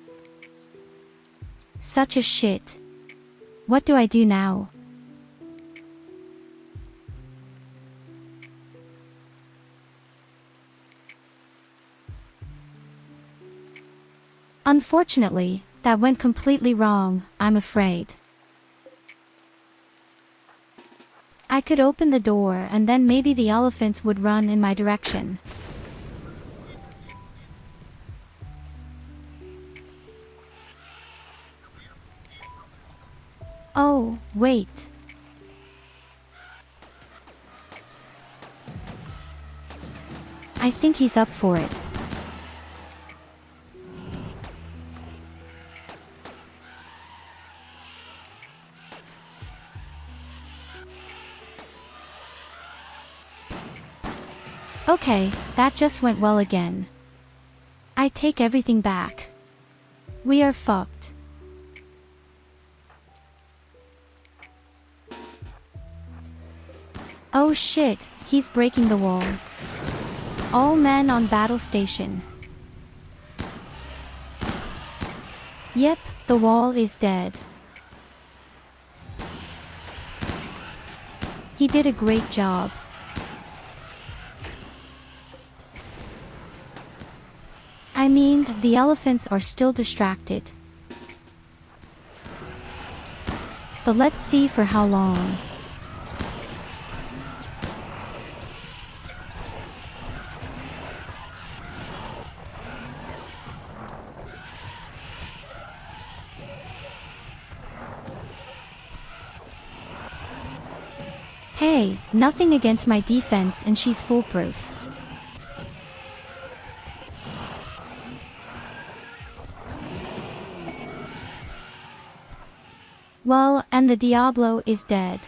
A: Such a shit. What do I do now? Unfortunately, that went completely wrong, I'm afraid. I could open the door and then maybe the elephants would run in my direction. Oh, wait. I think he's up for it. Okay, that just went well again. I take everything back. We are fucked. Oh shit, he's breaking the wall. All men on battle station. Yep, the wall is dead. He did a great job. I mean, the elephants are still distracted. But let's see for how long. Hey, nothing against my defense and she's foolproof. Well, and the Diablo is dead.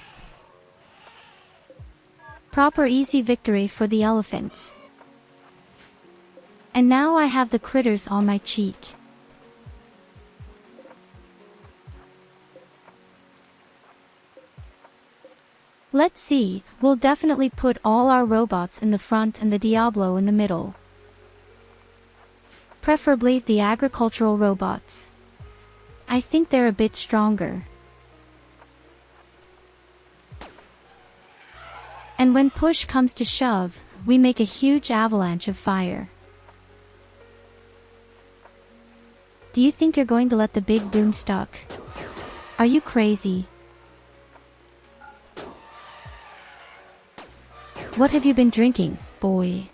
A: Proper easy victory for the elephants. And now I have the critters on my cheek. Let's see, we'll definitely put all our robots in the front and the Diablo in the middle. Preferably the agricultural robots. I think they're a bit stronger. And when push comes to shove, we make a huge avalanche of fire. Do you think you're going to let the big boom stuck? Are you crazy? What have you been drinking, boy?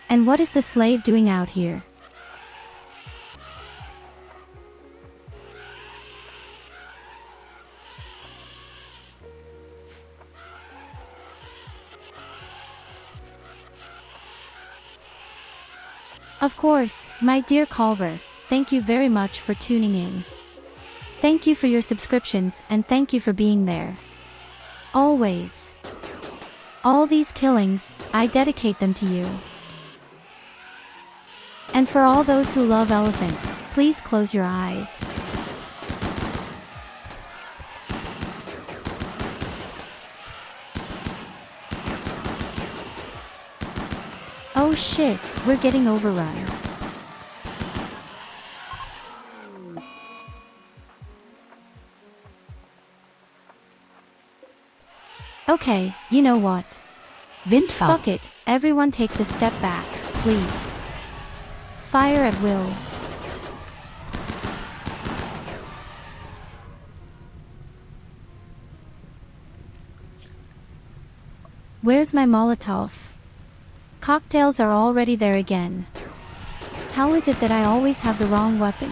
A: And what is the slave doing out here? Of course, my dear Culver, thank you very much for tuning in. Thank you for your subscriptions and thank you for being there. Always. All these killings, I dedicate them to you. And for all those who love elephants, please close your eyes. Oh shit, we're getting overrun. Okay, you know what?
G: Windfaust.
A: Fuck it, everyone takes a step back, please. Fire at will. Where's my Molotov? Cocktails are already there again. How is it that I always have the wrong weapon?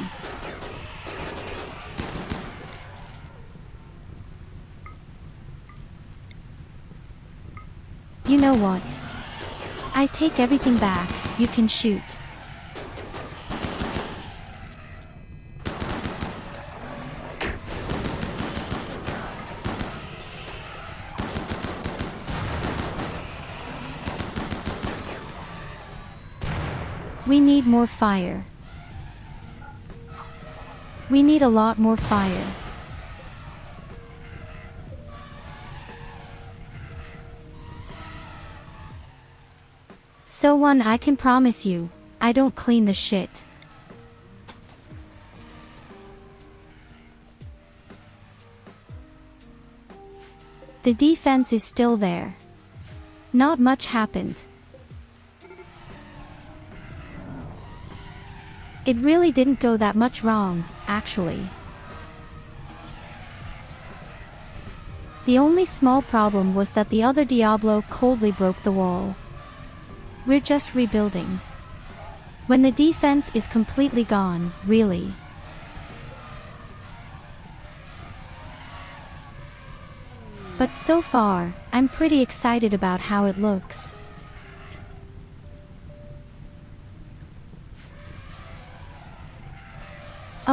A: You know what? I take everything back, you can shoot. We need more fire. We need a lot more fire. So one, I can promise you, I don't clean the shit. The defense is still there. Not much happened. It really didn't go that much wrong, actually. The only small problem was that the other Diablo coldly broke the wall. We're just rebuilding. When the defense is completely gone, really. But so far, I'm pretty excited about how it looks.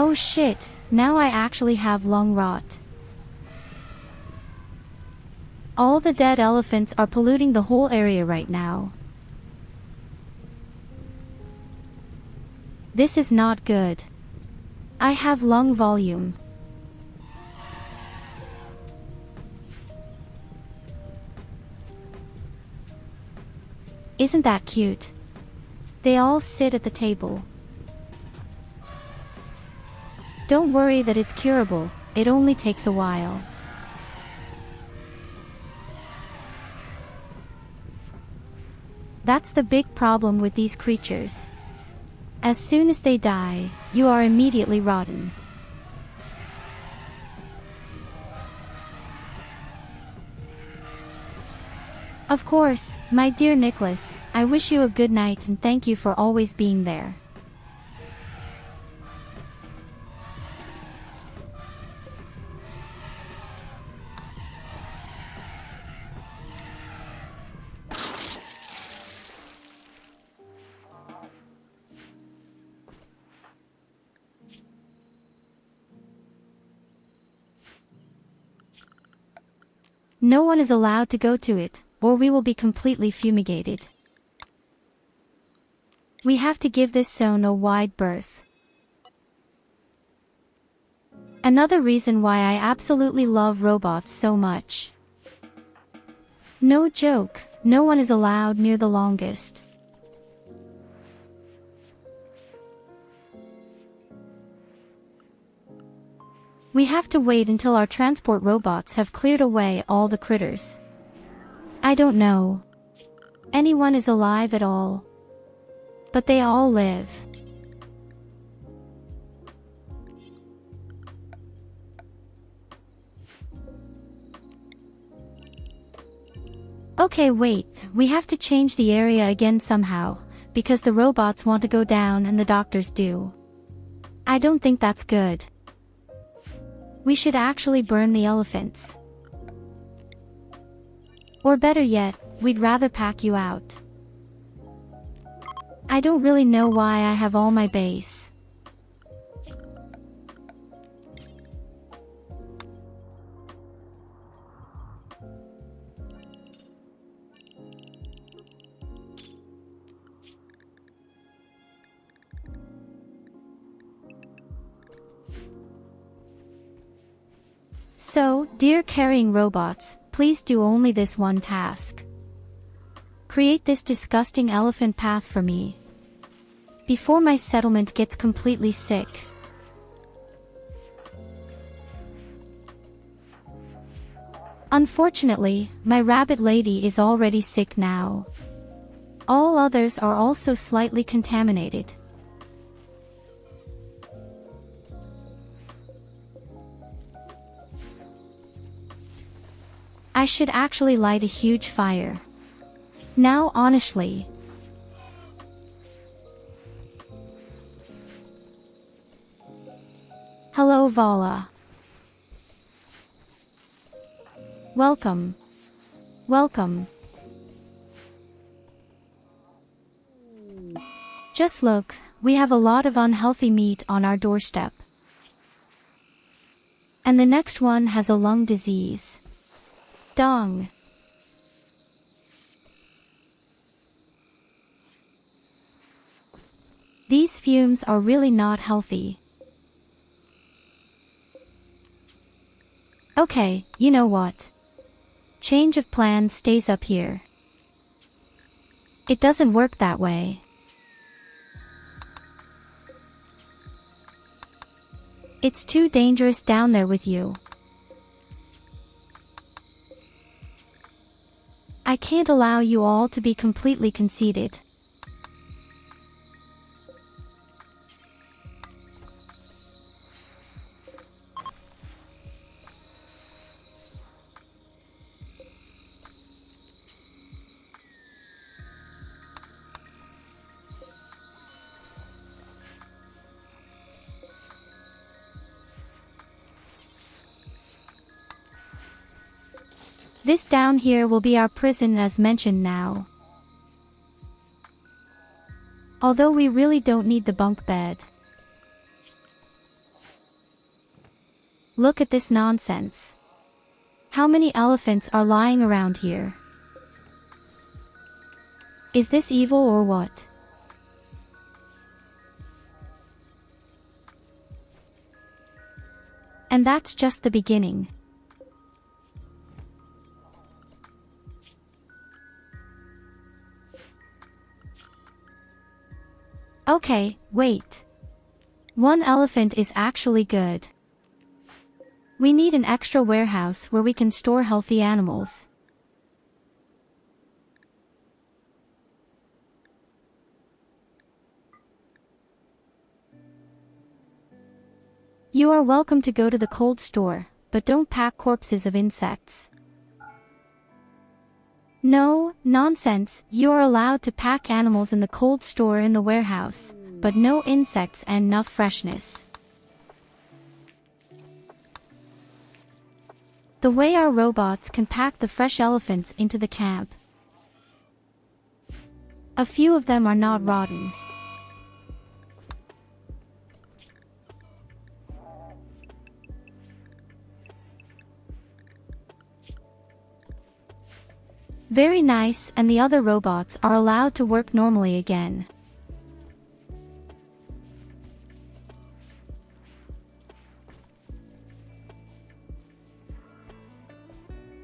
A: Oh shit, now I actually have lung rot. All the dead elephants are polluting the whole area right now. This is not good. I have lung volume. Isn't that cute? They all sit at the table. Don't worry that it's curable, it only takes a while. That's the big problem with these creatures. As soon as they die, you are immediately rotten. Of course, my dear Nicholas, I wish you a good night and thank you for always being there. No one is allowed to go to it, or we will be completely fumigated. We have to give this zone a wide berth. Another reason why I absolutely love robots so much. No joke, no one is allowed near the longest. We have to wait until our transport robots have cleared away all the critters. I don't know. Anyone is alive at all. But they all live. Okay, wait, we have to change the area again somehow, because the robots want to go down and the doctors do. I don't think that's good. We should actually burn the elephants. Or better yet, we'd rather pack you out. I don't really know why I have all my base. So, dear carrying robots, please do only this one task. Create this disgusting elephant path for me. Before my settlement gets completely sick. Unfortunately, my rabbit lady is already sick now. All others are also slightly contaminated. I should actually light a huge fire. Now honestly. Hello Vala. Welcome. Welcome. Just look, we have a lot of unhealthy meat on our doorstep. And the next one has a lung disease. Dong. These fumes are really not healthy. Okay, you know what? Change of plan stays up here. It doesn't work that way. It's too dangerous down there with you. I can't allow you all to be completely conceited. This down here will be our prison as mentioned now. Although we really don't need the bunk bed. Look at this nonsense. How many elephants are lying around here? Is this evil or what? And that's just the beginning. Okay, wait. One elephant is actually good. We need an extra warehouse where we can store healthy animals. You are welcome to go to the cold store, but don't pack corpses of insects. No, nonsense, you are allowed to pack animals in the cold store in the warehouse, but no insects and enough freshness. The way our robots can pack the fresh elephants into the camp. A few of them are not rotten. Very nice, and the other robots are allowed to work normally again.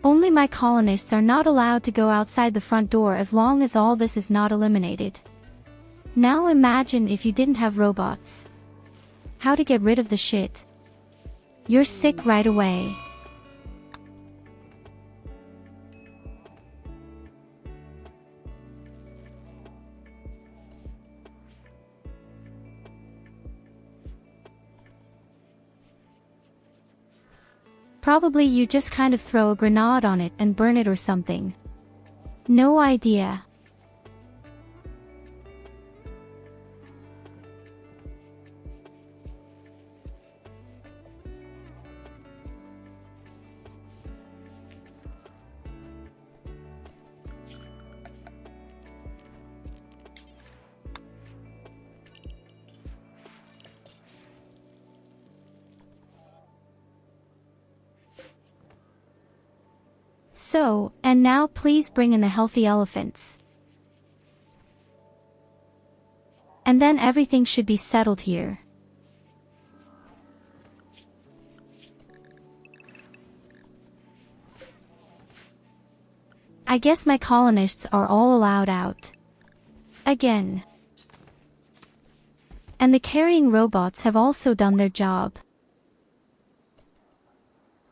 A: Only my colonists are not allowed to go outside the front door as long as all this is not eliminated. Now imagine if you didn't have robots. How to get rid of the shit. You're sick right away. Probably you just kind of throw a grenade on it and burn it or something. No idea. So, and now please bring in the healthy elephants. And then everything should be settled here. I guess my colonists are all allowed out. Again. And the carrying robots have also done their job.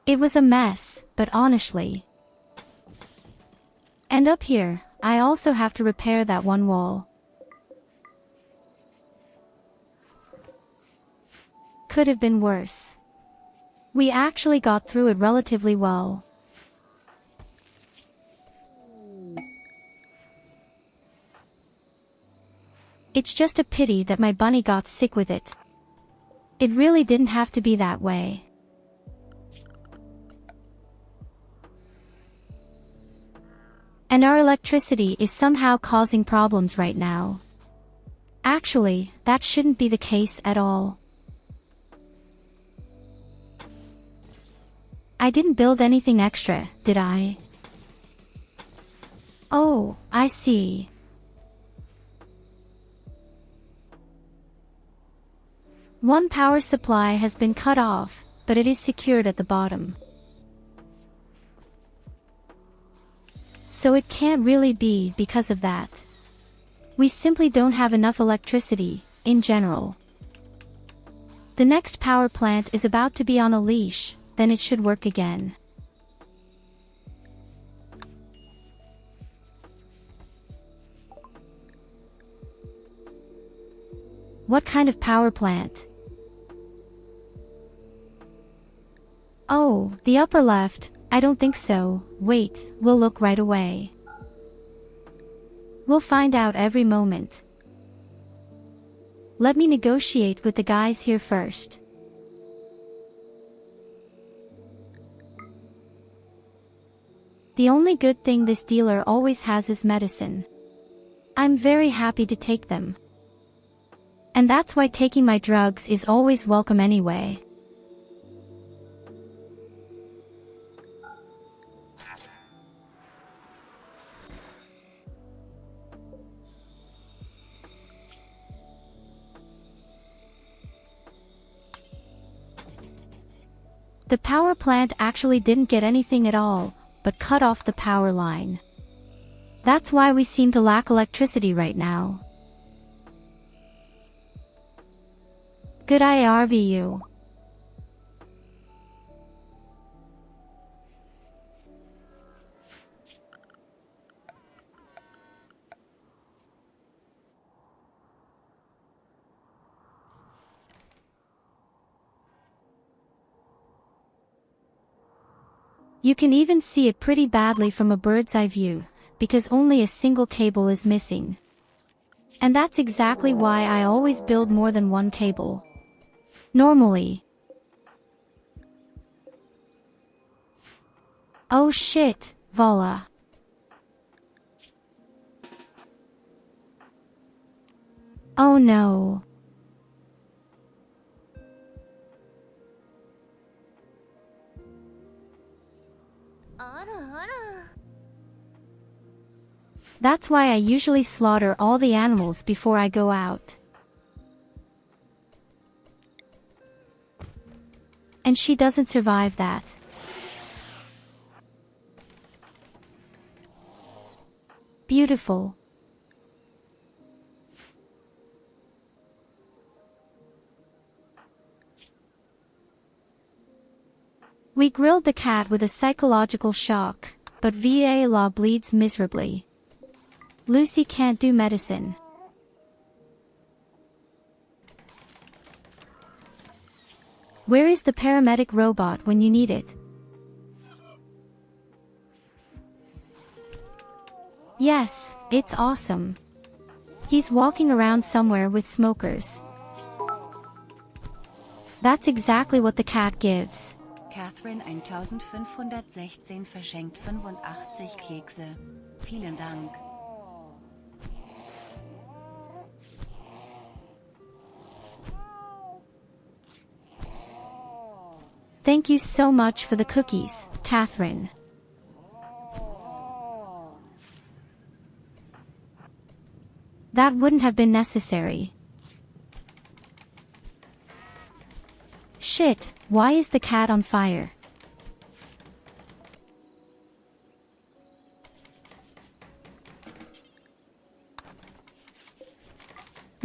A: It was a mess, but honestly. And up here, I also have to repair that one wall. Could have been worse. We actually got through it relatively well. It's just a pity that my bunny got sick with it. It really didn't have to be that way. And our electricity is somehow causing problems right now. Actually, that shouldn't be the case at all. I didn't build anything extra, did I? Oh, I see. One power supply has been cut off, but it is secured at the bottom. So it can't really be because of that. We simply don't have enough electricity, in general. The next power plant is about to be on a leash, then it should work again. What kind of power plant? Oh, the upper left. I don't think so. Wait, we'll look right away. We'll find out every moment. Let me negotiate with the guys here first. The only good thing this dealer always has is medicine. I'm very happy to take them. And that's why taking my drugs is always welcome anyway. The power plant actually didn't get anything at all, but cut off the power line. That's why we seem to lack electricity right now. Good IRVU. You can even see it pretty badly from a bird's eye view, because only a single cable is missing. And that's exactly why I always build more than one cable. Normally. Oh shit, Voila. Oh no. That's why I usually slaughter all the animals before I go out. And she doesn't survive that. Beautiful. We grilled the cat with a psychological shock, but Voila bleeds miserably. Lucy can't do medicine. Where is the paramedic robot when you need it? Yes, it's awesome. He's walking around somewhere with smokers. That's exactly what the cat gives.
D: Catherine 1516 verschenkt 85 Kekse. Vielen Dank.
A: Thank you so much for the cookies, Catherine. That wouldn't have been necessary. Shit, why is the cat on fire?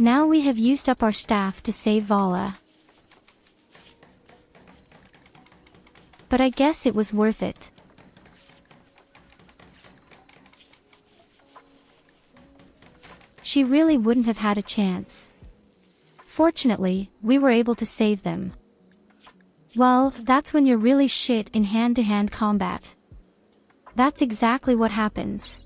A: Now we have used up our staff to save Vala. But I guess it was worth it. She really wouldn't have had a chance. Fortunately, we were able to save them. Well, that's when you're really shit in hand-to-hand combat. That's exactly what happens.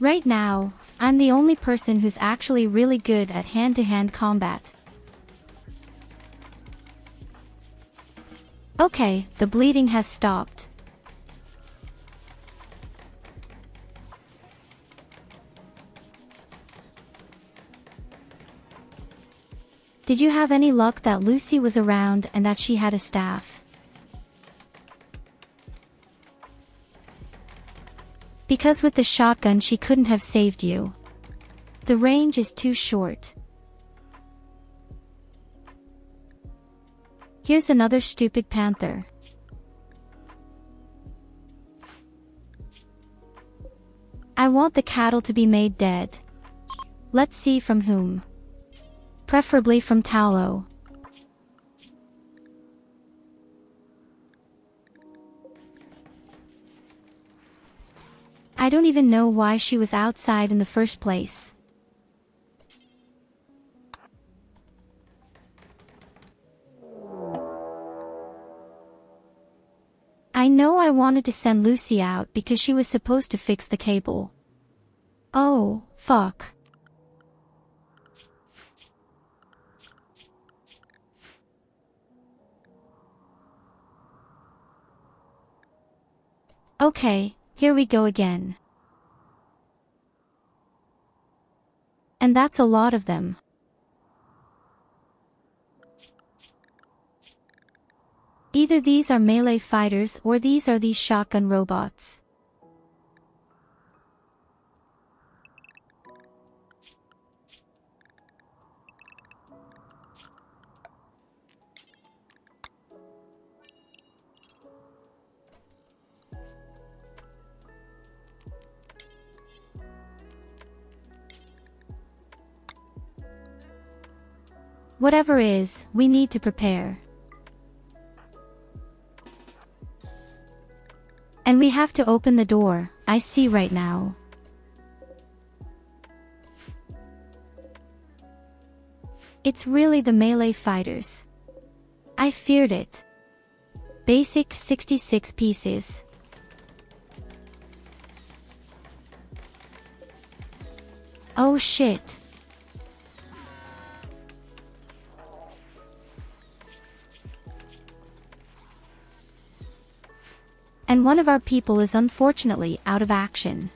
A: Right now, I'm the only person who's actually really good at hand-to-hand combat. Okay, the bleeding has stopped. Did you have any luck that Lucy was around and that she had a staff? Because with the shotgun she couldn't have saved you. The range is too short. Here's another stupid panther. I want the cattle to be made dead. Let's see from whom. Preferably from Tyurru. I don't even know why she was outside in the first place. I know I wanted to send Lucy out because she was supposed to fix the cable. Oh, fuck. Okay, here we go again. And that's a lot of them. Either these are melee fighters or these are these shotgun robots. Whatever is, we need to prepare. And we have to open the door, I see right now. It's really the melee fighters. I feared it. Basic 66 pieces. Oh shit. And one of our people is unfortunately out of action.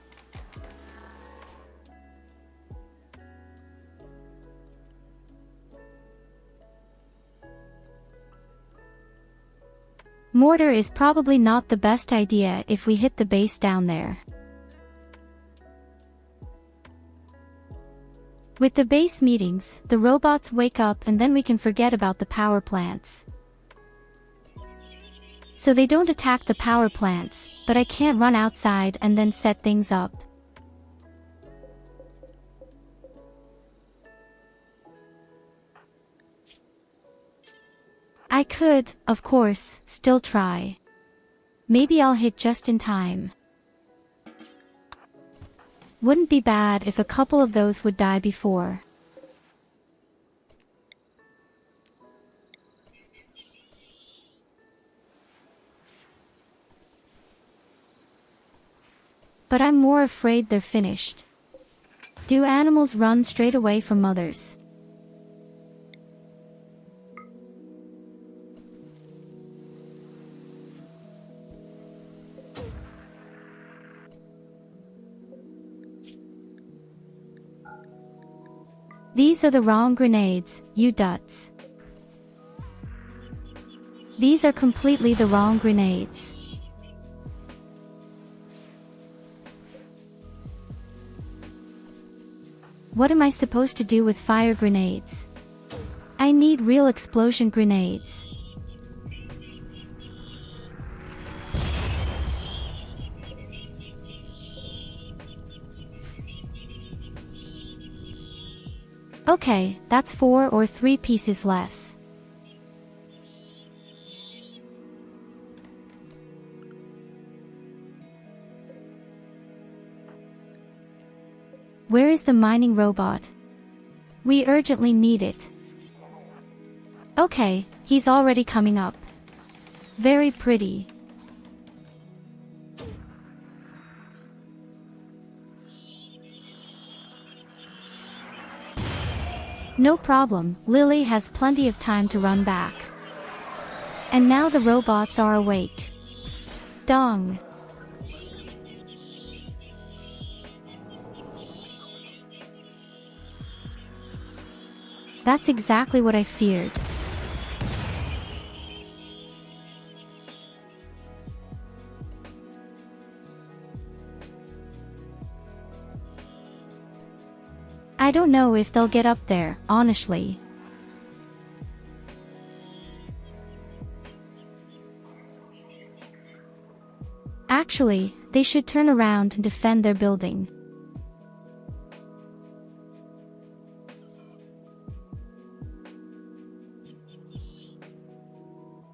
A: Mortar is probably not the best idea if we hit the base down there. With the base meetings, the robots wake up and then we can forget about the power plants. So they don't attack the power plants, but I can't run outside and then set things up. I could, of course, still try. Maybe I'll hit just in time. Wouldn't be bad if a couple of those would die before. But I'm more afraid they're finished. Do animals run straight away from mothers? These are the wrong grenades, you duts. These are completely the wrong grenades. What am I supposed to do with fire grenades? I need real explosion grenades. Okay, that's 4 or 3 pieces less. Where is the mining robot? We urgently need it. Okay, he's already coming up. Very pretty. No problem, Lily has plenty of time to run back. And now the robots are awake. Dong. That's exactly what I feared. don't know if they'll get up there, honestly. Actually, they should turn around and defend their building.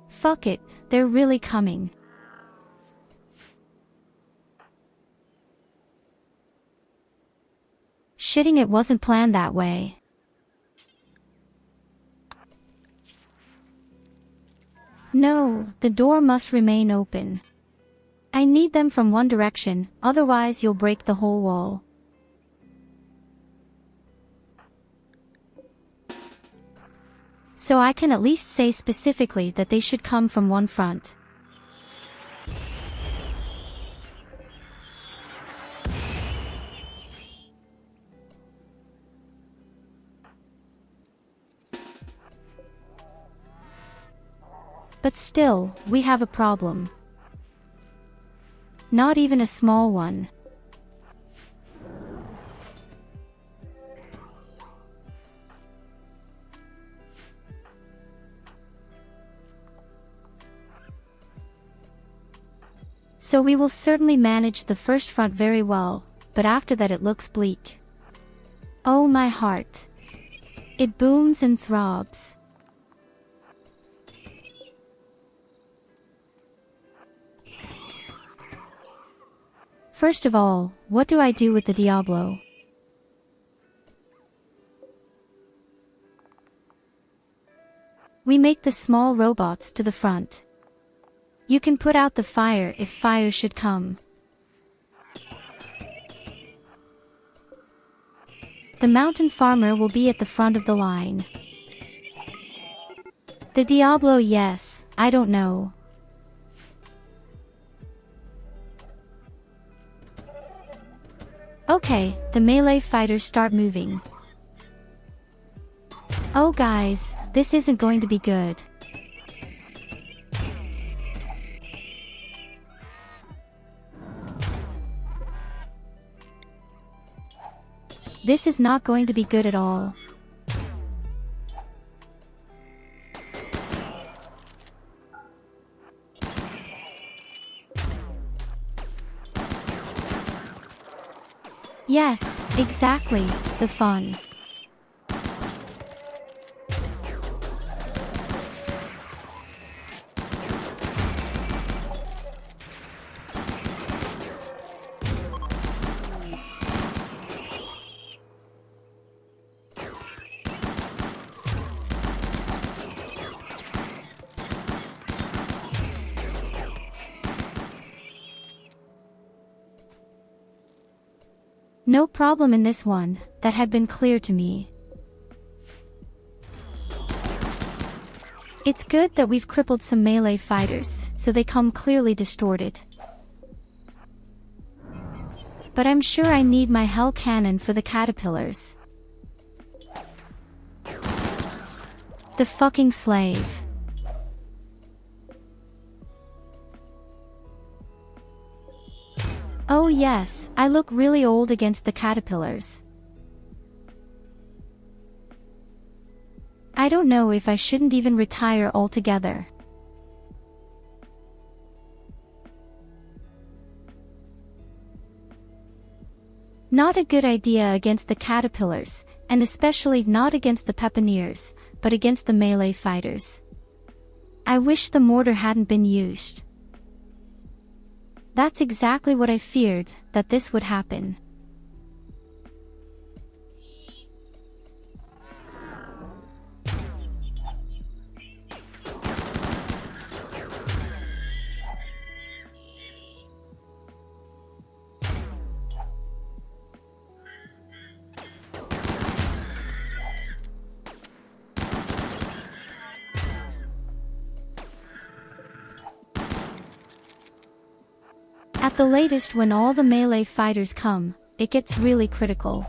A: Fuck it, they're really coming. Shitting, it wasn't planned that way. No, the door must remain open. I need them from one direction, otherwise you'll break the whole wall. So I can at least say specifically that they should come from one front. But still, we have a problem. Not even a small one. So we will certainly manage the first front very well, but after that it looks bleak. Oh my heart. It booms and throbs. First of all, what do I do with the Diablo? We make the small robots to the front. You can put out the fire if fire should come. The mountain farmer will be at the front of the line. The Diablo, yes, I don't know. Okay, the melee fighters start moving. Oh guys, this isn't going to be good. This is not going to be good at all. Yes, exactly, the fun. No problem in this one, that had been clear to me. It's good that we've crippled some melee fighters, so they come clearly distorted. But I'm sure I need my hell cannon for the caterpillars. The fucking slave. Oh yes, I look really old against the caterpillars. I don't know if I shouldn't even retire altogether. Not a good idea against the caterpillars, and especially not against the pepiniers, but against the melee fighters. I wish the mortar hadn't been used. That's exactly what I feared, that this would happen. At the latest, when all the melee fighters come, it gets really critical.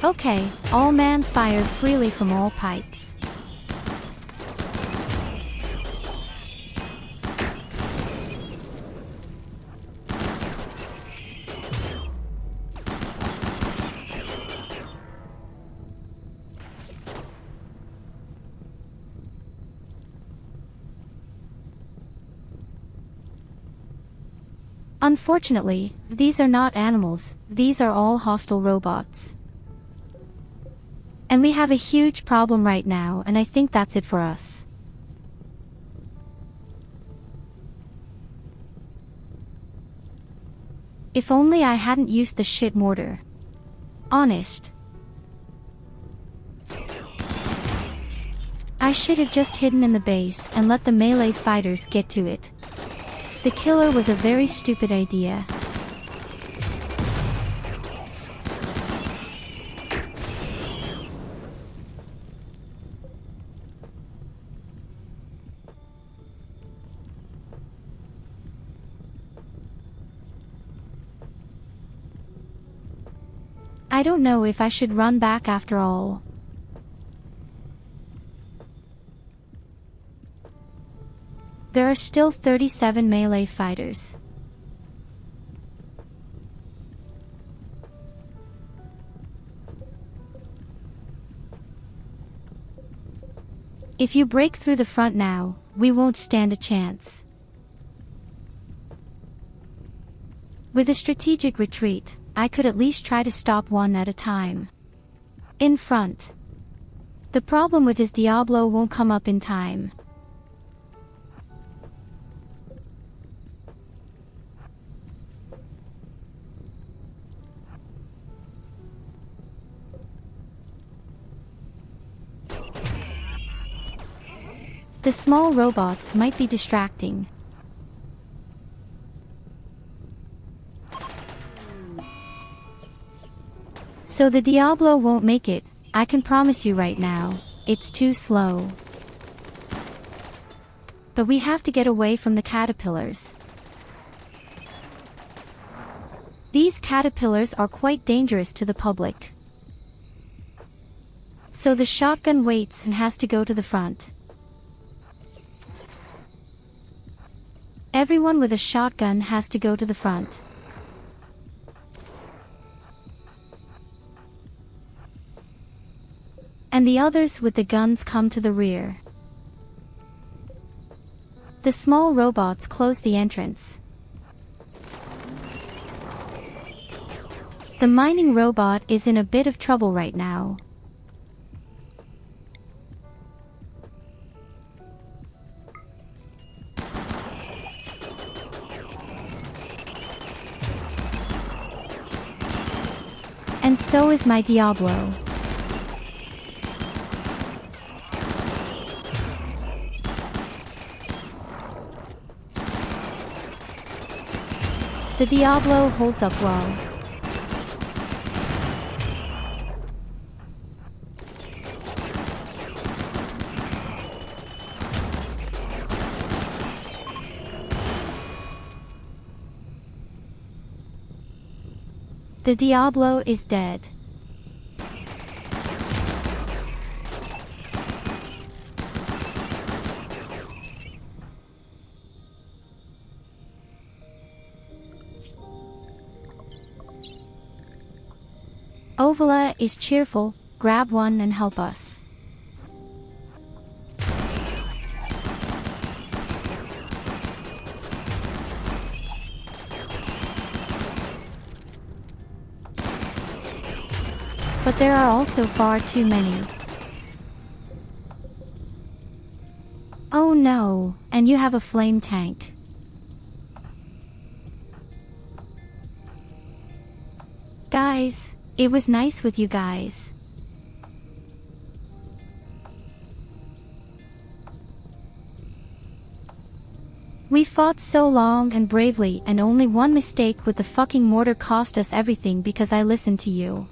A: Okay, all men fired freely from all pikes. Unfortunately, these are not animals, these are all hostile robots. And we have a huge problem right now, and I think that's it for us. If only I hadn't used the shit mortar. Honest. I should have just hidden in the base and let the melee fighters get to it. The killer was a very stupid idea. I don't know if I should run back after all. There are still 37 melee fighters. If you break through the front now, we won't stand a chance. With a strategic retreat, I could at least try to stop one at a time. In front. The problem with his Diablo won't come up in time. The small robots might be distracting. So the Diablo won't make it, I can promise you right now, it's too slow. But we have to get away from the caterpillars. These caterpillars are quite dangerous to the public. So the shotgun waits and has to go to the front. Everyone with a shotgun has to go to the front. And the others with the guns come to the rear. The small robots close the entrance. The mining robot is in a bit of trouble right now. And so is my Diablo. The Diablo holds up well. The Diablo is dead. Ovala is cheerful, grab one and help us. But there are also far too many. Oh no, and you have a flame tank. Guys, it was nice with you guys. We fought so long and bravely, and only one mistake with the fucking mortar cost us everything because I listened to you.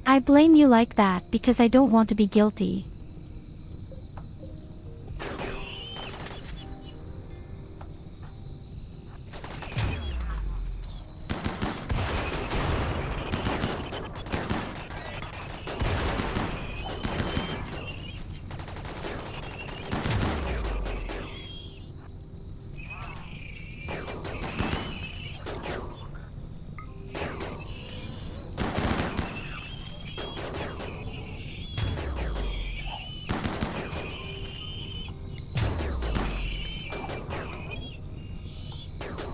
A: I blame you like that because I don't want to be guilty.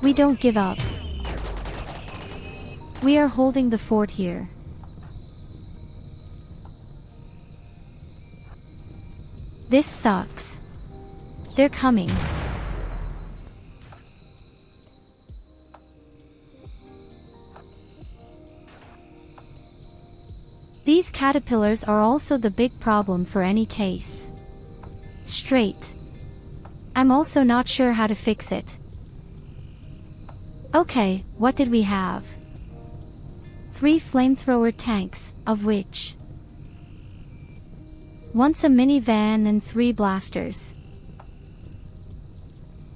A: We don't give up. We are holding the fort here. This sucks. They're coming. These caterpillars are also the big problem for any case. Straight. I'm also not sure how to fix it. Okay, what did we have? 3 flamethrower tanks, of which one's a minivan and 3 blasters.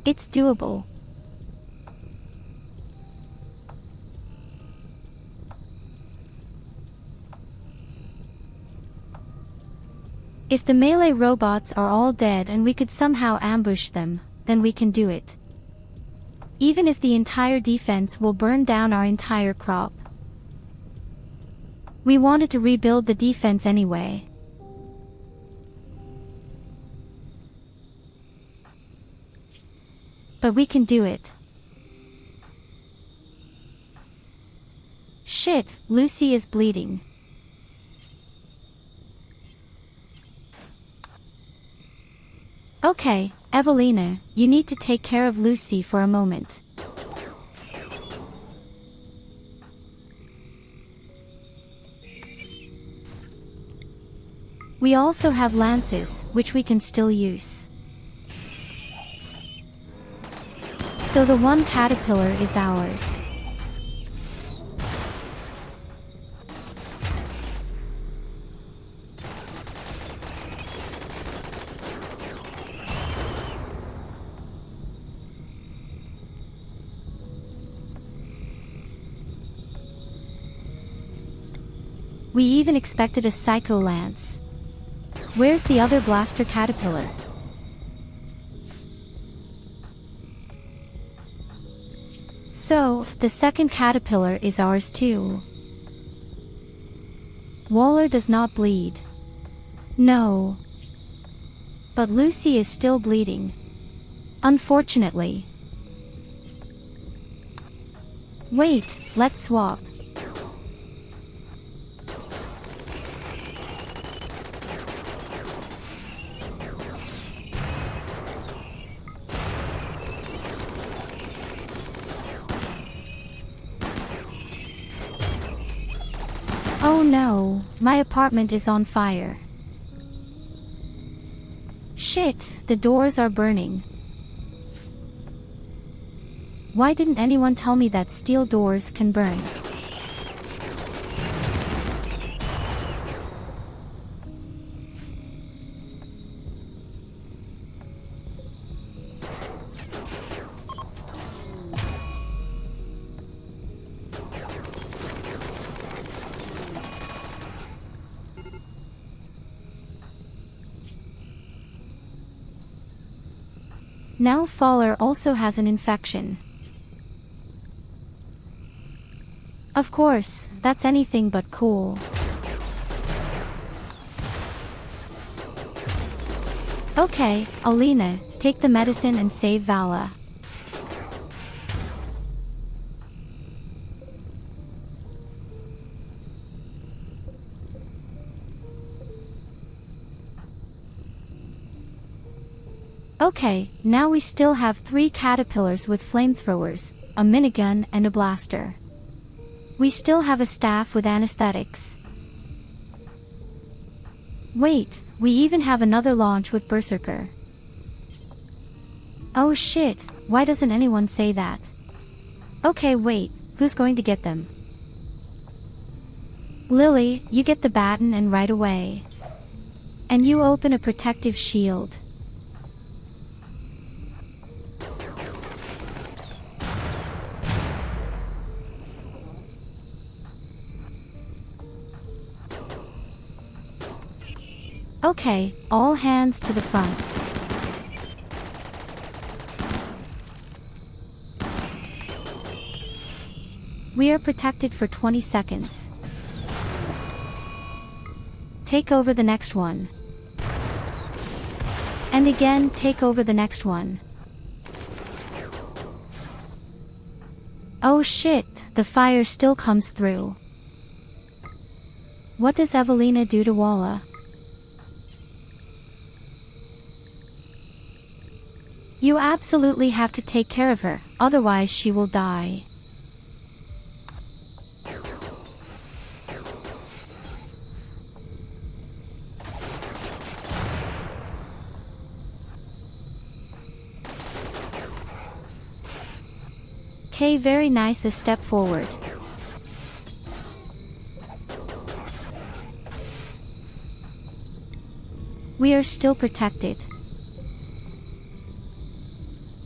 A: It's doable. If the melee robots are all dead and we could somehow ambush them, then we can do it. Even if the entire defense will burn down our entire crop. We wanted to rebuild the defense anyway. But we can do it. Shit, Lucy is bleeding. Okay, Evelina, you need to take care of Lucy for a moment. We also have lances, which we can still use. So the one caterpillar is ours. We even expected a Psycho Lance. Where's the other blaster caterpillar? So, the second caterpillar is ours too. Waller does not bleed. No. But Lucy is still bleeding. Unfortunately. Wait, let's swap. Oh no, my apartment is on fire. Shit, the doors are burning. Why didn't anyone tell me that steel doors can burn? Now Faller also has an infection. Of course, that's anything but cool. Okay, Alina, take the medicine and save Vala. Okay, now we still have 3 caterpillars with flamethrowers, a minigun and a blaster. We still have a staff with anesthetics. Wait, we even have another launch with Berserker. Oh shit, why doesn't anyone say that? Okay wait, who's going to get them? Lily, you get the baton and right away. And you open a protective shield. Okay, all hands to the front. We are protected for 20 seconds. Take over the next one. And again, take over the next one. Oh shit, the fire still comes through. What does Evelina do to Walla? You absolutely have to take care of her, otherwise she will die. Okay, very nice, a step forward. We are still protected.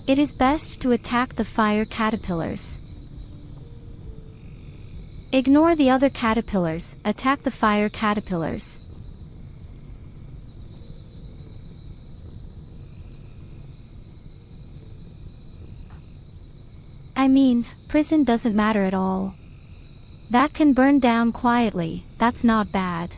A: It is best to attack the fire caterpillars. Ignore the other caterpillars, attack the fire caterpillars. I mean, prison doesn't matter at all. That can burn down quietly, that's not bad.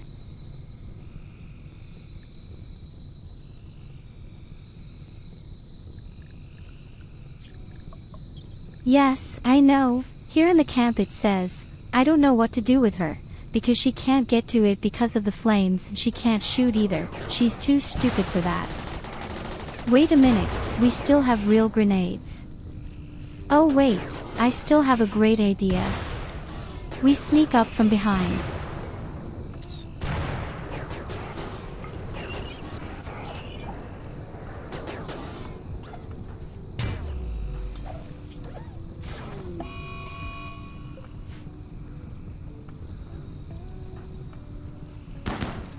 A: Yes, I know. Here in the camp it says, I don't know what to do with her, because she can't get to it because of the flames, she can't shoot either, she's too stupid for that. Wait a minute, we still have real grenades. Oh wait, I still have a great idea. We sneak up from behind.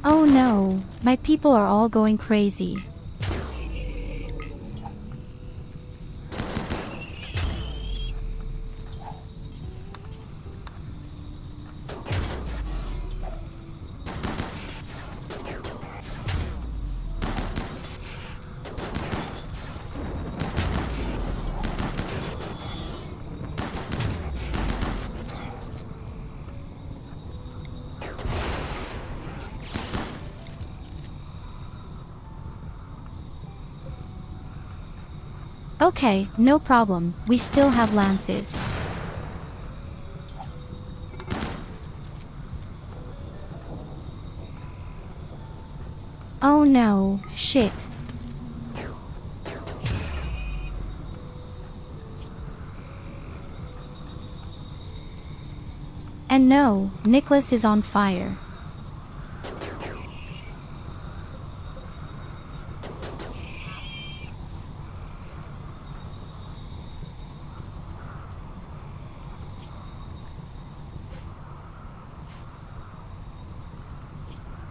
A: Oh no, my people are all going crazy. Okay, no problem, we still have lances. Oh no, shit. And no, Nicholas is on fire.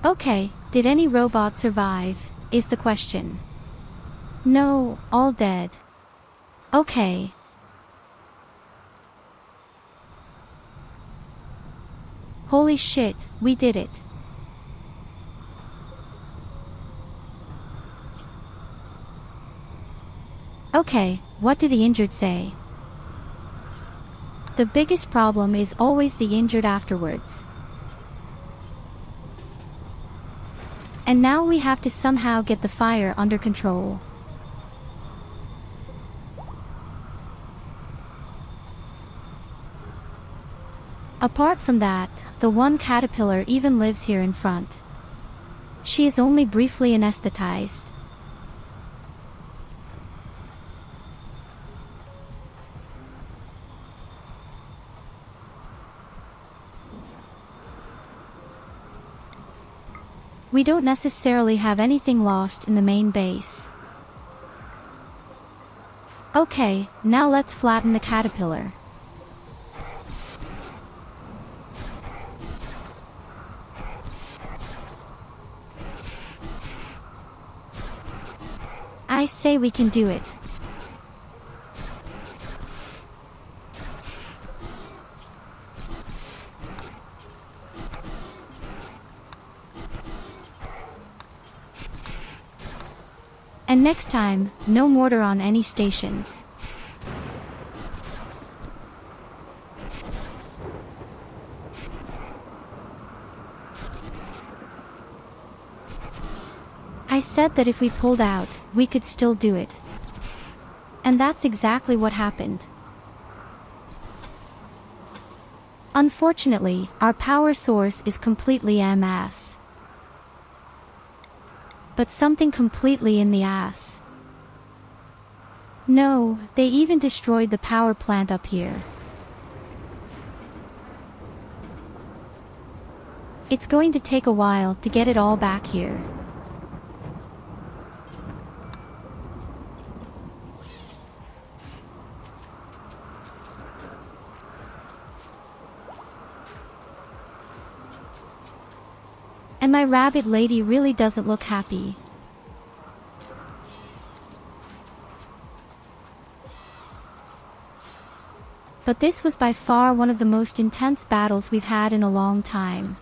A: Okay, did any robot survive, is the question. No, all dead. Okay. Holy shit, we did it. Okay, what do the injured say? The biggest problem is always the injured afterwards. And now we have to somehow get the fire under control. Apart from that, the one caterpillar even lives here in front. She is only briefly anesthetized. We don't necessarily have anything lost in the main base. Okay, now let's flatten the caterpillar. I say we can do it. And next time, no mortar on any stations. I said that if we pulled out, we could still do it. And that's exactly what happened. Unfortunately, our power source is completely MS. But something completely in the ass. No, they even destroyed the power plant up here. It's going to take a while to get it all back here. And my rabbit lady really doesn't look happy. But this was by far one of the most intense battles we've had in a long time.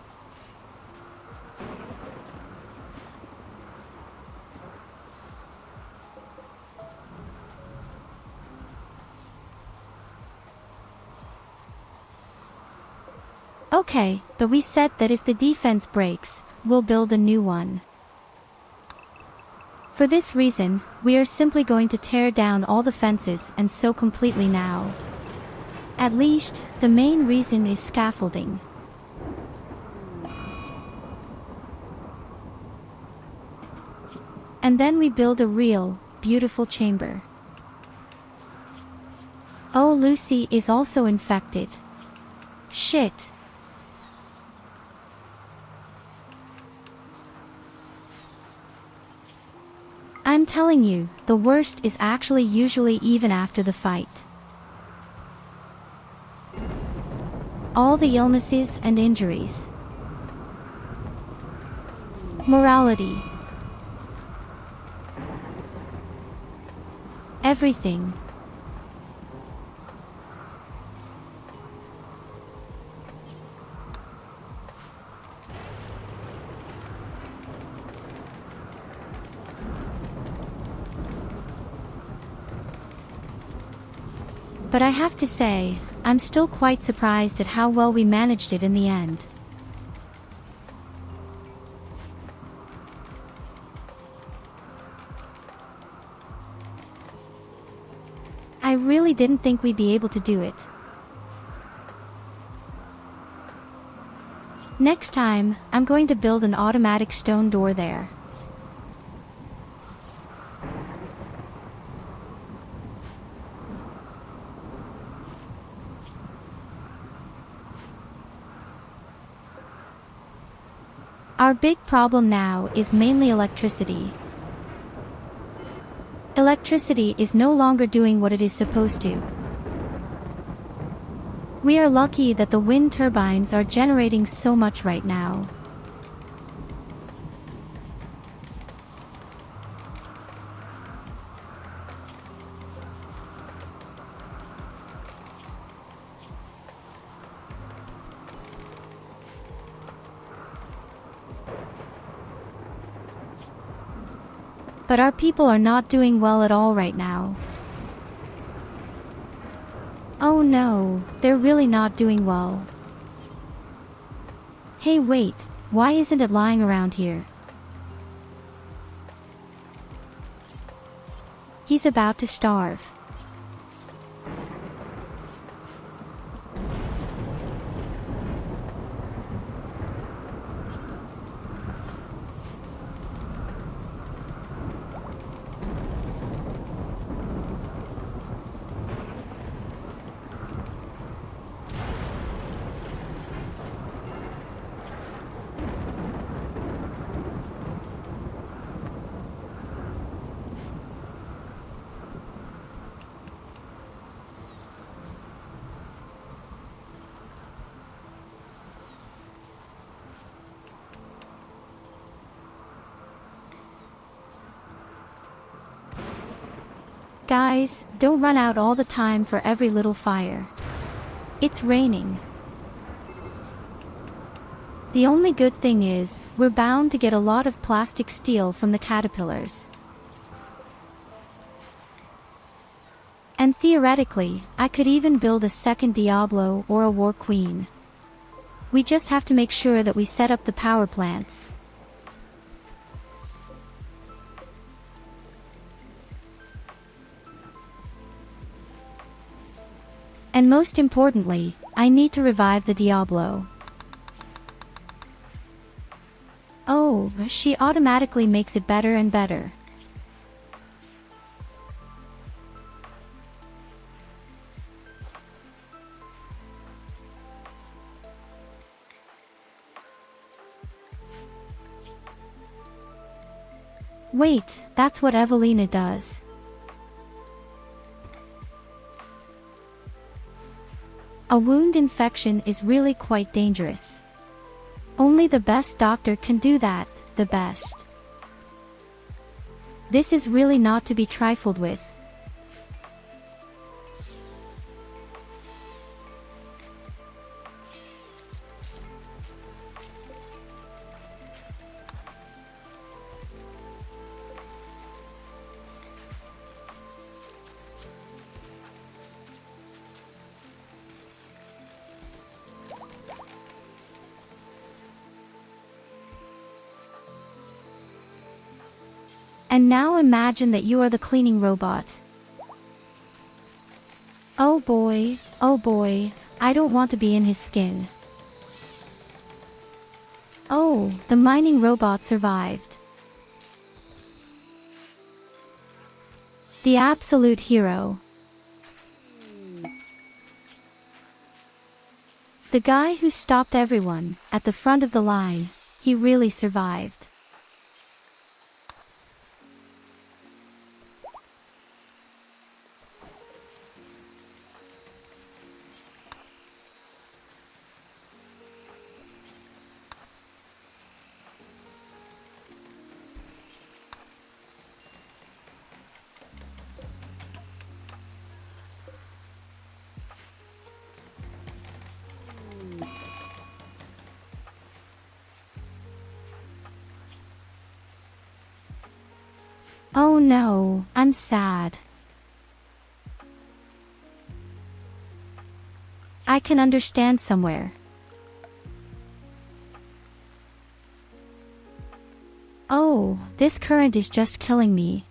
A: Okay, but we said that if the defense breaks, we'll build a new one. For this reason, we are simply going to tear down all the fences and so completely now. At least, the main reason is scaffolding. And then we build a real, beautiful chamber. Oh, Lucy is also infected. Shit. I'm telling you, the worst is actually usually even after the fight. All the illnesses and injuries. Morality. Everything. But I have to say, I'm still quite surprised at how well we managed it in the end. I really didn't think we'd be able to do it. Next time, I'm going to build an automatic stone door there. Our big problem now is mainly electricity. Electricity is no longer doing what it is supposed to. We are lucky that the wind turbines are generating so much right now. But our people are not doing well at all right now. Oh no, they're really not doing well. Hey wait, why isn't it lying around here? He's about to starve. Guys, don't run out all the time for every little fire. It's raining. The only good thing is, we're bound to get a lot of plastic steel from the caterpillars. And theoretically, I could even build a second Diablo or a War Queen. We just have to make sure that we set up the power plants. And most importantly, I need to revive the Diablo. Oh, she automatically makes it better and better. Wait, that's what Evelina does. A wound infection is really quite dangerous. Only the best doctor can do that, the best. This is really not to be trifled with. And now imagine that you are the cleaning robot. Oh boy, I don't want to be in his skin. Oh, the mining robot survived. The absolute hero. The guy who stopped everyone, at the front of the line, he really survived. Oh no, I'm sad. I can understand somewhere. Oh, this current is just killing me.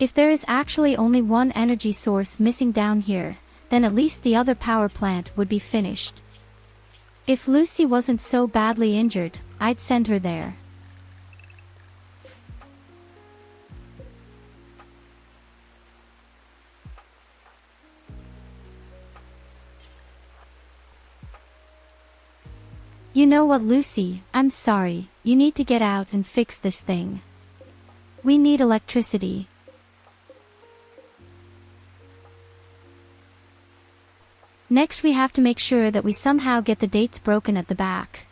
A: If there is actually only one energy source missing down here, then at least the other power plant would be finished. If Lucy wasn't so badly injured, I'd send her there. You know what, Lucy, I'm sorry, you need to get out and fix this thing. We need electricity. Next we have to make sure that we somehow get the dates broken at the back.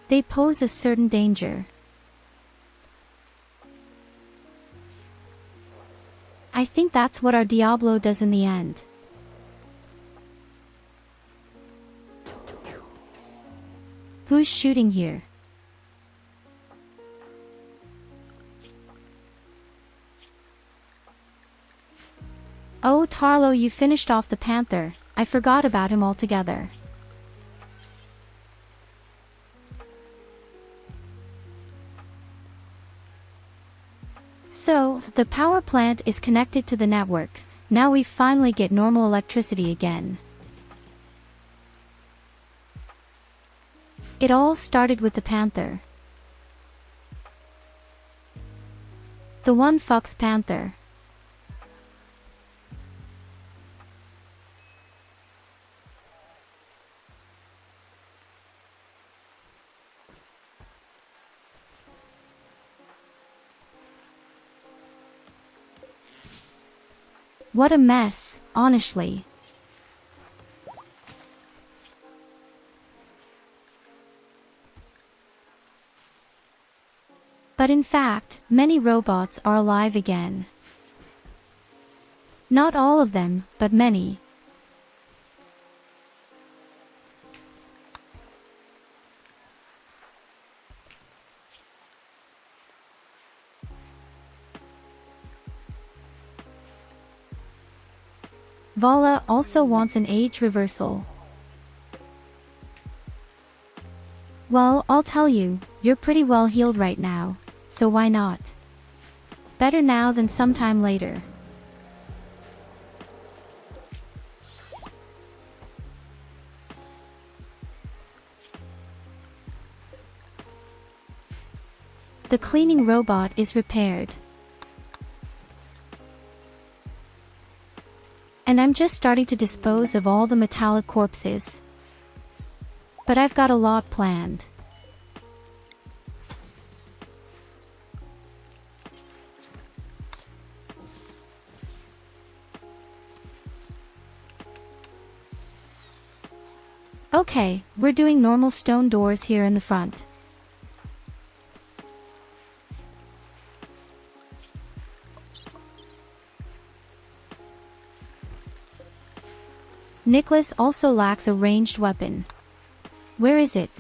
A: They pose a certain danger. I think that's what our Diablo does in the end. Who's shooting here? Oh Tarlo, you finished off the panther. I forgot about him altogether. So, the power plant is connected to the network. Now we finally get normal electricity again. It all started with the panther. The one fucks panther. What a mess, honestly. But in fact, many robots are alive again. Not all of them, but many. Vala also wants an age reversal. Well, I'll tell you, you're pretty well healed right now, so why not? Better now than sometime later. The cleaning robot is repaired. And I'm just starting to dispose of all the metallic corpses. But I've got a lot planned. Okay, we're doing normal stone doors here in the front. Nicholas also lacks a ranged weapon. Where is it?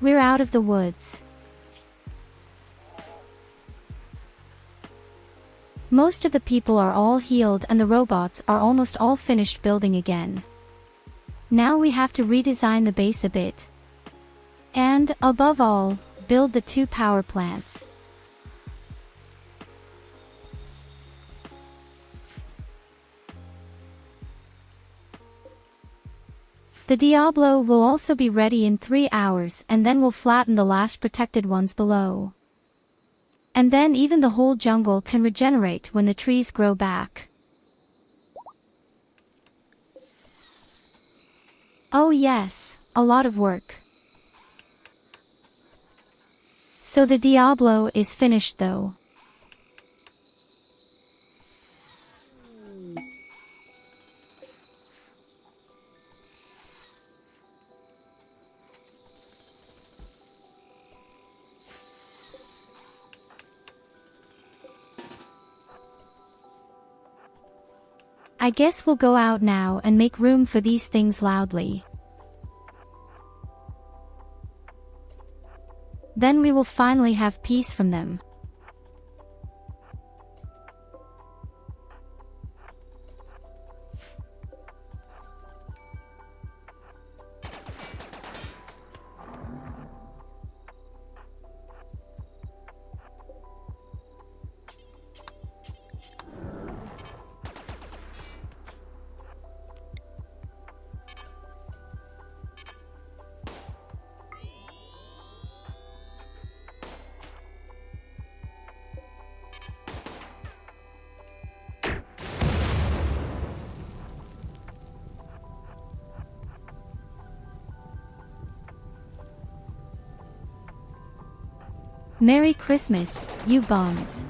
A: We're out of the woods. Most of the people are all healed and the robots are almost all finished building again. Now we have to redesign the base a bit. And, above all, build the 2 power plants. The Diablo will also be ready in 3 hours and then we'll flatten the last protected ones below. And then even the whole jungle can regenerate when the trees grow back. Oh yes, a lot of work. So the Diablo is finished though. I guess we'll go out now and make room for these things loudly. Then we will finally have peace from them. Merry Christmas, you bums.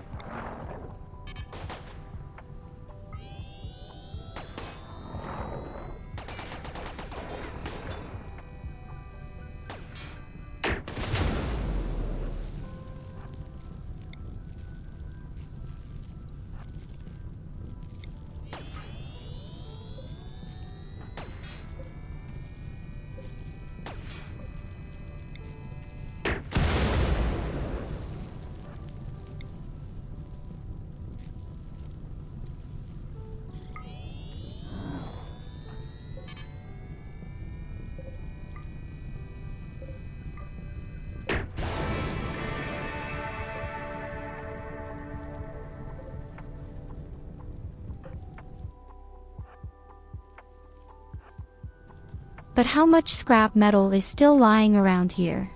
A: But how much scrap metal is still lying around here?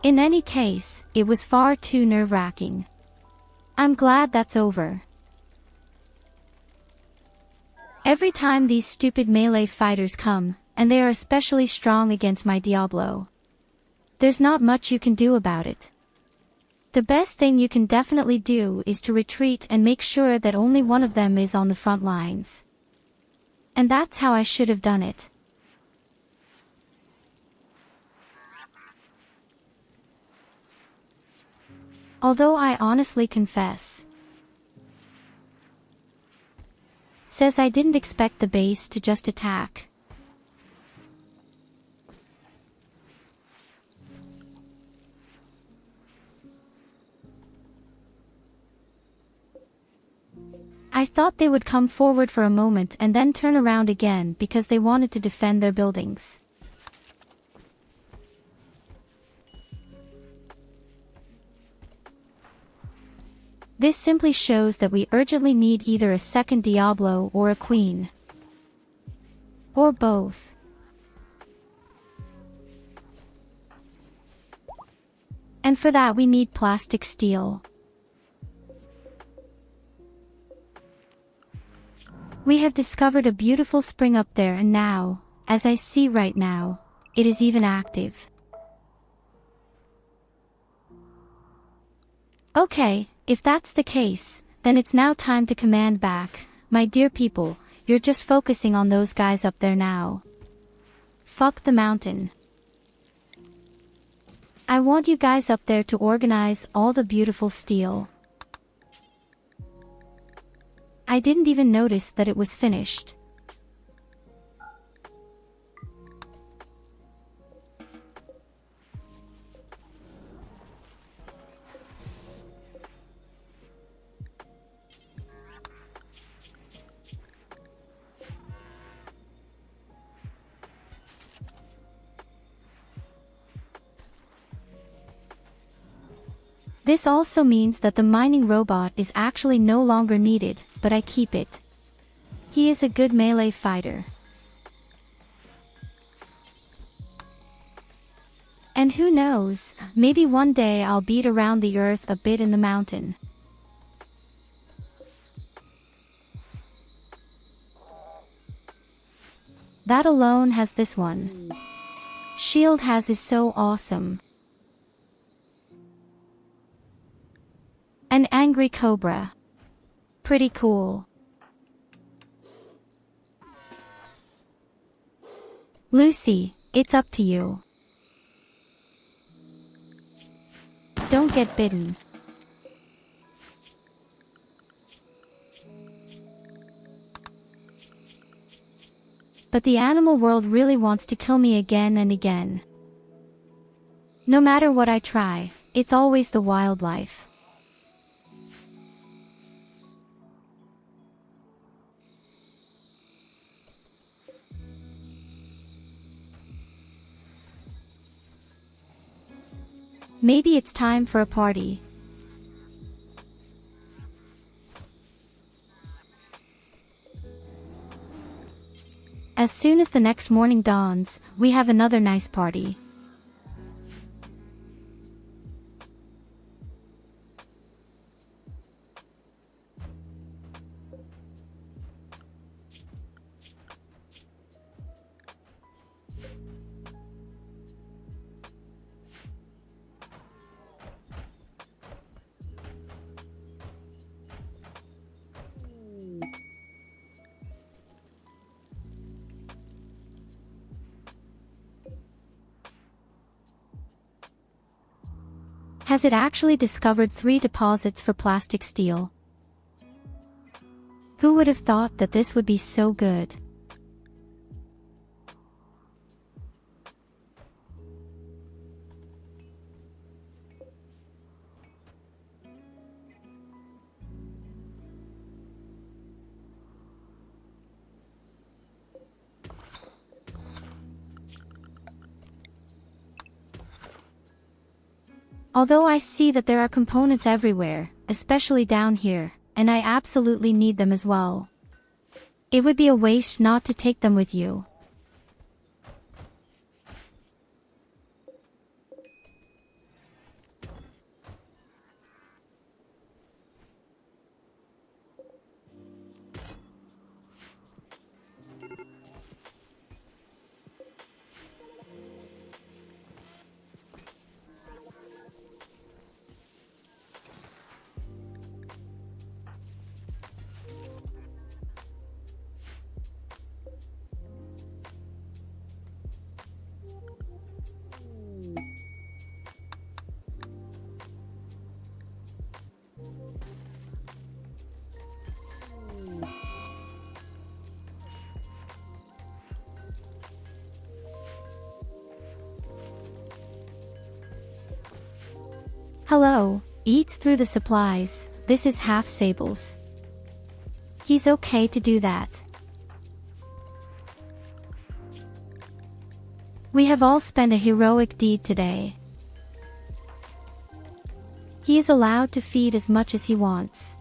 A: In any case, it was far too nerve-wracking. I'm glad that's over. Every time these stupid melee fighters come, and they are especially strong against my Diablo. There's not much you can do about it. The best thing you can definitely do is to retreat and make sure that only one of them is on the front lines. And that's how I should have done it. Although I honestly confess, says I didn't expect the base to just attack. I thought they would come forward for a moment and then turn around again because they wanted to defend their buildings. This simply shows that we urgently need either a second Diablo or a queen. Or both. And for that we need plastic steel. We have discovered a beautiful spring up there, and now, as I see right now, it is even active. Okay, if that's the case, then it's now time to command back. My dear people, you're just focusing on those guys up there now. Fuck the mountain. I want you guys up there to organize all the beautiful steel. I didn't even notice that it was finished. This also means that the mining robot is actually no longer needed, but I keep it. He is a good melee fighter. And who knows, maybe one day I'll beat around the earth a bit in the mountain. That alone has this one. Shield has is so awesome. An angry cobra. Pretty cool. Lucy, it's up to you. Don't get bitten. But the animal world really wants to kill me again and again. No matter what I try, it's always the wildlife. Maybe it's time for a party. As soon as the next morning dawns, we have another nice party. Has it actually discovered 3 deposits for plastic steel? Who would have thought that this would be so good? Although I see that there are components everywhere, especially down here, and I absolutely need them as well. It would be a waste not to take them with you. Hello, eats through the supplies, this is half Sable's. He's okay to do that. We have all spent a heroic deed today. He is allowed to feed as much as he wants.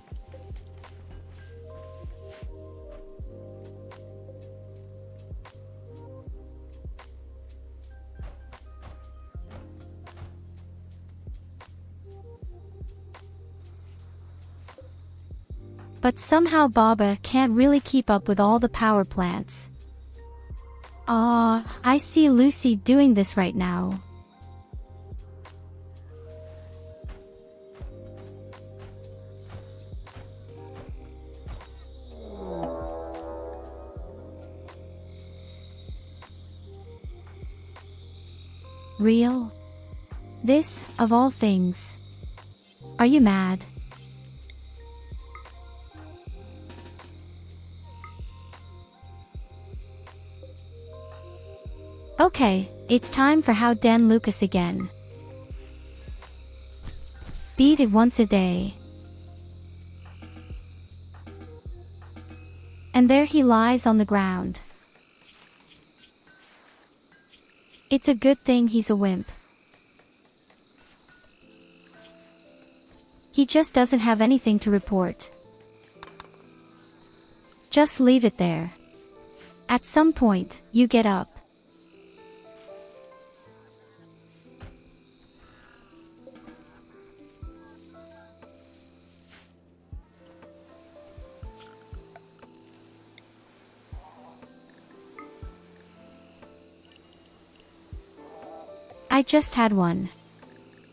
A: But somehow Baba can't really keep up with all the power plants. I see Lucy doing this right now. Real? This, of all things. Are you mad? Okay, it's time for How Den Lucas again. Beat it once a day. And there he lies on the ground. It's a good thing he's a wimp. He just doesn't have anything to report. Just leave it there. At some point, you get up. I just had one.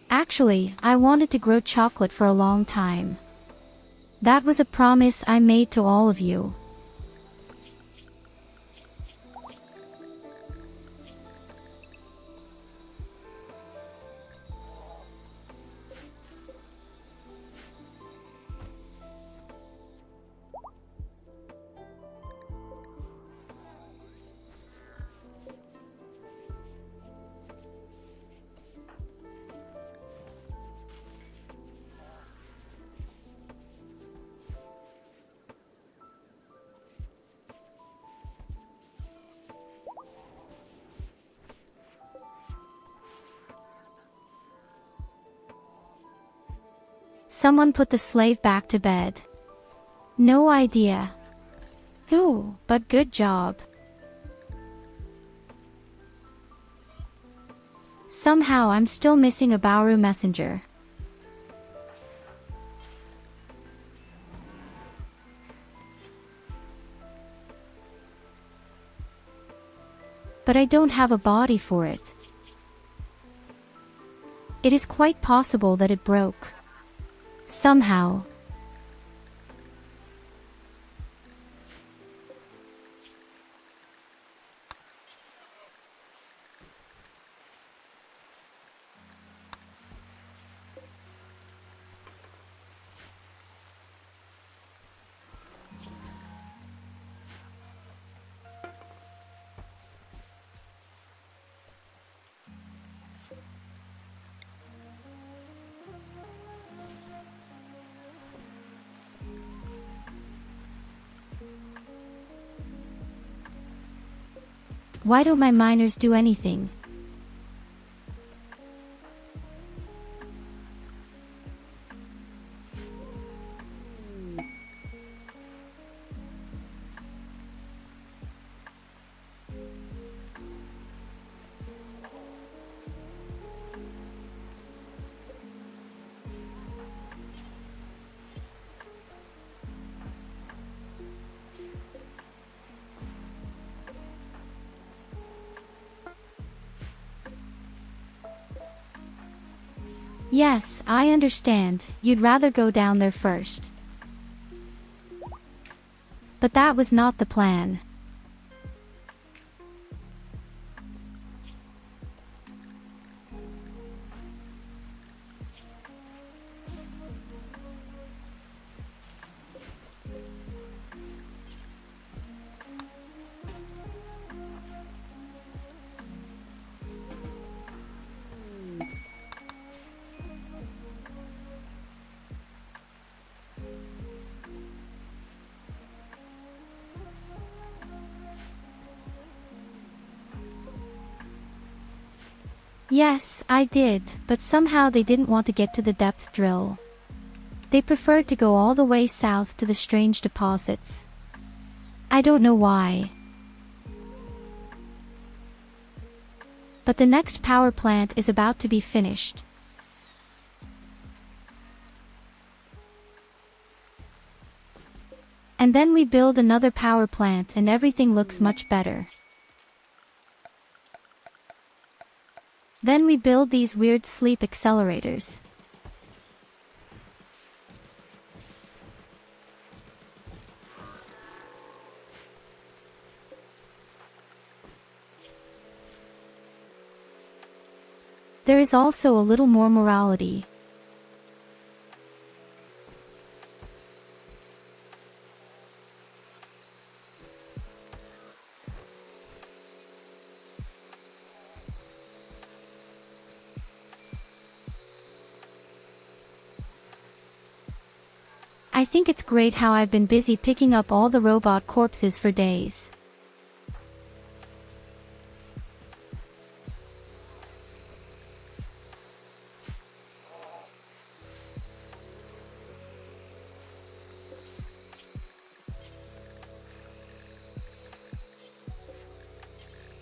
A: Actually, I wanted to grow chocolate for a long time. That was a promise I made to all of you. Someone put the slave back to bed. No idea who, but good job. Somehow I'm still missing a Bauru messenger. But I don't have a body for it. It is quite possible that it broke. Somehow. Why don't my miners do anything? Yes, I understand, you'd rather go down there first. But that was not the plan. Yes, I did, but somehow they didn't want to get to the depth drill. They preferred to go all the way south to the strange deposits. I don't know why. But the next power plant is about to be finished. And then we build another power plant and everything looks much better. Then we build these weird sleep accelerators. There is also a little more morality. I think it's great how I've been busy picking up all the robot corpses for days.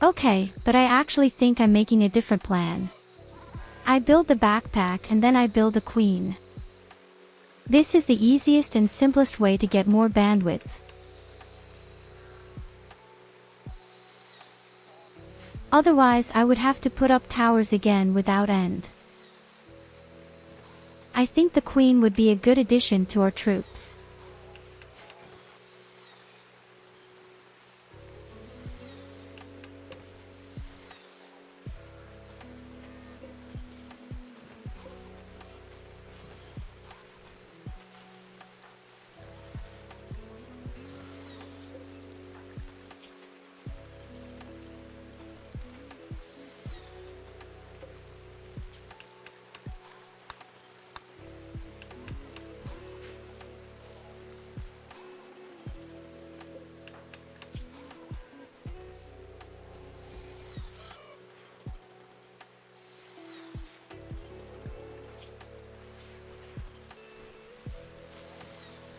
A: Okay, but I actually think I'm making a different plan. I build the backpack and then I build a queen. This is the easiest and simplest way to get more bandwidth. Otherwise I would have to put up towers again without end. I think the queen would be a good addition to our troops.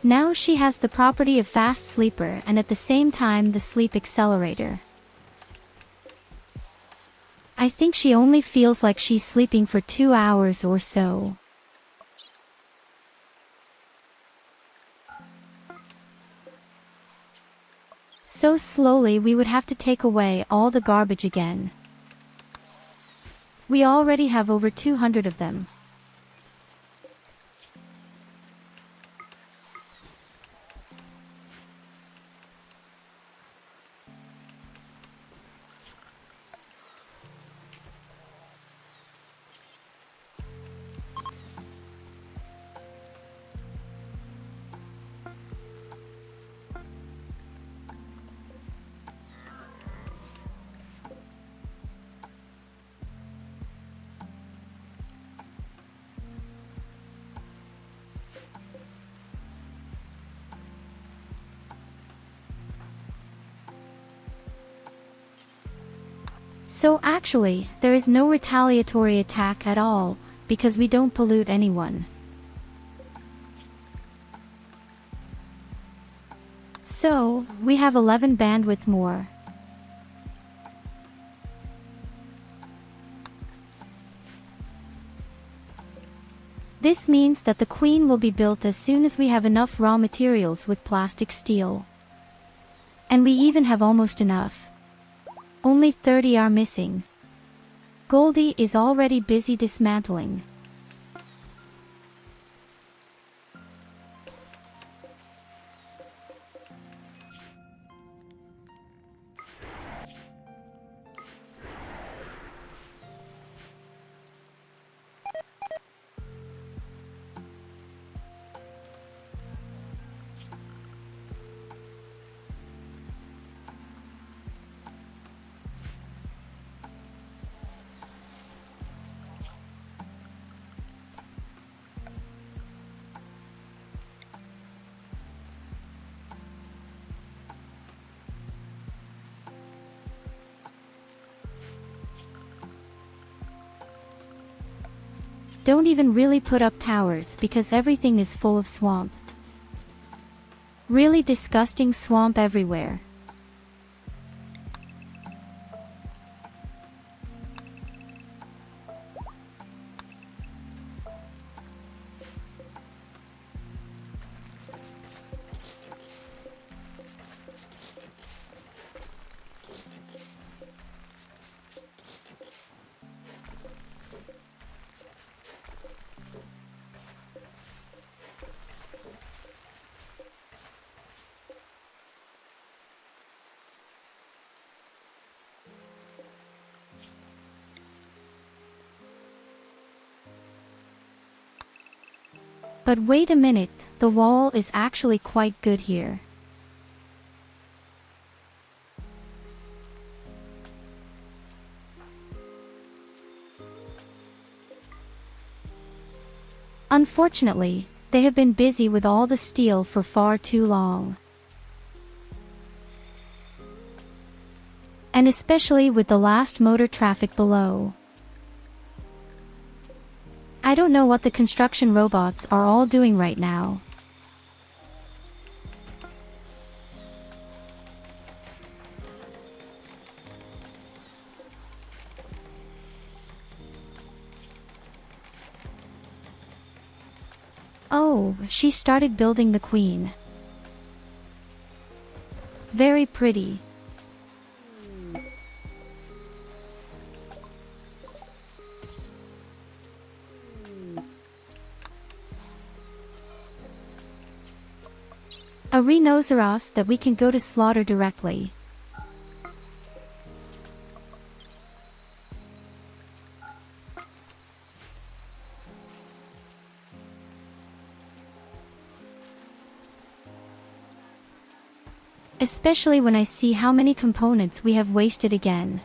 A: Now she has the property of fast sleeper and at the same time the sleep accelerator. I think she only feels like she's sleeping for 2 hours or so. So slowly we would have to take away all the garbage again. We already have over 200 of them. So actually, there is no retaliatory attack at all, because we don't pollute anyone. So, we have 11 bandwidth more. This means that the queen will be built as soon as we have enough raw materials with plastic steel. And we even have almost enough. Only 30 are missing. Goldie is already busy dismantling. Don't even really put up towers because everything is full of swamp. Really disgusting swamp everywhere. But wait a minute, the wall is actually quite good here. Unfortunately, they have been busy with all the steel for far too long. And especially with the last motor traffic below. I don't know what the construction robots are all doing right now. Oh, she started building the queen. Very pretty. A rhinoceros that we can go to slaughter directly. Especially when I see how many components we have wasted again.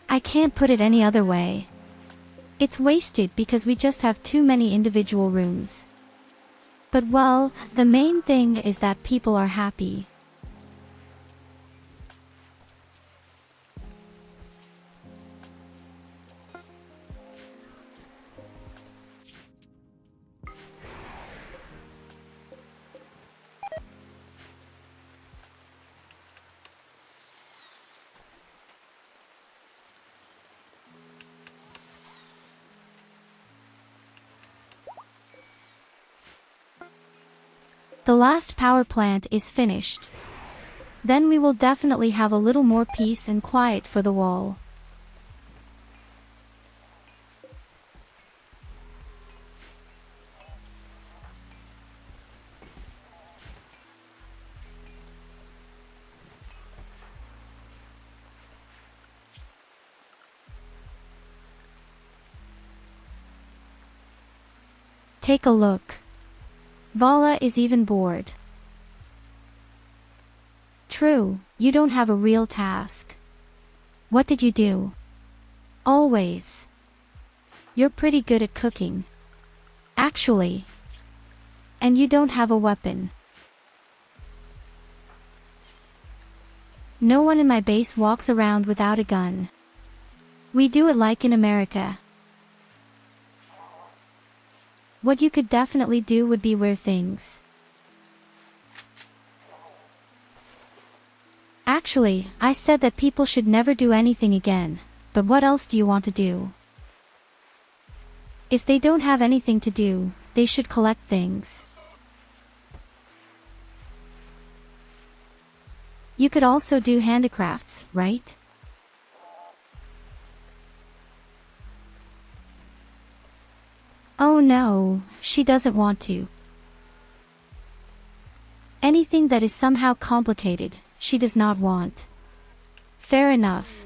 A: I can't put it any other way. It's wasted because we just have too many individual rooms. But well, the main thing is that people are happy. The last power plant is finished. Then we will definitely have a little more peace and quiet for the wall. Take a look. Vala is even bored. True, you don't have a real task. What did you do? Always. You're pretty good at cooking. Actually. And you don't have a weapon. No one in my base walks around without a gun. We do it like in America. What you could definitely do would be wear things. Actually, I said that people should never do anything again, but what else do you want to do? If they don't have anything to do, they should collect things. You could also do handicrafts, right? Oh no, she doesn't want to. Anything that is somehow complicated, she does not want. Fair enough.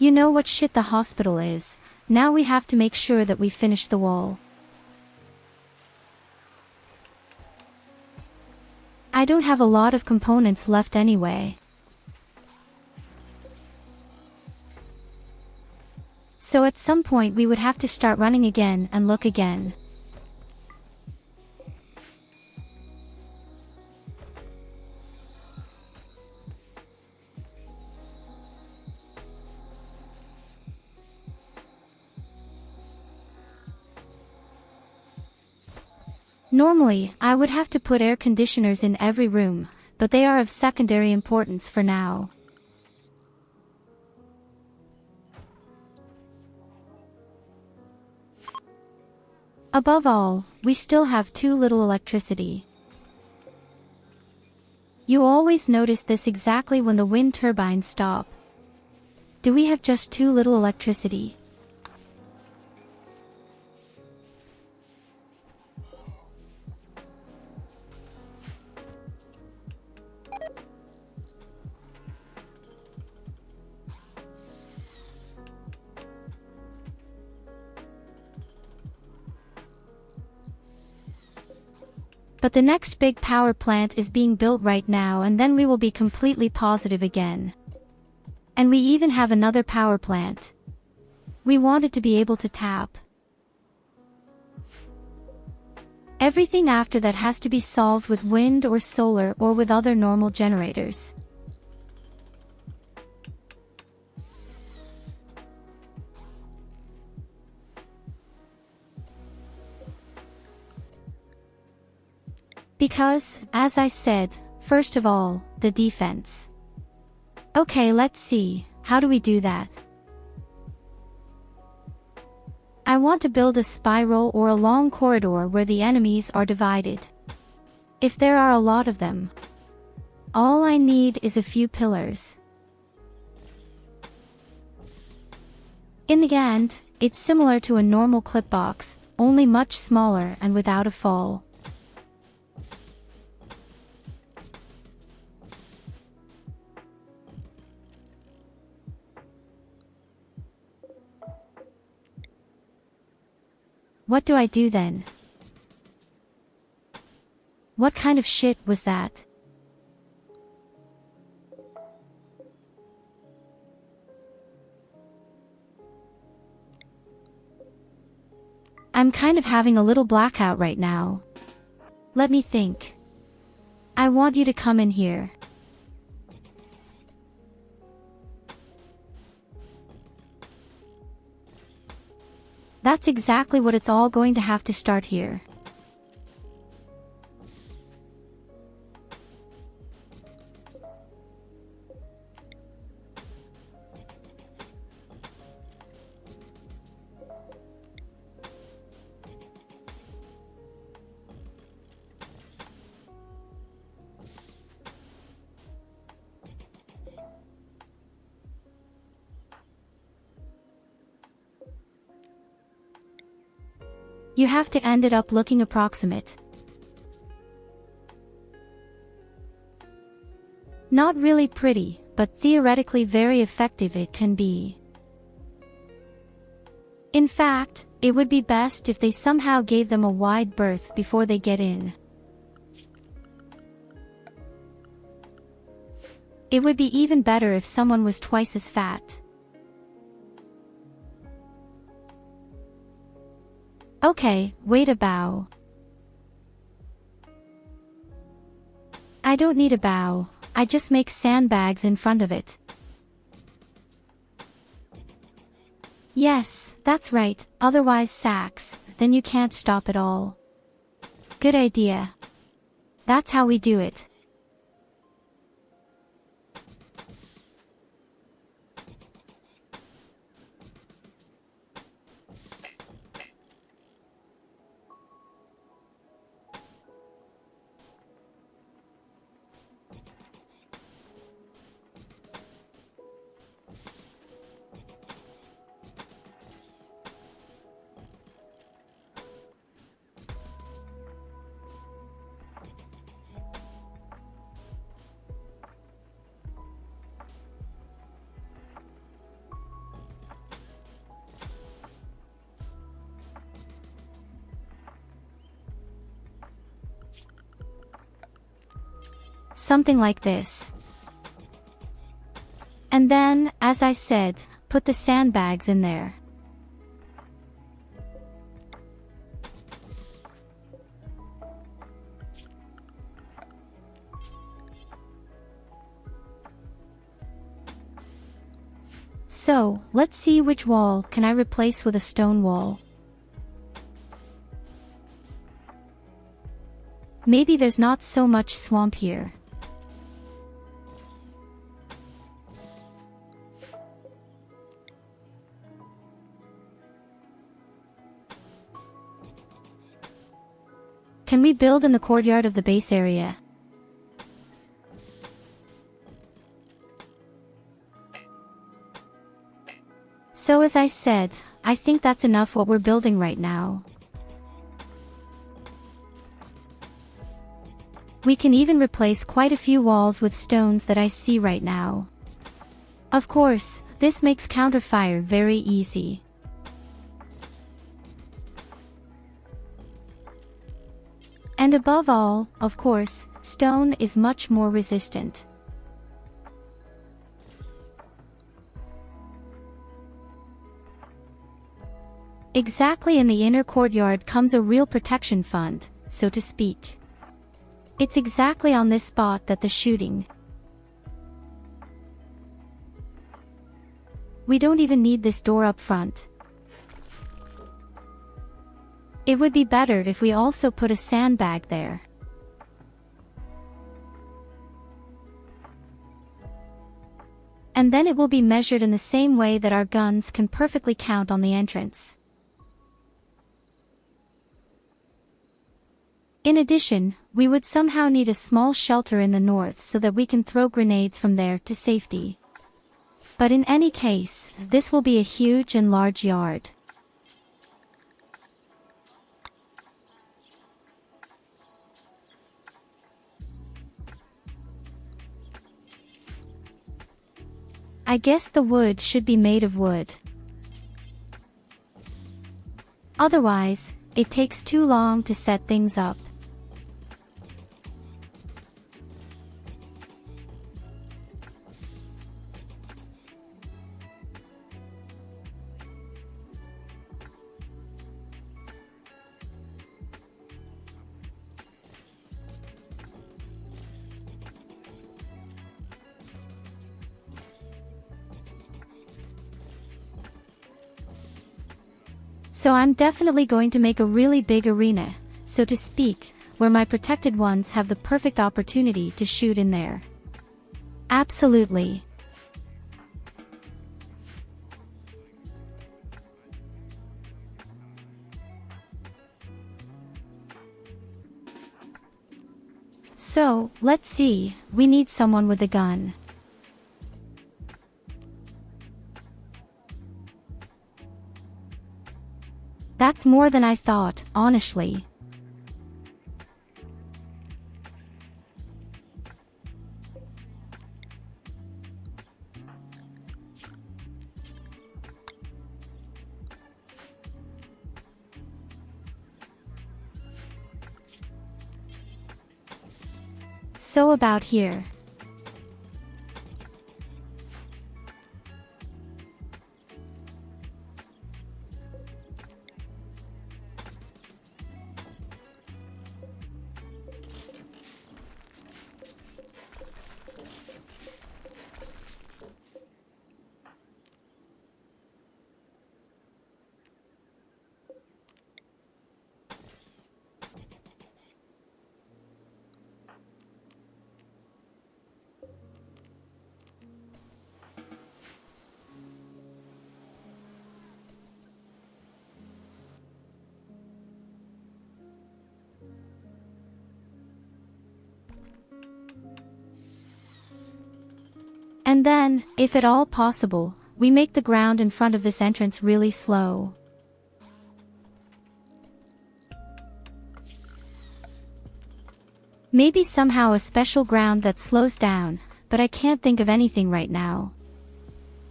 A: You know what shit the hospital is. Now we have to make sure that we finish the wall. I don't have a lot of components left anyway. So at some point we would have to start running again and look again. Normally, I would have to put air conditioners in every room, but they are of secondary importance for now. Above all, we still have too little electricity. You always notice this exactly when the wind turbines stop. Do we have just too little electricity? But the next big power plant is being built right now, and then we will be completely positive again. And we even have another power plant. We wanted to be able to tap. Everything after that has to be solved with wind or solar or with other normal generators. Because, as I said, first of all, the defense. Okay, let's see, how do we do that? I want to build a spiral or a long corridor where the enemies are divided. If there are a lot of them, all I need is a few pillars. In the end, it's similar to a normal clip box, only much smaller and without a fall. What do I do then? What kind of shit was that? I'm kind of having a little blackout right now. Let me think. I want you to come in here. That's exactly what it's all going to have to start here. You have to end it up looking approximate. Not really pretty, but theoretically very effective it can be. In fact, it would be best if they somehow gave them a wide berth before they get in. It would be even better if someone was twice as fat. Okay, wait a bow. I don't need a bow, I just make sandbags in front of it. Yes, that's right, otherwise sacks, then you can't stop at all. Good idea. That's how we do it. something like this. And then, as I said, put the sandbags in there. So, let's see which wall can I replace with a stone wall. Maybe there's not so much swamp here. Can we build in the courtyard of the base area? So as I said, I think that's enough what we're building right now. We can even replace quite a few walls with stones that I see right now. Of course, this makes counterfire very easy. And above all, of course, stone is much more resistant. Exactly in the inner courtyard comes a real protection fund, so to speak. It's exactly on this spot that the shooting. We don't even need this door up front. It would be better if we also put a sandbag there. And then it will be measured in the same way that our guns can perfectly count on the entrance. In addition, we would somehow need a small shelter in the north so that we can throw grenades from there to safety. But in any case, this will be a huge and large yard. I guess the wood should be made of wood. Otherwise, it takes too long to set things up. So I'm definitely going to make a really big arena, so to speak, where my protected ones have the perfect opportunity to shoot in there. Absolutely. So, let's see, we need someone with a gun. That's more than I thought, honestly. So about here. And then, if at all possible, we make the ground in front of this entrance really slow. Maybe somehow a special ground that slows down, but I can't think of anything right now.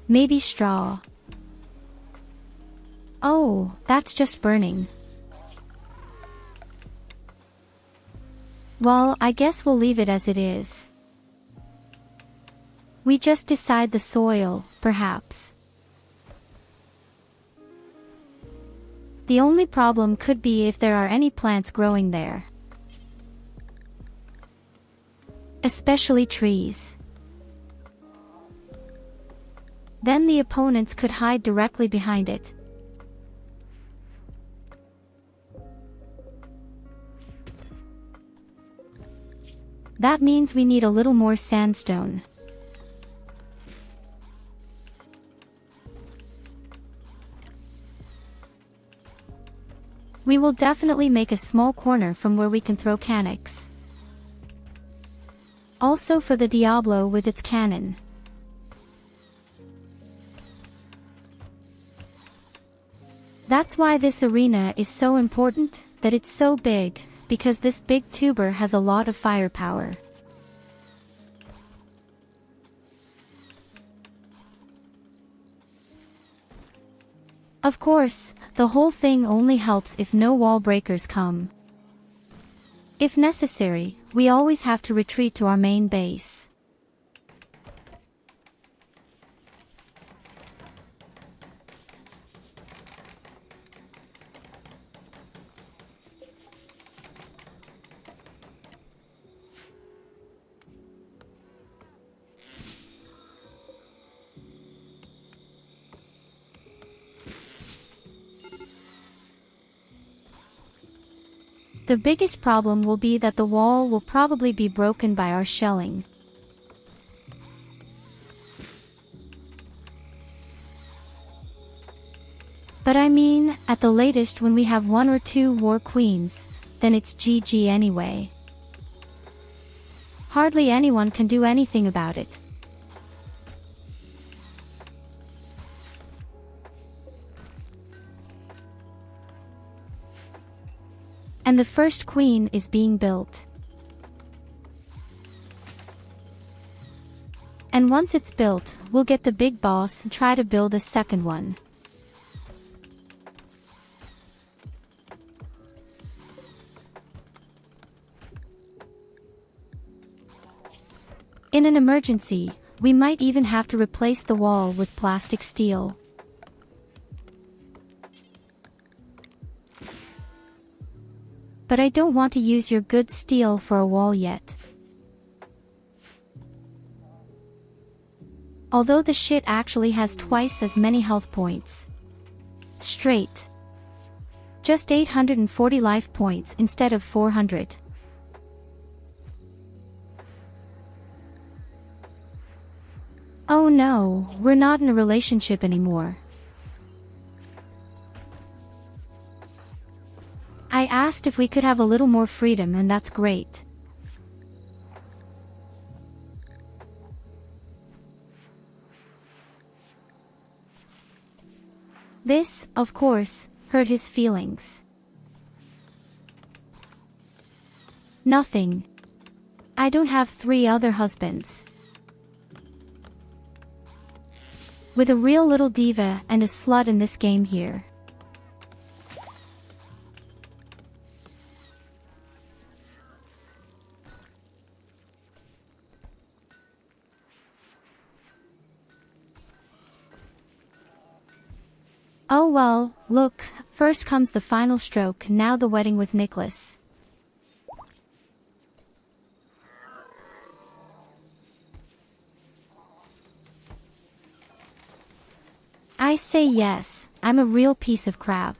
A: Maybe straw. Oh, that's just burning. Well, I guess we'll leave it as it is. We just decide the soil, perhaps. The only problem could be if there are any plants growing there. Especially trees. Then the opponents could hide directly behind it. That means we need a little more sandstone. We will definitely make a small corner from where we can throw canics. Also for the Diablo with its cannon. That's why this arena is so important, that it's so big, because this big tuber has a lot of firepower. Of course, the whole thing only helps if no wall breakers come. If necessary, we always have to retreat to our main base. The biggest problem will be that the wall will probably be broken by our shelling. But I mean, at the latest when we have 1 or 2 war queens, then it's GG anyway. Hardly anyone can do anything about it. And the first queen is being built. And once it's built, we'll get the big boss and try to build a second one. In an emergency, we might even have to replace the wall with plastic steel. But I don't want to use your good steel for a wall yet. Although the shit actually has twice as many health points. Straight. Just 840 life points instead of 400. Oh no, we're not in a relationship anymore. I asked if we could have a little more freedom, and that's great. This, of course, hurt his feelings. Nothing. I don't have 3 other husbands. With a real little diva and a slut in this game here. Oh well, look, first comes the final stroke, now the wedding with Nicholas. I say yes, I'm a real piece of crap.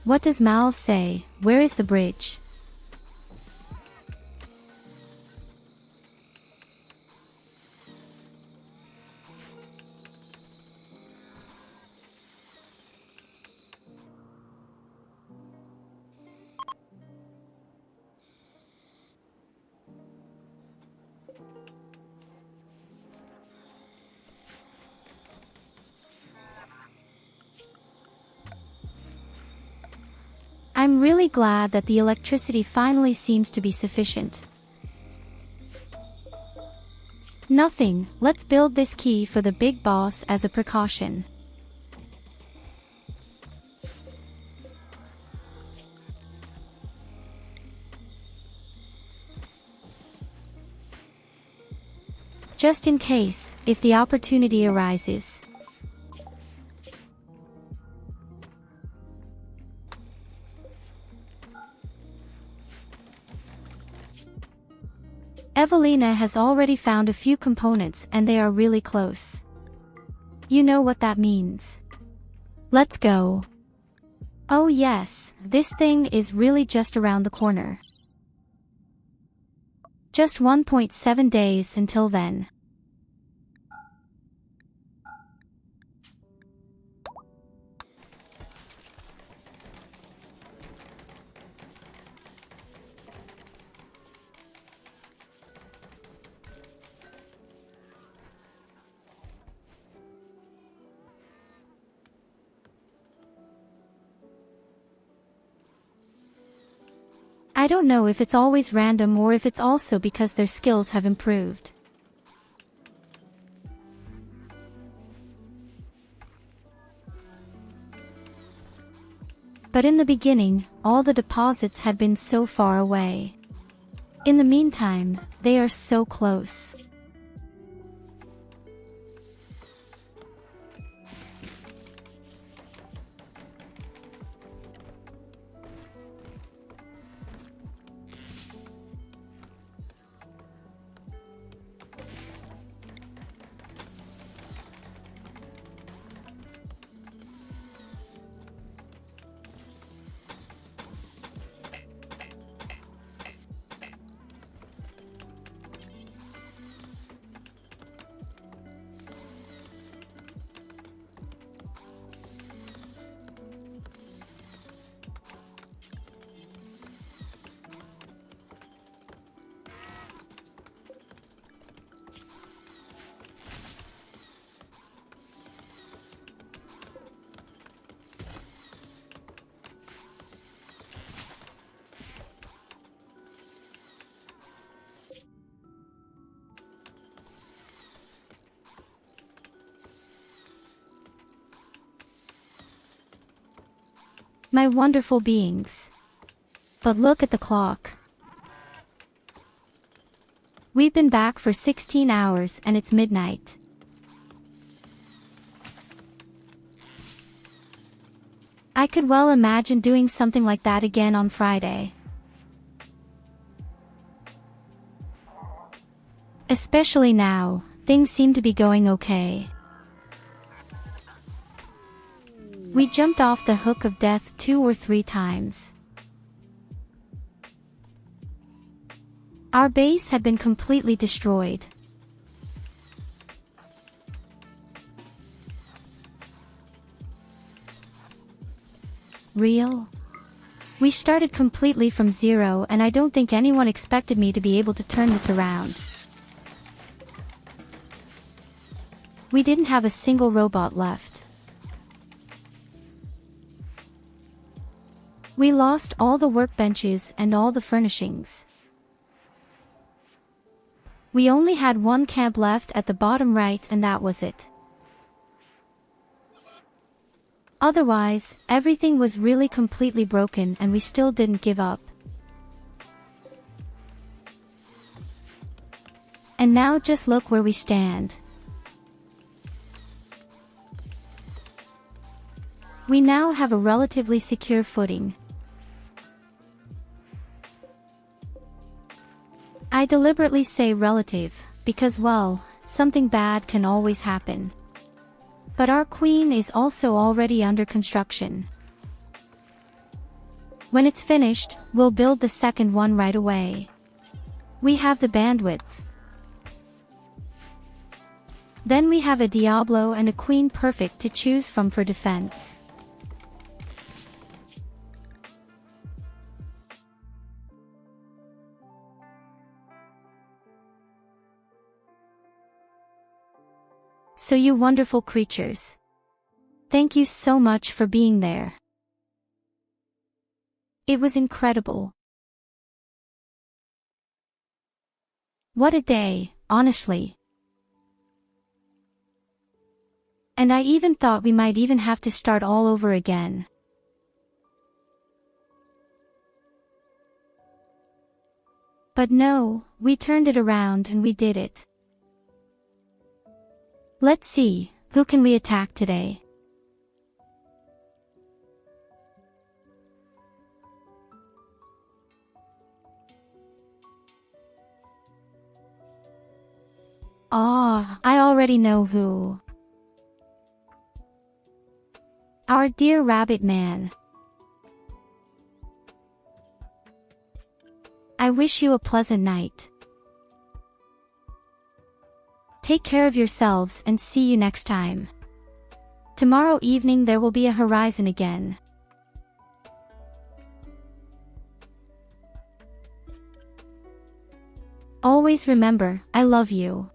A: What does Mal say? Where is the bridge? I'm really glad that the electricity finally seems to be sufficient. Nothing, let's build this key for the big boss as a precaution. Just in case, if the opportunity arises. Evelina has already found a few components and they are really close. You know what that means. Let's go. Oh yes, this thing is really just around the corner. Just 1.7 days until then. I don't know if it's always random or if it's also because their skills have improved. But in the beginning, all the deposits had been so far away. In the meantime, they are so close. My wonderful beings. But look at the clock. We've been back for 16 hours and it's midnight. I could well imagine doing something like that again on Friday. Especially now, things seem to be going okay. We jumped off the hook of death 2 or 3 times. Our base had been completely destroyed. Real? We started completely from zero and I don't think anyone expected me to be able to turn this around. We didn't have a single robot left. We lost all the workbenches and all the furnishings. We only had one camp left at the bottom right and that was it. Otherwise, everything was really completely broken and we still didn't give up. And now just look where we stand. We now have a relatively secure footing. I deliberately say relative, because well, something bad can always happen. But our queen is also already under construction. When it's finished, we'll build the second one right away. We have the bandwidth. Then we have a Diablo and a queen perfect to choose from for defense. So you wonderful creatures. Thank you so much for being there. It was incredible. What a day, honestly. And I even thought we might even have to start all over again. But no, we turned it around and we did it. Let's see, who can we attack today? Ah, I already know who. Our dear rabbit man. I wish you a pleasant night. Take care of yourselves and see you next time. Tomorrow evening there will be a horizon again. Always remember, I love you.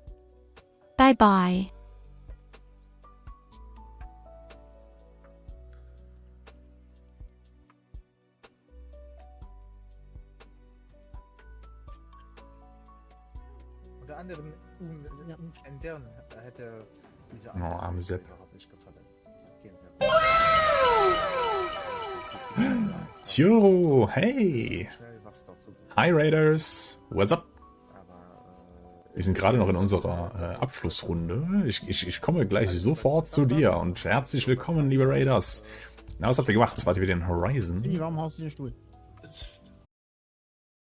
A: Bye bye.
F: Unter anderen Umständen hätte diese
H: Oh, arme Sepp.
F: überhaupt nicht gefallen.
H: Tyurru, hey!
F: Schnell was dazu.
H: Hi Raiders, what's up?
F: Aber
H: Wir sind gerade noch in unserer Abschlussrunde. Ich komme gleich sofort zu dir und herzlich willkommen, liebe Raiders. Na, was habt ihr gemacht? Wart ihr wieder in Horizon?
I: Warum haust du den Stuhl?